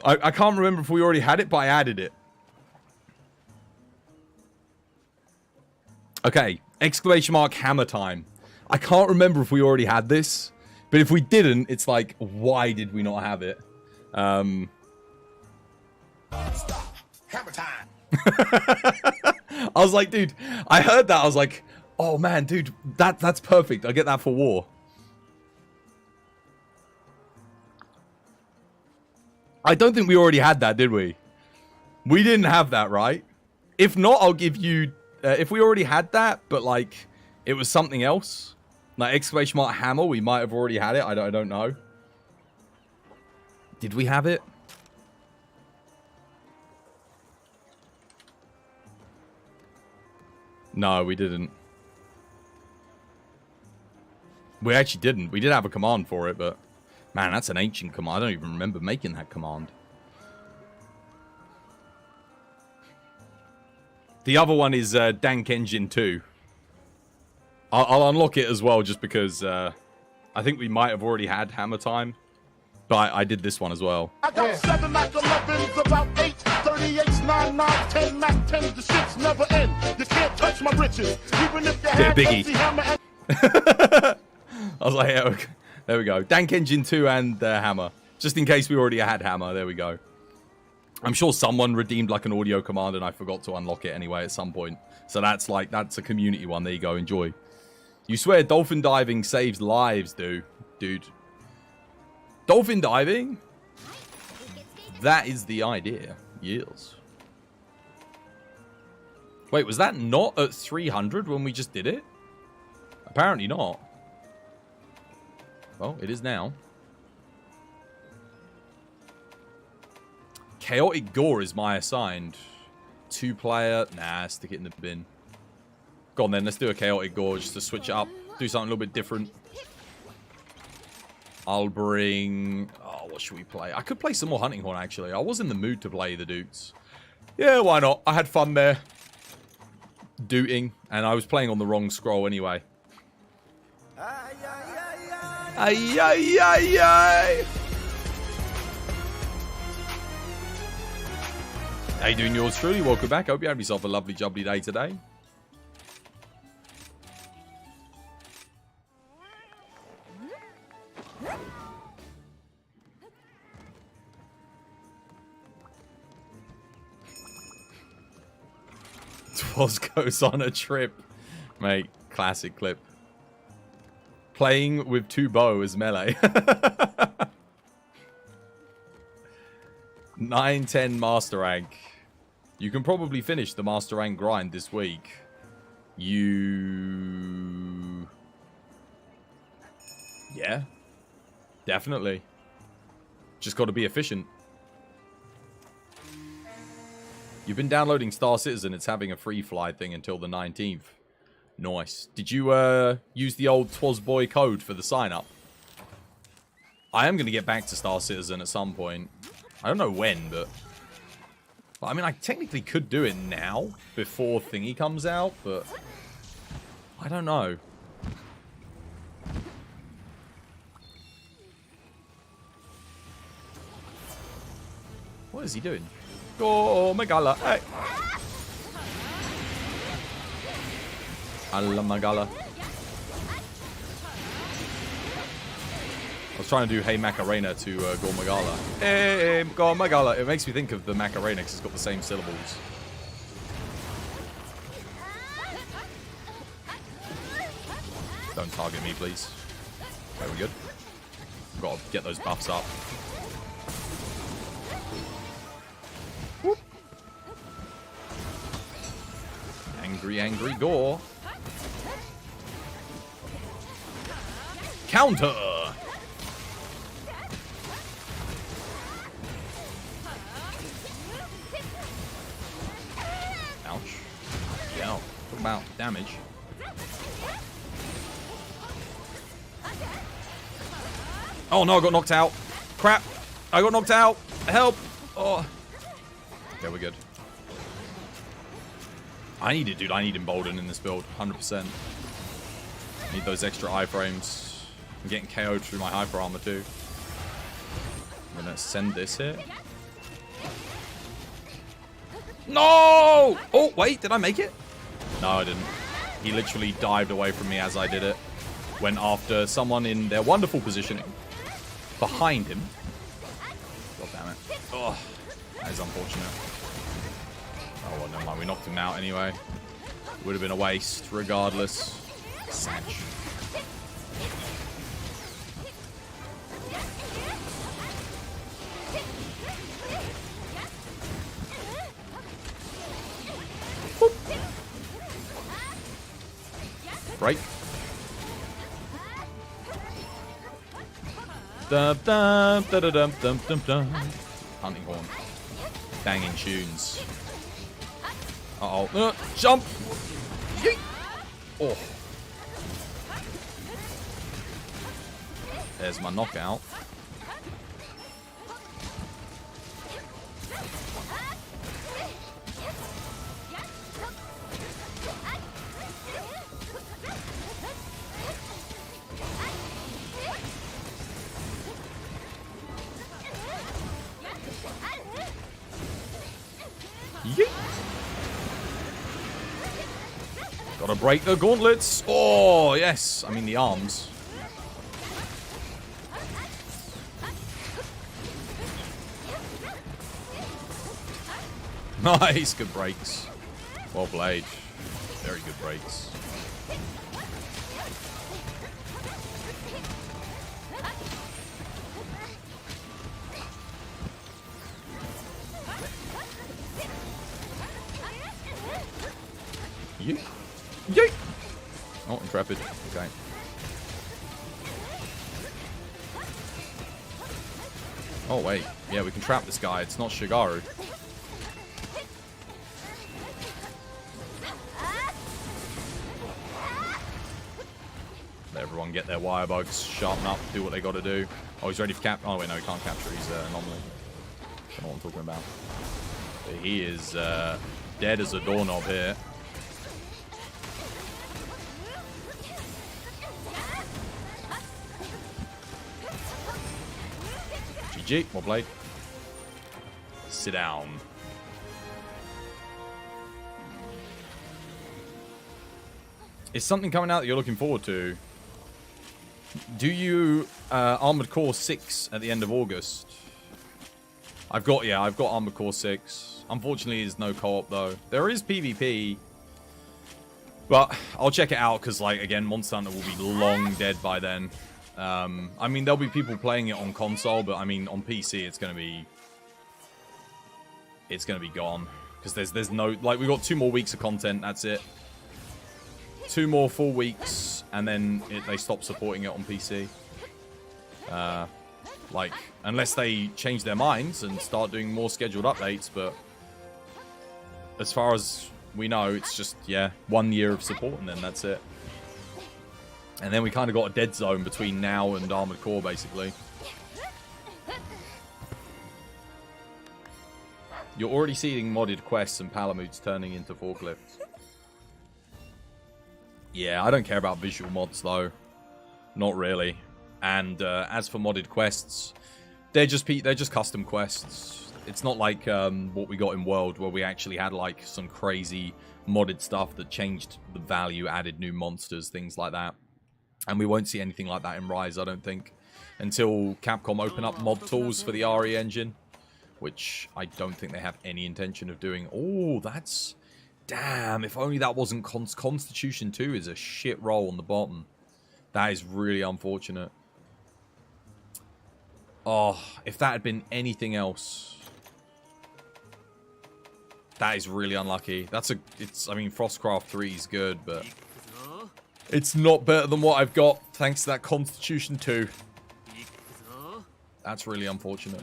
I can't remember if we already had it, but I added it. Okay, exclamation mark hammer time. I can't remember if we already had this, but if we didn't, it's like, why did we not have it? Stop. Hammer time. I was like, dude, I heard that. I was like, oh man, dude, that's perfect. I'll get that for war. I don't think we already had that, did we? We didn't have that, right? If not, I'll give you... if we already had that, but like it was something else, like exclamation mark hammer, we might have already had it. I don't know. Did we have it? No, we didn't. We actually didn't. We did have a command for it, but man, that's an ancient command. I don't even remember making that command. The other one is Dank Engine 2. I'll unlock it as well just because I think we might have already had Hammer Time. But I did this one as well. I got 7 Mac 11s, about 8, 38s, 9, 9, 10 Mac 10s, the shits never end. You can't touch my riches, even if you had Biggie. Hammer and... I was like, yeah, okay. There we go. Dank Engine 2 and Hammer. Just in case we already had Hammer, there we go. I'm sure someone redeemed like an audio command and I forgot to unlock it anyway at some point. So that's a community one. There you go. Enjoy. You swear dolphin diving saves lives, dude. Dolphin diving? That is the idea. Yes. Wait, was that not at 300 when we just did it? Apparently not. Well, it is now. Chaotic Gore is my assigned. 2-player. Nah, stick it in the bin. Go on then, let's do a Chaotic Gore just to switch it up. Do something a little bit different. I'll bring... Oh, what should we play? I could play some more Hunting Horn, actually. I was in the mood to play the Dukes. Yeah, why not? I had fun there. Dooting. And I was playing on the wrong scroll anyway. Ay, ay, ay, ay. How you doing, yours truly? Welcome back. Hope you had yourself a lovely, jubbly day today. Twas goes on a trip. Mate, classic clip. Playing with 2 bow as melee. 9-10 master rank. You can probably finish the master rank grind this week. Yeah. Definitely. Just got to be efficient. You've been downloading Star Citizen. It's having a free fly thing until the 19th. Nice. Did you use the old TwasBoy code for the sign up? I am going to get back to Star Citizen at some point. I don't know when, but... I mean, I technically could do it now, before Thingy comes out, but... I don't know. What is he doing? Go, Megala. Hey. Alla Magala. I was trying to do Hey Macarena to Go Magala. Hey, Go Magala. It makes me think of the Macarena because it's got the same syllables. Don't target me, please. Very good. Got to get those buffs up. Whoop. Angry gore. Counter! Ouch. Yeah, talk about damage. Oh no, I got knocked out. Crap. I got knocked out. Help. Oh. Yeah, we're good. I need it, dude. I need Embolden in this build. 100%. Need those extra iframes. I'm getting KO'd through my hyper armor too. I'm gonna send this here. No! Oh, wait. Did I make it? No, I didn't. He literally dived away from me as I did it. Went after someone in their wonderful positioning. Behind him. God damn it. Oh, that is unfortunate. Oh, well, never mind. We knocked him out anyway. Would have been a waste, regardless. Sag. Break. Dum, dum, da, da, dum, dum, dum, dum. Hunting horn. Banging tunes. Uh-oh. Jump! Yeet! Oh. There's my knockout. Yeet. Gotta break the gauntlets. Oh, yes. I mean, the arms. Nice. Good breaks. Well played. Very good breaks. Yeet. Yeet. Oh, Intrepid. Okay. Oh, wait. Yeah, we can trap this guy. It's not Shigaru. Let everyone get their wire bugs, sharpen up, do what they gotta do. Oh, he's ready for cap. Oh, wait, no, he can't capture. He's anomaly. Don't know what I'm talking about. But he is dead as a doorknob here. GG, well played. Sit down. Is something coming out that you're looking forward to? Do you Armored Core 6 at the end of August? I've got Armored Core 6. Unfortunately, there's no co-op though. There is PvP, but I'll check it out because, like, again, Monster Hunter will be long dead by then. I mean, there'll be people playing it on console, but I mean, on PC, it's gonna be gone because there's no, like, we got 2 more weeks of content. That's it. 2 more full weeks, and then they stop supporting it on PC. Like, unless they change their minds and start doing more scheduled updates, but as far as we know, it's just, yeah, 1 year of support, and then that's it. And then we kind of got a dead zone between now and Armored Core, basically. You're already seeing modded quests and Palamutes turning into forklifts. Yeah, I don't care about visual mods, though. Not really. And as for modded quests, they're just custom quests. It's not like what we got in World, where we actually had, like, some crazy modded stuff that changed the value, added new monsters, things like that. And we won't see anything like that in Rise, I don't think, until Capcom open up mod tools for the RE engine, which I don't think they have any intention of doing. Oh, that's... Damn, if only that wasn't... Constitution 2 is a shit roll on the bottom. That is really unfortunate. Oh, if that had been anything else. That is really unlucky. I mean, Frostcraft 3 is good, but it's not better than what I've got thanks to that Constitution 2. That's really unfortunate.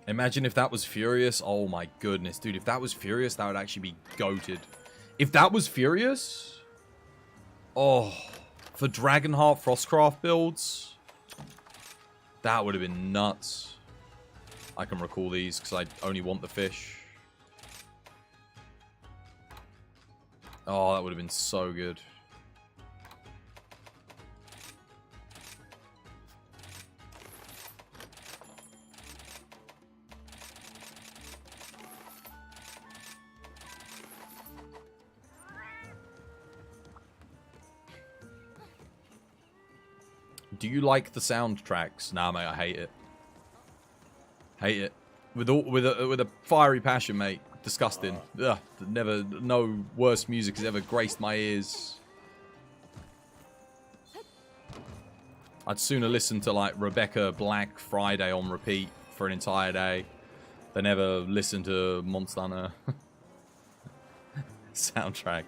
Imagine if that was Furious. Oh my goodness, dude. If that was Furious, that would actually be goated. If that was Furious... Oh, for Dragonheart Frostcraft builds, that would have been nuts. I can recall these because I only want the fish. Oh, that would have been so good. Do you like the soundtracks? Nah, mate, I hate it. Hate it. With a fiery passion, mate. Disgusting. Ugh, no worse music has ever graced my ears. I'd sooner listen to, like, Rebecca Black Friday on repeat for an entire day than ever listen to Monster Hunter soundtrack.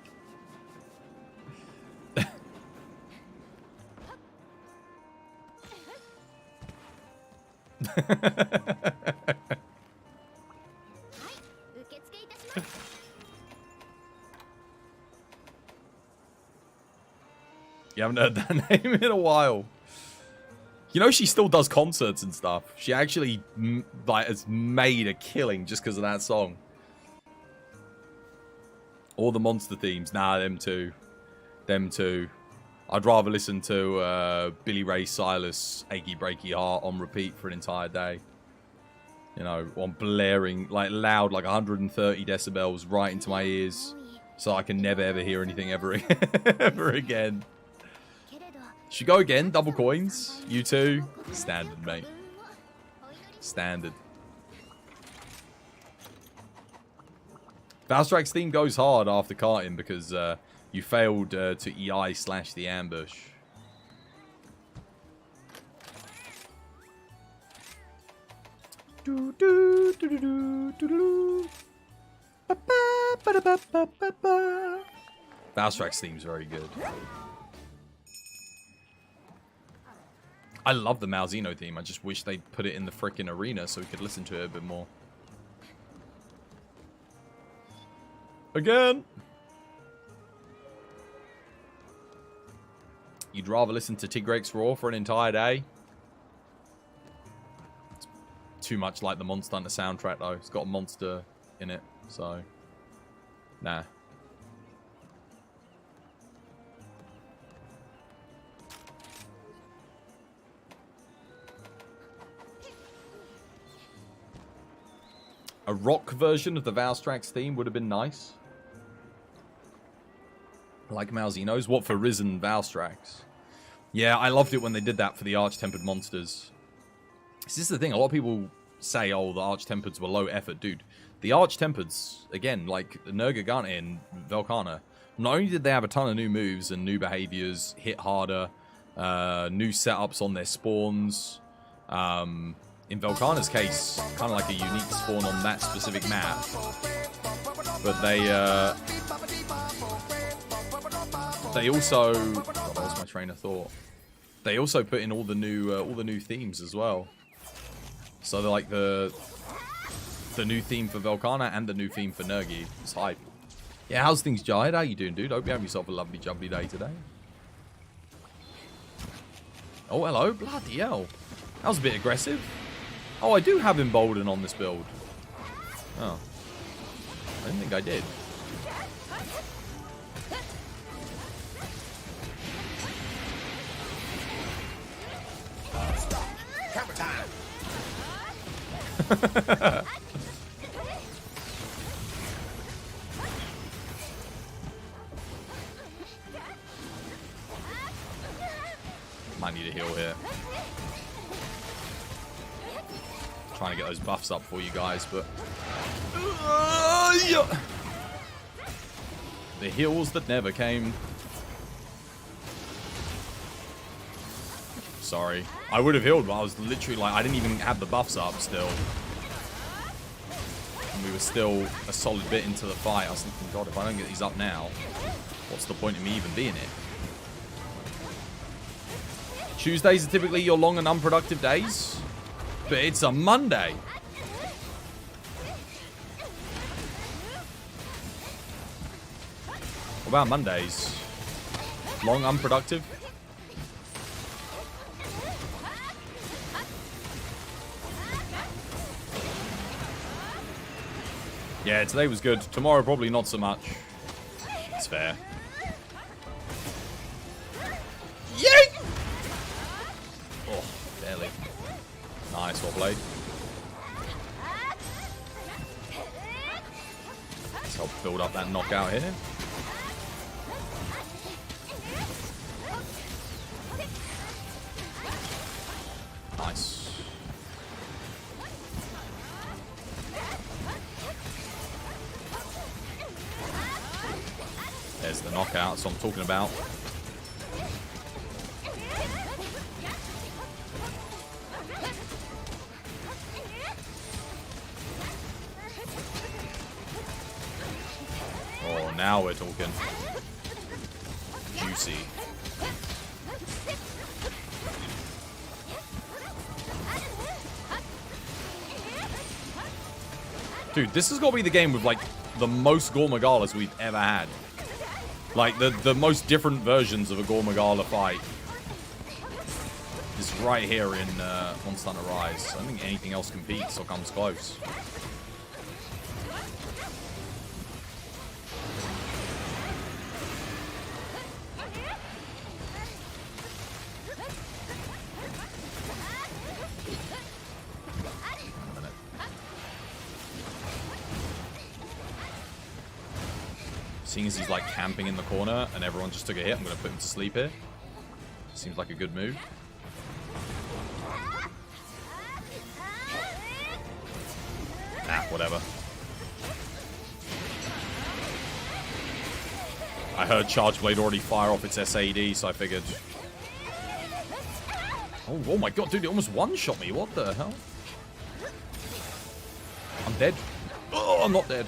You haven't heard that name in a while. You know, she still does concerts and stuff. She actually like has made a killing just because of that song. All the monster themes. Nah, them too. Them too. I'd rather listen to Billy Ray Cyrus, Achy Breaky Heart on repeat for an entire day. You know, on blaring, like loud, like 130 decibels right into my ears. So I can never ever hear anything ever, ever again. Should go again, double coins. You too. Standard, mate. Standard. Valstrike's theme goes hard after carting because you failed to EI/the ambush. Valstrike's theme is very good. I love the Malzeno theme. I just wish they'd put it in the frickin' arena so we could listen to it a bit more. Again! You'd rather listen to Tigrex Roar for an entire day? It's too much like the Monster Hunter soundtrack, though. It's got a monster in it, so... Nah. A rock version of the Valstrax theme would have been nice. Like Malzeno's. What, for Risen Valstrax? Yeah, I loved it when they did that for the Arch-Tempered monsters. This is the thing. A lot of people say, oh, the Arch-Tempereds were low effort. Dude, the Arch-Tempereds, again, like Nergigante and Velkhana, not only did they have a ton of new moves and new behaviors, hit harder, new setups on their spawns, in Velkhana's case, kind of like a unique spawn on that specific map. But they also... Oh, that was my train of thought. They also put in all the new themes as well. So they're like the new theme for Velkhana and the new theme for Nergi. It's hype. Yeah, how's things, Jide? How you doing, dude? Hope you have yourself a lovely jubbly day today. Oh, hello. Bloody hell. That was a bit aggressive. Oh, I do have Embolden on this build. Oh. I didn't think I did. Cover time. Might need a heal here. Trying to get those buffs up for you guys, but... The heals that never came. Sorry. I would have healed, but I was literally like, I didn't even have the buffs up still. And we were still a solid bit into the fight. I was thinking, God, if I don't get these up now, what's the point of me even being here? Tuesdays are typically your long and unproductive days, but it's a Monday. What about Mondays? Long, unproductive? Yeah, today was good. Tomorrow, probably not so much. It's fair. Yay! Oh, barely. Nice, well played. Let's help build up that knockout here. Nice. There's the knockout, that's what I'm talking about. Oh, now we're talking. Juicy. Dude, this has got to be the game with, like, the most Gormagalas we've ever had. Like, the most different versions of a Gormagala fight is right here in MHRise. I don't think anything else competes or comes close. Seeing as he's like camping in the corner and everyone just took a hit, I'm going to put him to sleep here. Seems like a good move. Nah, whatever. I heard Charge Blade already fire off its SAD, so I figured. Oh my god, dude, it almost one-shot me. What the hell? I'm dead. Oh, I'm not dead.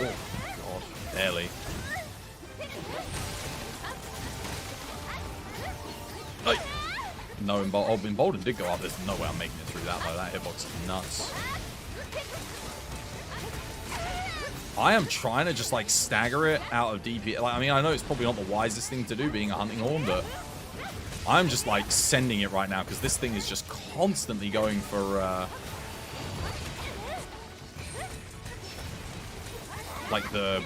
Oh, God. Barely. Hey. No, Embolden did go up. There's no way I'm making it through that, though. That hitbox is nuts. I am trying to just, like, stagger it out of DP. Like, I mean, I know it's probably not the wisest thing to do, being a hunting horn, but I'm just, like, sending it right now, because this thing is just constantly going for, like, the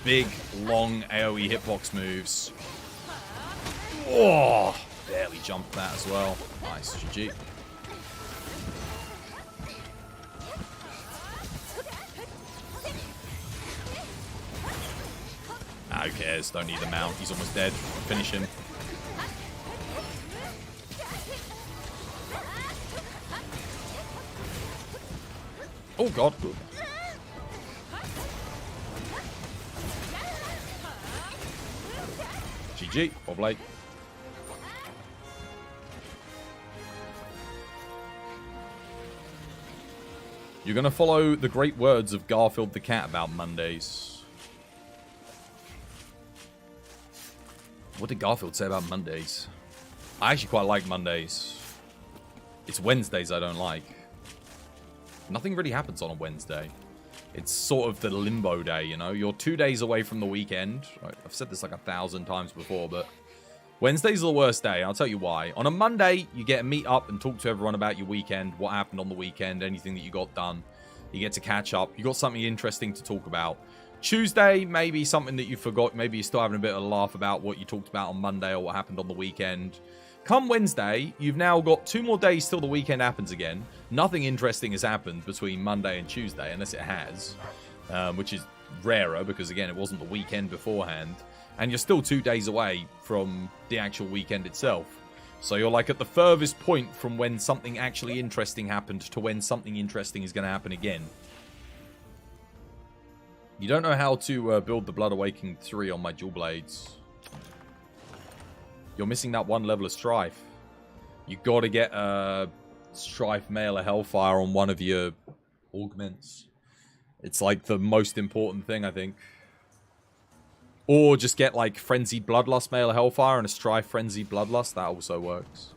big, long AoE hitbox moves. Oh, barely jumped that as well. Nice, GG. Nah, who cares? Don't need the mount. He's almost dead. Finish him. Oh, God. GG. Well played. You're going to follow the great words of Garfield the Cat about Mondays. What did Garfield say about Mondays? I actually quite like Mondays. It's Wednesdays I don't like. Nothing really happens on a Wednesday. It's sort of the limbo day, you know? You're 2 days away from the weekend. I've said this like 1,000 times before, but Wednesday's the worst day. I'll tell you why. On a Monday, you get to meet up and talk to everyone about your weekend, what happened on the weekend, anything that you got done. You get to catch up. You got something interesting to talk about. Tuesday, maybe something that you forgot. Maybe you're still having a bit of a laugh about what you talked about on Monday or what happened on the weekend. Come Wednesday, you've now got 2 more days till the weekend happens again. Nothing interesting has happened between Monday and Tuesday, unless it has, which is rarer because, again, it wasn't the weekend beforehand. And you're still 2 days away from the actual weekend itself. So you're like at the furthest point from when something actually interesting happened to when something interesting is going to happen again. You don't know how to build the Blood Awakening 3 on my dual blades. You're missing that one level of Strife. You got to get Strife Mail of Hellfire on one of your augments. It's like the most important thing, I think. Or just get like Frenzied Bloodlust Mail of Hellfire and a Strife Frenzied Bloodlust. That also works.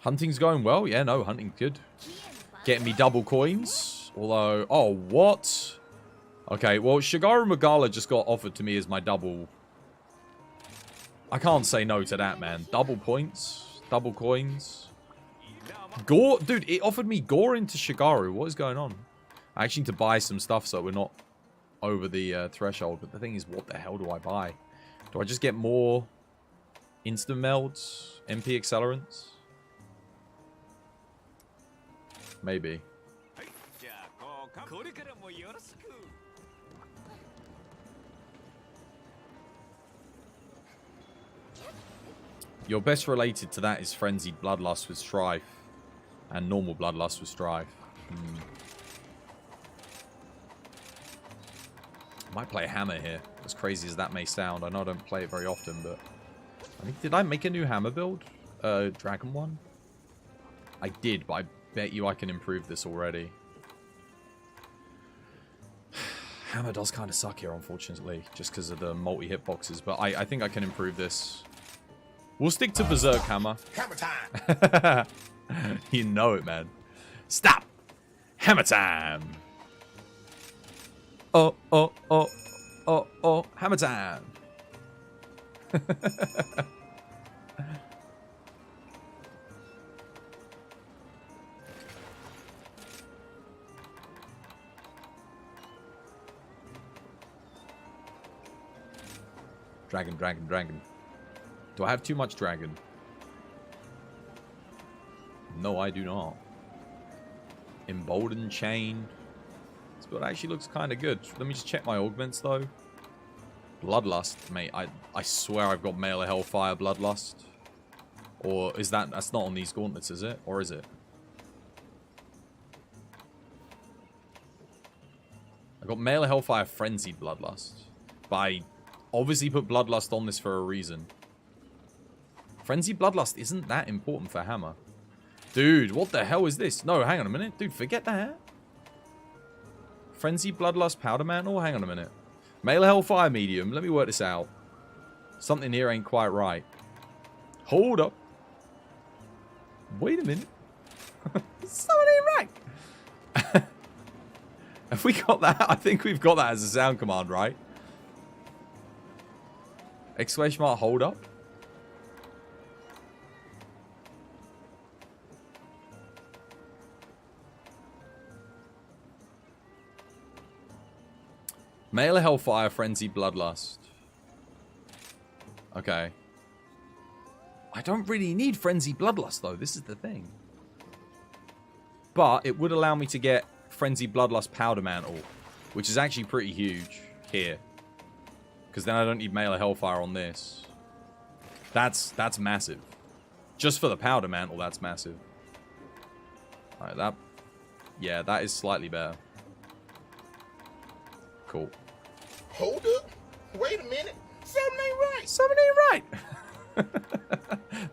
Hunting's going well. Yeah, no, hunting's good. Getting me double coins. Although, oh, what? Okay, well, Shigaru Magala just got offered to me as my double. I can't say no to that, man. Double points. Double coins. Gore? Dude, it offered me Gore into Shigaru. What is going on? I actually need to buy some stuff so we're not over the threshold. But the thing is, what the hell do I buy? Do I just get more instant melds? MP accelerants? Maybe. Your best related to that is Frenzied Bloodlust with Strife. And normal Bloodlust with Strife. Might play Hammer here. As crazy as that may sound. I know I don't play it very often, but... I think, did I make a new Hammer build? Dragon one? I did, but I bet you I can improve this already. Hammer does kind of suck here, unfortunately. Just because of the multi-hitboxes. But I think I can improve this. We'll stick to Berserk Hammer. Hammer time! You know it, man. Stop! Hammer time! Oh, oh, oh, oh, oh, hammer time! Dragon, dragon, dragon. Do I have too much dragon? No, I do not. Emboldened chain. This build actually looks kind of good. Let me just check my augments, though. Bloodlust, mate. I swear I've got Mail of Hellfire Bloodlust. Or is that... That's not on these gauntlets, is it? Or is it? I got Mail of Hellfire Frenzied Bloodlust. But I obviously put Bloodlust on this for a reason. Frenzied Bloodlust isn't that important for Hammer. Dude, what the hell is this? No, hang on a minute. Dude, forget that. Frenzied Bloodlust Powder Mantle? Hang on a minute. Mail of Hellfire Medium. Let me work this out. Something here ain't quite right. Hold up. Wait a minute. Something ain't right. Have we got that? I think we've got that as a sound command, right? Exclamation mark, hold up. Mail of Hellfire, Frenzied Bloodlust. Okay. I don't really need Frenzied Bloodlust, though. This is the thing. But it would allow me to get Frenzied Bloodlust Powder Mantle, which is actually pretty huge here. Because then I don't need Mail of Hellfire on this. That's massive. Just for the Powder Mantle, that's massive. Alright, that... Yeah, that is slightly better. Cool. Hold up. Wait a minute. Something ain't right. Something ain't right.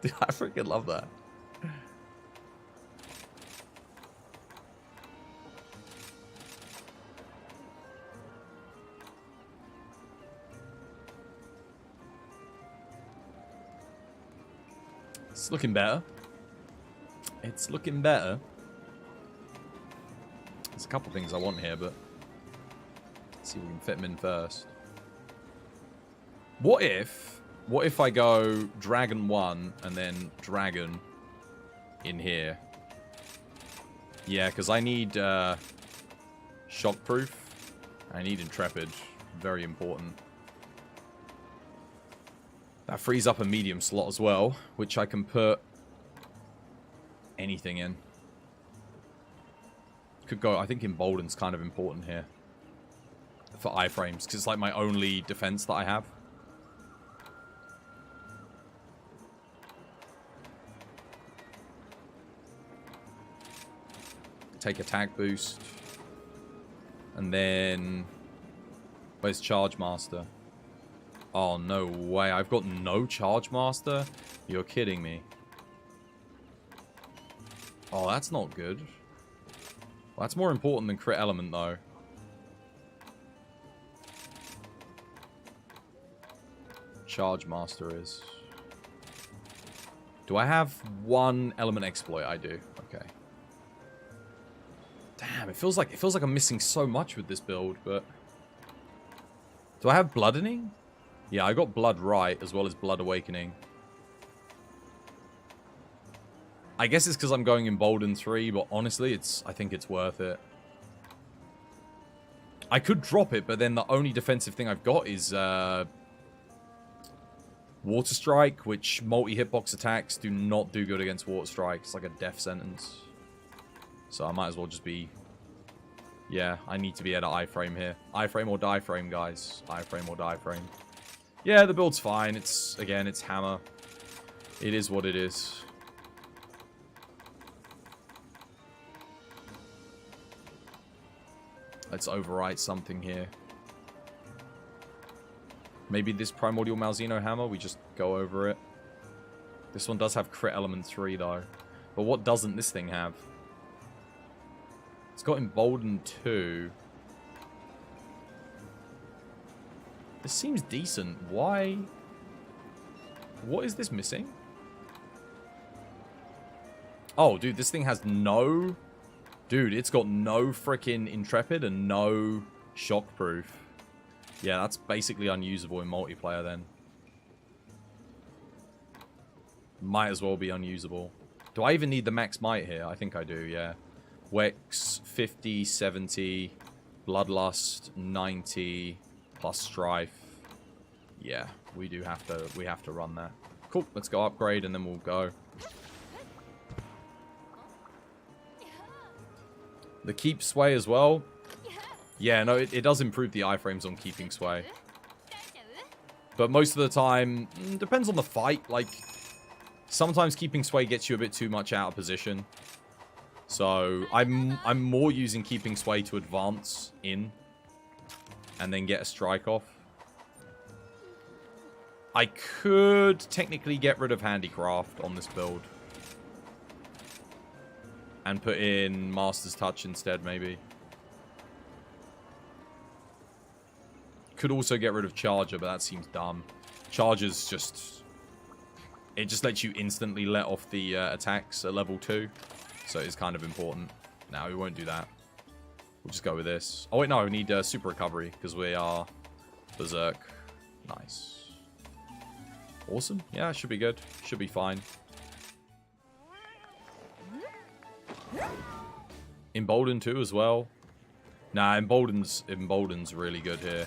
Dude, I freaking love that. It's looking better. It's looking better. There's a couple things I want here, but... Let's see if we can fit them in first. What if I go Dragon 1 and then Dragon in here? Yeah, because I need Shockproof. I need Intrepid. Very important. That frees up a medium slot as well, which I can put anything in. Could go, I think Embolden's kind of important here. for iframes, because it's like my only defense that I have. Take attack boost. And then... Where's Charge Master? Oh, no way. I've got no Charge Master? You're kidding me. Oh, that's not good. Well, that's more important than crit element, though. Charge Master is. Do I have one element exploit? I do. Okay. Damn, it feels like I'm missing so much with this build, but do I have bloodening? Yeah, I got blood right as well as blood awakening. I guess it's because I'm going Embolden 3, but honestly, I think it's worth it. I could drop it, but then the only defensive thing I've got is Water Strike, which multi-hitbox attacks do not do good against Water Strike. It's like a death sentence. So I might as well just be... Yeah, I need to be at an iframe here. Iframe or die frame, guys. Iframe or die frame. Yeah, the build's fine. Again, it's hammer. It is what it is. Let's overwrite something here. Maybe this Primordial Malzeno hammer, we just go over it. This one does have crit element 3, though. But what doesn't this thing have? It's got Embolden 2. This seems decent. Why? What is this missing? Oh, dude, this thing has no... Dude, it's got no freaking Intrepid and no Shockproof. Yeah, that's basically unusable in multiplayer then. Might as well be unusable. Do I even need the max might here? I think I do, yeah. Wex, 50, 70, Bloodlust, 90, plus Strife. Yeah, we have to run that. Cool, let's go upgrade and then we'll go. The Keep Sway as well. Yeah, no, it does improve the iframes on keeping Sway. But most of the time, depends on the fight. Like, sometimes keeping Sway gets you a bit too much out of position. So, I'm more using keeping Sway to advance in. And then get a strike off. I could technically get rid of Handicraft on this build. And put in Master's Touch instead, maybe. Could also get rid of Charger, but that seems dumb. Charger's just... It just lets you instantly let off the attacks at level 2. So it's kind of important. No, we won't do that. We'll just go with this. Oh, wait, no, we need Super Recovery, because we are Berserk. Nice. Awesome. Yeah, should be good. Should be fine. Embolden 2 as well. Nah, Embolden's really good here.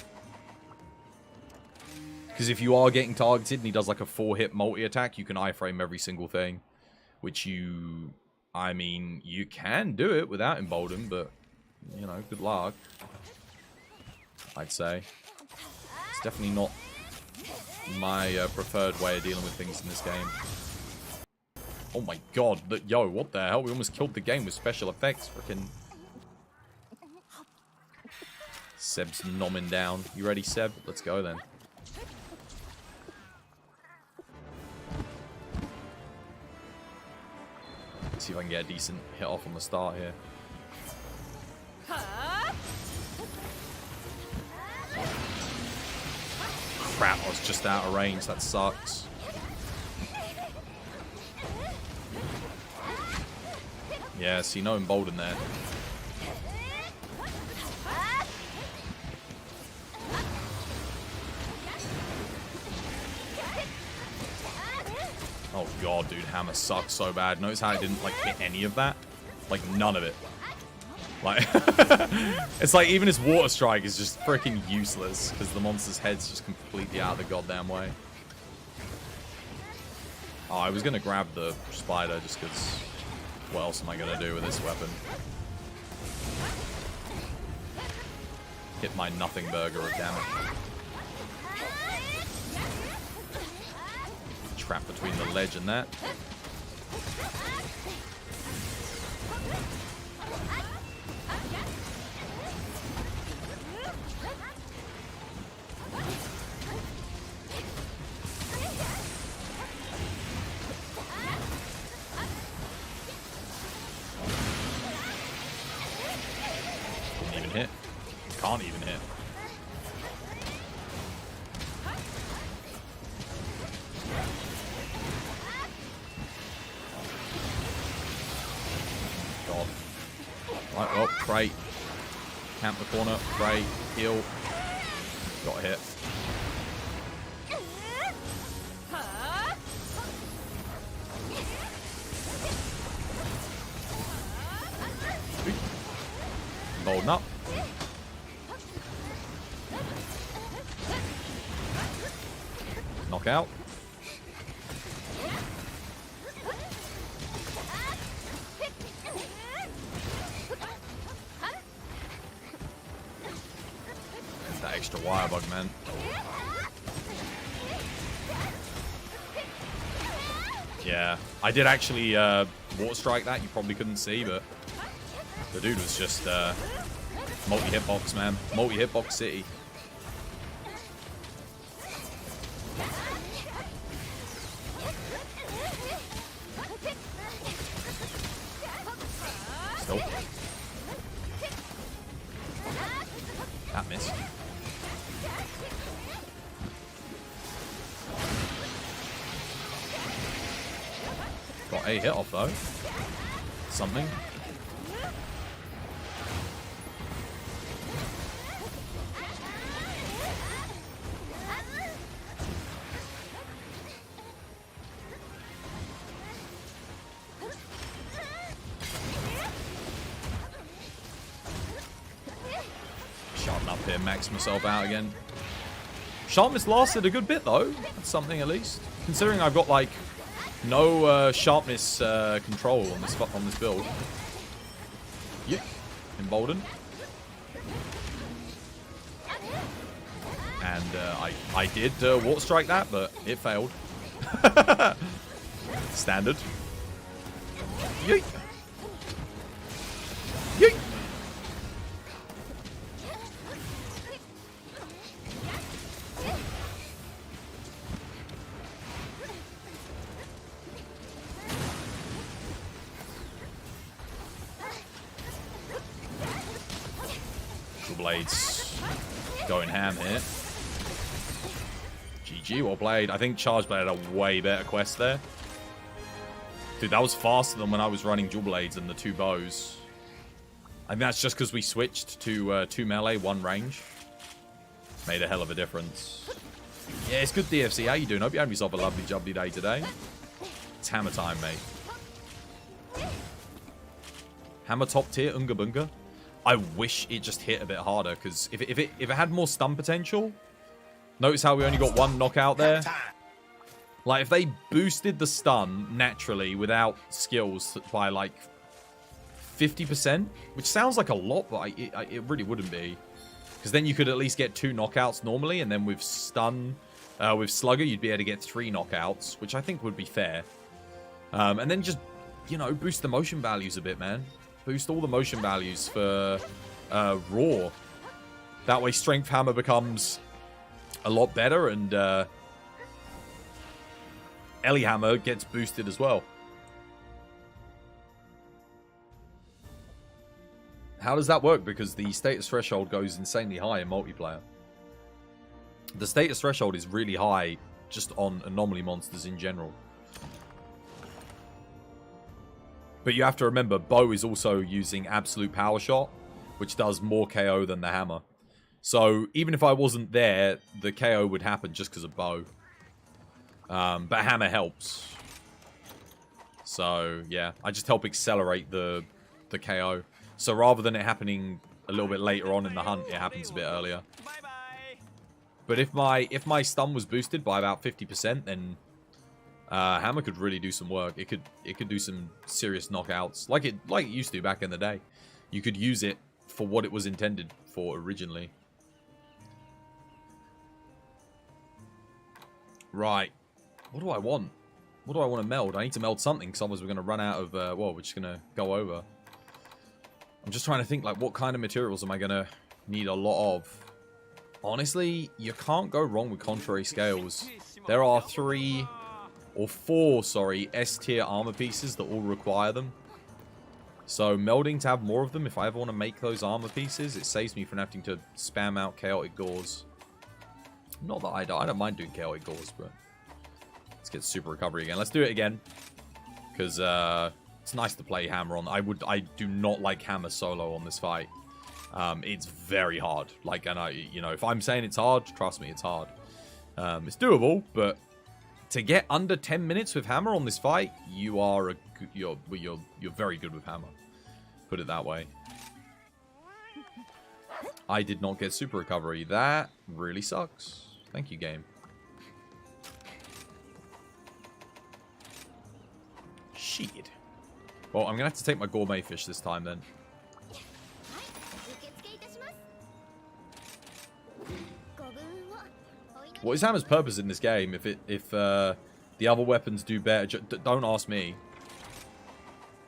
Because if you are getting targeted and he does like a 4-hit multi-attack, you can iframe every single thing. Which you... I mean, you can do it without Embolden, but, you know, good luck. I'd say. It's definitely not my preferred way of dealing with things in this game. Oh my god, yo, what the hell? We almost killed the game with special effects. Frickin' Seb's nomming down. You ready, Seb? Let's go then. Let's see if I can get a decent hit off on the start here. Crap, I was just out of range. That sucks. Yeah, see, no Embolden there. Oh god, dude, Hammer sucks so bad. Notice how I didn't, like, hit any of that? Like, none of it. Like, it's like, even his Water Strike is just freaking useless, because the monster's head's just completely out of the goddamn way. Oh, I was gonna grab the spider, just because... What else am I gonna do with this weapon? Hit my nothing burger of damage. Trapped between the ledge and that. Didn't even hit. Can't even hit. God. Right, well, crate. Camp the corner, crate, heal. Got a hit. Holding up. Knockout. That extra wire bug, man. Yeah, I did actually water strike that. You probably couldn't see, but the dude was just multi-hitbox, man. Multi-hitbox city. Still. That missed. Got a hit off though. Something. Sharpen up here, max myself out again. Sharpness lasted a good bit though. That's something at least. Considering I've got like no sharpness control on this build. Yeah, emboldened. And I did water strike that, but it failed. Standard. Yeet. Yeet. Blades going ham here. GG, well played. I think Charge Blade had a way better quest there. Dude, that was faster than when I was running Dual Blades and the two bows. I think that's just because we switched to 2 melee, 1 range. Made a hell of a difference. Yeah, it's good DFC. How you doing? Hope you had yourself a lovely jubbly day today. It's hammer time, mate. Hammer top tier, Unga Bunga. I wish it just hit a bit harder, because if it had more stun potential, notice how we only got 1 knockout there? Like, if they boosted the stun naturally without skills by, like, 50%, which sounds like a lot, but it really wouldn't be. Because then you could at least get 2 knockouts normally, and then with stun, with Slugger, you'd be able to get 3 knockouts, which I think would be fair. And then just, you know, boost the motion values a bit, man. Boost all the motion values for Raw. That way Strength Hammer becomes a lot better, and Ellie Hammer gets boosted as well. How does that work? Because the status threshold goes insanely high in multiplayer. The status threshold is really high just on anomaly monsters in general. But you have to remember, Bow is also using Absolute Power Shot, which does more KO than the Hammer. So even if I wasn't there, the KO would happen just because of Bow. But Hammer helps. So yeah, I just help accelerate the KO. So rather than it happening a little bit later on in the hunt, it happens a bit earlier. But if my stun was boosted by about 50%, then Hammer could really do some work. It could do some serious knockouts, like it used to back in the day. You could use it for what it was intended for originally. Right. What do I want? What do I want to meld? I need to meld something, because otherwise we're going to run out of... well, we're just going to go over. I'm just trying to think, like, what kind of materials am I going to need a lot of? Honestly, you can't go wrong with contrary scales. There are 3 or 4, sorry, S-tier armor pieces that all require them. So melding to have more of them, if I ever want to make those armor pieces, it saves me from having to spam out chaotic gauze. Not that I don't mind doing chaotic gauze, but let's get super recovery again. Let's do it again, because it's nice to play hammer on. I do not like hammer solo on this fight. It's very hard. Like, and you know, if I'm saying it's hard, trust me, it's hard. It's doable, but to get under 10 minutes with hammer on this fight, you're very good with hammer. Put it that way. I did not get super recovery. That really sucks. Thank you, game. Shit. Well, I'm gonna have to take my gourmet fish this time then. What is hammer's purpose in this game? If the other weapons do better, don't ask me.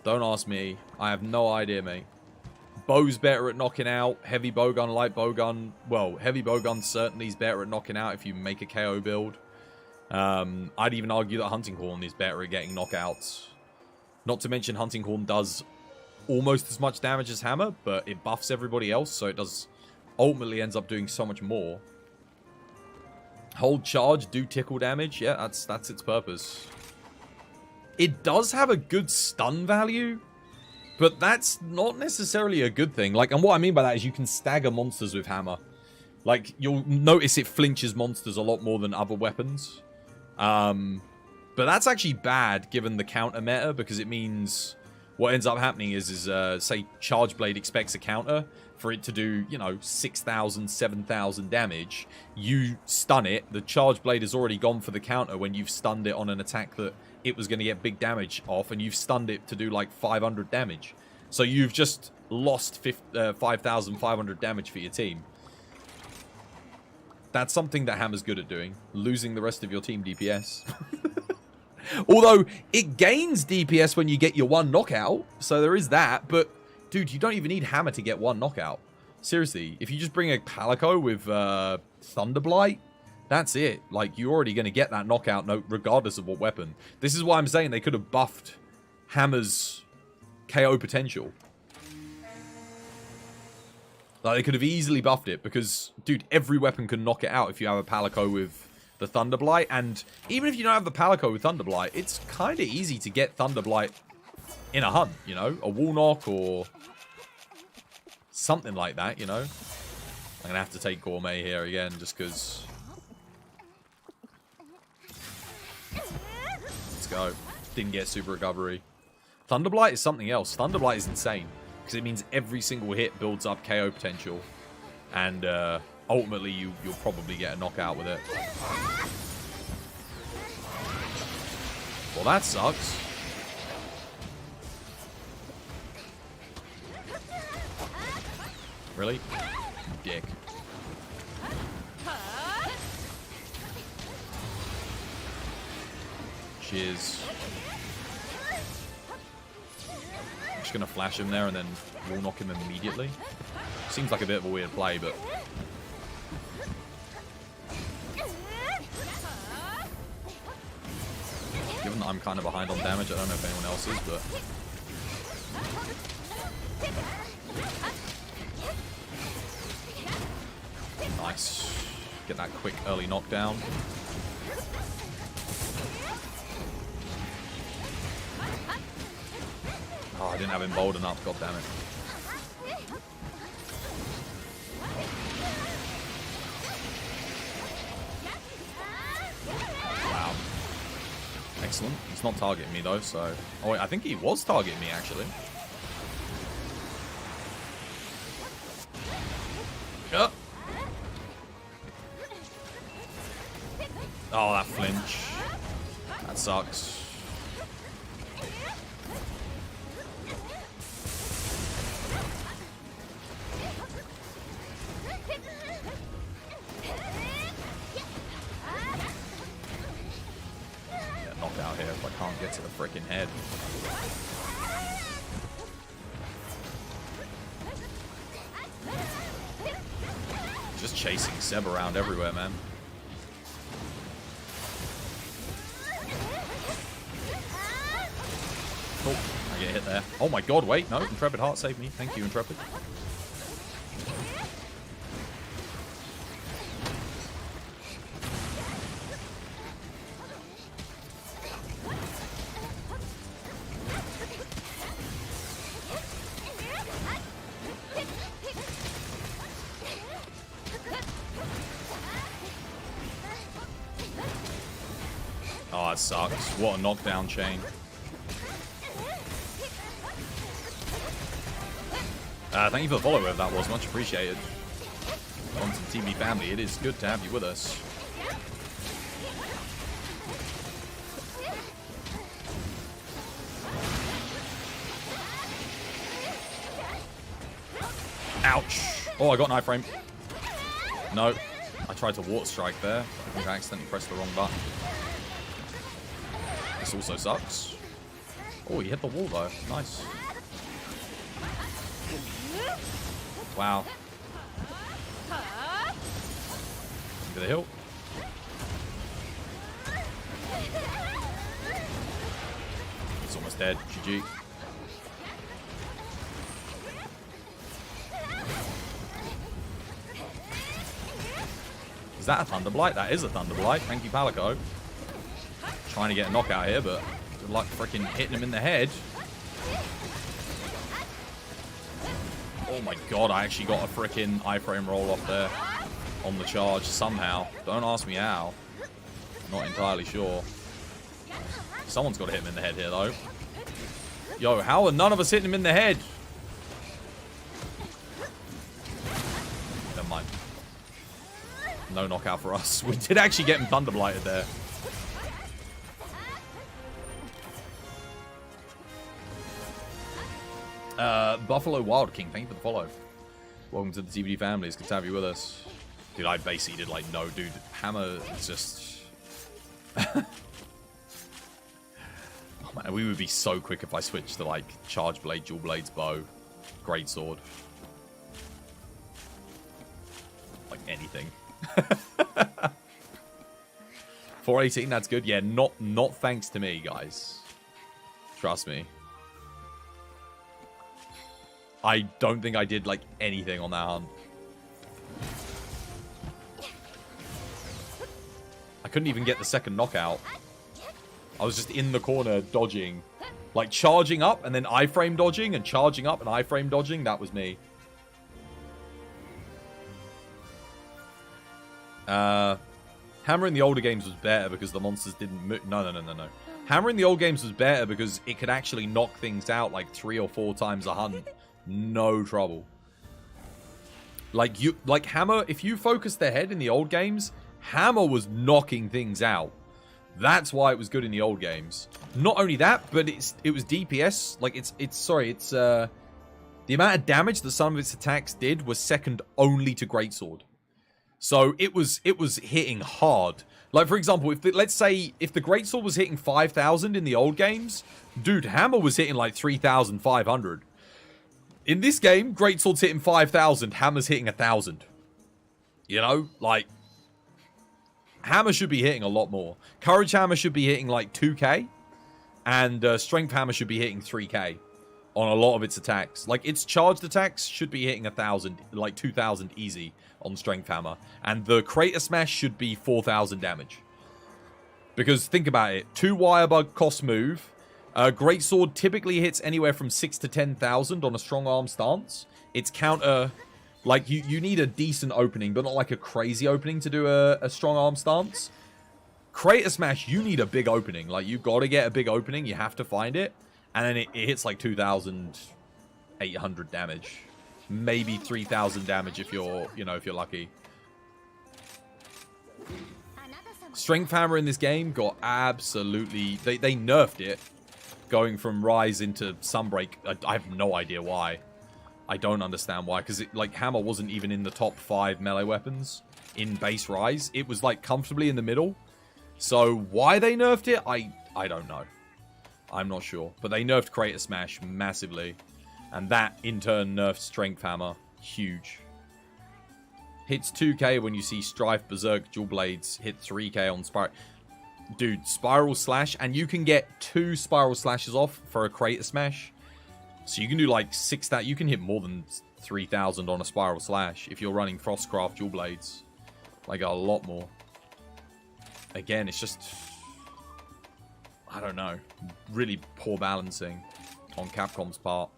Don't ask me. I have no idea, mate. Bow's better at knocking out. Heavy bowgun, light bowgun. Well, heavy bowgun certainly is better at knocking out if you make a KO build. I'd even argue that hunting horn is better at getting knockouts. Not to mention hunting horn does almost as much damage as hammer, but it buffs everybody else, so it does ultimately ends up doing so much more. Hold charge, do tickle damage. Yeah, that's its purpose. It does have a good stun value, but that's not necessarily a good thing. Like, and what I mean by that is you can stagger monsters with hammer. Like, you'll notice it flinches monsters a lot more than other weapons. But that's actually bad given the counter meta, because it means what ends up happening is say Charge Blade expects a counter for it to do, you know, 6,000, 7,000 damage. You stun it. The Charge Blade has already gone for the counter when you've stunned it on an attack that it was going to get big damage off, and you've stunned it to do like 500 damage. So you've just lost 5,500 damage for your team. That's something that Hammer's good at doing. Losing the rest of your team DPS. Although, it gains DPS when you get your 1 knockout. So there is that. But, dude, you don't even need Hammer to get 1 knockout. Seriously, if you just bring a Palico with Thunderblight, that's it. Like, you're already going to get that knockout note regardless of what weapon. This is why I'm saying they could have buffed Hammer's KO potential. Like, they could have easily buffed it because, dude, every weapon can knock it out if you have a Palico with the Thunderblight. And even if you don't have the Palico with Thunderblight, it's kind of easy to get Thunderblight in a hunt, you know? A wall knock or something like that, you know? I'm going to have to take Gourmet here again just because... Let's go. Didn't get super recovery. Thunderblight is something else. Thunderblight is insane because it means every single hit builds up KO potential. And ultimately, you'll probably get a knockout with it. Well, that sucks. Really? Dick. Cheers. I'm just gonna flash him there and then wall knock him immediately. Seems like a bit of a weird play, but... Given that I'm kind of behind on damage, I don't know if anyone else is, but... Nice. Get that quick early knockdown. Oh, I didn't have him bold enough, god damn it. Wow. Excellent. He's not targeting me though, so... Oh wait, I think he was targeting me actually. Yep. Oh, that flinch. That sucks. I can't get to the freaking head. Just chasing Seb around everywhere, man. Oh, I get hit there. Oh my god, wait, no, Intrepid Heart saved me. Thank you, Intrepid. Oh, that sucks. What a knockdown chain. Thank you for the follow, whoever that was. Much appreciated. On to the TV family. It is good to have you with us. Ouch. Oh, I got an iframe. No. I tried to water strike there. I think I accidentally pressed the wrong button. This also sucks. Oh, he hit the wall though. Nice. Wow. Into the hill. It's almost dead. GG. Is that a Thunderblight? That is a Thunderblight. Thank you, Palico. Trying to get a knockout here, but good luck freaking hitting him in the head. Oh my god, I actually got a freaking iframe roll off there on the charge somehow. Don't ask me how. Not entirely sure. Someone's got to hit him in the head here, though. Yo, how are none of us hitting him in the head? Never mind. No knockout for us. We did actually get him Thunderblighted there. Buffalo Wild King, thank you for the follow. Welcome to the TBD family. It's good to have you with us. Dude, I basically did like, no, dude. Hammer is just... Oh man, we would be so quick if I switched to like Charge Blade, Dual Blades, Bow, Great Sword. Like anything. 418, that's good. Yeah, not thanks to me, guys. Trust me. I don't think I did, like, anything on that hunt. I couldn't even get the second knockout. I was just in the corner dodging. Like, charging up and then iframe dodging and charging up and iframe dodging. That was me. Hammer in the older games was better because the monsters didn't move. No. Hammer in the old games was better because it could actually knock things out like 3 or 4 times a hunt. No trouble. Like Hammer, if you focused their head in the old games, Hammer was knocking things out. That's why it was good in the old games. Not only that, but it was DPS. Like the amount of damage that some of its attacks did was second only to Greatsword. So it was hitting hard. Like for example, let's say if the Greatsword was hitting 5,000 in the old games, dude, Hammer was hitting like 3,500. In this game, Greatsword's hitting 5,000, Hammer's hitting 1,000. You know, like Hammer should be hitting a lot more. Courage Hammer should be hitting like 2k, and Strength Hammer should be hitting 3k on a lot of its attacks. Like its charged attacks should be hitting 1,000, like 2,000 easy on Strength Hammer, and the Crater Smash should be 4,000 damage. Because think about it, 2 Wire Bug cost move. Greatsword typically hits anywhere from 6 to 10,000 on a strong arm stance. It's counter, like you need a decent opening, but not like a crazy opening to do a strong arm stance. Crater Smash, you need a big opening. Like you got to get a big opening. You have to find it, and then it hits like 2,800 damage, maybe 3,000 damage if you're lucky. Strength Hammer in this game got absolutely they nerfed it. Going from Rise into Sunbreak, I have no idea why. I don't understand why, because like Hammer wasn't even in the top 5 melee weapons in base Rise. It was like comfortably in the middle. So why they nerfed it, I I don't know. I'm not sure. But they nerfed Creator Smash massively. And that, in turn, nerfed Strength Hammer. Huge. Hits 2k when you see Strife, Berserk, Dual Blades hit 3k on Spiral. Dude, Spiral Slash. And you can get 2 Spiral Slashes off for a Creator Smash. So you can do like 6,000. You can hit more than 3,000 on a Spiral Slash if you're running Frostcraft Dual Blades. Like a lot more. Again, it's just... I don't know. Really poor balancing on Capcom's part.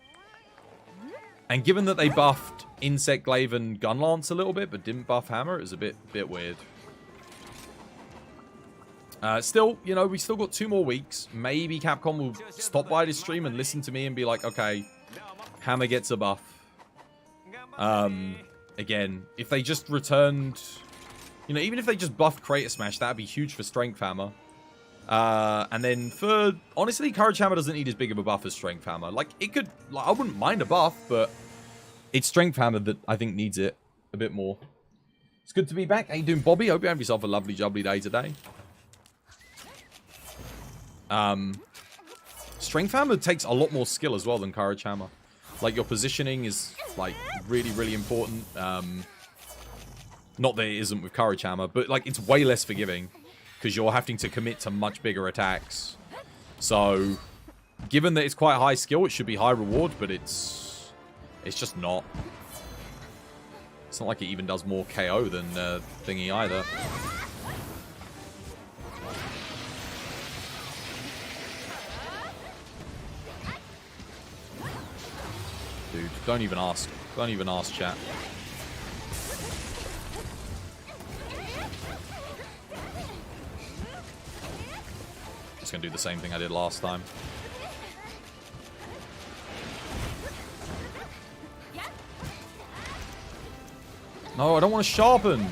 And given that they buffed Insect Glaive and Gunlance a little bit, but didn't buff Hammer, it was a bit weird. Still, you know, we still got 2 more weeks. Maybe Capcom will stop by this stream and listen to me and be like, okay, Hammer gets a buff. Again, if they just returned... You know, even if they just buffed Creator Smash, that would be huge for Strength Hammer. And then for... Honestly, Courage Hammer doesn't need as big of a buff as Strength Hammer. Like, it could... Like, I wouldn't mind a buff, but... It's Strength Hammer that I think needs it a bit more. It's good to be back. How you doing, Bobby? Hope you have yourself a lovely, jubbly day today. Strength Hammer takes a lot more skill as well than Courage Hammer. Like, your positioning is, like, really, really important. Not that it isn't with Courage Hammer, but, like, it's way less forgiving. Because you're having to commit to much bigger attacks. So, given that it's quite high skill, it should be high reward, but it's just not. It's not like it even does more KO than Thingy either. Dude, don't even ask. Don't even ask, chat. Just gonna do the same thing I did last time. No, I don't want to sharpen.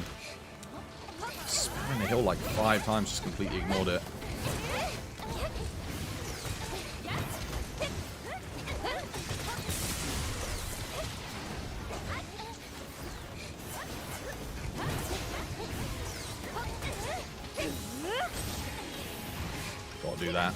Spamming the hill like 5 times, just completely ignored it. Gotta do that.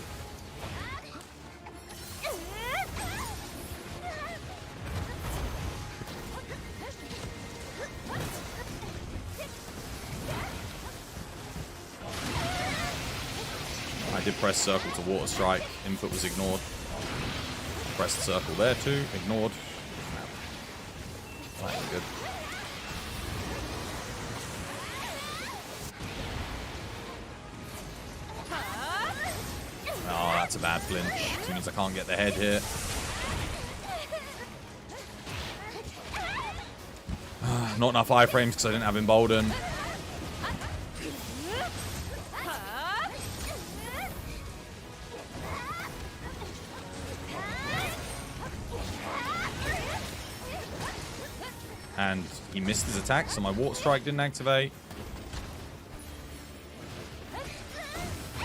I did press circle to water strike. Input was ignored. Pressed circle there too. Ignored. That was good. Oh, that's a bad flinch. Which means I can't get the head here. Not enough iframes because I didn't have Embolden. And he missed his attack, so my Water Strike didn't activate.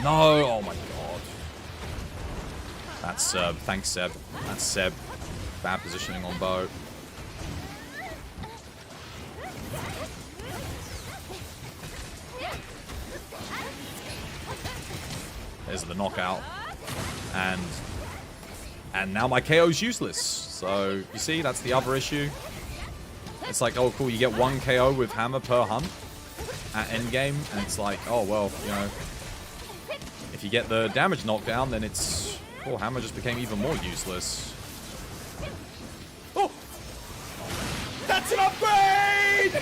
No! Oh my god. That's Seb. Thanks, Seb. That's Seb. Bad positioning on bow. There's the knockout. And now my KO's useless. So, you see, that's the other issue. It's like, oh, cool, you get 1 KO with Hammer per hunt at endgame. And it's like, oh, well, you know, if you get the damage knockdown, then it's... Oh, Hammer just became even more useless. Oh! That's an upgrade!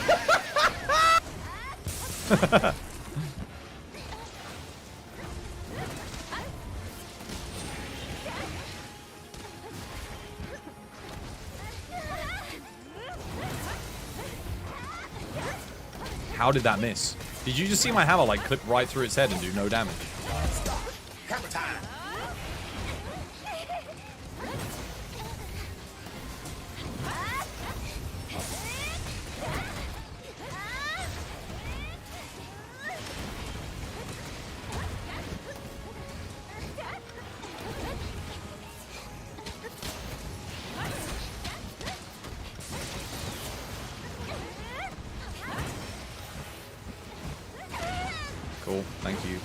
How did that miss? Did you just see my hammer like clip right through its head and do no damage? Hammer time. Cool, thank you.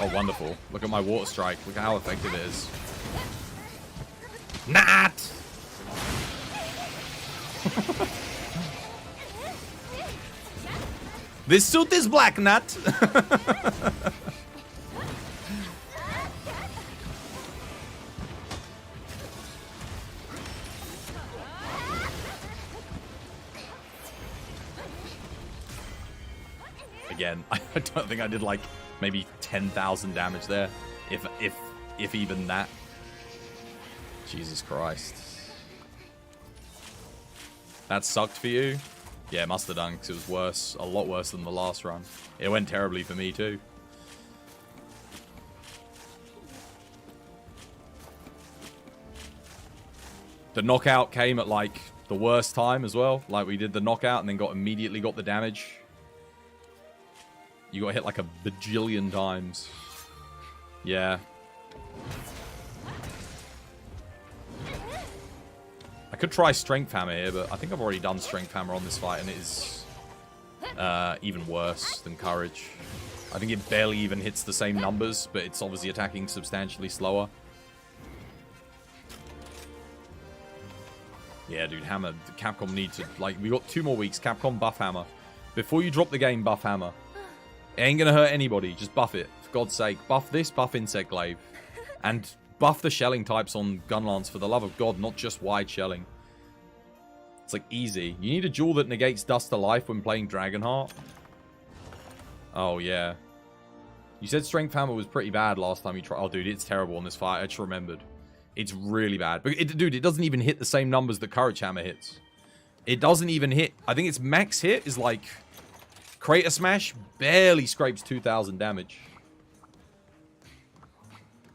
Oh, wonderful. Look at my water strike. Look at how effective it is. Nat! This suit is black, Nat. Again, I don't think I did like maybe 10,000 damage there, if even that. Jesus Christ. That sucked for you? Yeah, it must have done, because it was worse, a lot worse than the last run. It went terribly for me too. The knockout came at like the worst time as well. Like we did the knockout and then immediately got the damage. You got hit like a bajillion times. Yeah. I could try Strength Hammer here, but I think I've already done Strength Hammer on this fight, and it is even worse than Courage. I think it barely even hits the same numbers, but it's obviously attacking substantially slower. Yeah, dude, Hammer. Capcom need to... Like, we got 2 more weeks. Capcom, buff Hammer. Before you drop the game, buff Hammer. It ain't gonna hurt anybody. Just buff it. For God's sake. Buff this, buff Insect Glaive. And buff the shelling types on Gunlance, for the love of God, not just wide shelling. It's like easy. You need a jewel that negates Dust to Life when playing Dragonheart. Oh, yeah. You said Strength Hammer was pretty bad last time you tried. Oh, dude, it's terrible in this fight. I just remembered. It's really bad. But, dude, it doesn't even hit the same numbers that Courage Hammer hits. It doesn't even hit. I think its max hit is like... Crater Smash barely scrapes 2,000 damage.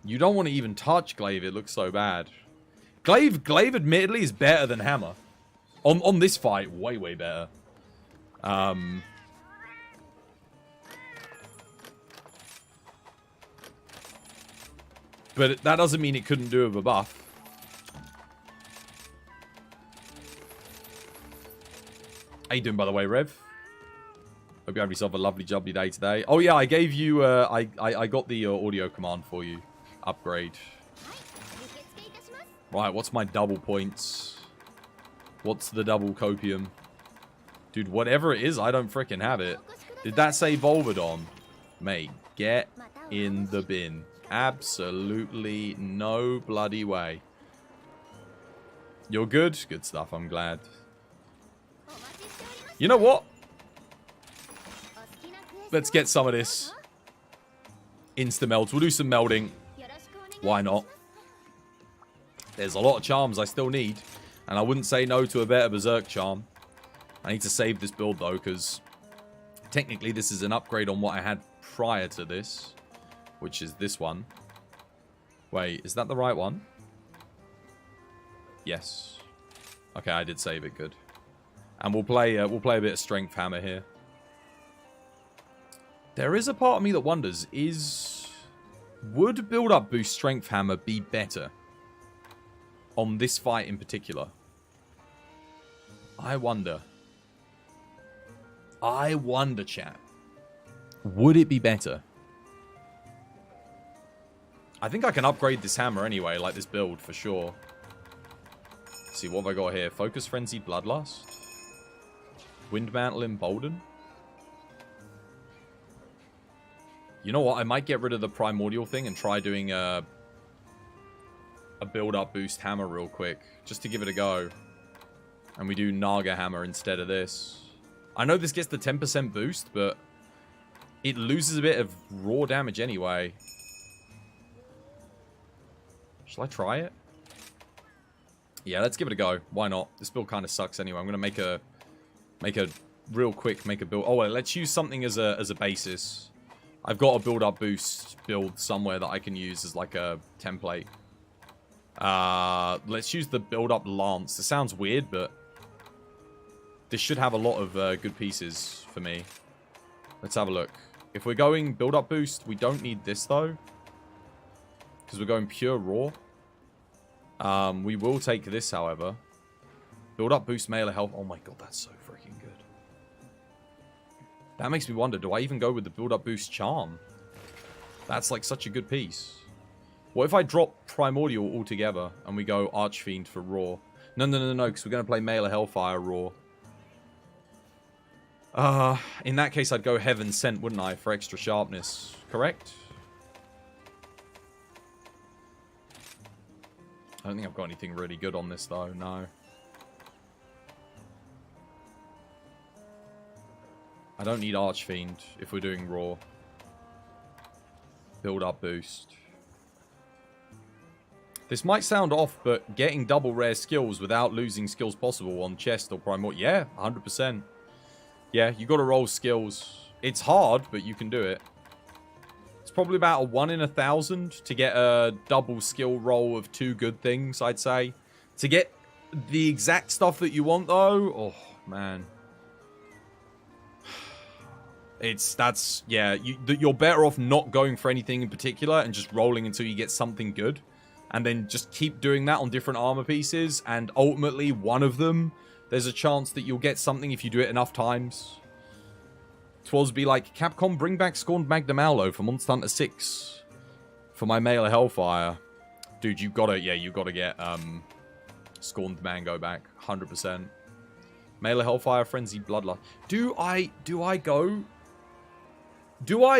You don't want to even touch Glaive. It looks so bad. Glaive admittedly is better than Hammer. On this fight, way, way better. But that doesn't mean it couldn't do with a buff. How you doing, by the way, Rev? Hope you have yourself a lovely jubbly day today. Oh yeah, I gave you, I got the audio command for you. Upgrade. Right, what's my double points? What's the double copium? Dude, whatever it is, I don't fricking have it. Did that say Volvodon? Mate, get in the bin. Absolutely no bloody way. You're good? Good stuff, I'm glad. You know what? Let's get some of this. Insta-melds. We'll do some melding. Why not? There's a lot of charms I still need. And I wouldn't say no to a better Berserk charm. I need to save this build, though, because technically this is an upgrade on what I had prior to this. Which is this one. Wait, is that the right one? Yes. Okay, I did save it. Good. And we'll play a bit of Strength Hammer here. There is a part of me that wonders, would build-up boost Strength Hammer be better on this fight in particular? I wonder. I wonder, chat. Would it be better? I think I can upgrade this hammer anyway, like this build, for sure. Let's see, what have I got here? Focus Frenzied Bloodlust. Wind Mantle Embolden. You know what? I might get rid of the Primordial thing and try doing a build-up boost hammer real quick. Just to give it a go. And we do Naga Hammer instead of this. I know this gets the 10% boost, but it loses a bit of raw damage anyway. Shall I try it? Yeah, let's give it a go. Why not? This build kind of sucks anyway. I'm going to make a real quick build. Oh, well, let's use something as a basis. I've got a build-up boost build somewhere that I can use as like a template. Let's use the build-up lance. It sounds weird, but this should have a lot of good pieces for me. Let's have a look. If we're going build-up boost, we don't need this, though. Because we're going pure raw. We will take this, however. Build-up boost melee health. Oh my god, that's so freaking good. That makes me wonder, do I even go with the build-up boost charm? That's like such a good piece. What if I drop Primordial altogether and we go Archfiend for raw? No, because we're going to play Melee Hellfire raw. In that case, I'd go Heaven Sent, wouldn't I, for extra sharpness. Correct? I don't think I've got anything really good on this, though. No. I don't need Archfiend if we're doing raw. Build up boost. This might sound off, but getting double rare skills without losing skills possible on chest or primordial. Yeah, 100%. Yeah, you got to roll skills. It's hard, but you can do it. It's probably about a 1 in 1,000 to get a double skill roll of 2 good things, I'd say. To get the exact stuff that you want, though, oh, man. You're better off not going for anything in particular and just rolling until you get something good. And then just keep doing that on different armor pieces. And ultimately, one of them, there's a chance that you'll get something if you do it enough times. Twas be like, Capcom, bring back Scorned Magnum Aulo for Monster Hunter 6. For my Melee Hellfire. Dude, you gotta get Scorned Mango back. 100%. Melee Hellfire, Frenzied Bloodlust. Do I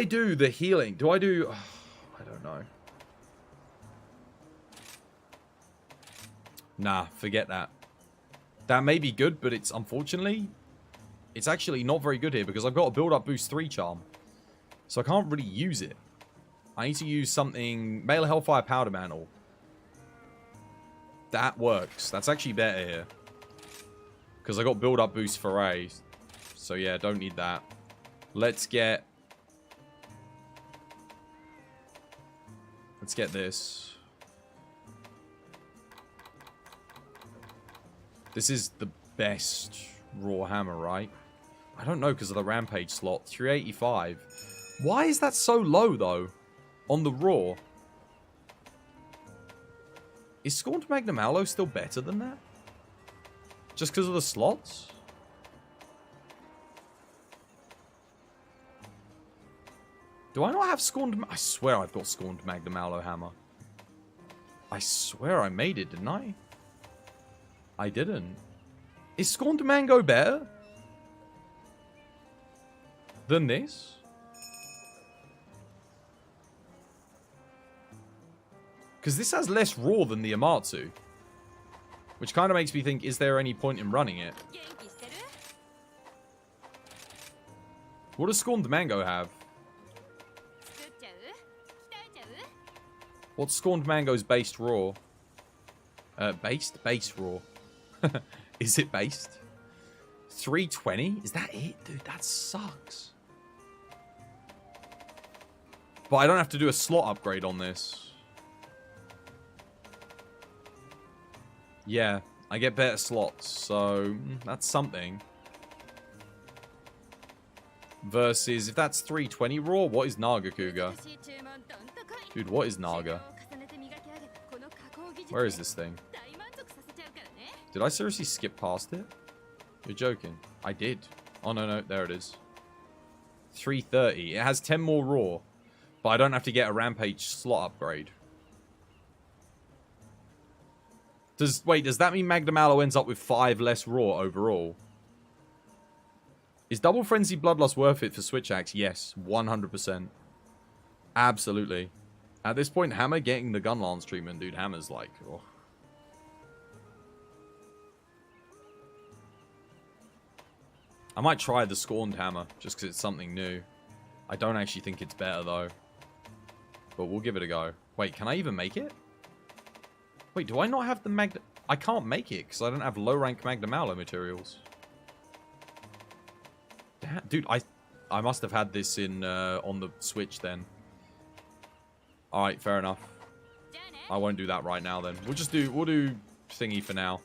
do the healing? I don't know. Nah, forget that. That may be good, but it's unfortunately, it's actually not very good here because I've got a build-up boost 3 charm. So I can't really use it. I need to use something, Melee Hellfire Powder Mantle. That works. That's actually better here. Because I got build-up boost for A. So yeah, don't need that. Let's get this. This is the best raw hammer, right? I don't know because of the rampage slot. 385. Why is that so low, though? On the raw. Is Scorned Magnum Aulo still better than that? Just because of the slots? Do I not have Scorned... I swear I've got Scorned Magnum Aulo hammer. I swear I made it, didn't I? I didn't. Is Scorned Mango better than this? Because this has less raw than the Amatsu. Which kind of makes me think, is there any point in running it? What does Scorned Mango have? What's Scorned Mango's based raw? Base raw. Is it based? 320? Is that it? Dude, that sucks. But I don't have to do a slot upgrade on this. Yeah, I get better slots, so that's something. Versus, if that's 320 raw, what is Naga Kuga? Dude, what is Naga? Where is this thing? Did I seriously skip past it? You're joking. I did. Oh, no, there it is. 330. It has 10 more raw. But I don't have to get a rampage slot upgrade. Wait, does that mean Magnum Aulo ends up with 5 less raw overall? Is Double Frenzy Bloodlust worth it for Switch Axe? Yes, 100%. Absolutely. At this point, Hammer getting the Gun Lance treatment, dude. Hammer's like... Oh. I might try the Scorned Hammer, just because it's something new. I don't actually think it's better, though. But we'll give it a go. Wait, can I even make it? Wait, do I not have the Magnum... I can't make it, because I don't have low-rank Magnum Aulo materials. Damn, dude, I must have had this in on the Switch, then. Alright, fair enough. I won't do that right now then. We'll do thingy for now.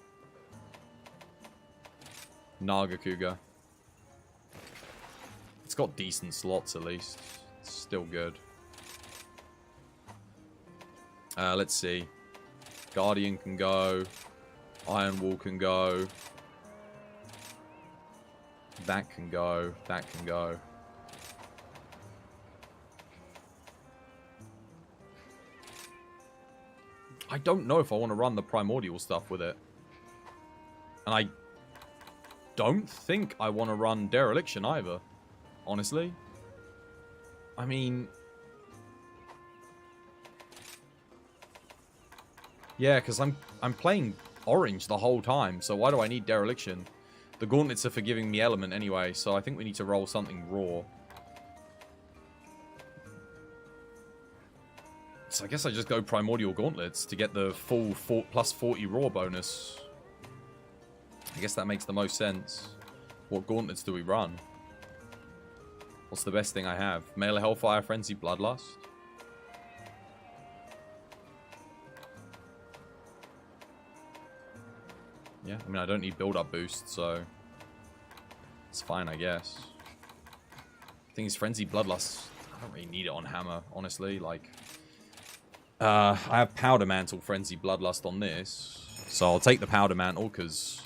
Nagakuga. It's got decent slots at least. It's still good. Let's see. Guardian can go. Iron Wall can go. That can go. That can go. I don't know if I want to run the primordial stuff with it. And I don't think I want to run dereliction either. Honestly. I mean... yeah, because I'm playing orange the whole time, so why do I need dereliction? The gauntlets are for giving me element anyway, so I think we need to roll something raw. So I guess I just go primordial gauntlets to get the full plus 40 raw bonus. I guess that makes the most sense. What gauntlets do we run? What's the best thing I have? Mail of Hellfire, Frenzy, Bloodlust. Yeah, I mean, I don't need build-up boost, so it's fine, I guess. Thing is, Frenzy, Bloodlust, I don't really need it on Hammer, honestly. Like, I have Powder Mantle, Frenzy, Bloodlust on this, so I'll take the Powder Mantle, because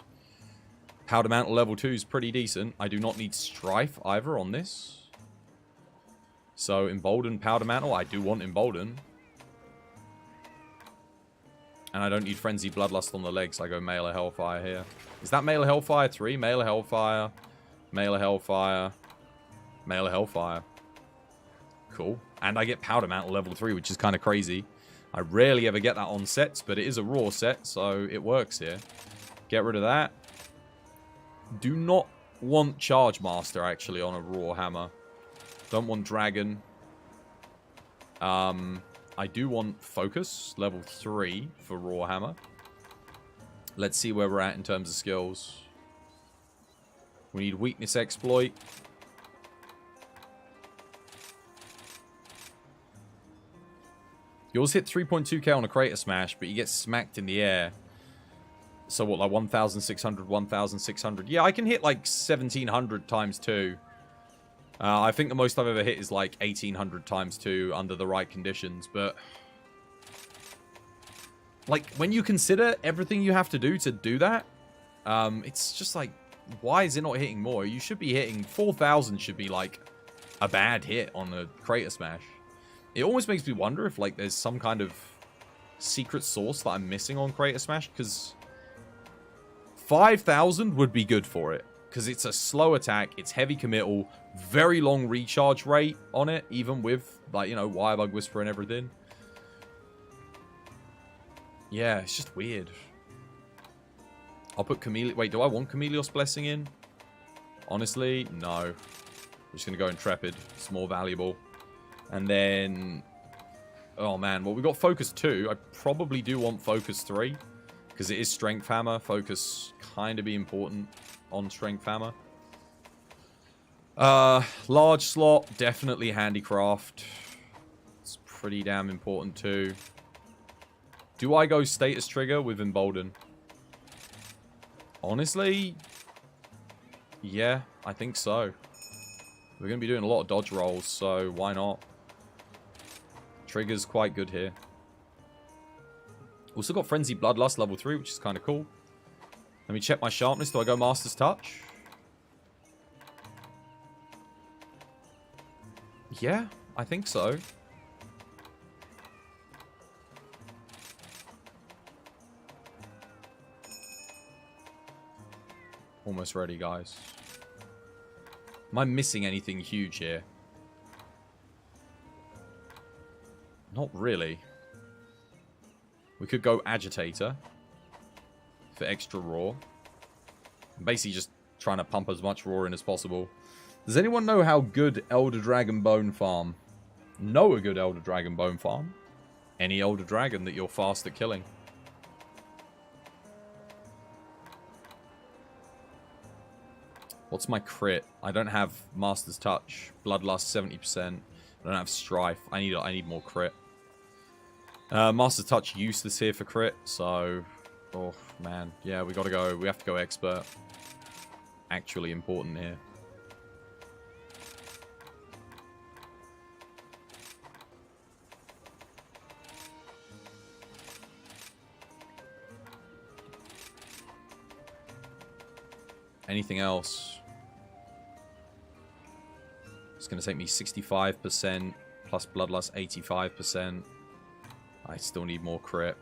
Powder Mantle level 2 is pretty decent. I do not need Strife either on this. So, Embolden, Powder Mantle, I do want Embolden. And I don't need Frenzy Bloodlust on the legs. I go Mail of Hellfire here. Is that Mail of Hellfire 3? Mail of Hellfire. Mail of Hellfire. Mail of Hellfire. Cool. And I get Powder Mantle level 3, which is kind of crazy. I rarely ever get that on sets, but it is a raw set, so it works here. Get rid of that. Do not want Charge Master, actually, on a raw hammer. Don't want Dragon. I do want Focus, level 3 for raw hammer. Let's see where we're at in terms of skills. We need Weakness Exploit. Yours hit 3.2k on a Crater Smash, but you get smacked in the air. So what, like 1,600, 1,600? Yeah, I can hit like 1,700 times 2. I think the most I've ever hit is like 1,800 times 2 under the right conditions, but... like, when you consider everything you have to do that, it's just like, why is it not hitting more? You should be hitting... 4,000 should be like a bad hit on a Crater Smash. It almost makes me wonder if like there's some kind of secret source that I'm missing on Crater Smash, because 5,000 would be good for it. Because it's a slow attack, it's heavy committal, very long recharge rate on it, even with, like, you know, Wirebug Whisper and everything. Yeah, it's just weird. I'll put Chameleon... wait, do I want Chameleos Blessing in? Honestly, no. I'm just going to go Intrepid. It's more valuable. And then... oh, man. Well, we got Focus 2. I probably do want Focus 3. Because it is Strength Hammer. Focus kind of be important on Strength Hammer. Large slot, definitely Handicraft. It's pretty damn important too. Do I go Status Trigger with Embolden? Honestly, yeah, I think so. We're going to be doing a lot of dodge rolls, so why not? Trigger's quite good here. Also got Frenzy Bloodlust level 3, which is kind of cool. Let me check my sharpness. Do I go Master's Touch? Yeah, I think so. Almost ready, guys. Am I missing anything huge here? Not really. We could go Agitator for extra raw. I'm basically just trying to pump as much raw in as possible. Does anyone know how good Elder Dragon Bone farm? Know a good Elder Dragon Bone farm? Any Elder Dragon that you're fast at killing. What's my crit? I don't have Master's Touch. Bloodlust 70%. I don't have Strife. I need more crit. Master Touch useless here for crit, so... Oh, man. Yeah, we gotta go. We have to go expert. Actually important here. Anything else? It's going to take me 65% plus Bloodlust 85%. I still need more crit.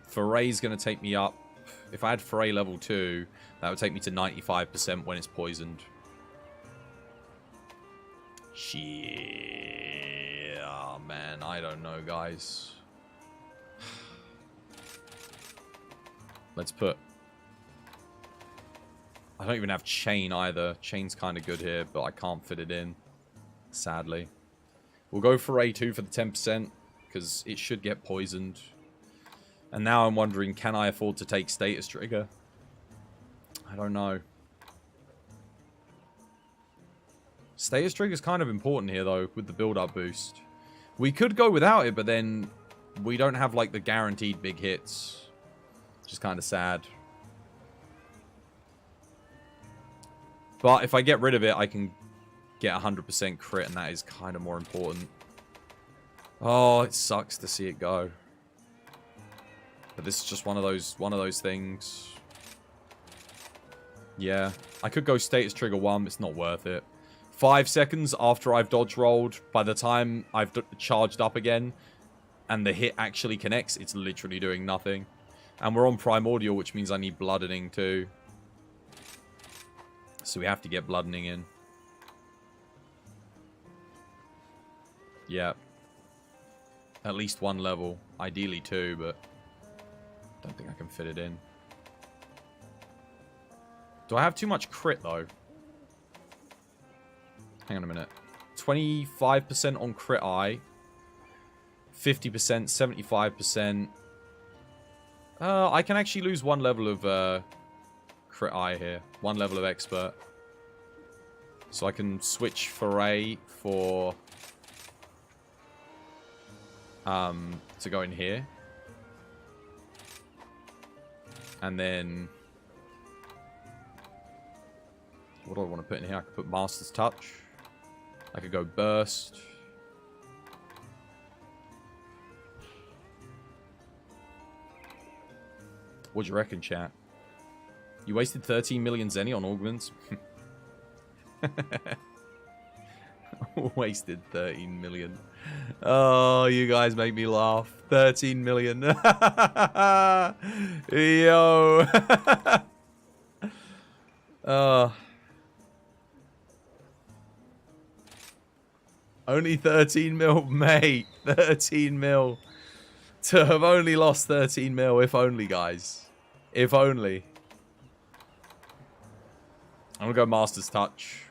Foray's going to take me up. If I had Foray level 2, that would take me to 95% when it's poisoned. Shit. Oh, man. I don't know, guys. Let's put... I don't even have Chain either. Chain's kind of good here, but I can't fit it in. Sadly. We'll go for A2 for the 10%, because it should get poisoned. And now I'm wondering, can I afford to take Status Trigger? I don't know. Status Trigger is kind of important here, though, with the build-up boost. We could go without it, but then we don't have, like, the guaranteed big hits. Which is kind of sad. But if I get rid of it, I can get 100% crit, and that is kind of more important. Oh, it sucks to see it go. But this is just one of those things. Yeah, I could go Status Trigger 1, it's not worth it. 5 seconds after I've dodge rolled, by the time I've charged up again, and the hit actually connects, it's literally doing nothing. And we're on Primordial, which means I need Bloodening too. So we have to get Bloodening in. Yeah. At least 1 level. Ideally 2, but... I don't think I can fit it in. Do I have too much crit, though? Hang on a minute. 25% on crit eye. 50%, 75%. I can actually lose 1 level of... crit eye here. 1 level of expert. So I can switch Foray for to go in here. And then what do I want to put in here? I could put Master's Touch. I could go Burst. What do you reckon, chat? You wasted 13 million Zenny on augments. Wasted 13 million. Oh, you guys make me laugh. 13 million. Yo. Only 13 mil, mate. 13 mil. To have only lost 13 mil. If only, guys. If only. I'm going to go Master's Touch.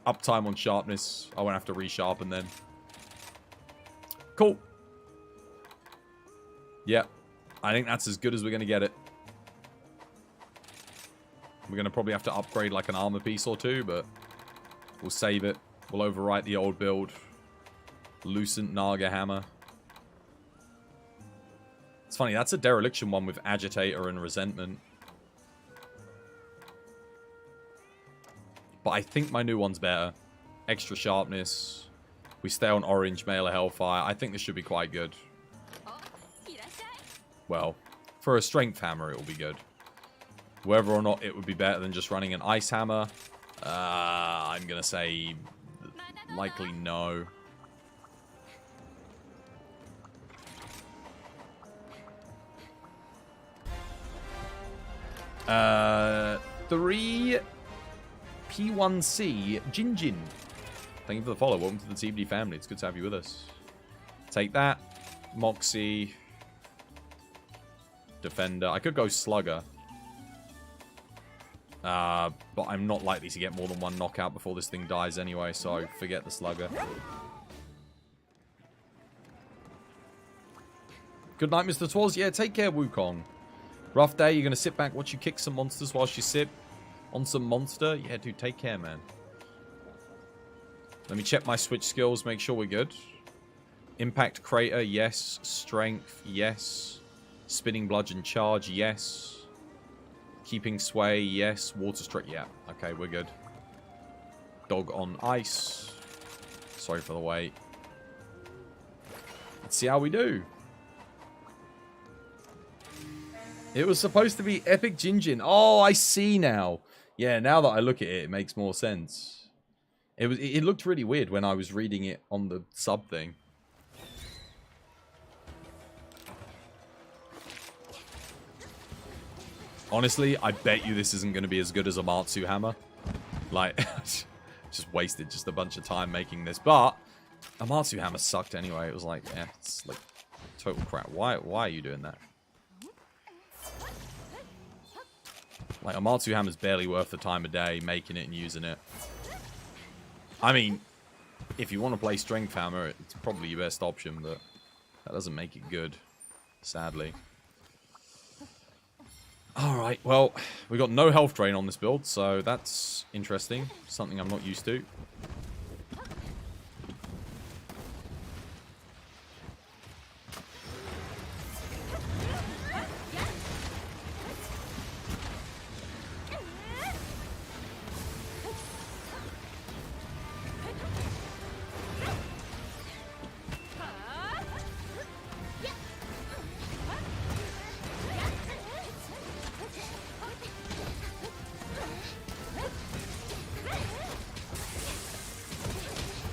Uptime on Sharpness. I won't have to resharpen then. Cool. Yep. I think that's as good as we're going to get it. We're going to probably have to upgrade like an armor piece or two, but we'll save it. We'll overwrite the old build. Lucent Naga Hammer. It's funny, that's a Dereliction one with Agitator and Resentment. But I think my new one's better. Extra Sharpness. We stay on Orange, Male of Hellfire. I think this should be quite good. Well, for a Strength Hammer, it will be good. Whether or not it would be better than just running an Ice Hammer, I'm going to say likely no. Three P1C Jinjin. Thank you for the follow. Welcome to the TBD family. It's good to have you with us. Take that. Moxie. Defender. I could go Slugger. But I'm not likely to get more than 1 knockout before this thing dies anyway, so forget the Slugger. Good night, Mr. Twas. Yeah, take care, Wukong. Rough day. You're going to sit back, watch you kick some monsters whilst you sip on some monster? Yeah, dude, take care, man. Let me check my switch skills, make sure we're good. Impact crater, yes. Strength, yes. Spinning bludgeon charge, yes. Keeping sway, yes. Water strike, yeah. Okay, we're good. Dog on ice. Sorry for the wait. Let's see how we do. It was supposed to be Epic Jinjin. Oh, I see now. Yeah, now that I look at it, it makes more sense. It looked really weird when I was reading it on the sub thing. Honestly, I bet you this isn't going to be as good as a Matsu hammer. Like, just wasted just a bunch of time making this. But a Matsu hammer sucked anyway. It was like, yeah, it's like total crap. Why are you doing that? Like, a Matsu hammer's barely worth the time of day making it and using it. I mean, if you want to play Strength Hammer, it's probably your best option, but that doesn't make it good, sadly. Alright, well, we got no health drain on this build, so that's interesting. Something I'm not used to.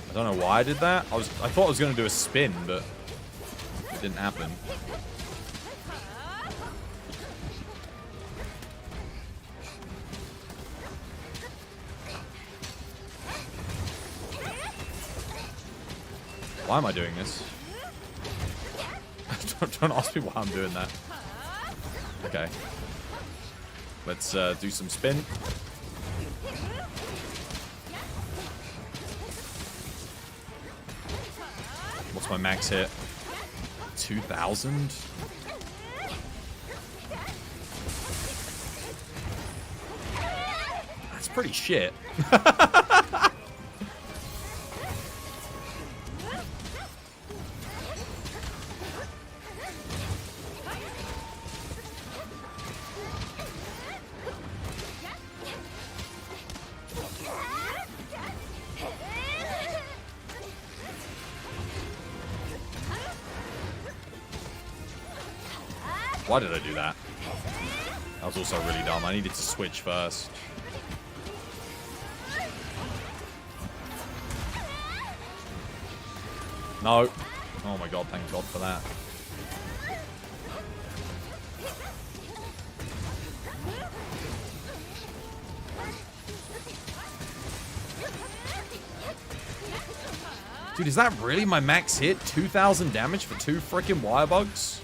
I don't know why I did that. I thought I was going to do a spin, but it didn't happen. Why am I doing this? Don't ask me why I'm doing that. Okay. Let's do some spin. What's my max hit? 2,000? That's pretty shit. Why did I do that? That was also really dumb. I needed to switch first. No. Oh my god, thank god for that. Dude, is that really my max hit? 2,000 damage for 2 freaking wire bugs?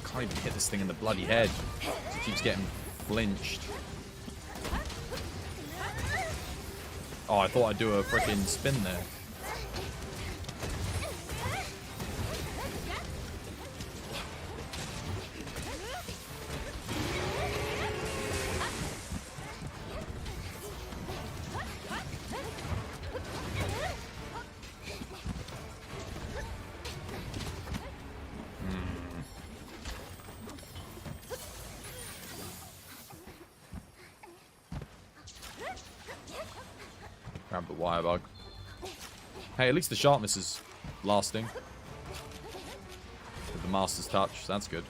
Can't even hit this thing in the bloody head. It keeps getting flinched. Oh, I thought I'd do a freaking spin there. Grab the wire bug. Hey, at least the sharpness is lasting. With the master's touch, so that's good.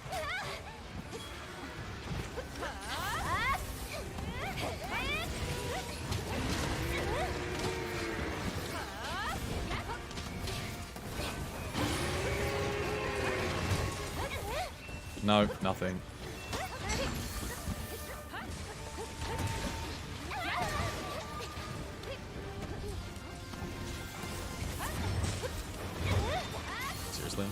No, nothing. Seriously?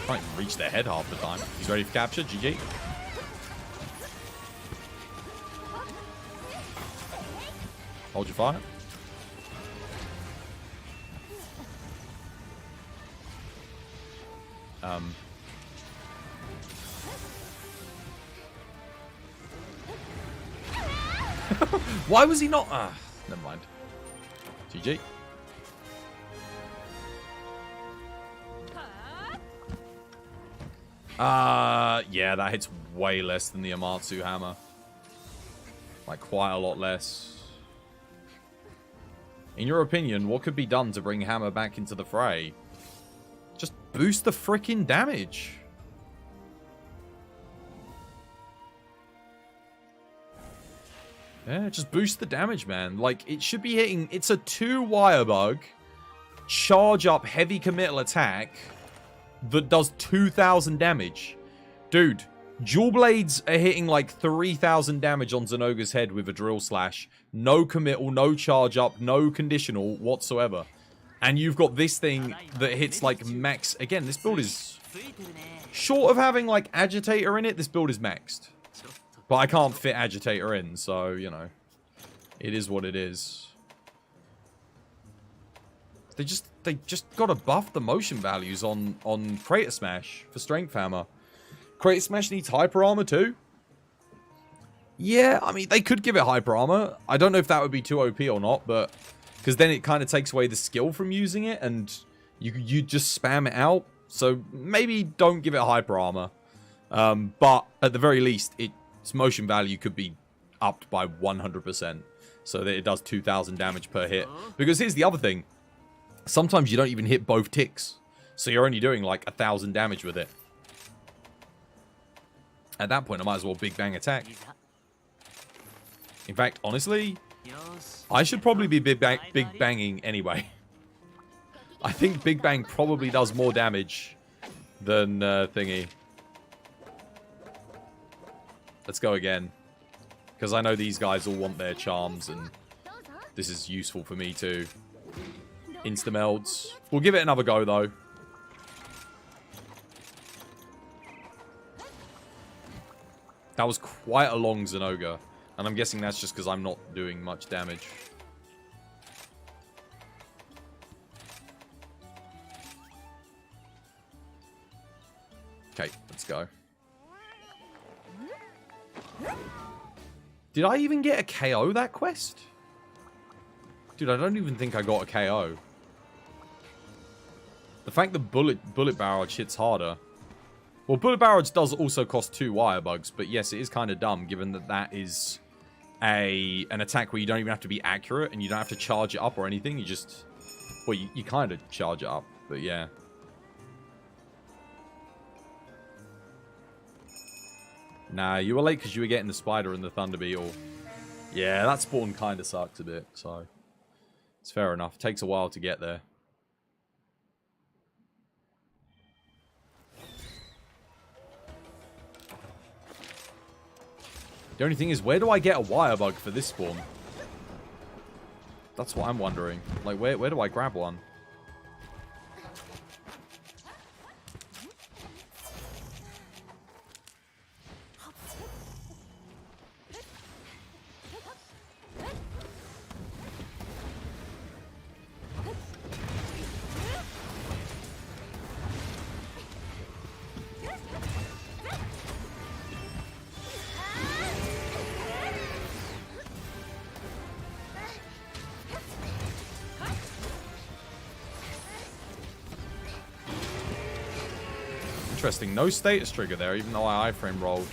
Can't even reach their head half the time. He's ready for capture. GG. Hold your fire. Why was he not? Ah, never mind. GG. Yeah, that hits way less than the Amatsu hammer. Like, quite a lot less. In your opinion, what could be done to bring Hammer back into the fray? Just boost the frickin' damage. Yeah, just boost the damage, man. Like, it should be hitting... It's a 2-wire bug. Charge up heavy committal attack that does 2,000 damage. Dude, Dual Blades are hitting like 3,000 damage on Zenoga's head with a Drill Slash. No committal, no charge up, no conditional whatsoever. And you've got this thing that hits like max... Again, this build is... Short of having like Agitator in it, this build is maxed. But I can't fit Agitator in, so, you know. It is what it is. They just gotta buff the motion values on Crater Smash for Strength Hammer. Crater Smash needs Hyper Armor too? Yeah, I mean, they could give it Hyper Armor. I don't know if that would be too OP or not, but... Because then it kind of takes away the skill from using it, and you just spam it out. So maybe don't give it Hyper Armor. But at the very least, its motion value could be upped by 100%. So that it does 2,000 damage per hit. Because here's the other thing. Sometimes you don't even hit both ticks. So you're only doing like 1,000 damage with it. At that point, I might as well Big Bang attack. In fact, honestly, I should probably be Big Banging anyway. I think Big Bang probably does more damage than Thingy. Let's go again. Because I know these guys all want their charms, and this is useful for me too. Insta-melds. We'll give it another go, though. That was quite a long Zenoga. And I'm guessing that's just because I'm not doing much damage. Okay, let's go. Did I even get a KO that quest? Dude, I don't even think I got a KO. The fact that bullet barrage hits harder. Well, bullet barrage does also cost 2 wire bugs, but yes, it is kind of dumb given that that is an attack where you don't even have to be accurate and you don't have to charge it up or anything. You just... Well, you kind of charge it up, but yeah. Nah, you were late because you were getting the spider and the thunder beetle. Yeah, that spawn kind of sucks a bit, so... It's fair enough. It takes a while to get there. The only thing is, where do I get a wire bug for this spawn? That's what I'm wondering. Like, where do I grab one? Interesting. No status trigger there, even though I iframe rolled.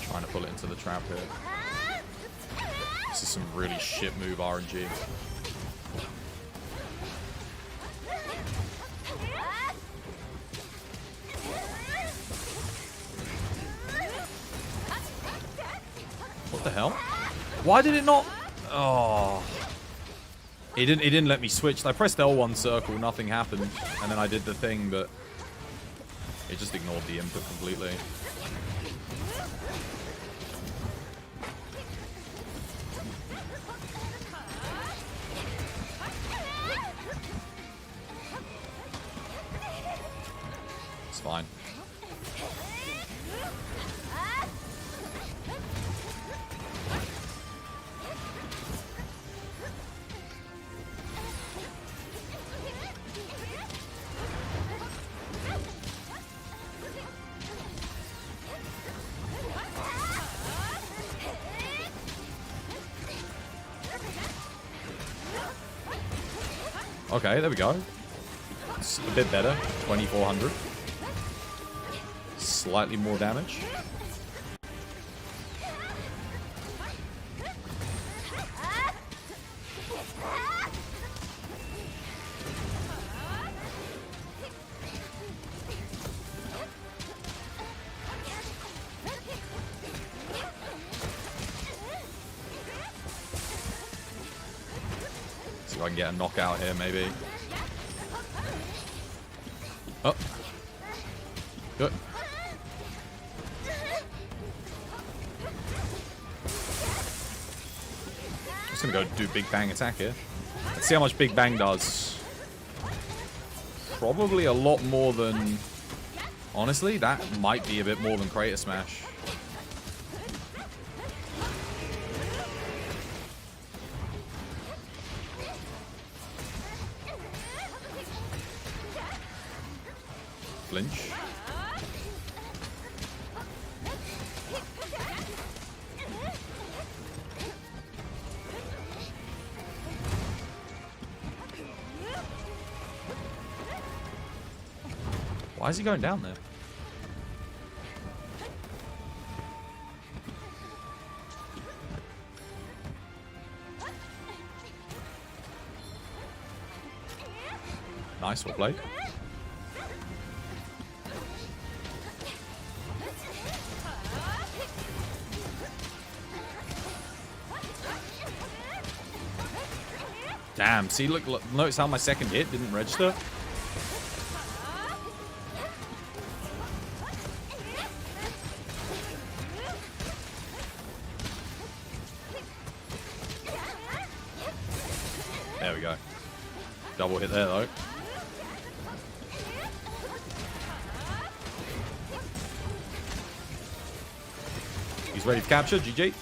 Trying to pull it into the trap here. This is some really shit move RNG. What the hell? Why did it not... Oh... It didn't let me switch. I pressed L1 circle, nothing happened, and then I did the thing, but it just ignored the input completely. It's fine. Okay, there we go. It's a bit better. 2400. Slightly more damage. See if I can get a knockout here, maybe. Oh. Good. Just gonna go do Big Bang attack here. Let's see how much Big Bang does. Probably a lot more than... Honestly, that might be a bit more than Crater Smash. Flinch. Why is he going down there? Nice, well played. Damn, see, look, notice how my second hit didn't register? There we go. Double hit there, though. He's ready to capture, GG.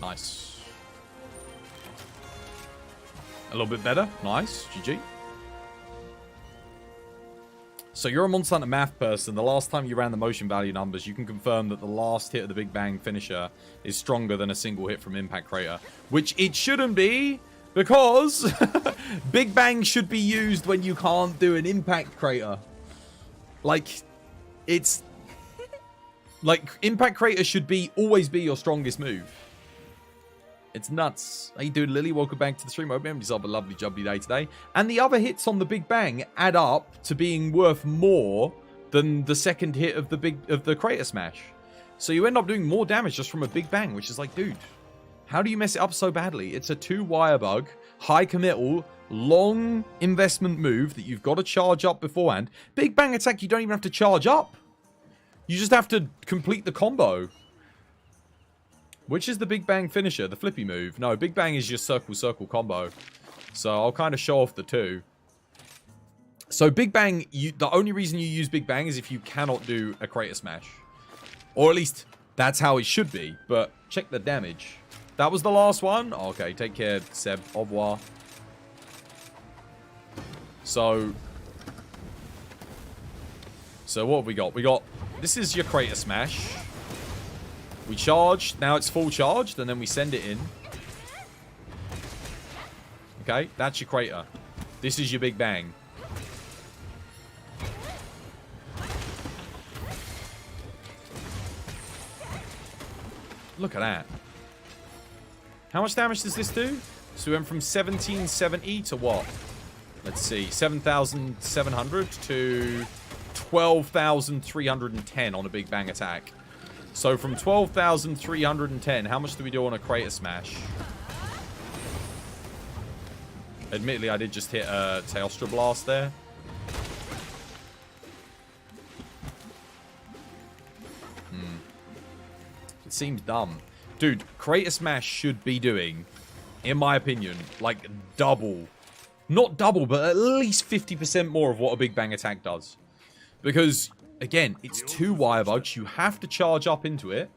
Nice. A little bit better. Nice. GG. So you're a Monster Hunter math person. The last time you ran the motion value numbers, you can confirm that the last hit of the Big Bang finisher is stronger than a single hit from Impact Crater. Which it shouldn't be, because Big Bang should be used when you can't do an Impact Crater. Like, it's... Like, Impact Crater should always be your strongest move. It's nuts. How you doing, Lily? Welcome back to the stream. I hope you have yourself a lovely, jubbly day today. And the other hits on the Big Bang add up to being worth more than the second hit of the Crater Smash. So you end up doing more damage just from a Big Bang, which is like, dude, how do you mess it up so badly? It's a 2-wire bug, high committal, long investment move that you've got to charge up beforehand. Big Bang attack, you don't even have to charge up. You just have to complete the combo. Which is the Big Bang finisher? The flippy move? No, Big Bang is just circle combo. So I'll kind of show off the two. So Big Bang, the only reason you use Big Bang is if you cannot do a Crater Smash. Or at least that's how it should be. But check the damage. That was the last one? Okay, take care, Seb. Au revoir. So what have we got? This is your Crater Smash. We charge. Now it's full charged, and then we send it in. Okay, that's your Crater. This is your Big Bang. Look at that. How much damage does this do? So we went from 1770 to what? Let's see. 7,700 to 12,310 on a Big Bang attack. So from 12,310, how much do we do on a Crater Smash? Admittedly, I did just hit a Tailstra Blast there. It seems dumb. Dude, Crater Smash should be doing, in my opinion, like double. Not double, but at least 50% more of what a Big Bang attack does. Because... Again, it's 2-wire bugs. You have to charge up into it.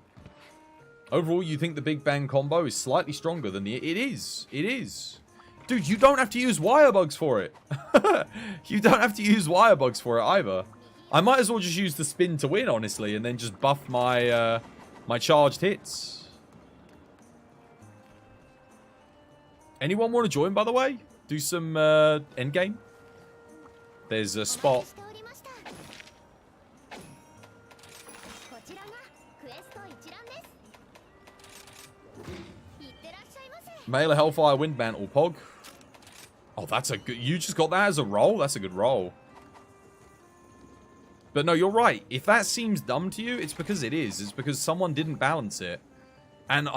Overall, you think the Big Bang combo is slightly stronger than the... It is. It is. Dude, you don't have to use wire bugs for it. You don't have to use wire bugs for it either. I might as well just use the spin to win, honestly, and then just buff my My charged hits. Anyone want to join, by the way? Do some endgame? There's a spot. Mail a Hellfire Wind Mantle, Pog. Oh, that's a good... You just got that as a roll? That's a good roll. But no, you're right. If that seems dumb to you, it's because it is. It's because someone didn't balance it. And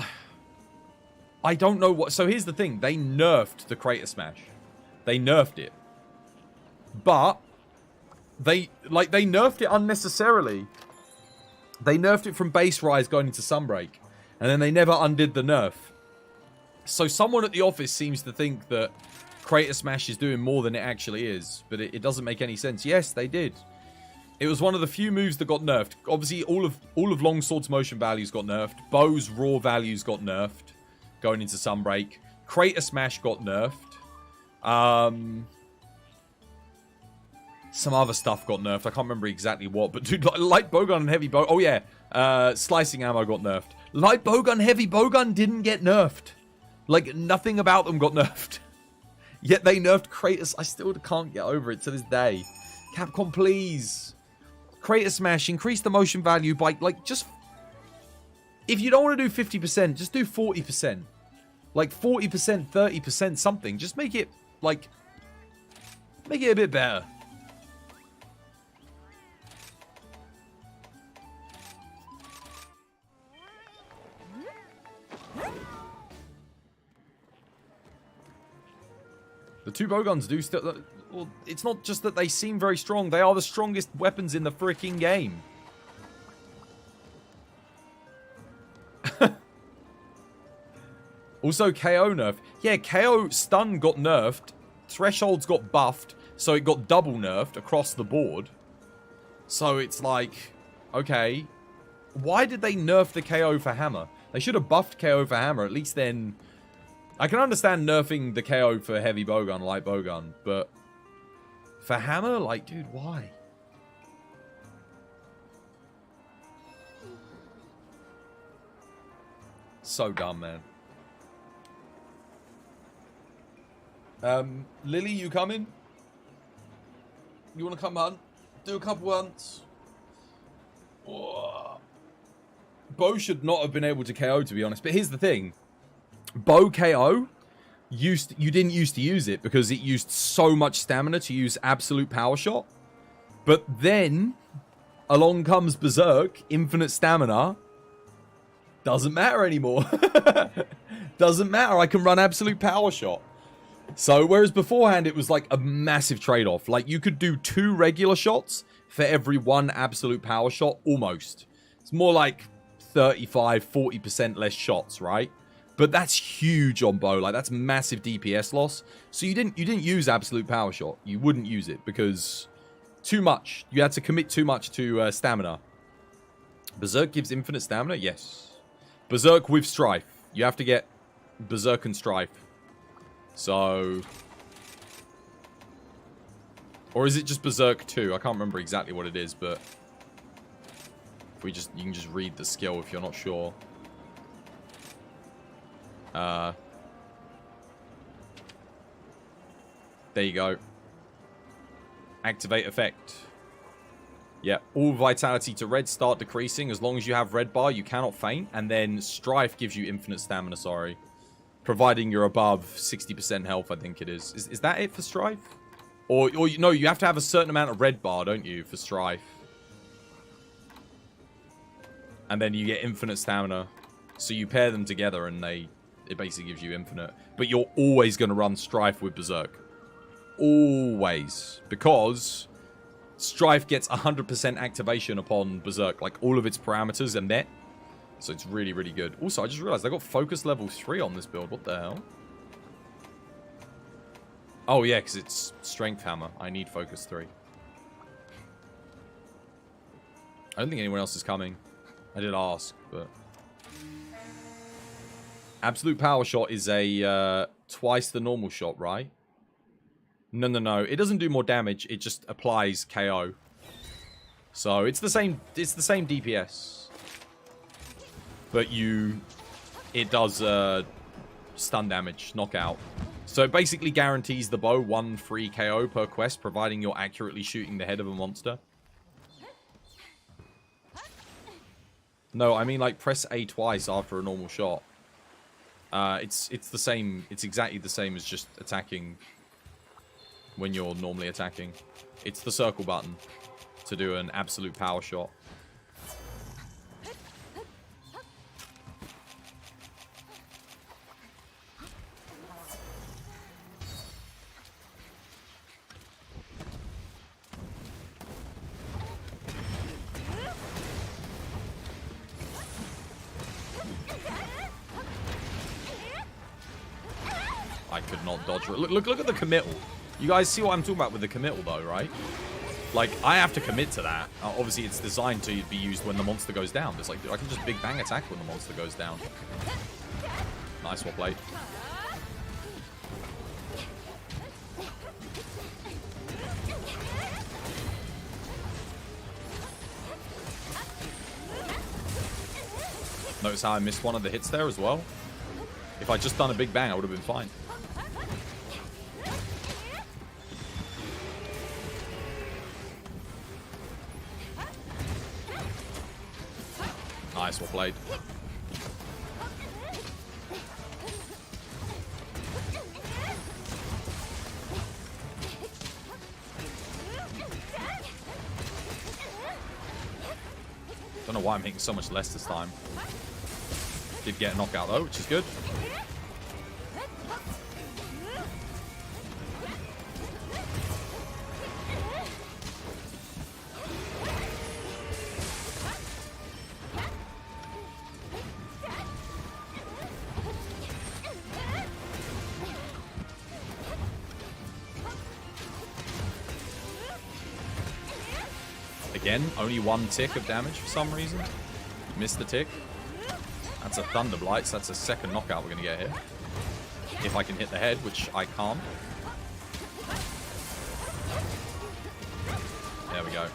I don't know what... So here's the thing. They nerfed the Crater Smash. They nerfed it. But they nerfed it unnecessarily. They nerfed it from base rise going into Sunbreak. And then they never undid the nerf. So someone at the office seems to think that Crater Smash is doing more than it actually is. But it doesn't make any sense. Yes, they did. It was one of the few moves that got nerfed. Obviously, all of Longsword's motion values got nerfed. Bow's raw values got nerfed going into Sunbreak. Crater Smash got nerfed. Some other stuff got nerfed. I can't remember exactly what. But dude, light bowgun and heavy bow... Oh yeah. Slicing ammo got nerfed. Light bowgun, heavy bowgun didn't get nerfed. Like, nothing about them got nerfed. Yet they nerfed Kratos. I still can't get over it to this day. Capcom, please. Crater Smash, increase the motion value by, like, just... If you don't want to do 50%, just do 40%. Like, 40%, 30%, something. Just make it, like... Make it a bit better. The two bowguns do still... Well, it's not just that they seem very strong. They are the strongest weapons in the freaking game. Also, KO nerf. Yeah, KO stun got nerfed. Thresholds got buffed. So it got double nerfed across the board. So it's like... Okay. Why did they nerf the KO for hammer? They should have buffed KO for hammer. At least then... I can understand nerfing the KO for heavy bowgun, light bowgun, but for hammer, like, dude, why? So dumb, man. Lily, you coming? You want to come hunt? Do a couple hunts? Oh. Bo should not have been able to KO, to be honest, but here's the thing. Bow KO, you didn't used to use it because it used so much stamina to use absolute power shot. But then, along comes Berserk, infinite stamina. Doesn't matter anymore. Doesn't matter, I can run absolute power shot. So, whereas beforehand it was like a massive trade-off. Like, you could do 2 regular shots for every 1 absolute power shot, almost. It's more like 35, 40% less shots, right? But that's huge on bow. Like, that's massive DPS loss. So you didn't use absolute power shot. You wouldn't use it because too much. You had to commit too much to stamina. Berserk gives infinite stamina? Yes. Berserk with Strife. You have to get Berserk and Strife. So... Or is it just Berserk 2? I can't remember exactly what it is, but... You can just read the skill if you're not sure. There you go. Activate effect. Yeah, all vitality to red start decreasing. As long as you have red bar, you cannot faint. And then Strife gives you infinite stamina, sorry. Providing you're above 60% health, I think it is. Is that it for Strife? Or no, you have to have a certain amount of red bar, don't you, for Strife? And then you get infinite stamina. So you pair them together and it basically gives you infinite. But you're always going to run Strife with Berserk. Always. Because Strife gets 100% activation upon Berserk. Like, all of its parameters are met. So it's really, really good. Also, I just realized I got focus level 3 on this build. What the hell? Oh, yeah, because it's strength hammer. I need focus 3. I don't think anyone else is coming. I did ask, but... Absolute power shot is a twice the normal shot, right? No. It doesn't do more damage. It just applies KO. So it's the same DPS. but it does stun damage, knockout. So it basically guarantees the bow 1 free KO per quest, providing you're accurately shooting the head of a monster. No, I mean like press A twice after a normal shot. It's the same. It's exactly the same as just attacking when you're normally attacking. It's the circle button to do an absolute power shot. I could not dodge. Look at the committal. You guys see what I'm talking about with the committal, though, right? Like, I have to commit to that. Obviously, it's designed to be used when the monster goes down. It's like, I can just big bang attack when the monster goes down. Nice, well played. Notice how I missed one of the hits there as well? If I'd just done a big bang, I would have been fine. Nice, well played. Don't know why I'm hitting so much less this time. Did get a knockout though, which is good. Again, only 1 tick of damage for some reason. Missed the tick. That's a Thunder Blight, so that's a second knockout we're going to get here. If I can hit the head, which I can't. There we go.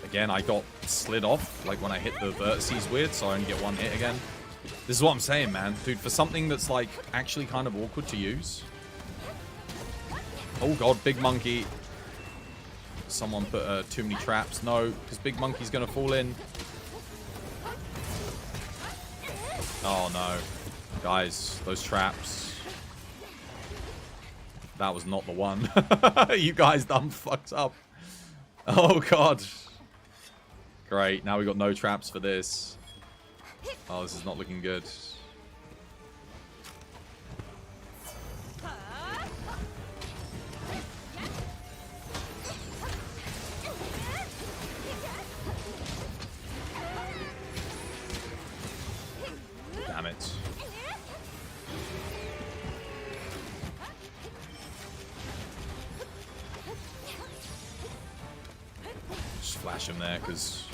Again, I got slid off, like when I hit the vertices weird, so I only get 1 hit again. This is what I'm saying, man. Dude, for something that's, like, actually kind of awkward to use. Oh, God, Big Monkey. Someone put too many traps. No, because Big Monkey's going to fall in. Oh, no. Guys, those traps. That was not the one. You guys done fucked up. Oh, God. Great, now we got no traps for this. Oh, this is not looking good. Damn it. Just flash him there, because...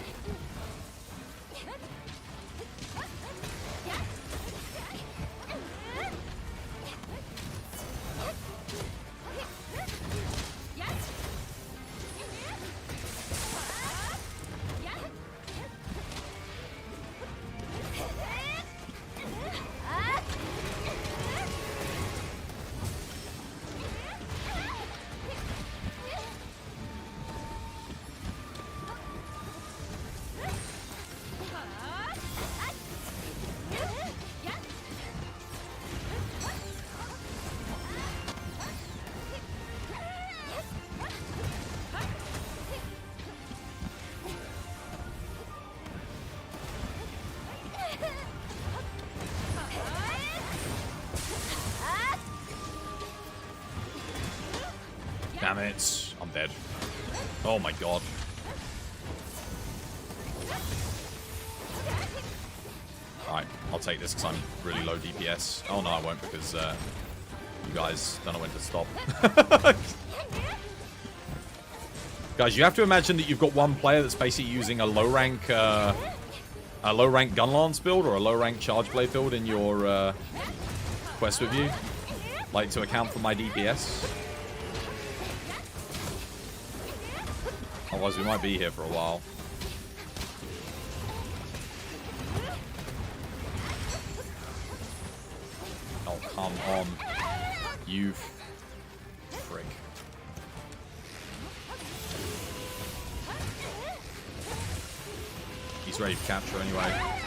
Damn it. I'm dead. Oh my god. Alright, I'll take this because I'm really low DPS. Oh no, I won't because you guys don't know when to stop. Guys, you have to imagine that you've got one player that's basically using a low rank Gunlance build or a low rank Charge Blade build in your quest with you. Like, to account for my DPS. Otherwise, we might be here for a while. Oh, come on. You frick. He's ready to capture anyway.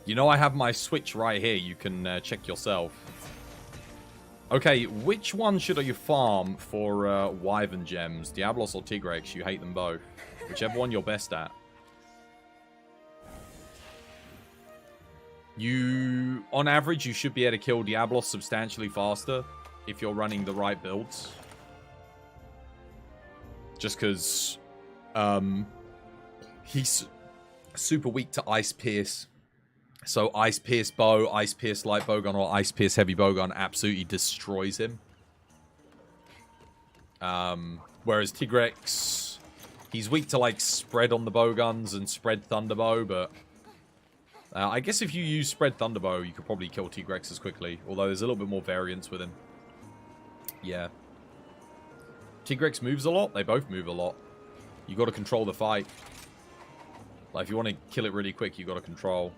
You know I have my Switch right here. You can check yourself. Okay, which one should you farm for Wyvern Gems? Diablos or Tigrex? You hate them both. Whichever one you're best at. On average, you should be able to kill Diablos substantially faster if you're running the right builds. Just because he's super weak to Ice Pierce. So Ice Pierce Bow, Ice Pierce Light Bowgun, or Ice Pierce Heavy Bowgun absolutely destroys him. Whereas Tigrex, he's weak to like spread on the bowguns and spread Thunderbow, but I guess if you use spread Thunderbow, you could probably kill Tigrex as quickly. Although there's a little bit more variance with him. Yeah. Tigrex moves a lot. They both move a lot. You got to control the fight. Like if you want to kill it really quick, you got to control.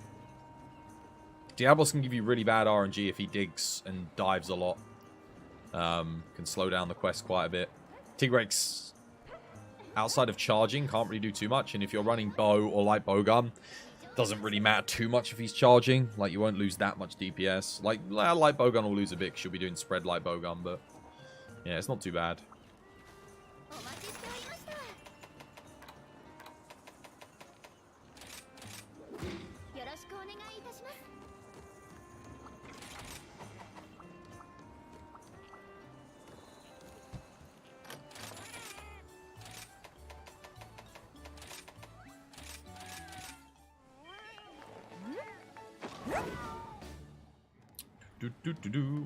Diablos can give you really bad RNG if he digs and dives a lot. Can slow down the quest quite a bit. Tigrex, outside of charging, can't really do too much. And if you're running bow or light bowgun, doesn't really matter too much if he's charging. Like, you won't lose that much DPS. Like, light bowgun will lose a bit because you'll be doing spread light bowgun. But, yeah, it's not too bad.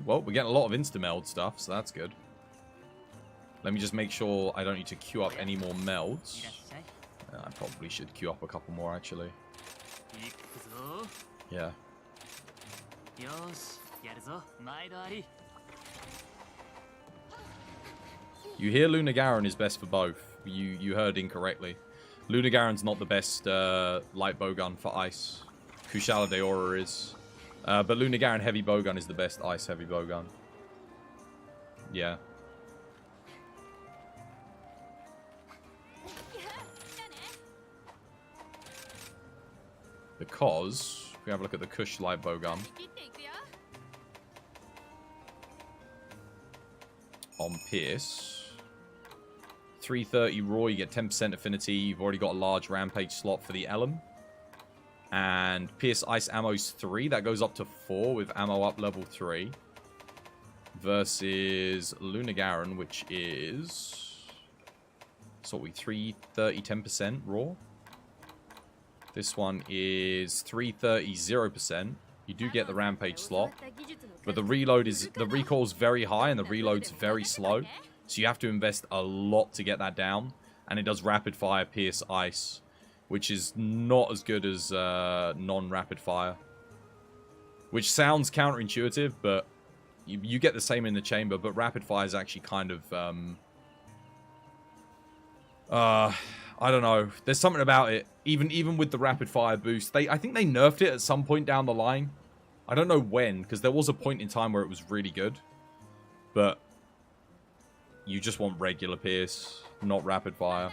Well, we're getting a lot of insta-meld stuff, so that's good. Let me just make sure I don't need to queue up any more melds. I probably should queue up a couple more, actually. Yeah. You hear Lunagaron is best for both. You heard incorrectly. Lunagaron's not the best light bowgun for ice. Kushala Deora is. But Lunagaron Heavy Bowgun is the best Ice Heavy Bowgun. Yeah. Because, if we have a look at the Kush Light Bowgun. On Pierce. 330 Raw, you get 10% affinity. You've already got a large Rampage slot for the Elm. And Pierce Ice Ammo's 3. That goes up to 4 with ammo up level 3. Versus Lunagaron, which is... So we 330 10% raw. This one is 330 0%. You do get the Rampage slot. But the reload is... The recoil's very high and the reload's very slow. So you have to invest a lot to get that down. And it does rapid fire Pierce Ice, which is not as good as non-rapid fire. Which sounds counterintuitive, but you get the same in the chamber, but rapid fire is actually kind of... I don't know. There's something about it. Even with the rapid fire boost. I think they nerfed it at some point down the line. I don't know when, because there was a point in time where it was really good. But you just want regular Pierce, not rapid fire.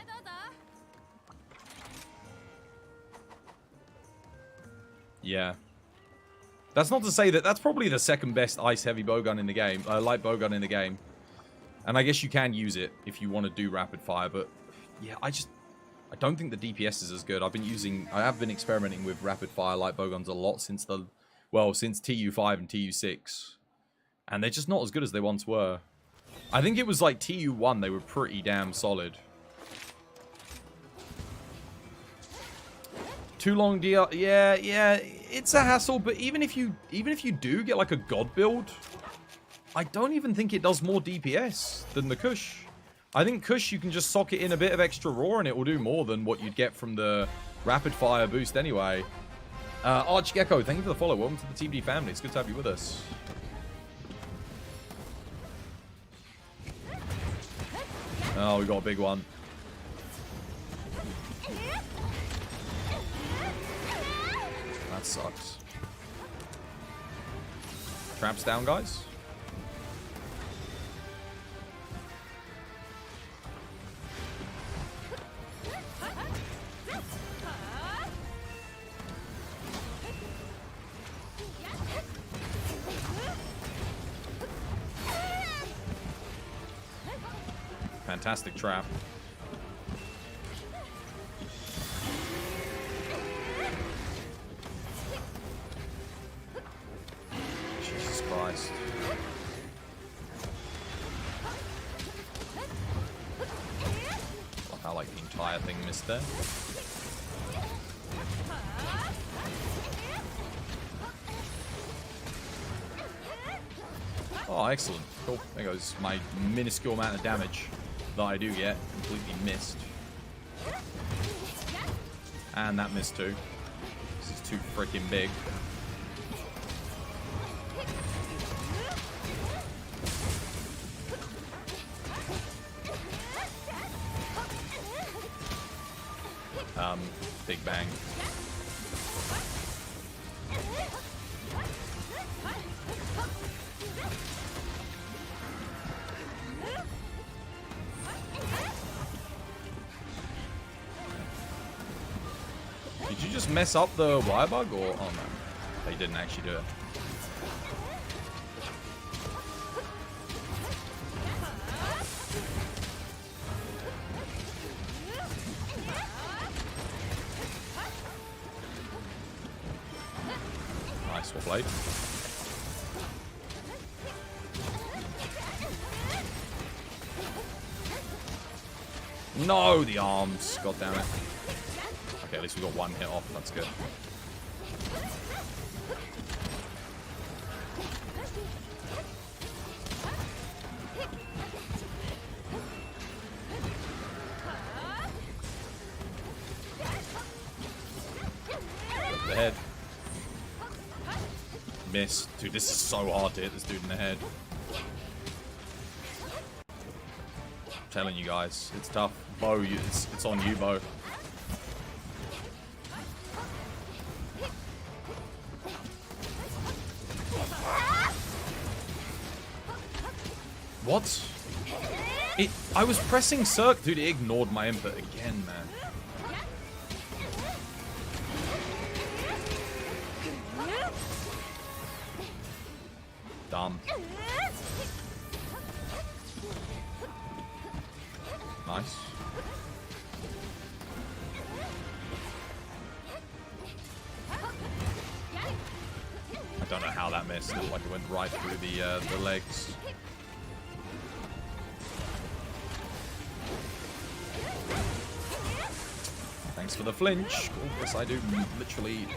Yeah. That's not to say that that's probably the second best ice heavy bowgun in the game, light bowgun in the game. And I guess you can use it if you want to do rapid fire, but yeah, I don't think the DPS is as good. I have been experimenting with rapid fire light bowguns a lot since since TU5 and TU6. And they're just not as good as they once were. I think it was like TU1, they were pretty damn solid. Too long DR. Yeah, it's a hassle. But even if you do get like a god build, I don't even think it does more DPS than the Kush. I think Kush, you can just sock it in a bit of extra raw and it will do more than what you'd get from the rapid fire boost anyway. Archgecko, thank you for the follow. Welcome to the TBD family. It's good to have you with us. Oh, we got a big one. That sucks. Traps down, guys. Fantastic trap. Jesus Christ. Look how like the entire thing missed there. Oh, excellent. Cool. There goes my minuscule amount of damage that I do get. Completely missed. And that missed too. This is too freaking big. Big bang. Did you just mess up the wire bug, or... Oh, no. They didn't actually do it. Nice, well played. No, the arms. God damn it. Okay, at least we got one hit off. That's good. The head. Miss. Dude, this is so hard to hit this dude in the head. I'm telling you guys, it's tough. Bo, it's on you, Bo. What? I was pressing circ. Dude, it ignored my input again, man. Dumb. Nice. I don't know how that missed. It looked like it went right through the legs. Thanks for the flinch. Cool. Yes, I do. Literally.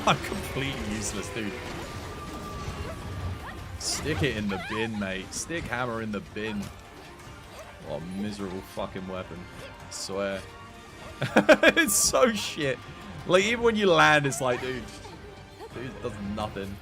I'm completely useless, dude. Stick it in the bin, mate. Stick hammer in the bin. What a miserable fucking weapon. I swear. It's so shit. Like, even when you land, it's like, dude does nothing.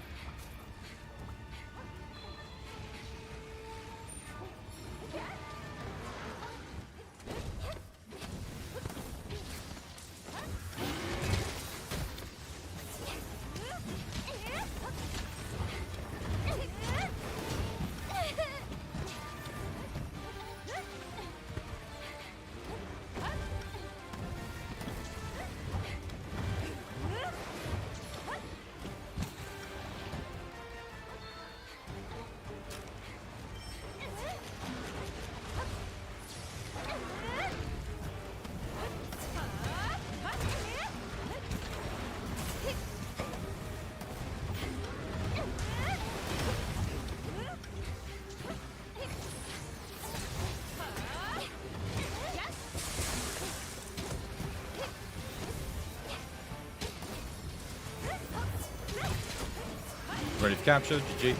ready for capture. GG.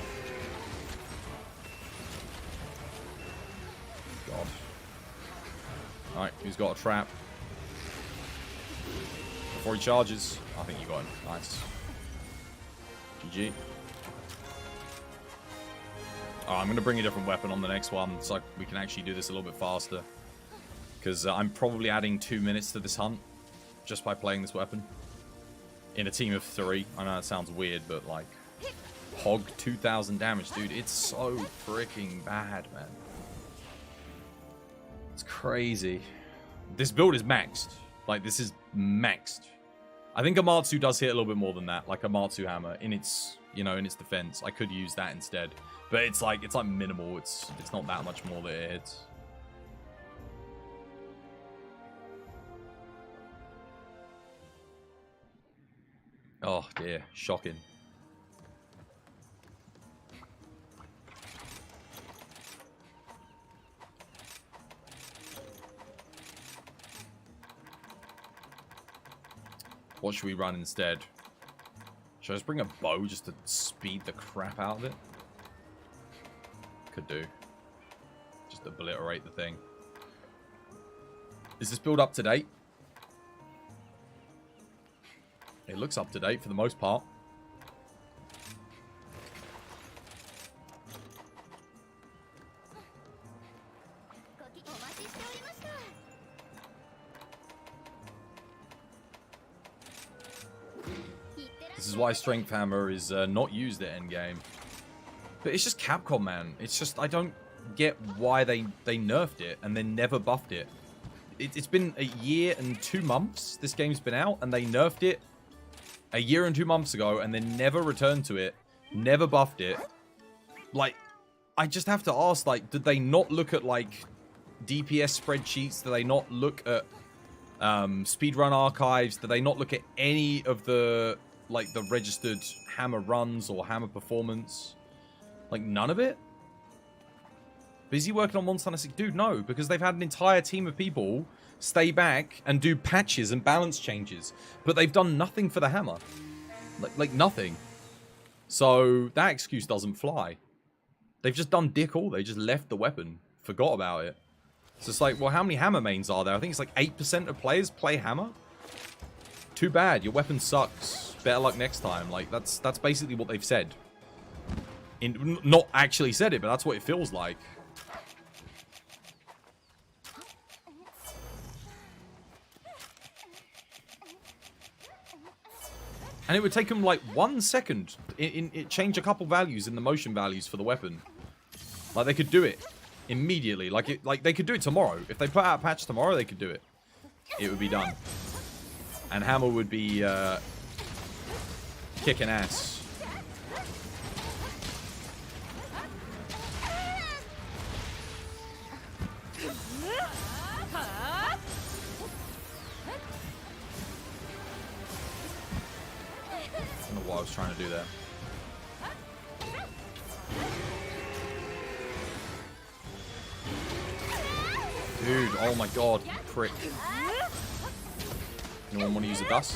God. Alright, who's got a trap? Before he charges. I think you got him. Nice. GG. I'm going to bring a different weapon on the next one so we can actually do this a little bit faster. Because I'm probably adding 2 minutes to this hunt just by playing this weapon. In a team of 3. I know that sounds weird, but like... Hog 2,000 damage, dude. It's so freaking bad, man. It's crazy. This build is maxed. Like, this is maxed. I think Amatsu does hit a little bit more than that. Like Amatsu hammer in its, you know, in its defense. I could use that instead. But it's like minimal. It's not that much more that it hits. Oh dear, shocking. What should we run instead? Should I just bring a bow just to speed the crap out of it? Could do. Just obliterate the thing. Is this build up to date? It looks up to date for the most part. This is why Strength Hammer is not used at endgame. But it's just Capcom, man. It's just, I don't get why they nerfed it and then never buffed it. It's been a year and 2 months this game's been out, and they nerfed it a year and 2 months ago and then never returned to it, never buffed it. Like, I just have to ask, like, did they not look at, like, DPS spreadsheets? Did they not look at speedrun archives? Did they not look at any of the, like, the registered hammer runs or hammer performance? Like, none of it? Busy working on Monster Hunter 6? Dude, no, because they've had an entire team of people stay back and do patches and balance changes. But they've done nothing for the hammer. Like nothing. So, that excuse doesn't fly. They've just done dick all. They just left the weapon. Forgot about it. So it's like, well, how many hammer mains are there? I think it's like 8% of players play hammer. Too bad. Your weapon sucks. Better luck next time. Like, that's basically what they've said. Not actually said it, but that's what it feels like. And it would take them like 1 second. It change a couple values in the motion values for the weapon. Like, they could do it immediately. Like they could do it tomorrow. If they put out a patch tomorrow, they could do it. It would be done. And hammer would be kicking ass. I don't know what I was trying to do there. Dude, oh my god, you prick. Anyone want to use a dust?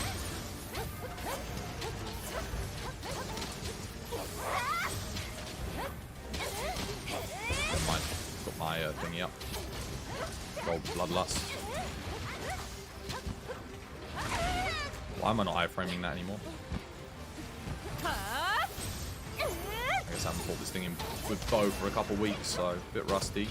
Never mind. Got my thingy up. Gold bloodlust. Why am I not iframing that anymore? I guess I haven't fought this thing in with bow for a couple weeks, so a bit rusty.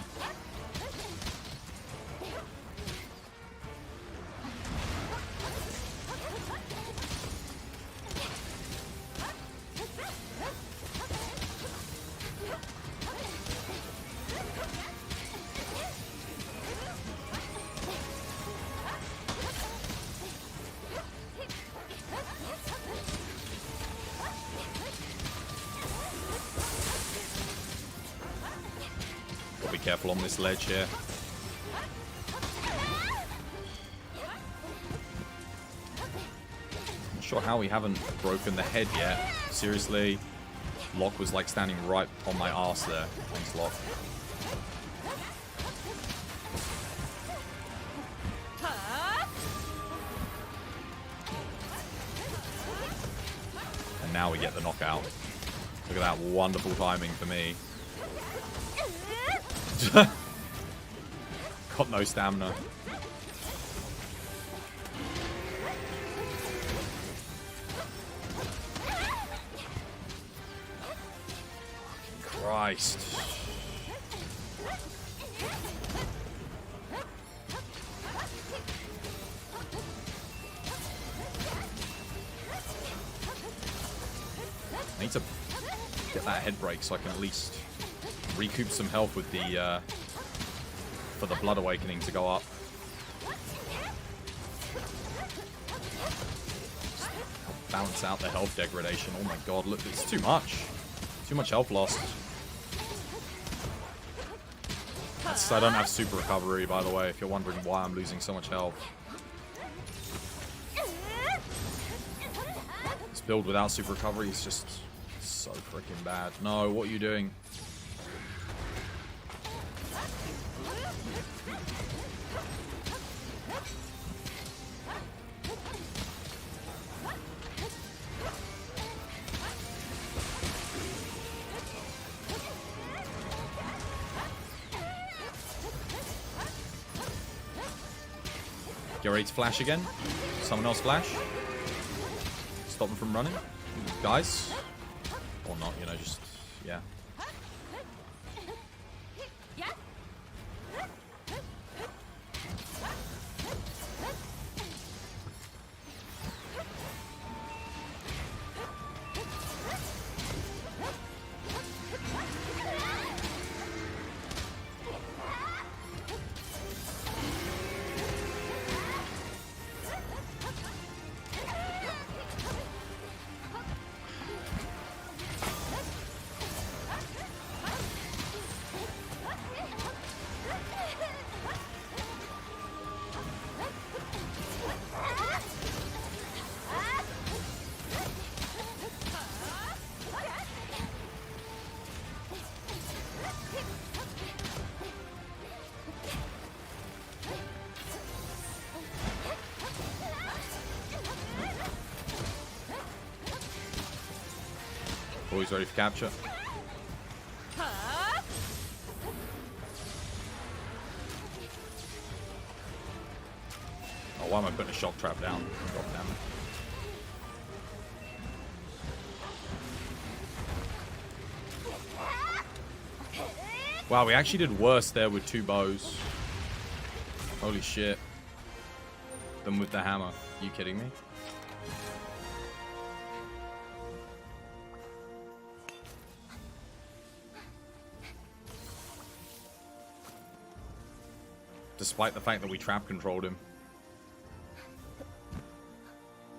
Gotta be careful on this ledge here. Not sure how we haven't broken the head yet. Seriously. Locke was like standing right on my arse there. Thanks, Locke. And now we get the knockout. Look at that wonderful timing for me. Got no stamina. Christ. I need to get that head break so I can at least recoup some health with the for the blood awakening to go up. Balance out the health degradation. Oh my god, look, it's too much. Too much health loss. I don't have super recovery, by the way, if you're wondering why I'm losing so much health. This build without super recovery is just so freaking bad. No, what are you doing? Get ready to flash again. Someone else flash. Stop them from running. Guys. Or not, you know, just, yeah. Always ready for capture. Oh, why am I putting a shock trap down? God damn it. Wow, we actually did worse there with 2 bows. Holy shit. Than with the hammer. Are you kidding me? Despite the fact that we trap controlled him.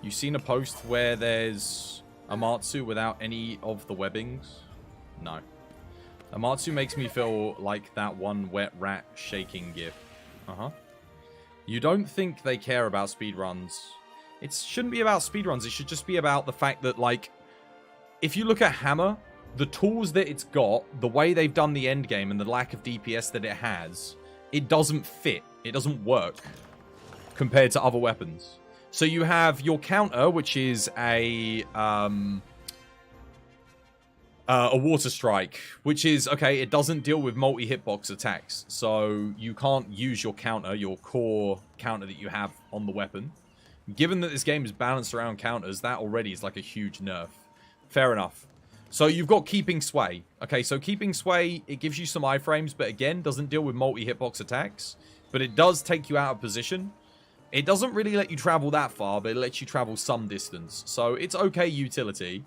You seen a post where there's Amatsu without any of the webbings? No. Amatsu makes me feel like that one wet rat shaking gif. You don't think they care about speedruns. It shouldn't be about speedruns. It should just be about the fact that, like, if you look at Hammer, the tools that it's got, the way they've done the endgame, and the lack of DPS that it has, it doesn't fit. It doesn't work compared to other weapons. So you have your counter, which is a water strike, which is, okay, it doesn't deal with multi-hitbox attacks. So you can't use your counter, your core counter that you have on the weapon. Given that this game is balanced around counters, that already is like a huge nerf. Fair enough. So you've got Keeping Sway. Okay, so Keeping Sway, it gives you some iframes, but again, doesn't deal with multi-hitbox attacks. But it does take you out of position. It doesn't really let you travel that far, but it lets you travel some distance. So it's okay utility.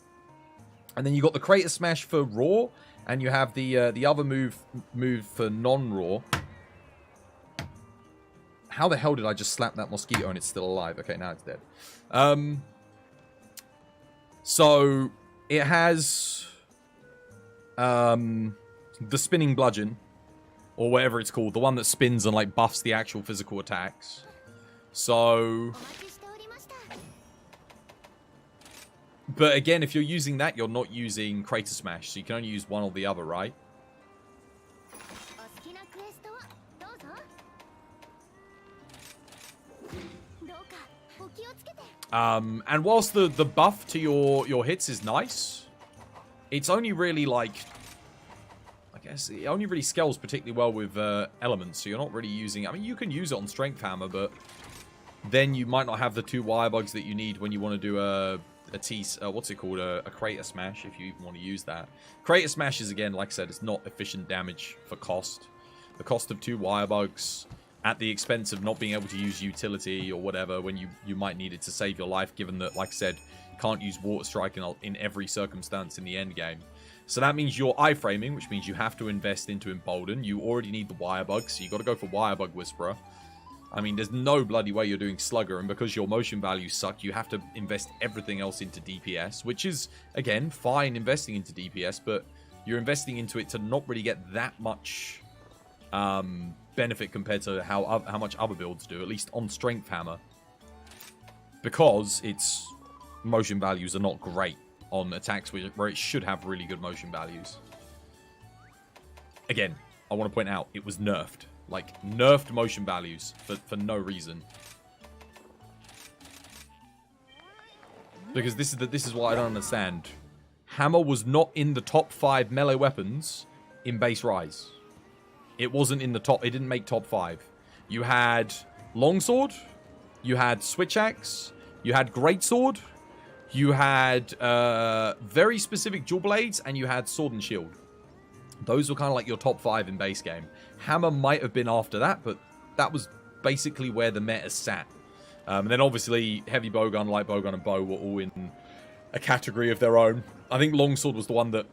And then you got the Crater Smash for Raw, and you have the other move for non-Raw. How the hell did I just slap that mosquito and it's still alive? Okay, now it's dead. So it has the Spinning Bludgeon, or whatever it's called, the one that spins and like buffs the actual physical attacks. So, but again, if you're using that, you're not using Crater Smash, so you can only use one or the other, right? And whilst the buff to your hits is nice, it's only really like, I guess it only really scales particularly well with elements, so you're not really using, I mean, you can use it on strength hammer, but then you might not have the 2 wire bugs that you need when you want to do what's it called, a crater smash, if you even want to use that. Crater smash is, again, like I said, it's not efficient damage for cost. The cost of 2 wire bugs at the expense of not being able to use utility or whatever when you might need it to save your life, given that, like I said, you can't use water strike in every circumstance in the end game. So that means you're iframing, which means you have to invest into Embolden. You already need the wire bug, so you got to go for wire bug Whisperer. I mean, there's no bloody way you're doing Slugger, and because your motion values suck, you have to invest everything else into DPS, which is, again, fine investing into DPS, but you're investing into it to not really get that much benefit compared to how much other builds do, at least on Strength Hammer, because its motion values are not great on attacks where it should have really good motion values. Again, I want to point out, it was nerfed. Like, nerfed motion values for no reason. Because this is what I don't understand. Hammer was not in the top 5 melee weapons in base Rise. It wasn't in the top, it didn't make top 5. You had Longsword, you had Switch Axe, you had Greatsword, you had very specific dual blades, and you had Sword and Shield. Those were kind of like your top 5 in base game. Hammer might have been after that, but that was basically where the meta sat. And then obviously Heavy Bowgun, Light Bowgun, and Bow were all in a category of their own. I think Longsword was the one that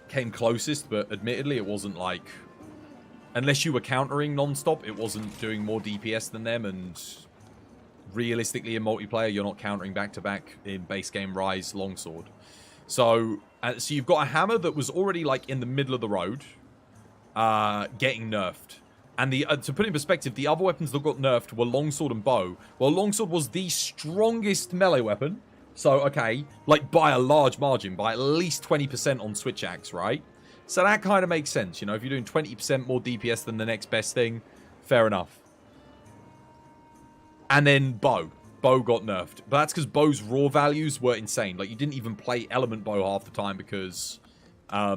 came closest, but admittedly it wasn't like... Unless you were countering non-stop, it wasn't doing more DPS than them, and realistically in multiplayer, you're not countering back-to-back in base game Rise Longsword. So you've got a Hammer that was already like in the middle of the road, getting nerfed. And to put it in perspective, the other weapons that got nerfed were Longsword and Bow. Well, Longsword was the strongest melee weapon. So, okay, like by a large margin, by at least 20% on Switch Axe, right? So that kind of makes sense, you know, if you're doing 20% more DPS than the next best thing, fair enough. And then Bow. Bow got nerfed. But that's because Bow's raw values were insane. Like, you didn't even play Element Bow half the time because raw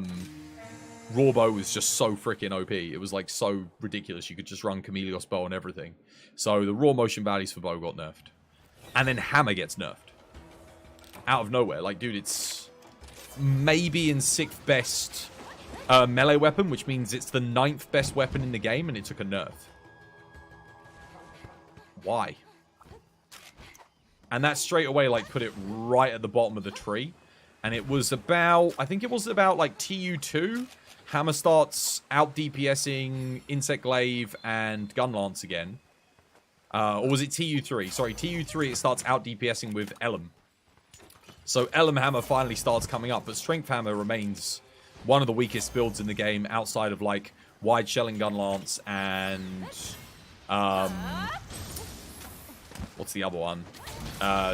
Bow was just so freaking OP. It was, like, so ridiculous. You could just run Chameleos Bow and everything. So the raw motion values for Bow got nerfed. And then Hammer gets nerfed. Out of nowhere. Like, dude, it's maybe in 6th best melee weapon, which means it's the 9th best weapon in the game, and it took a nerf. Why? And that straight away, like, put it right at the bottom of the tree. And it was about, I think it was about, like, TU2. Hammer starts out DPSing Insect Glaive and Gunlance again. Or was it TU3? Sorry, TU3, it starts out DPSing with Elm. So Elm Hammer finally starts coming up, but Strength Hammer remains one of the weakest builds in the game outside of, like, Wide Shelling Gunlance and... what's the other one?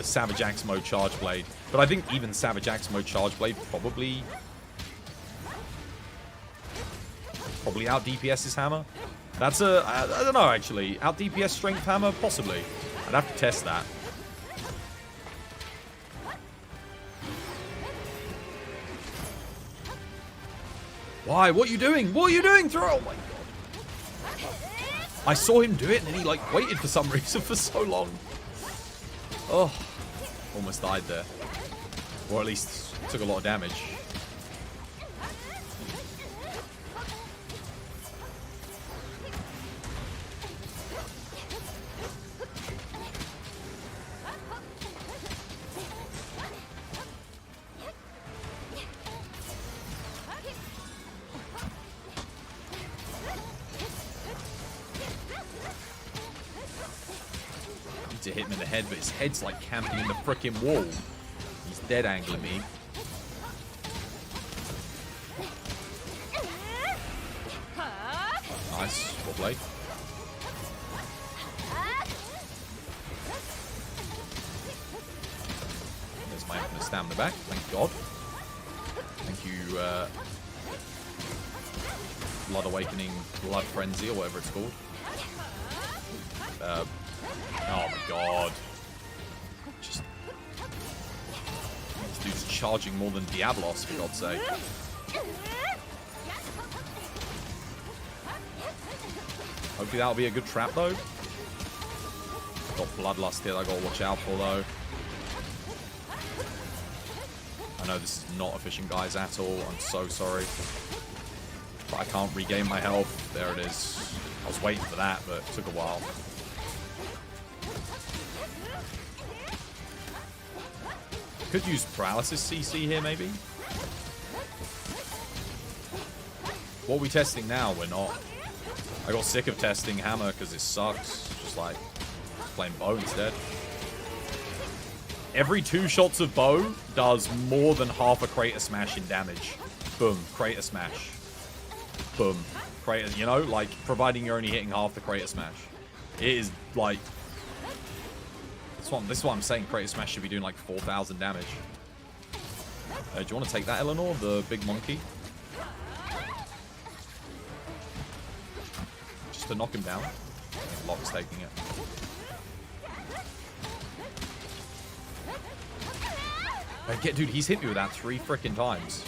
Savage Axe Mode Charge Blade. But I think even Savage Axe Mode Charge Blade probably out DPS's Hammer. That's I don't know, actually. Out DPS Strength Hammer? Possibly. I'd have to test that. Why? What are you doing? What are you doing? Throw! Oh my god. I saw him do it and then he, like, waited for some reason for so long. Oh. Almost died there. Or at least took a lot of damage. To hit him in the head, but his head's like camping in the frickin' wall. He's dead angling me. Nice. Well played. There's my infinite stamina back. Thank God. Thank you, Blood Awakening, Blood Frenzy, or whatever it's called. Oh my god. Just... This dude's charging more than Diablos, for God's sake. Hopefully that'll be a good trap, though. Got Bloodlust here that I gotta watch out for, though. I know this is not efficient, guys, at all. I'm so sorry. But I can't regain my health. There it is. I was waiting for that, but it took a while. Could use Paralysis CC here, maybe? What are we testing now? We're not. I got sick of testing Hammer because it sucks. Just like playing Bow instead. Every 2 shots of Bow does more than half a Crater Smash in damage. Boom. Crater Smash. Boom. Crater, you know, like, providing you're only hitting half the Crater Smash. It is, like... This is what I'm saying. Crater Smash should be doing, like, 4,000 damage. Do you want to take that, Eleanor? The big monkey? Just to knock him down. Locke's taking it. Dude, he's hit me with that 3 frickin' times.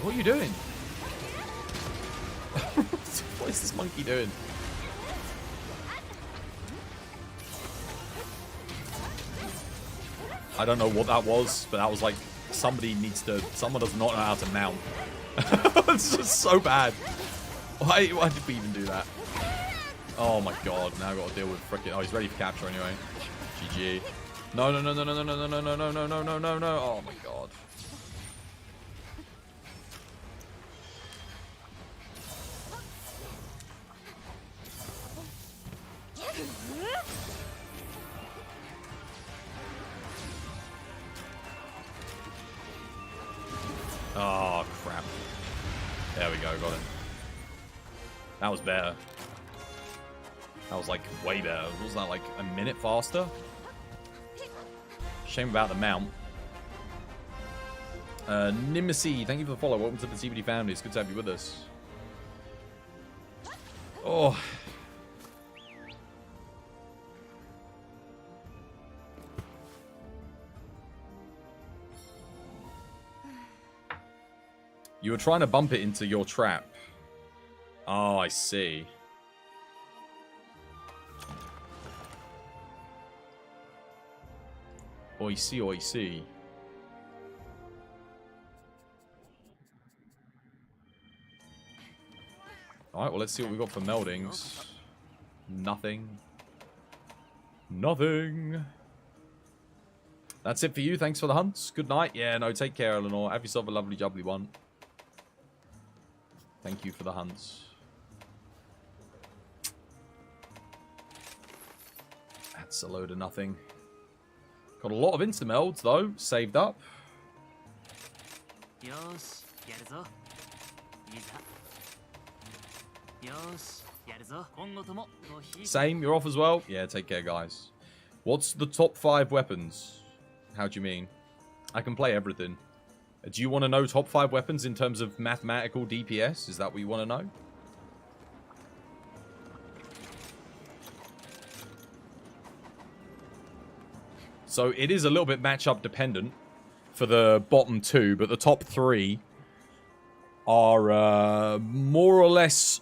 What are you doing? What is this monkey doing? I don't know what that was, but that was like someone does not know how to mount. It's just so bad. Why did we even do that? Oh my god, now I've got to deal with frickin'... Oh, he's ready for capture anyway. GG. No. Oh my god. Oh, crap. There we go, got him. That was better. That was, like, way better. Was that, like, a minute faster? Shame about the mount. Nimisi, thank you for the follow. Welcome to the CBD family. It's good to have you with us. Oh. You were trying to bump it into your trap. Oh, I see. I see. Alright, well, let's see what we got for meldings. Nothing. That's it for you. Thanks for the hunts. Good night. Yeah, no, take care, Eleanor. Have yourself a lovely, jubbly one. Thank you for the hunts. That's a load of nothing. Got a lot of insta-melds, though, saved up. Same, you're off as well? Yeah, take care, guys. What's the top 5 weapons? How do you mean? I can play everything. Do you want to know top 5 weapons in terms of mathematical DPS? Is that what you want to know? So it is a little bit matchup dependent for the bottom 2, but the top 3 are more or less...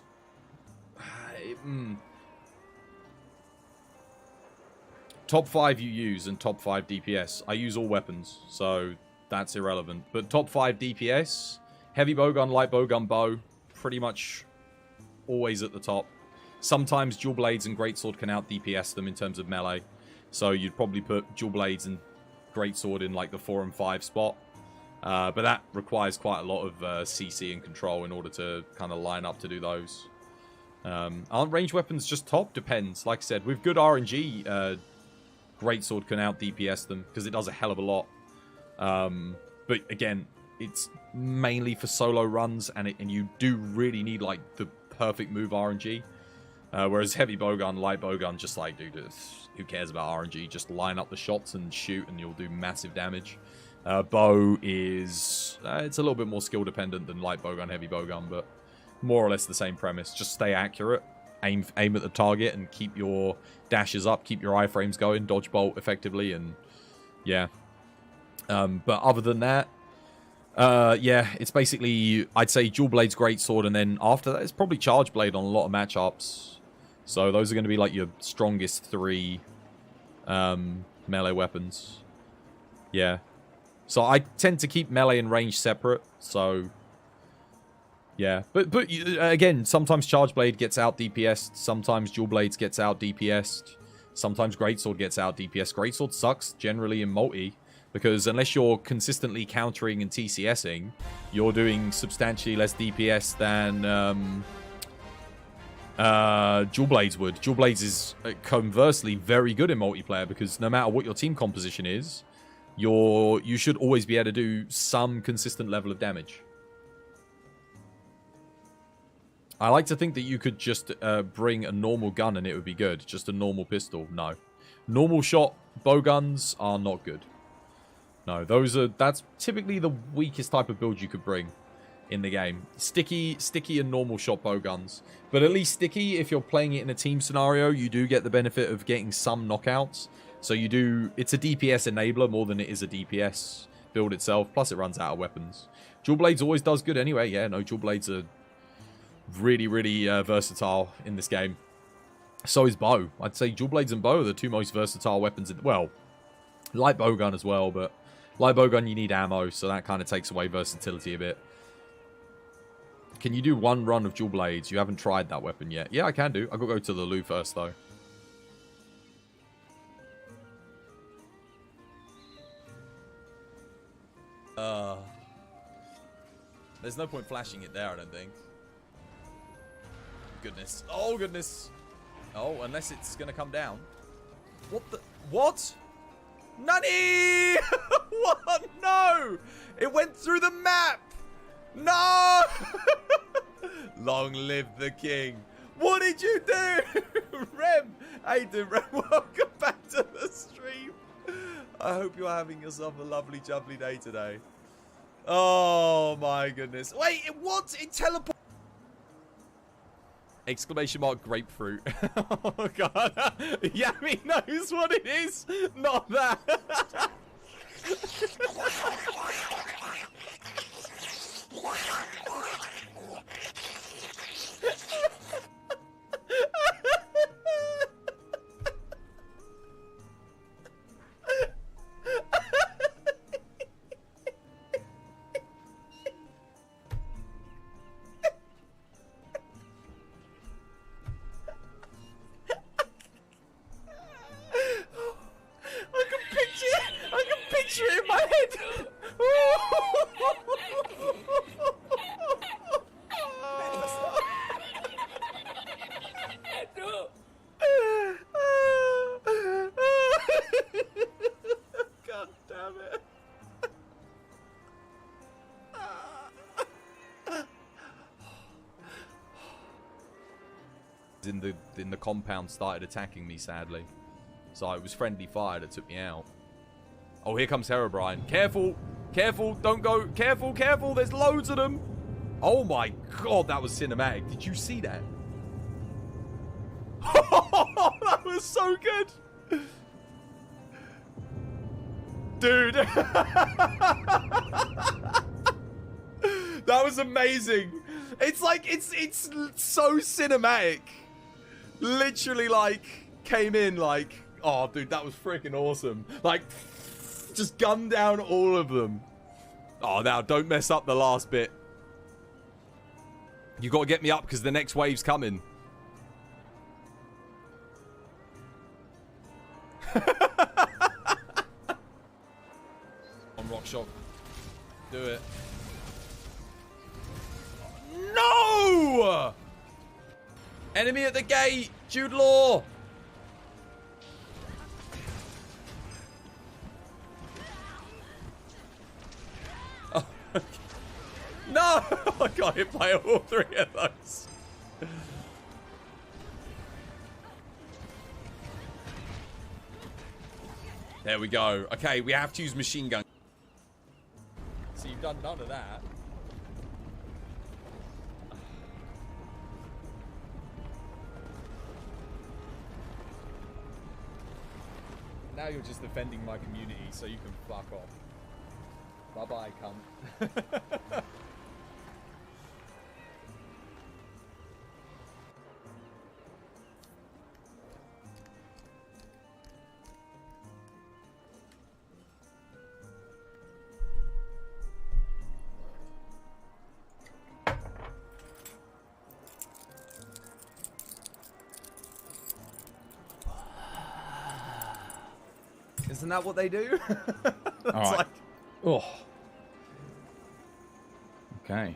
Top 5 you use and top 5 DPS. I use all weapons, so that's irrelevant. But top 5 DPS, heavy bowgun, light bowgun, bow, pretty much always at the top. Sometimes dual blades and greatsword can out DPS them in terms of melee. So you'd probably put dual blades and greatsword in like the 4 and 5 spot. But that requires quite a lot of CC and control in order to kind of line up to do those. Aren't ranged weapons just top? Depends. Like I said, with good RNG, greatsword can out DPS them because it does a hell of a lot. But again, it's mainly for solo runs, and you do really need like the perfect move RNG. Whereas heavy bowgun, light bowgun, just like, dude, who cares about RNG? Just line up the shots and shoot, and you'll do massive damage. Bow is... it's a little bit more skill dependent than light bowgun, heavy bowgun, but More or less the same premise. Just stay accurate. Aim at the target and keep your dashes up. Keep your iframes going. Dodge bolt effectively. And yeah. But other than that, yeah, it's basically, I'd say Dual Blade's Greatsword. And then after that, it's probably Charge Blade on a lot of matchups. So those are going to be like your strongest 3 melee weapons. Yeah. So I tend to keep melee and range separate. So yeah, but again, sometimes Charge Blade gets out DPS'd, sometimes Dual Blades gets out DPS'd, sometimes Greatsword gets out DPS. Greatsword sucks generally in multi, because unless you're consistently countering and TCSing, you're doing substantially less DPS than Dual Blades would. Dual Blades is conversely very good in multiplayer, because no matter what your team composition is, you should always be able to do some consistent level of damage. I like to think that you could just bring a normal gun and it would be good. Just a normal pistol. No. Normal shot bow guns are not good. No, that's typically the weakest type of build you could bring in the game. Sticky and normal shot bow guns. But at least sticky, if you're playing it in a team scenario, you do get the benefit of getting some knockouts. So it's a DPS enabler more than it is a DPS build itself. Plus it runs out of weapons. Dual Blades always does good anyway. Yeah, no, Dual Blades are really, really versatile in this game. So is bow. I'd say Dual Blades and bow are the 2 most versatile weapons. Well, light bow gun as well, but light bow gun you need ammo, so that kind of takes away versatility a bit. Can you do 1 run of Dual Blades? You haven't tried that weapon yet. Yeah, I can do. I've got to go to the loo first, though. There's no point flashing it there, I don't think. Goodness. Oh, goodness. Oh, unless it's going to come down. What the? What? Nani! What? No! It went through the map! No! Long live the king. What did you do? Rem! How you doing, Rem? Welcome back to the stream. I hope you're having yourself a lovely, jubbly day today. Oh, my goodness. Wait, what? It teleported. Exclamation mark grapefruit. Oh, God. Yami knows what it is. Not that. I can picture it in my head. God damn it. In the compound started attacking me, sadly. So it was friendly fire that took me out. Oh, here comes Herobrine. Careful! Careful! Don't go! Careful! Careful! There's loads of them! Oh my god, that was cinematic. Did you see that? That was so good! Dude! That was amazing! It's like, it's so cinematic. Literally, like, came in like... Oh, dude, that was freaking awesome. Like, just gun down all of them. Oh, now, don't mess up the last bit. You got to get me up because the next wave's coming. On Rock Shock. Do it. No! Enemy at the gate! Jude Law! No! I got hit by all 3 of those. There we go. Okay, we have to use machine gun. So you've done none of that. Now you're just defending my community, so you can fuck off. Bye-bye, cunt. Isn't that what they do? That's right. like... Oh. Okay.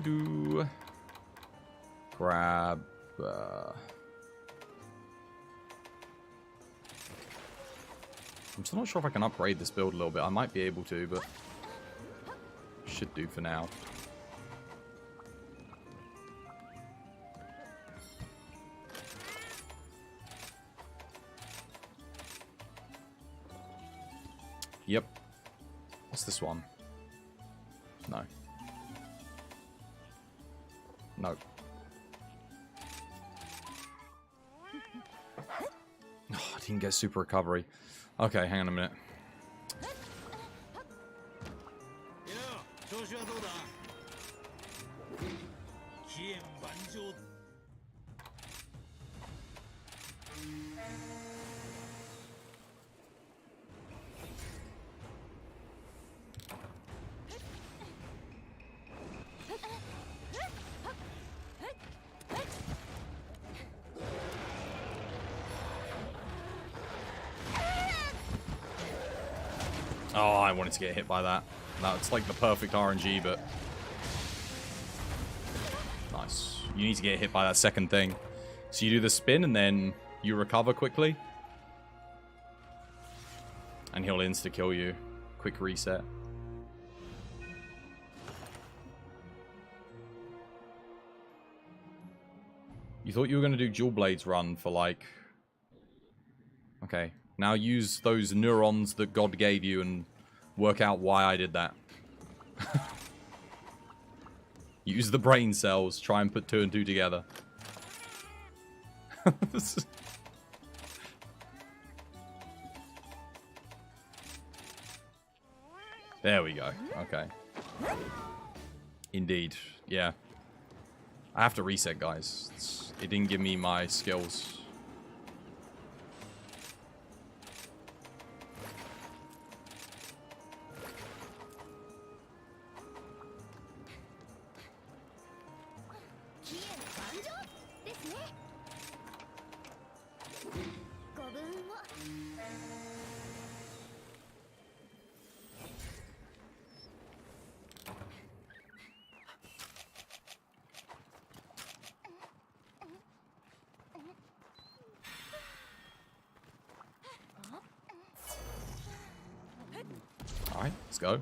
Do. Grab. I'm still not sure if I can upgrade this build a little bit. I might be able to, but should do for now. Yep. What's this one? No. No. Oh, I didn't get super recovery. Okay, hang on a minute. Oh, I wanted to get hit by that. That's like the perfect RNG, but... Nice. You need to get hit by that second thing. So you do the spin, and then you recover quickly. And he'll insta-kill you. Quick reset. You thought you were going to do Dual Blades run for like... Okay. Now use those neurons that God gave you and work out why I did that. Use the brain cells. Try and put 2 and 2 together. There we go. Okay. Indeed. Yeah. I have to reset, guys. It didn't give me my skills. Alright, let's go.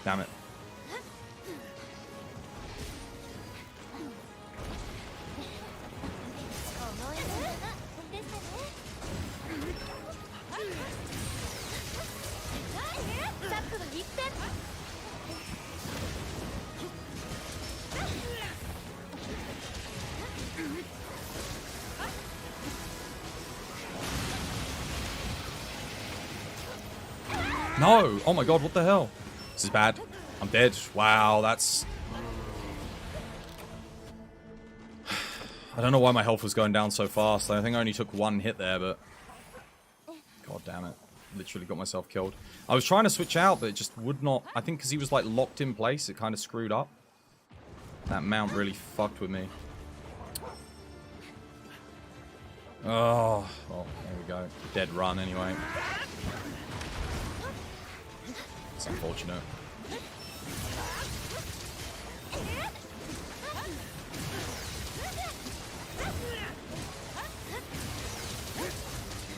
Damn it. No! Oh my god, what the hell? This is bad. I'm dead. Wow, that's... I don't know why my health was going down so fast. I think I only took one hit there, but... God damn it. Literally got myself killed. I was trying to switch out, but it just would not... I think because he was, like, locked in place, it kind of screwed up. That mount really fucked with me. Oh, well, there we go. Dead run, anyway. It's unfortunate.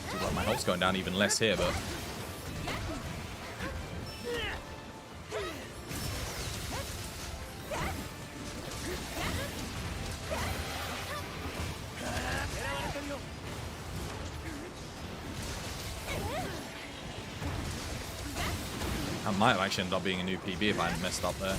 Seems like my health's going down even less here, but... That might have actually ended up being a new PB if I hadn't messed up there.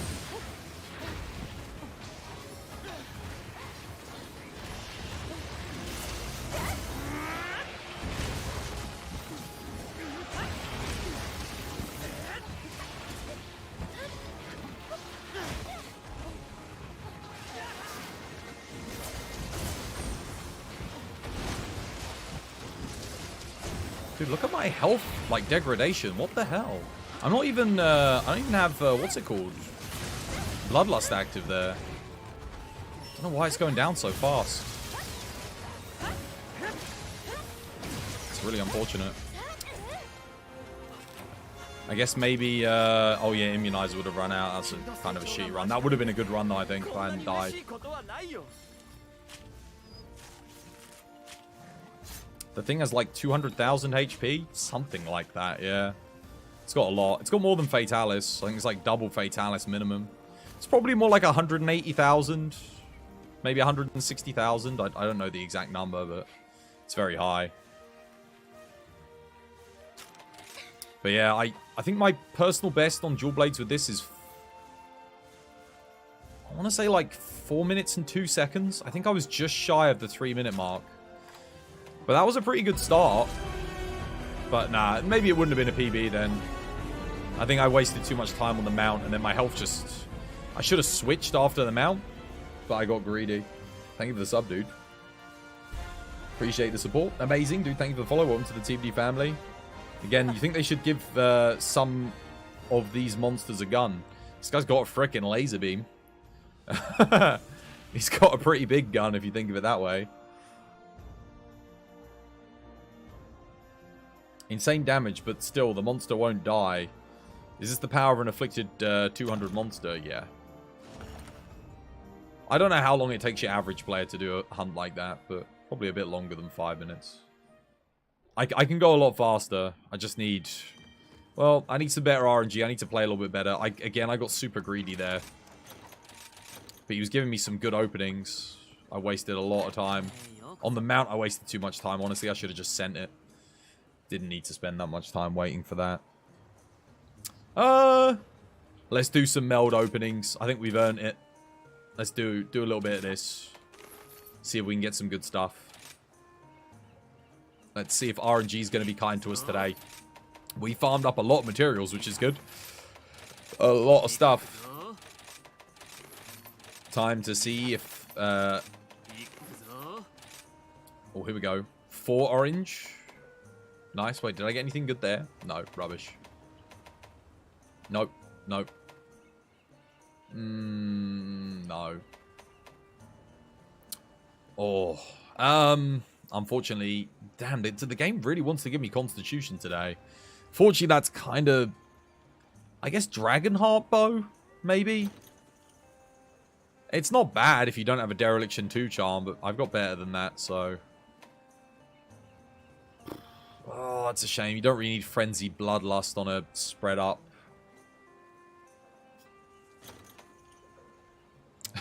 Dude, look at my health, like, degradation. What the hell? I'm not even, I don't even have, what's it called? Bloodlust active there. I don't know why it's going down so fast. It's really unfortunate. I guess maybe, oh yeah, Immunizer would have run out. That's a kind of a shitty run. That would have been a good run though, I think, if I hadn't died. The thing has like 200,000 HP? Something like that, yeah. It's got a lot. It's got more than Fatalis. I think it's like double Fatalis minimum. It's probably more like 180,000. Maybe 160,000. I don't know the exact number, but it's very high. But yeah, I think my personal best on dual blades with this is... I want to say like 4 minutes and 2 seconds. I think I was just shy of the 3-minute mark. But that was a pretty good start. But nah, maybe it wouldn't have been a PB then. I think I wasted too much time on the mount, and then my health just... I should have switched after the mount, but I got greedy. Thank you for the sub, dude. Appreciate the support. Amazing, dude. Thank you for the follow. Welcome to the TBD family. Again, you think they should give some of these monsters a gun? This guy's got a frickin' laser beam. He's got a pretty big gun, if you think of it that way. Insane damage, but still, the monster won't die. Is this the power of an afflicted 200 monster? Yeah. I don't know how long it takes your average player to do a hunt like that, but probably a bit longer than 5 minutes. I can go a lot faster. I just need... Well, I need some better RNG. I need to play a little bit better. Again, I got super greedy there. But he was giving me some good openings. I wasted a lot of time. On the mount, I wasted too much time. Honestly, I should have just sent it. Didn't need to spend that much time waiting for that. Let's do some meld openings. I think we've earned it. Let's do a little bit of this. See if we can get some good stuff. Let's see if RNG is going to be kind to us today. We farmed up a lot of materials, which is good. A lot of stuff. Time to see if... Oh, here we go. 4 orange. Nice. Wait, did I get anything good there? No, rubbish. Nope. Nope. No. Oh. Unfortunately, damn, the game really wants to give me Constitution today. Fortunately, that's kind of... I guess Dragonheart Bow, maybe? It's not bad if you don't have a Dereliction 2 charm, but I've got better than that, so... Oh, that's a shame. You don't really need Frenzied Bloodlust on a spread up.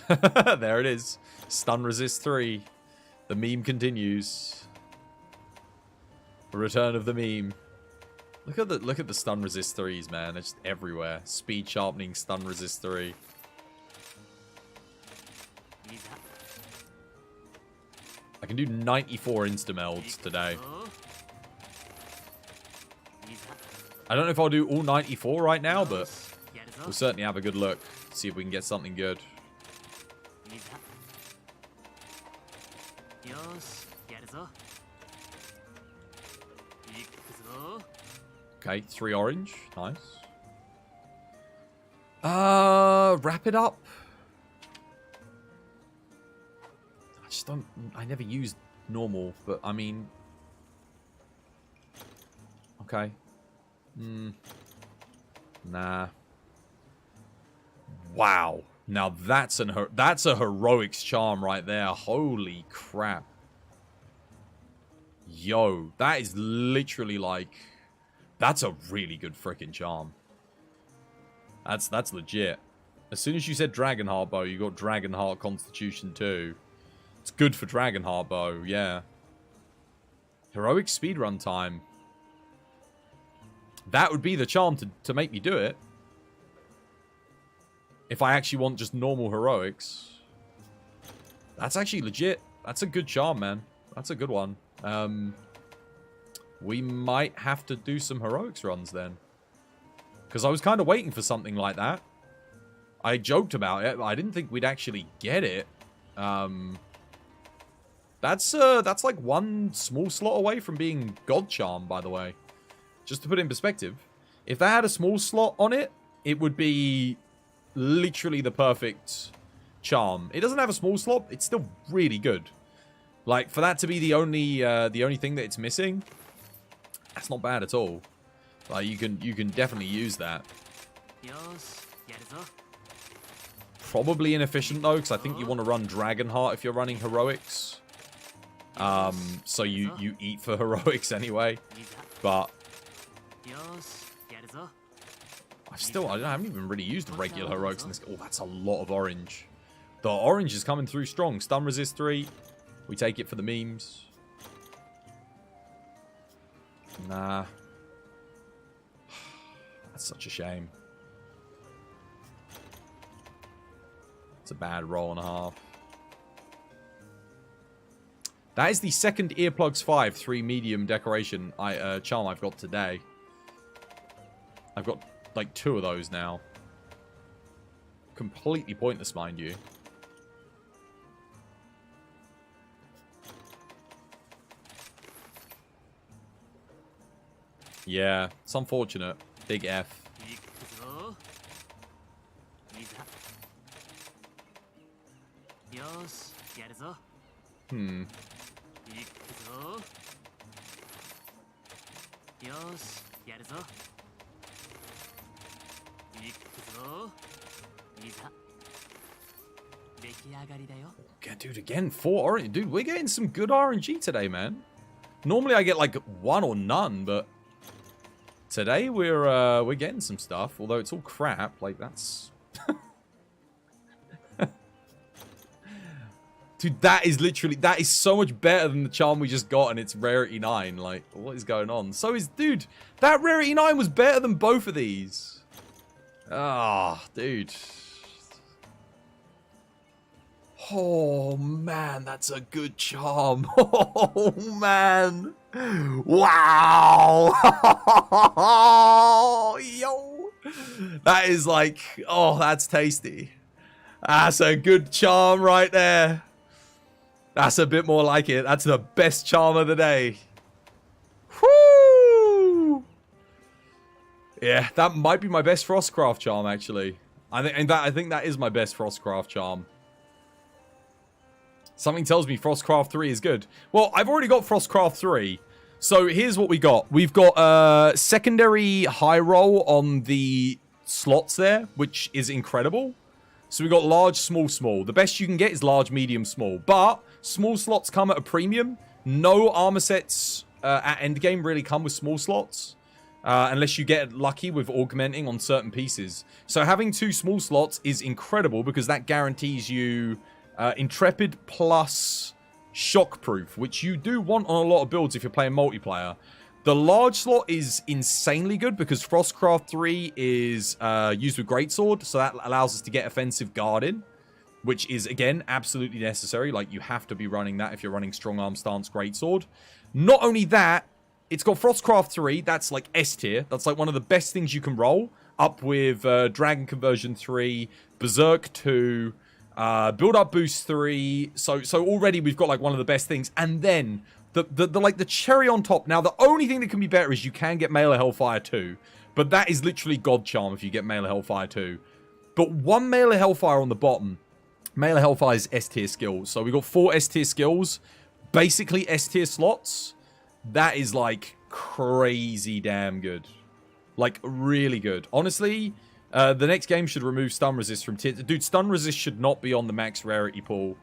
There it is. Stun resist 3. The meme continues. The return of the meme. Look at the stun resist 3s, man. They're just everywhere. Speed sharpening, stun resist 3. I can do 94 insta-melds today. I don't know if I'll do all 94 right now, but we'll certainly have a good look. See if we can get something good. Okay, 3 orange. Nice. Wrap it up. I just don't... I never used normal, but I mean... Okay. Nah. Wow. Now that's a heroics charm right there. Holy crap. Yo, that is literally like... That's a really good freaking charm. That's legit. As soon as you said Dragonheart Bow, you got Dragonheart Constitution 2. It's good for Dragonheart Bow, yeah. Heroic speedrun time. That would be the charm to make me do it. If I actually want just normal heroics. That's actually legit. That's a good charm, man. That's a good one. We might have to do some heroics runs then. Because I was kind of waiting for something like that. I joked about it, but I didn't think we'd actually get it. That's like one small slot away from being God Charm, by the way. Just to put it in perspective. If that had a small slot on it, it would be literally the perfect charm. It doesn't have a small slot. It's still really good. Like, for that to be the only thing that it's missing, that's not bad at all. Like, you can definitely use that. Probably inefficient, though, because I think you want to run Dragonheart if you're running heroics. So you eat for heroics anyway. But I haven't even really used regular heroics in this. Oh, that's a lot of orange. The orange is coming through strong. Stun resist 3. We take it for the memes. Nah. That's such a shame. It's a bad roll and a half. That is the second Earplugs 5 3 medium decoration charm I've got today. I've got like 2 of those now. Completely pointless, mind you. Yeah, it's unfortunate. Big F. Dude, again, 4 orange. Dude, we're getting some good RNG today, man. Normally I get like 1 or none, but today we're getting some stuff. Although it's all crap. Like, that's... Dude, that is so much better than the charm we just got, and it's rarity 9. Like, what is going on? Dude, that rarity 9 was better than both of these. Ah, dude. Oh, man, that's a good charm. Oh, man. Wow. Yo. That is like, oh, that's tasty. That's a good charm right there. That's a bit more like it. That's the best charm of the day. Woo! Yeah, that might be my best Frostcraft charm, actually. I think that is my best Frostcraft charm. Something tells me Frostcraft 3 is good. Well, I've already got Frostcraft 3. So here's what we got. We've got secondary high roll on the slots there, which is incredible. So we've got large, small, small. The best you can get is large, medium, small. But small slots come at a premium. No armor sets at endgame really come with small slots. unless you get lucky with augmenting on certain pieces. So having 2 small slots is incredible because that guarantees you Intrepid plus Shockproof, which you do want on a lot of builds if you're playing multiplayer. The large slot is insanely good because Frostcraft 3 is used with Greatsword, so that allows us to get offensive guarding, which is, again, absolutely necessary. Like, you have to be running that if you're running Strong Arm Stance Greatsword. Not only that, it's got Frostcraft 3, that's like S tier. That's like one of the best things you can roll, up with Dragon Conversion 3, Berserk 2, Build Up Boost 3. So already we've got like one of the best things. And then the cherry on top. Now, the only thing that can be better is you can get Mail of Hellfire 2. But that is literally God Charm if you get Mail of Hellfire 2. But 1 Mail of Hellfire on the bottom. Mail of Hellfire's S tier skills. So we got 4 S tier skills. Basically S tier slots. That is like crazy damn good. Like really good. Honestly, the next game should remove stun resist from tier. Dude, stun resist should not be on the max rarity pool.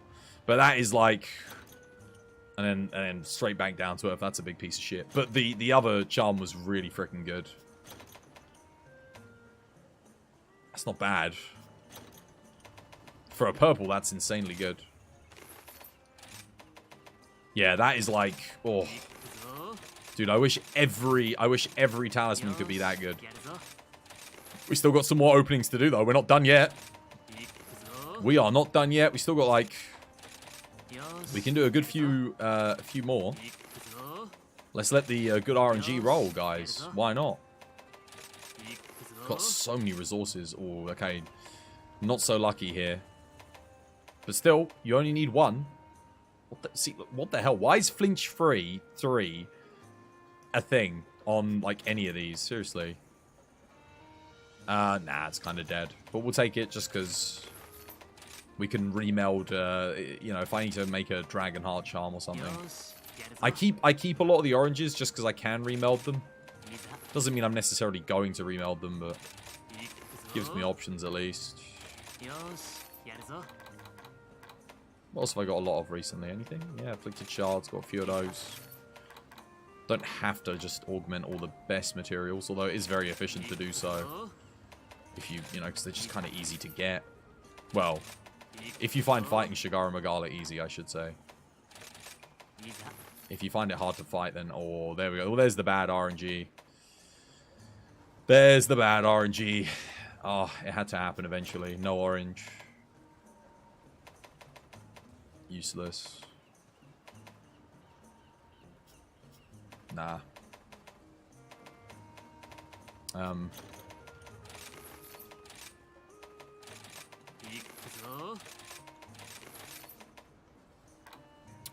But that is like... And then straight back down to earth. That's a big piece of shit. But the other charm was really freaking good. That's not bad. For a purple, that's insanely good. Yeah, that is like... Oh. Dude, I wish every talisman could be that good. We still got some more openings to do, though. We're not done yet. We are not done yet. We still got, like... We can do a good few more. Let's let the good RNG roll, guys. Why not? Got so many resources. Oh, okay. Not so lucky here. But still, you only need 1. What the hell? Why is flinch 3 a thing on, like, any of these? Seriously. Nah, it's kind of dead. But we'll take it just because we can remeld, you know, if I need to make a Dragon Heart Charm or something. I keep a lot of the oranges just because I can remeld them. Doesn't mean I'm necessarily going to remeld them, but gives me options at least. What else have I got a lot of recently? Anything? Yeah, Afflicted Shards, got a few of those. Don't have to just augment all the best materials, although it is very efficient to do so. If you know, because they're just kind of easy to get. Well, if you find fighting Shigara Magala easy, I should say. If you find it hard to fight, then... Oh, there we go. Well, there's the bad RNG. There's the bad RNG. Oh, it had to happen eventually. No orange. Useless. Nah.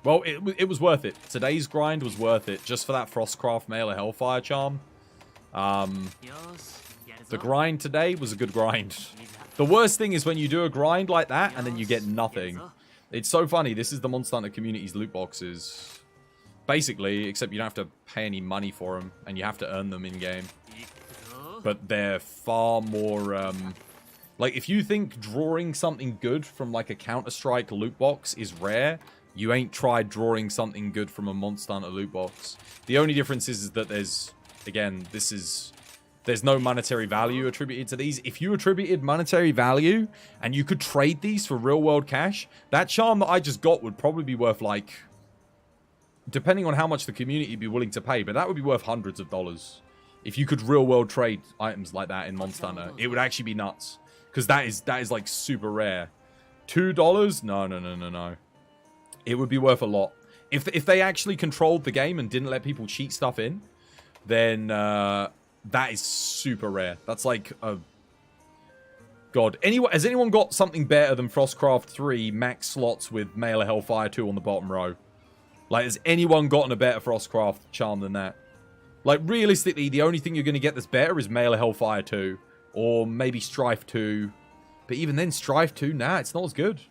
Well, it was worth it. Today's grind was worth it, just for that Frostcraft Mail of Hellfire charm. The grind today was a good grind. The worst thing is when you do a grind like that, and then you get nothing. It's so funny. This is the Monster Hunter community's loot boxes. Basically, except you don't have to pay any money for them, and you have to earn them in-game. But they're far more, like, if you think drawing something good from, like, a Counter-Strike loot box is rare, you ain't tried drawing something good from a Monster Hunter loot box. The only difference is that there's, again, there's no monetary value attributed to these. If you attributed monetary value, and you could trade these for real-world cash, that charm that I just got would probably be worth, like... Depending on how much the community would be willing to pay, but that would be worth hundreds of dollars. If you could real-world trade items like that in Monster Hunter, it would actually be nuts. Because that is like super rare. $2? No. It would be worth a lot. If they actually controlled the game and didn't let people cheat stuff in, then that is super rare. That's like a... God. Has anyone got something better than Frostcraft 3 max slots with Mail of Hellfire 2 on the bottom row? Like, has anyone gotten a better Frostcraft charm than that? Like, realistically, the only thing you're going to get that's better is Mail of Hellfire 2. Or maybe Strife 2. But even then, Strife 2, nah, it's not as good.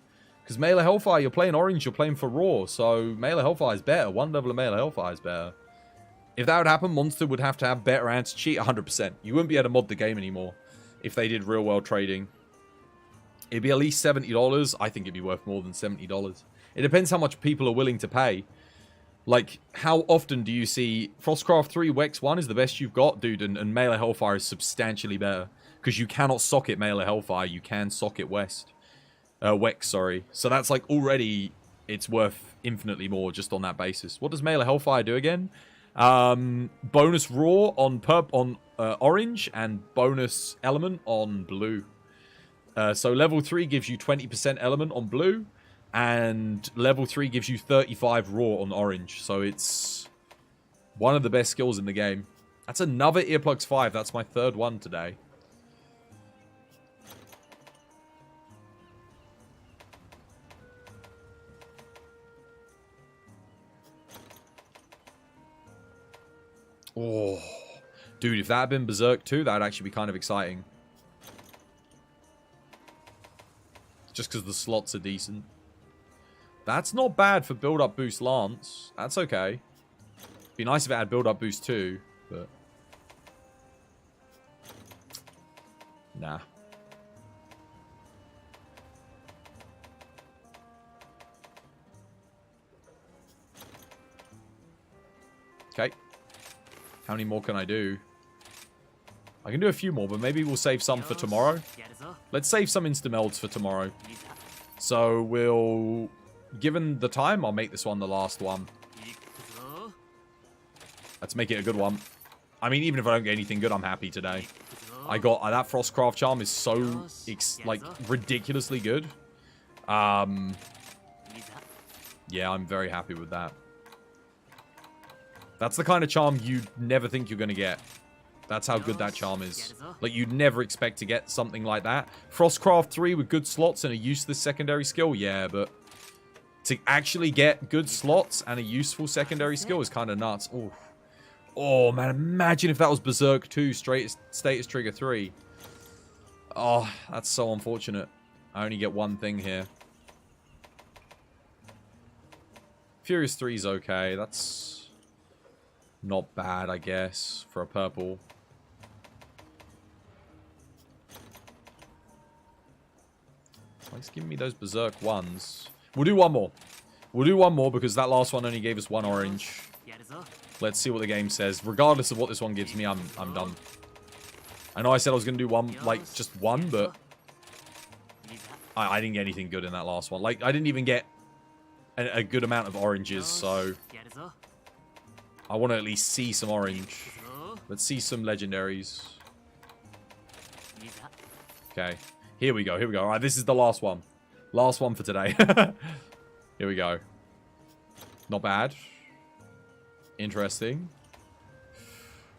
Because Mail of Hellfire, you're playing orange, you're playing for raw. So, Mail of Hellfire is better. One level of Mail of Hellfire is better. If that would happen, Monster would have to have better anti-cheat 100%. You wouldn't be able to mod the game anymore if they did real-world trading. It'd be at least $70. I think it'd be worth more than $70. It depends how much people are willing to pay. Like, how often do you see Frostcraft 3 Wex 1 is the best you've got, dude, and Melee Hellfire is substantially better. Because you cannot socket Melee Hellfire, you can socket Wex, sorry. So that's like already, it's worth infinitely more just on that basis. What does Melee Hellfire do again? Bonus Raw on orange and bonus element on blue. So level 3 gives you 20% element on blue. And level 3 gives you 35 raw on orange. So it's one of the best skills in the game. That's another Earplugs 5. That's my third one today. Oh, dude, if that had been Berserk 2, that would actually be kind of exciting. Just because the slots are decent. That's not bad for build-up boost Lance. That's okay. Be nice if it had build-up boost too, but... Nah. Okay. How many more can I do? I can do a few more, but maybe we'll save some for tomorrow. Let's save some insta-melds for tomorrow. So we'll... Given the time, I'll make this one the last one. Let's make it a good one. I mean, even if I don't get anything good, I'm happy today. I got... that Frostcraft charm is so, like, ridiculously good. Yeah, I'm very happy with that. That's the kind of charm you never think you're going to get. That's how good that charm is. Like, you'd never expect to get something like that. Frostcraft 3 with good slots and a useless secondary skill, yeah, but... To actually get good slots and a useful secondary skill is kind of nuts. Oh. Oh, man, imagine if that was Berserk 2, Status Trigger 3. Oh, that's so unfortunate. I only get one thing here. Furious 3 is okay. That's not bad, I guess, for a purple. Let's give me those Berserk ones. We'll do one more. We'll do one more because that last one only gave us one orange. Let's see what the game says. Regardless of what this one gives me, I'm done. I know I said I was going to do one, like, just one, but... I didn't get anything good in that last one. Like, I didn't even get a good amount of oranges, so... I want to at least see some orange. Let's see some legendaries. Okay. Here we go, here we go. Alright, this is the last one. Last one for today. Here we go. Not bad. Interesting.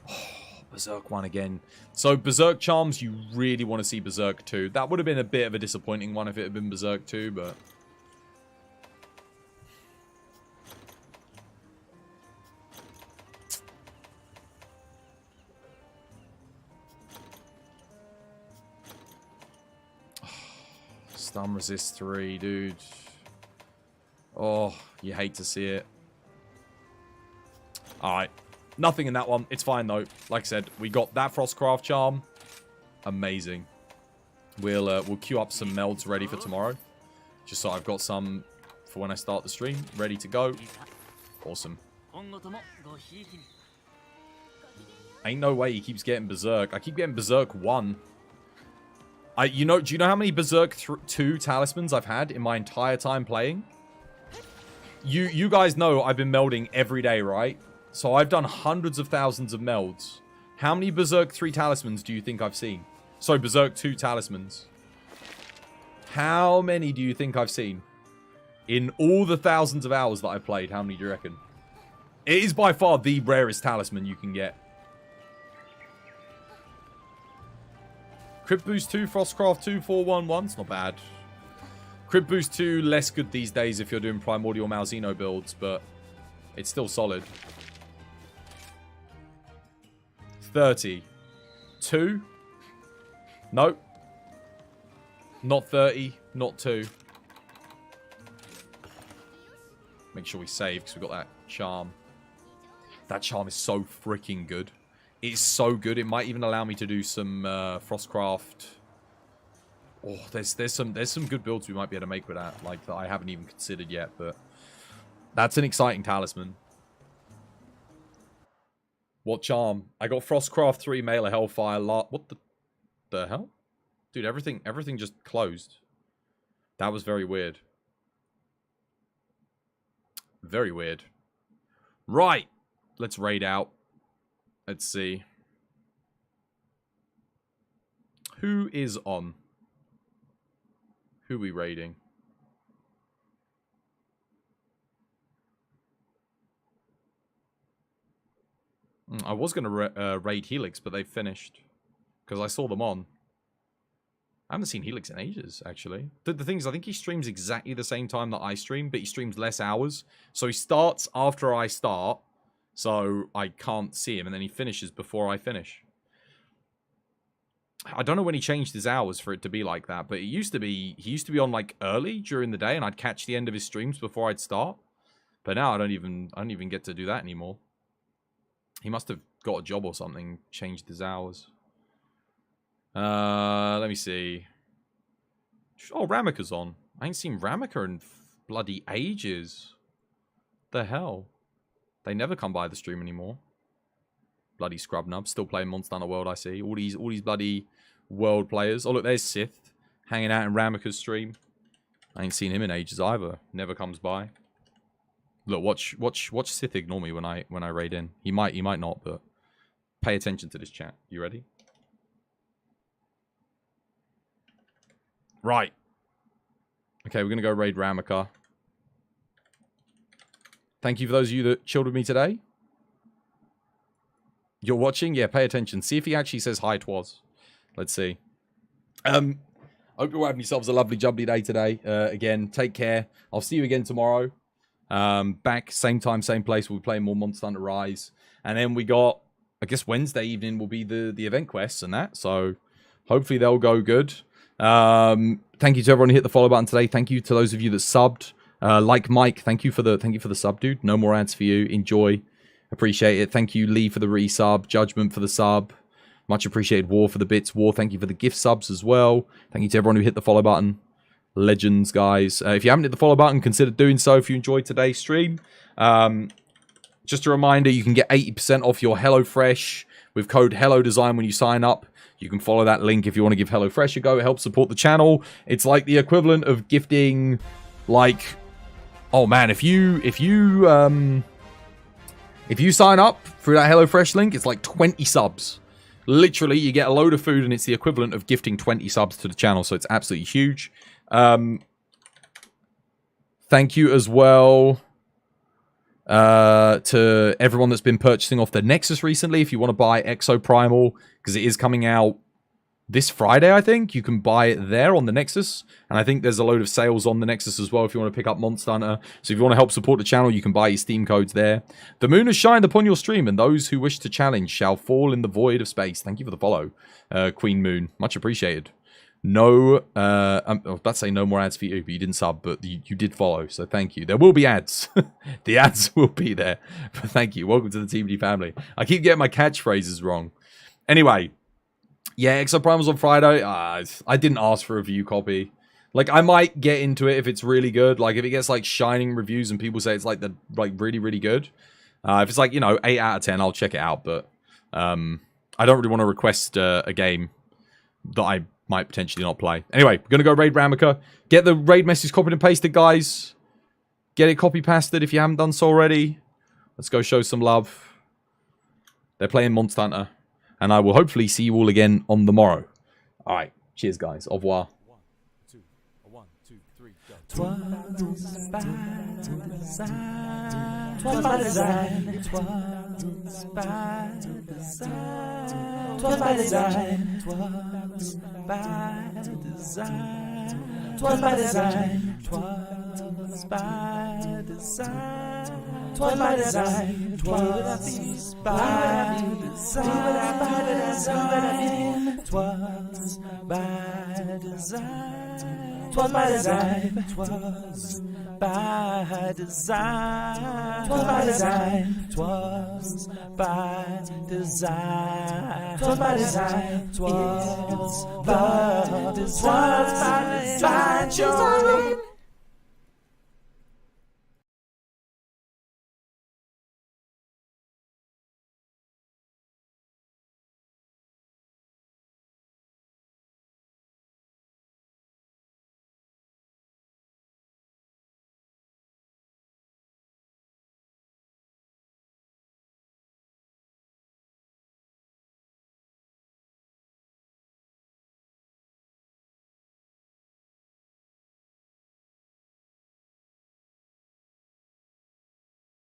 Oh, Berserk 1 again. So, Berserk charms, you really want to see Berserk 2. That would have been a bit of a disappointing one if it had been Berserk 2, but... Stun resist 3, dude. Oh, you hate to see it. Alright. Nothing in that one. It's fine, though. Like I said, we got that Frostcraft charm. Amazing. We'll queue up some melds ready for tomorrow. Just so I've got some for when I start the stream. Ready to go. Awesome. Ain't no way he keeps getting Berserk. I keep getting Berserk 1. Do you know how many Berserk 2 talismans I've had in my entire time playing? You guys know I've been melding every day, right? So I've done hundreds of thousands of melds. How many Berserk 3 talismans do you think I've seen? Sorry, Berserk 2 talismans. How many do you think I've seen? In all the thousands of hours that I've played, how many do you reckon? It is by far the rarest talisman you can get. Crit Boost 2, Frostcraft 2, 411. It's not bad. Crit Boost 2, less good these days if you're doing Primordial Malzeno builds, but it's still solid. 30. 2? Nope. Not 30. Not 2. Make sure we save because we've got that charm. That charm is so freaking good. It's so good. It might even allow me to do some Frostcraft. Oh, there's some good builds we might be able to make with that, like that I haven't even considered yet. But that's an exciting talisman. What charm? I got Frostcraft 3 Mailer Hellfire. What the hell? Dude, everything just closed. That was very weird. Very weird. Right. Let's raid out. Let's see. Who is on? Who are we raiding? I was going to raid Helix, but they finished. Because I saw them on. I haven't seen Helix in ages, actually. The thing is, I think he streams exactly the same time that I stream, but he streams less hours. So he starts after I start, so I can't see him, and then he finishes before I finish. I don't know when he changed his hours for it to be like that, but it used to be, he used to be on like early during the day, and I'd catch the end of his streams before I'd start. But now I don't even get to do that anymore. He must have got a job or something, changed his hours. Let me see. Oh, Ramika's on. I ain't seen Ramika in bloody ages. The hell? They never come by the stream anymore. Bloody scrub nubs. Still playing Monster Hunter World, I see. All these bloody world players. Oh, look, there's Sith. Hanging out in Ramika's stream. I ain't seen him in ages either. Never comes by. Look, watch Sith ignore me when I raid in. He might not, but pay attention to this chat. You ready? Right. Okay, we're going to go raid Ramika. Thank you for those of you that chilled with me today. You're watching? Yeah, pay attention. See if he actually says hi to us. Let's see. Hope you're having yourselves a lovely jubbly day today. Again, take care. I'll see you again tomorrow. Back, same time, same place. We'll be playing more Monster Hunter Rise. And then we got, I guess Wednesday evening will be the event quests and that. So hopefully they'll go good. Thank you to everyone who hit the follow button today. Thank you to those of you that subbed. Like Mike, thank you for the sub, dude. No more ads for you. Enjoy. Appreciate it. Thank you, Lee, for the resub. Judgment for the sub. Much appreciated. War for the bits. War, thank you for the gift subs as well. Thank you to everyone who hit the follow button. Legends, guys. If you haven't hit the follow button, consider doing so if you enjoyed today's stream. Just a reminder, you can get 80% off your HelloFresh with code HelloDesign when you sign up. You can follow that link if you want to give HelloFresh a go. It helps support the channel. It's like the equivalent of gifting, like, oh man, if you sign up through that HelloFresh link, it's like 20 subs. Literally, you get a load of food, and it's the equivalent of gifting 20 subs to the channel, so it's absolutely huge. Thank you as well to everyone that's been purchasing off the Nexus recently. If you want to buy Exo Primal, because it is coming out this Friday, I think, you can buy it there on the Nexus. And I think there's a load of sales on the Nexus as well if you want to pick up Monster Hunter. So if you want to help support the channel, you can buy your Steam codes there. The moon has shined upon your stream, and those who wish to challenge shall fall in the void of space. Thank you for the follow, Queen Moon. Much appreciated. No, I'm about to say no more ads for you, but you didn't sub, but you did follow, so thank you. There will be ads. The ads will be there, but thank you. Welcome to the TBD family. I keep getting my catchphrases wrong. Anyway, yeah, Exo Primal's on Friday. I didn't ask for a review copy. Like, I might get into it if it's really good. Like, if it gets, like, shining reviews and people say it's, like, really, really good. If it's, like, you know, 8 out of 10, I'll check it out, but I don't really want to request a game that I might potentially not play. Anyway, we're going to go raid Ramika. Get the raid message copied and pasted, guys. Get it copy-pasted if you haven't done so already. Let's go show some love. They're playing Monster Hunter. And I will hopefully see you all again on the morrow. Alright, cheers, guys. Au revoir. 1, 2, 3, go. 'Twas by design. 'Twas by design. 'Twas by design. 'Twas by design. 'Twas by design. 'Twas by design. 'Twas by design. 'Twas by design. 'Twas by design. 'Twas by design. 'Twas by design. 'Twas by design. 'Twas by design. 'Twas by design. 'Twas by design. 'Twas by design. 'Twas by design.